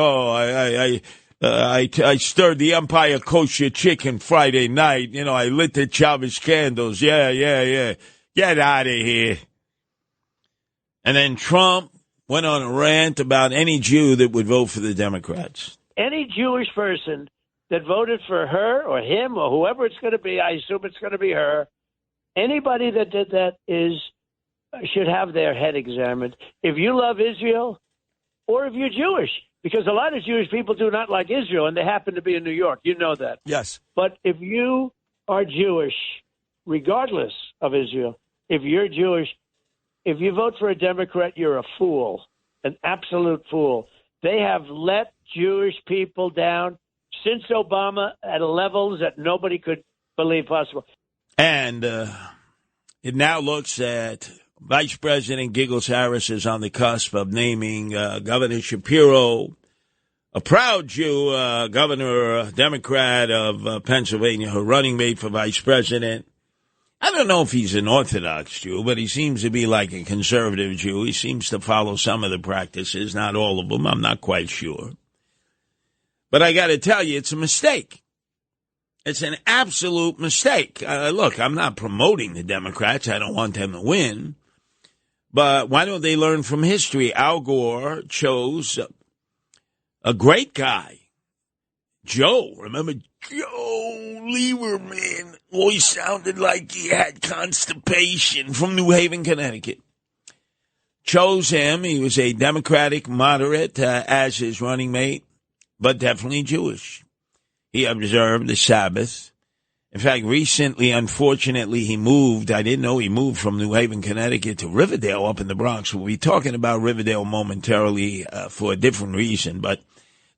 Speaker 12: I stirred the Empire Kosher chicken Friday night. You know, I lit the Chavez candles. Yeah. Get out of here. And then Trump went on a rant about any Jew that would vote for the Democrats.
Speaker 4: Any Jewish person that voted for her or him or whoever it's going to be, I assume it's going to be her, anybody that did that should have their head examined. If you love Israel or if you're Jewish, because a lot of Jewish people do not like Israel, and they happen to be in New York. You know that.
Speaker 21: Yes.
Speaker 4: But if you are Jewish, regardless of Israel, if you're Jewish, if you vote for a Democrat, you're a fool, an absolute fool. They have let Jewish people down since Obama at levels that nobody could believe possible.
Speaker 12: And it now looks at Vice President Giggles Harris is on the cusp of naming Governor Shapiro, a proud Jew, governor, Democrat of Pennsylvania, her running mate for vice president. I don't know if he's an Orthodox Jew, but he seems to be like a conservative Jew. He seems to follow some of the practices, not all of them. I'm not quite sure. But I got to tell you, it's a mistake. It's an absolute mistake. Look, I'm not promoting the Democrats. I don't want them to win. But why don't they learn from history? Al Gore chose a great guy, Joe. Remember Joe Lieberman? Always sounded like he had constipation, from New Haven, Connecticut. Chose him. He was a Democratic moderate as his running mate, but definitely Jewish. He observed the Sabbath. In fact, recently, unfortunately, he moved. I didn't know he moved from New Haven, Connecticut to Riverdale up in the Bronx. We'll be talking about Riverdale momentarily for a different reason. But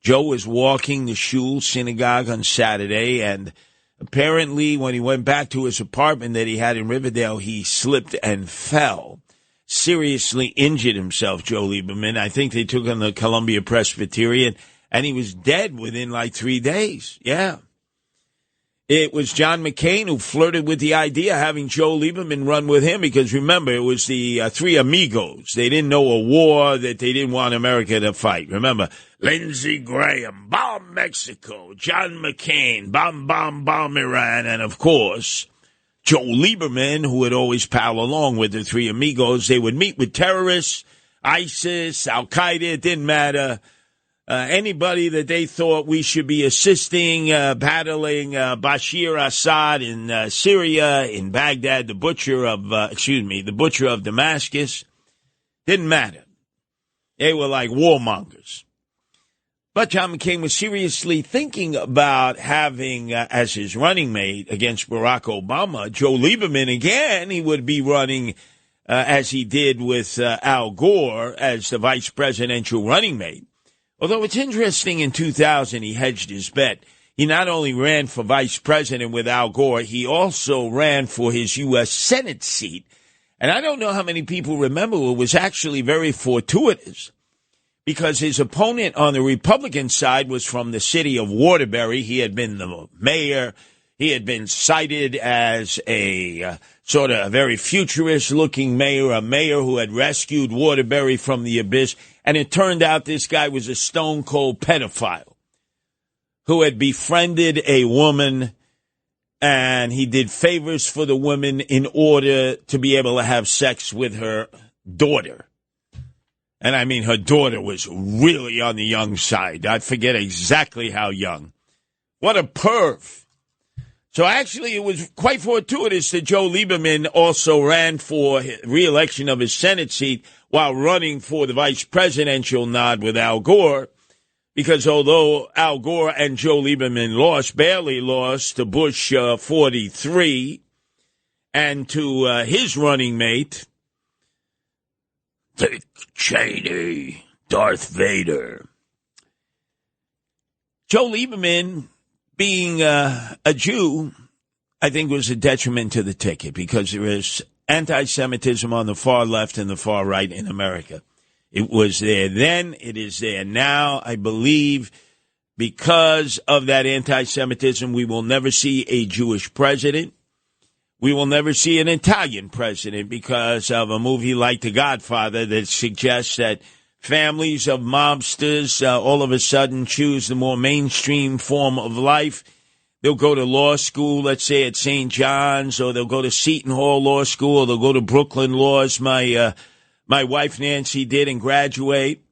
Speaker 12: Joe was walking the shul synagogue on Saturday, and apparently when he went back to his apartment that he had in Riverdale, he slipped and fell. Seriously injured himself, Joe Lieberman. I think they took him to Columbia Presbyterian, and he was dead within like 3 days. Yeah. It was John McCain who flirted with the idea of having Joe Lieberman run with him because, remember, it was the three amigos. They didn't know a war that they didn't want America to fight. Remember, Lindsey Graham, bomb Mexico, John McCain, bomb Iran, and, of course, Joe Lieberman, who would always pal along with the three amigos. They would meet with terrorists, ISIS, Al-Qaeda, it didn't matter. Anybody that they thought we should be assisting, battling Bashir Assad in Syria, in Baghdad, the butcher of Damascus, didn't matter. They were like warmongers. But John McCain was seriously thinking about having as his running mate against Barack Obama, Joe Lieberman again. He would be running as he did with Al Gore as the vice presidential running mate. Although it's interesting, in 2000, he hedged his bet. He not only ran for vice president with Al Gore, he also ran for his U.S. Senate seat. And I don't know how many people remember, it was actually very fortuitous because his opponent on the Republican side was from the city of Waterbury. He had been the mayor. He had been cited as a sort of a very futurist-looking mayor, a mayor who had rescued Waterbury from the abyss. And it turned out this guy was a stone-cold pedophile who had befriended a woman and he did favors for the women in order to be able to have sex with her daughter. And I mean, her daughter was really on the young side. I forget exactly how young. What a perv. So actually, it was quite fortuitous that Joe Lieberman also ran for re-election of his Senate seat while running for the vice presidential nod with Al Gore, because although Al Gore and Joe Lieberman lost, barely lost to Bush 43 and to his running mate, Dick Cheney, Darth Vader. Joe Lieberman, being a Jew, I think was a detriment to the ticket because there is anti-Semitism on the far left and the far right in America. It was there then. It is there now. I believe because of that anti-Semitism, we will never see a Jewish president. We will never see an Italian president because of a movie like The Godfather that suggests that families of mobsters all of a sudden choose the more mainstream form of life. They'll go to law school, let's say at St. John's, or they'll go to Seton Hall Law School, or they'll go to Brooklyn Law, as my wife Nancy did, and graduate.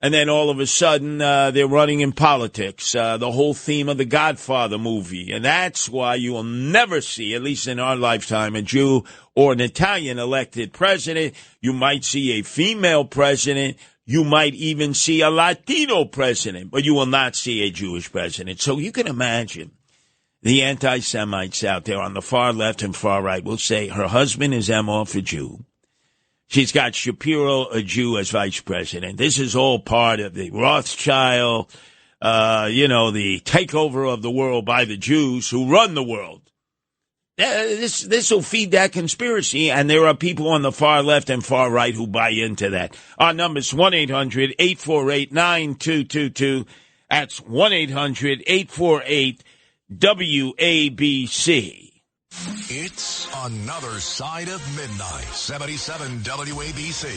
Speaker 12: And then all of a sudden, they're running in politics, the whole theme of the Godfather movie. And that's why you will never see, at least in our lifetime, a Jew or an Italian elected president. You might see a female president. You might even see a Latino president, but you will not see a Jewish president. So you can imagine the anti-Semites out there on the far left and far right will say her husband is Emhoff, a Jew. She's got Shapiro, a Jew, as vice president. This is all part of the Rothschild, the takeover of the world by the Jews who run the world. This will feed that conspiracy, and there are people on the far left and far right who buy into that. Our number's 1-800-848-9222. That's 1-800-848-WABC.
Speaker 1: It's Another Side of Midnight, 77 WABC.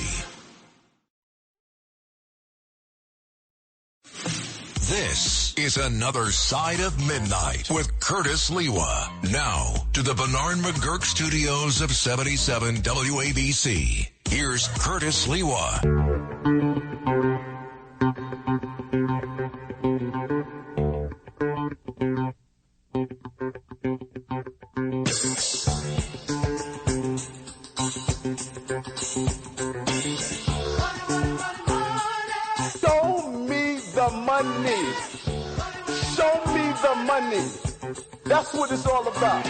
Speaker 1: This is Another Side of Midnight with Curtis Lewa. Now to the Bernard McGurk studios of 77 WABC. Here's Curtis Lewa.
Speaker 8: Money. Show me the money. That's what it's all about.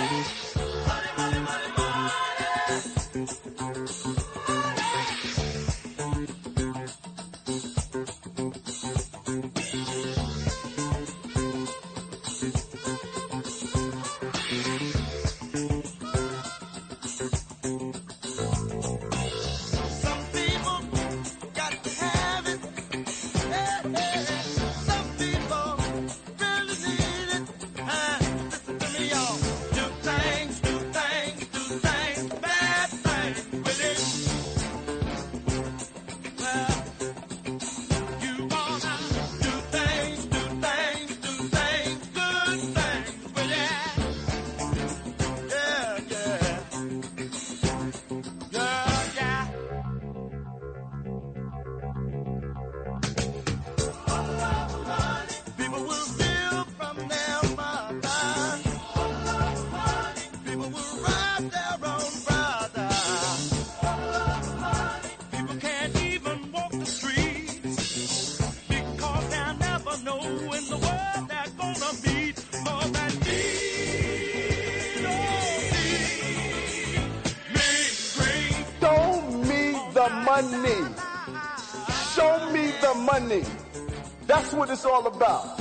Speaker 8: Money. Show me the money. That's what it's all about.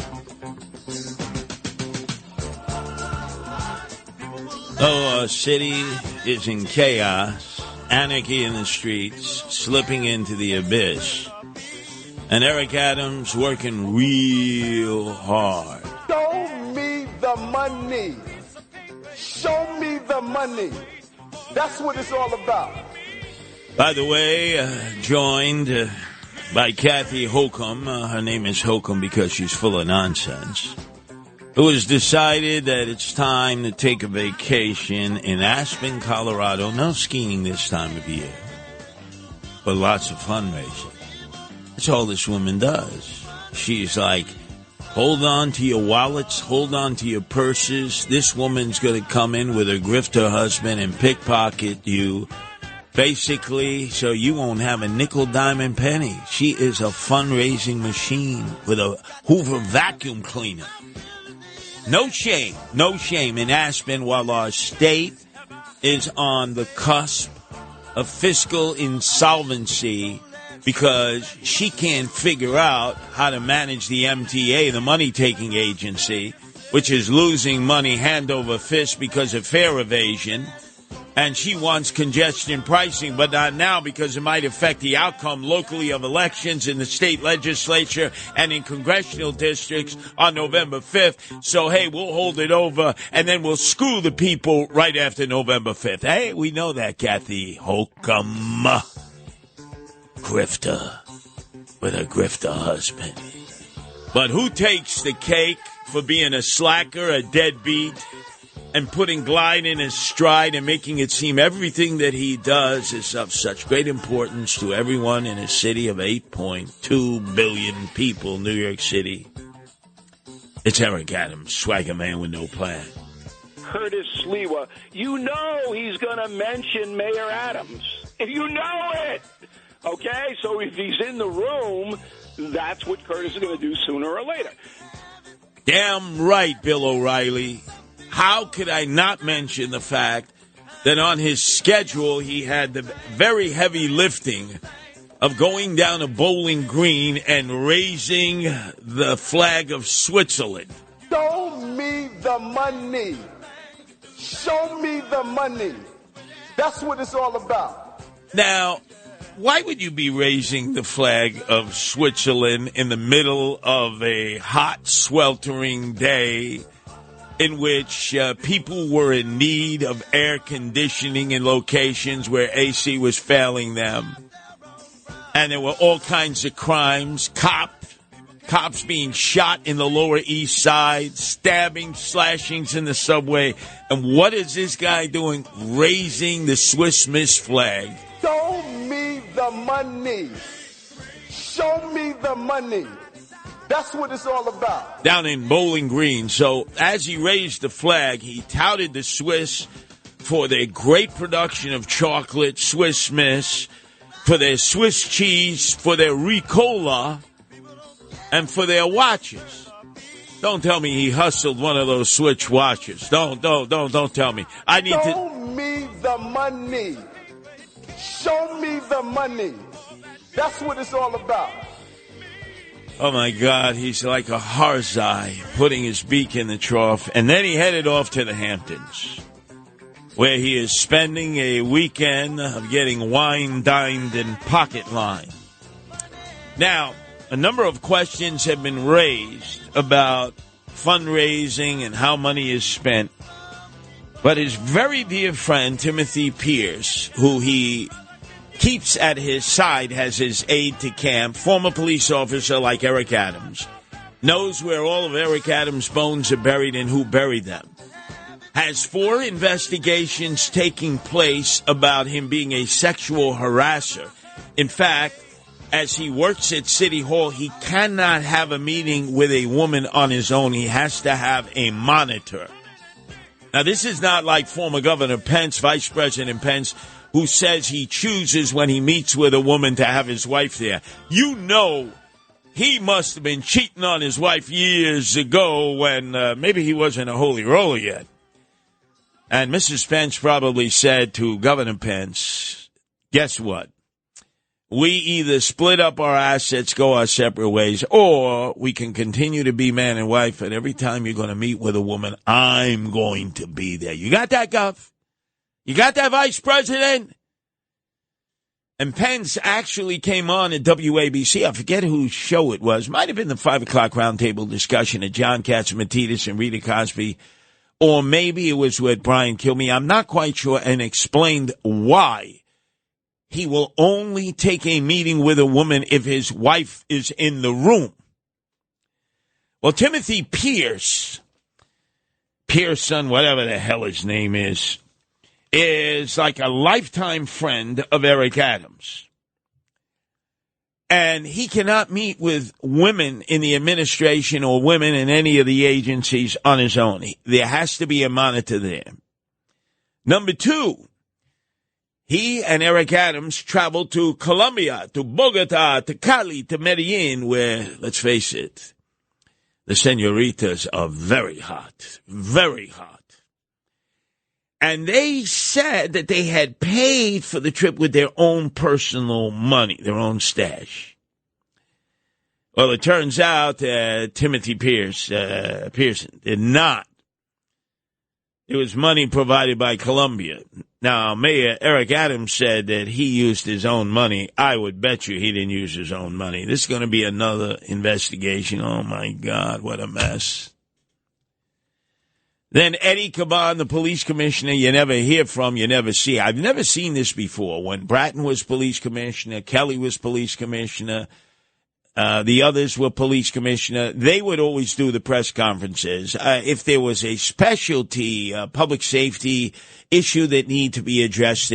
Speaker 12: Our city is in chaos, anarchy in the streets, slipping into the abyss. And Eric Adams working real hard.
Speaker 8: Show me the money. Show me the money. That's what it's all about.
Speaker 12: By the way, joined by Kathy Hokum. Her name is Hokum because she's full of nonsense. who has decided that it's time to take a vacation in Aspen, Colorado. No skiing this time of year, but lots of fundraising. That's all this woman does. She's like, hold on to your wallets, hold on to your purses. This woman's going to come in with her grifter husband and pickpocket you, basically, so you won't have a nickel, dime, and penny. She is a fundraising machine with a Hoover vacuum cleaner. No shame in Aspen while our state is on the cusp of fiscal insolvency because she can't figure out how to manage the MTA, the money-taking agency, which is losing money hand over fist because of fare evasion. And she wants congestion pricing, but not now because it might affect the outcome locally of elections in the state legislature and in congressional districts on November 5th. So, hey, we'll hold it over, and then we'll screw the people right after November 5th. Hey, we know that, Kathy Holcomb. Grifter with a grifter husband. But who takes the cake for being a slacker, a deadbeat, and putting Glide in his stride and making it seem everything that he does is of such great importance to everyone in a city of 8.2 billion people, New York City? It's Eric Adams, swagger man with no plan.
Speaker 10: Curtis Sliwa, you know he's going to mention Mayor Adams. You know it! Okay, so if he's in the room, that's what Curtis is going to do sooner or later.
Speaker 12: Damn right, Bill O'Reilly. How could I not mention the fact that on his schedule he had the very heavy lifting of going down a bowling green and raising the flag of Switzerland?
Speaker 8: Show me the money. Show me the money. That's what it's all about.
Speaker 12: Now, why would you be raising the flag of Switzerland in the middle of a hot, sweltering day in which people were in need of air conditioning in locations where AC was failing them? And there were all kinds of crimes, cops being shot in the Lower East Side, stabbing, slashings in the subway. And what is this guy doing? Raising the Swiss Miss flag.
Speaker 8: Show me the money. Show me the money. That's what it's all about.
Speaker 12: Down in Bowling Green. So as he raised the flag, he touted the Swiss for their great production of chocolate, Swiss Miss, for their Swiss cheese, for their Ricola, and for their watches. Don't tell me he hustled one of those Switch watches. Don't tell me.
Speaker 8: Show me the money. Show me the money. That's what it's all about.
Speaker 12: Oh, my God, he's like a Harzai putting his beak in the trough. And then he headed off to the Hamptons, where he is spending a weekend of getting wine, dined, and pocket lined. Now, a number of questions have been raised about fundraising and how money is spent. But his very dear friend, Timothy Pierce, who he keeps at his side as his aide-de-camp, former police officer like Eric Adams, knows where all of Eric Adams' bones are buried and who buried them, has 4 investigations taking place about him being a sexual harasser. In fact, as he works at City Hall, he cannot have a meeting with a woman on his own. He has to have a monitor. Now, this is not like former Governor Pence, Vice President Pence, who says he chooses when he meets with a woman to have his wife there. You know he must have been cheating on his wife years ago when maybe he wasn't a holy roller yet. And Mrs. Pence probably said to Governor Pence, guess what? We either split up our assets, go our separate ways, or we can continue to be man and wife, and every time you're going to meet with a woman, I'm going to be there. You got that, Gov? You got that, Vice President? And Pence actually came on at WABC. I forget whose show it was. Might have been the 5 o'clock roundtable discussion of John Katzimatidis and Rita Cosby. Or maybe it was with Brian Kilmeade. I'm not quite sure. And explained why he will only take a meeting with a woman if his wife is in the room. Well, Timothy Pierce Pearson, whatever the hell his name is like a lifetime friend of Eric Adams. And he cannot meet with women in the administration or women in any of the agencies on his own. There has to be a monitor there. Number two, he and Eric Adams traveled to Colombia, to Bogota, to Cali, to Medellin, where, let's face it, the senoritas are very hot, very hot. And they said that they had paid for the trip with their own personal money, their own stash. Well, it turns out Timothy Pearson did not. It was money provided by Colombia. Now, Mayor Eric Adams said that he used his own money. I would bet you he didn't use his own money. This is going to be another investigation. Oh, my God, what a mess. Then Eddie Caban, the police commissioner, you never hear from, you never see. I've never seen this before. When Bratton was police commissioner, Kelly was police commissioner, the others were police commissioner, they would always do the press conferences. If there was a specialty public safety issue that needed to be addressed,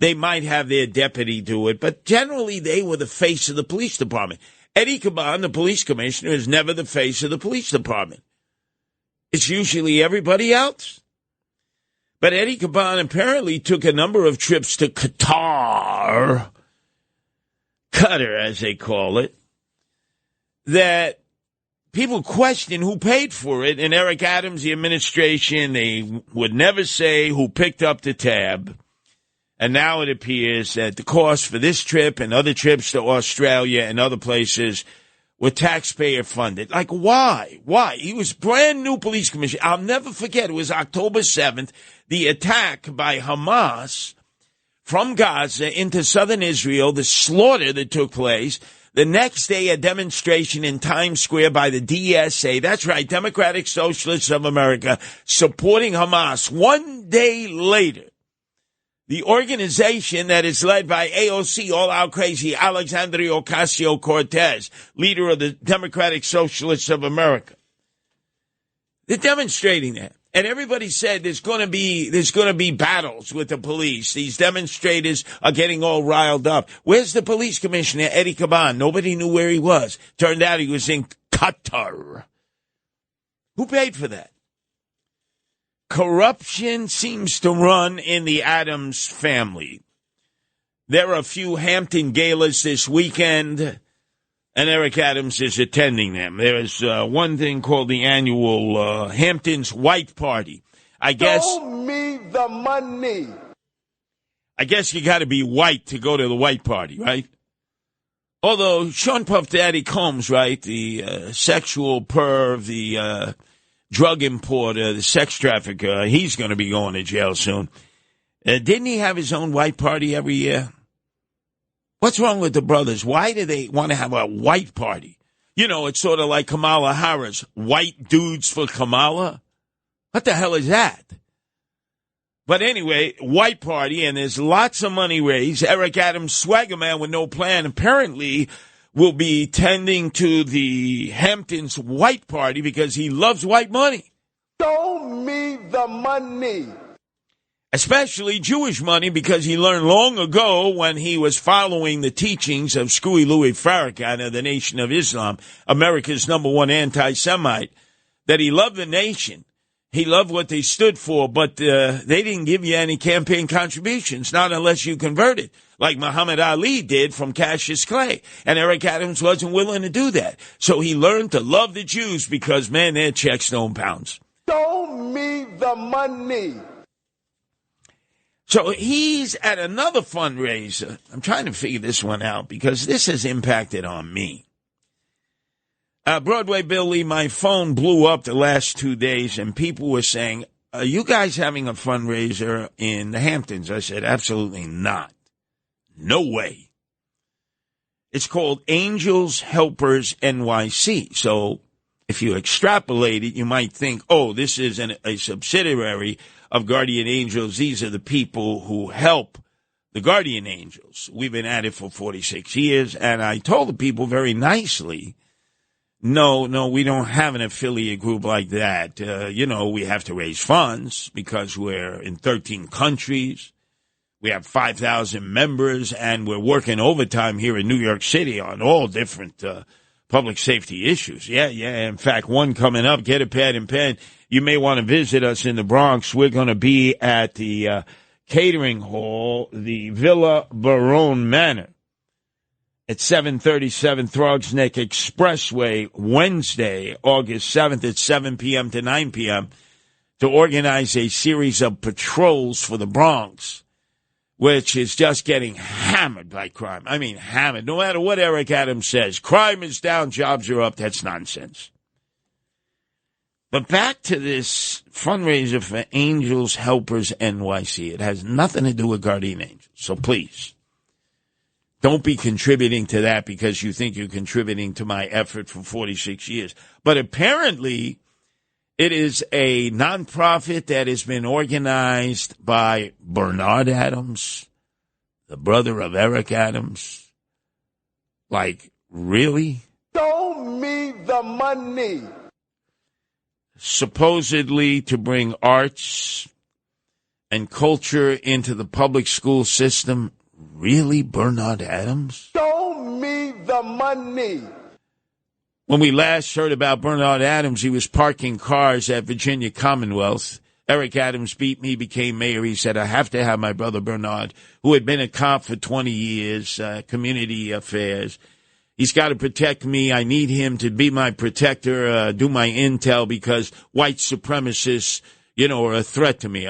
Speaker 12: they might have their deputy do it. But generally, they were the face of the police department. Eddie Caban, the police commissioner, is never the face of the police department. It's usually everybody else. But Eddie Caban apparently took a number of trips to Qatar, as they call it, that people question who paid for it. And Eric Adams, the administration, they would never say who picked up the tab. And now it appears that the cost for this trip and other trips to Australia and other places were taxpayer funded. Like, why? Why? He was brand new police commissioner. I'll never forget. It was October 7th, the attack by Hamas from Gaza into southern Israel, the slaughter that took place. The next day, a demonstration in Times Square by the DSA. That's right, Democratic Socialists of America, supporting Hamas. One day later, the organization that is led by AOC, all-out crazy, Alexandria Ocasio-Cortez, leader of the Democratic Socialists of America. They're demonstrating that. And everybody said there's going to be battles with the police. These demonstrators are getting all riled up. Where's the police commissioner, Eddie Caban? Nobody knew where he was. Turned out he was in Qatar. Who paid for that? Corruption seems to run in the Adams family. There are a few Hampton galas this weekend, and Eric Adams is attending them. There is one thing called the annual Hampton's White Party. I guess.
Speaker 8: Show me the money.
Speaker 12: I guess you got to be white to go to the White Party, right? Although Sean Puff Daddy Combs, right, the sexual perv, the drug importer, the sex trafficker, he's going to be going to jail soon. Didn't he have his own white party every year? What's wrong with the brothers? Why do they want to have a white party? You know, it's sort of like Kamala Harris. White dudes for Kamala? What the hell is that? But anyway, white party, and there's lots of money raised. Eric Adams, swagger man with no plan, apparently will be tending to the Hamptons White Party because he loves white money.
Speaker 8: Show me the money.
Speaker 12: Especially Jewish money, because he learned long ago when he was following the teachings of Screwy Louis Farrakhan of the Nation of Islam, America's #1 anti-Semite, that he loved the nation. He loved what they stood for, but they didn't give you any campaign contributions, not unless you converted, like Muhammad Ali did from Cassius Clay. And Eric Adams wasn't willing to do that. So he learned to love the Jews because, man, their checks don't bounce.
Speaker 8: Show me the money.
Speaker 12: So he's at another fundraiser. I'm trying to figure this one out because this has impacted on me. Broadway Billy, my phone blew up the last 2 days, and people were saying, are you guys having a fundraiser in the Hamptons? I said, absolutely not. No way. It's called Angels Helpers NYC. So if you extrapolate it, you might think, oh, this is a subsidiary of Guardian Angels. These are the people who help the Guardian Angels. We've been at it for 46 years, and I told the people very nicely No, we don't have an affiliate group like that. We have to raise funds because we're in 13 countries. We have 5,000 members, and we're working overtime here in New York City on all different public safety issues. Yeah. In fact, one coming up, get a pad and pen. You may want to visit us in the Bronx. We're going to be at the catering hall, the Villa Barone Manor, at 737 Throgs Neck Expressway, Wednesday, August 7th at 7 p.m. to 9 p.m. to organize a series of patrols for the Bronx, which is just getting hammered by crime. I mean, hammered. No matter what Eric Adams says, crime is down, jobs are up. That's nonsense. But back to this fundraiser for Angels Helpers NYC. It has nothing to do with Guardian Angels. So please, don't be contributing to that because you think you're contributing to my effort for 46 years. But apparently, it is a nonprofit that has been organized by Bernard Adams, the brother of Eric Adams. Like, really?
Speaker 8: Show me the money.
Speaker 12: Supposedly to bring arts and culture into the public school system. Really, Bernard Adams?
Speaker 8: Show me the money.
Speaker 12: When we last heard about Bernard Adams, he was parking cars at Virginia Commonwealth. Eric Adams beat me, became mayor. He said, I have to have my brother Bernard, who had been a cop for 20 years, community affairs. He's got to protect me. I need him to be my protector, do my intel, because white supremacists, are a threat to me.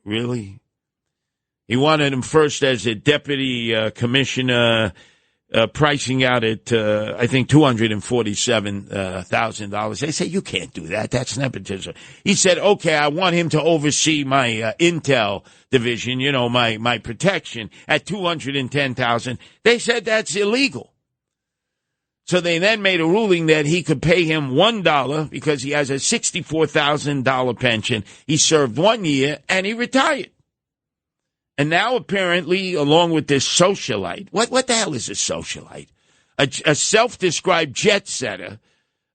Speaker 12: Really? He wanted him first as a deputy commissioner, pricing out at, I think, $247,000. They say, you can't do that. That's nepotism. He said, okay, I want him to oversee my intel division, my protection at $210,000. They said that's illegal. So they then made a ruling that he could pay him $1 because he has a $64,000 pension. He served 1 year and he retired. And now apparently, along with this socialite, what the hell is a socialite? A self-described jet setter,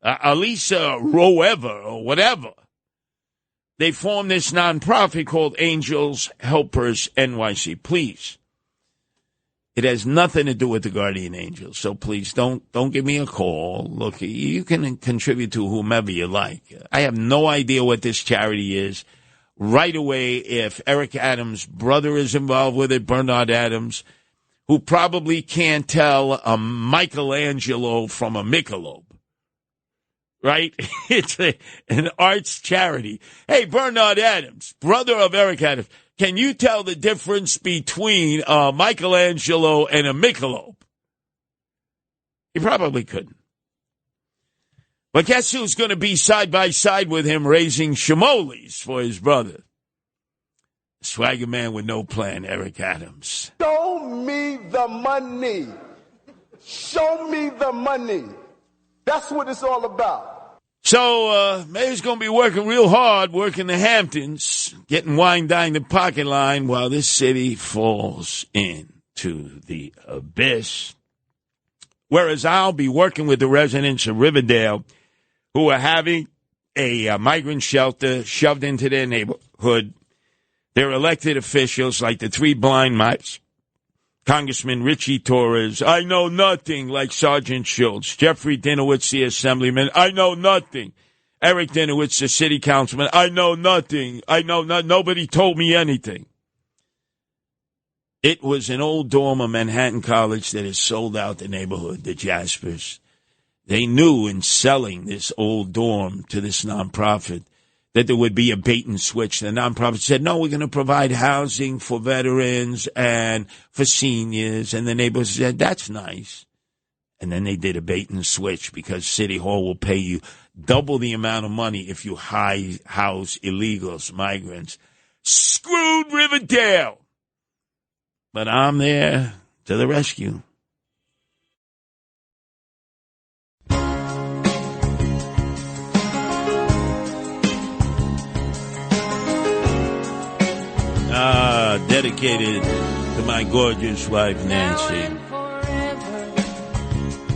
Speaker 12: Alisa Roever or whatever. They formed this nonprofit called Angels Helpers NYC. Please. It has nothing to do with the Guardian Angels. So please don't give me a call. Look, you can contribute to whomever you like. I have no idea what this charity is. Right away, if Eric Adams' brother is involved with it, Bernard Adams, who probably can't tell a Michelangelo from a Michelob, right? It's an arts charity. Hey, Bernard Adams, brother of Eric Adams, can you tell the difference between a Michelangelo and a Michelob? He probably couldn't. But guess who's going to be side by side with him raising shamolis for his brother? Swagger man with no plan, Eric Adams.
Speaker 8: Show me the money. Show me the money. That's what it's all about.
Speaker 12: So, Mayor's going to be working real hard, working the Hamptons, getting wine down the parking line while this city falls into the abyss. Whereas I'll be working with the residents of Riverdale who are having a migrant shelter shoved into their neighborhood. Their elected officials, like the three blind mice, Congressman Richie Torres, I know nothing, like Sergeant Schultz. Jeffrey Dinowitz, the assemblyman, I know nothing. Eric Dinowitz, the city councilman, I know nothing. Nobody told me anything. It was an old dorm of Manhattan College that has sold out the neighborhood, the Jaspers. They knew in selling this old dorm to this nonprofit that there would be a bait and switch. The nonprofit said, no, we're going to provide housing for veterans and for seniors. And the neighbors said, that's nice. And then they did a bait and switch because City Hall will pay you double the amount of money if you house illegals, migrants. Screwed Riverdale. But I'm there to the rescue. Dedicated to my gorgeous wife, Nancy.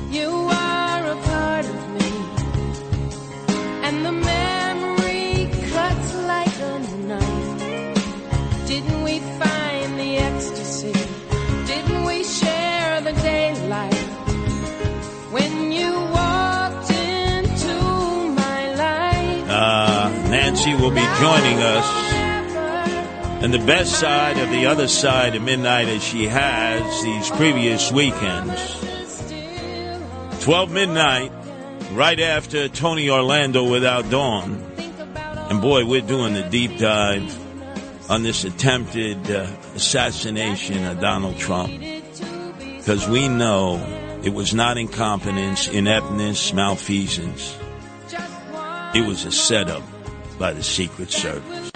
Speaker 14: You are a part of me.
Speaker 12: She will be joining us. And the best side of the other side of midnight as she has these previous weekends. 12 midnight, right after Tony Orlando Without Dawn. And boy, we're doing the deep dive on this attempted assassination of Donald Trump. Because we know it was not incompetence, ineptness, malfeasance. It was a setup by the Secret Service.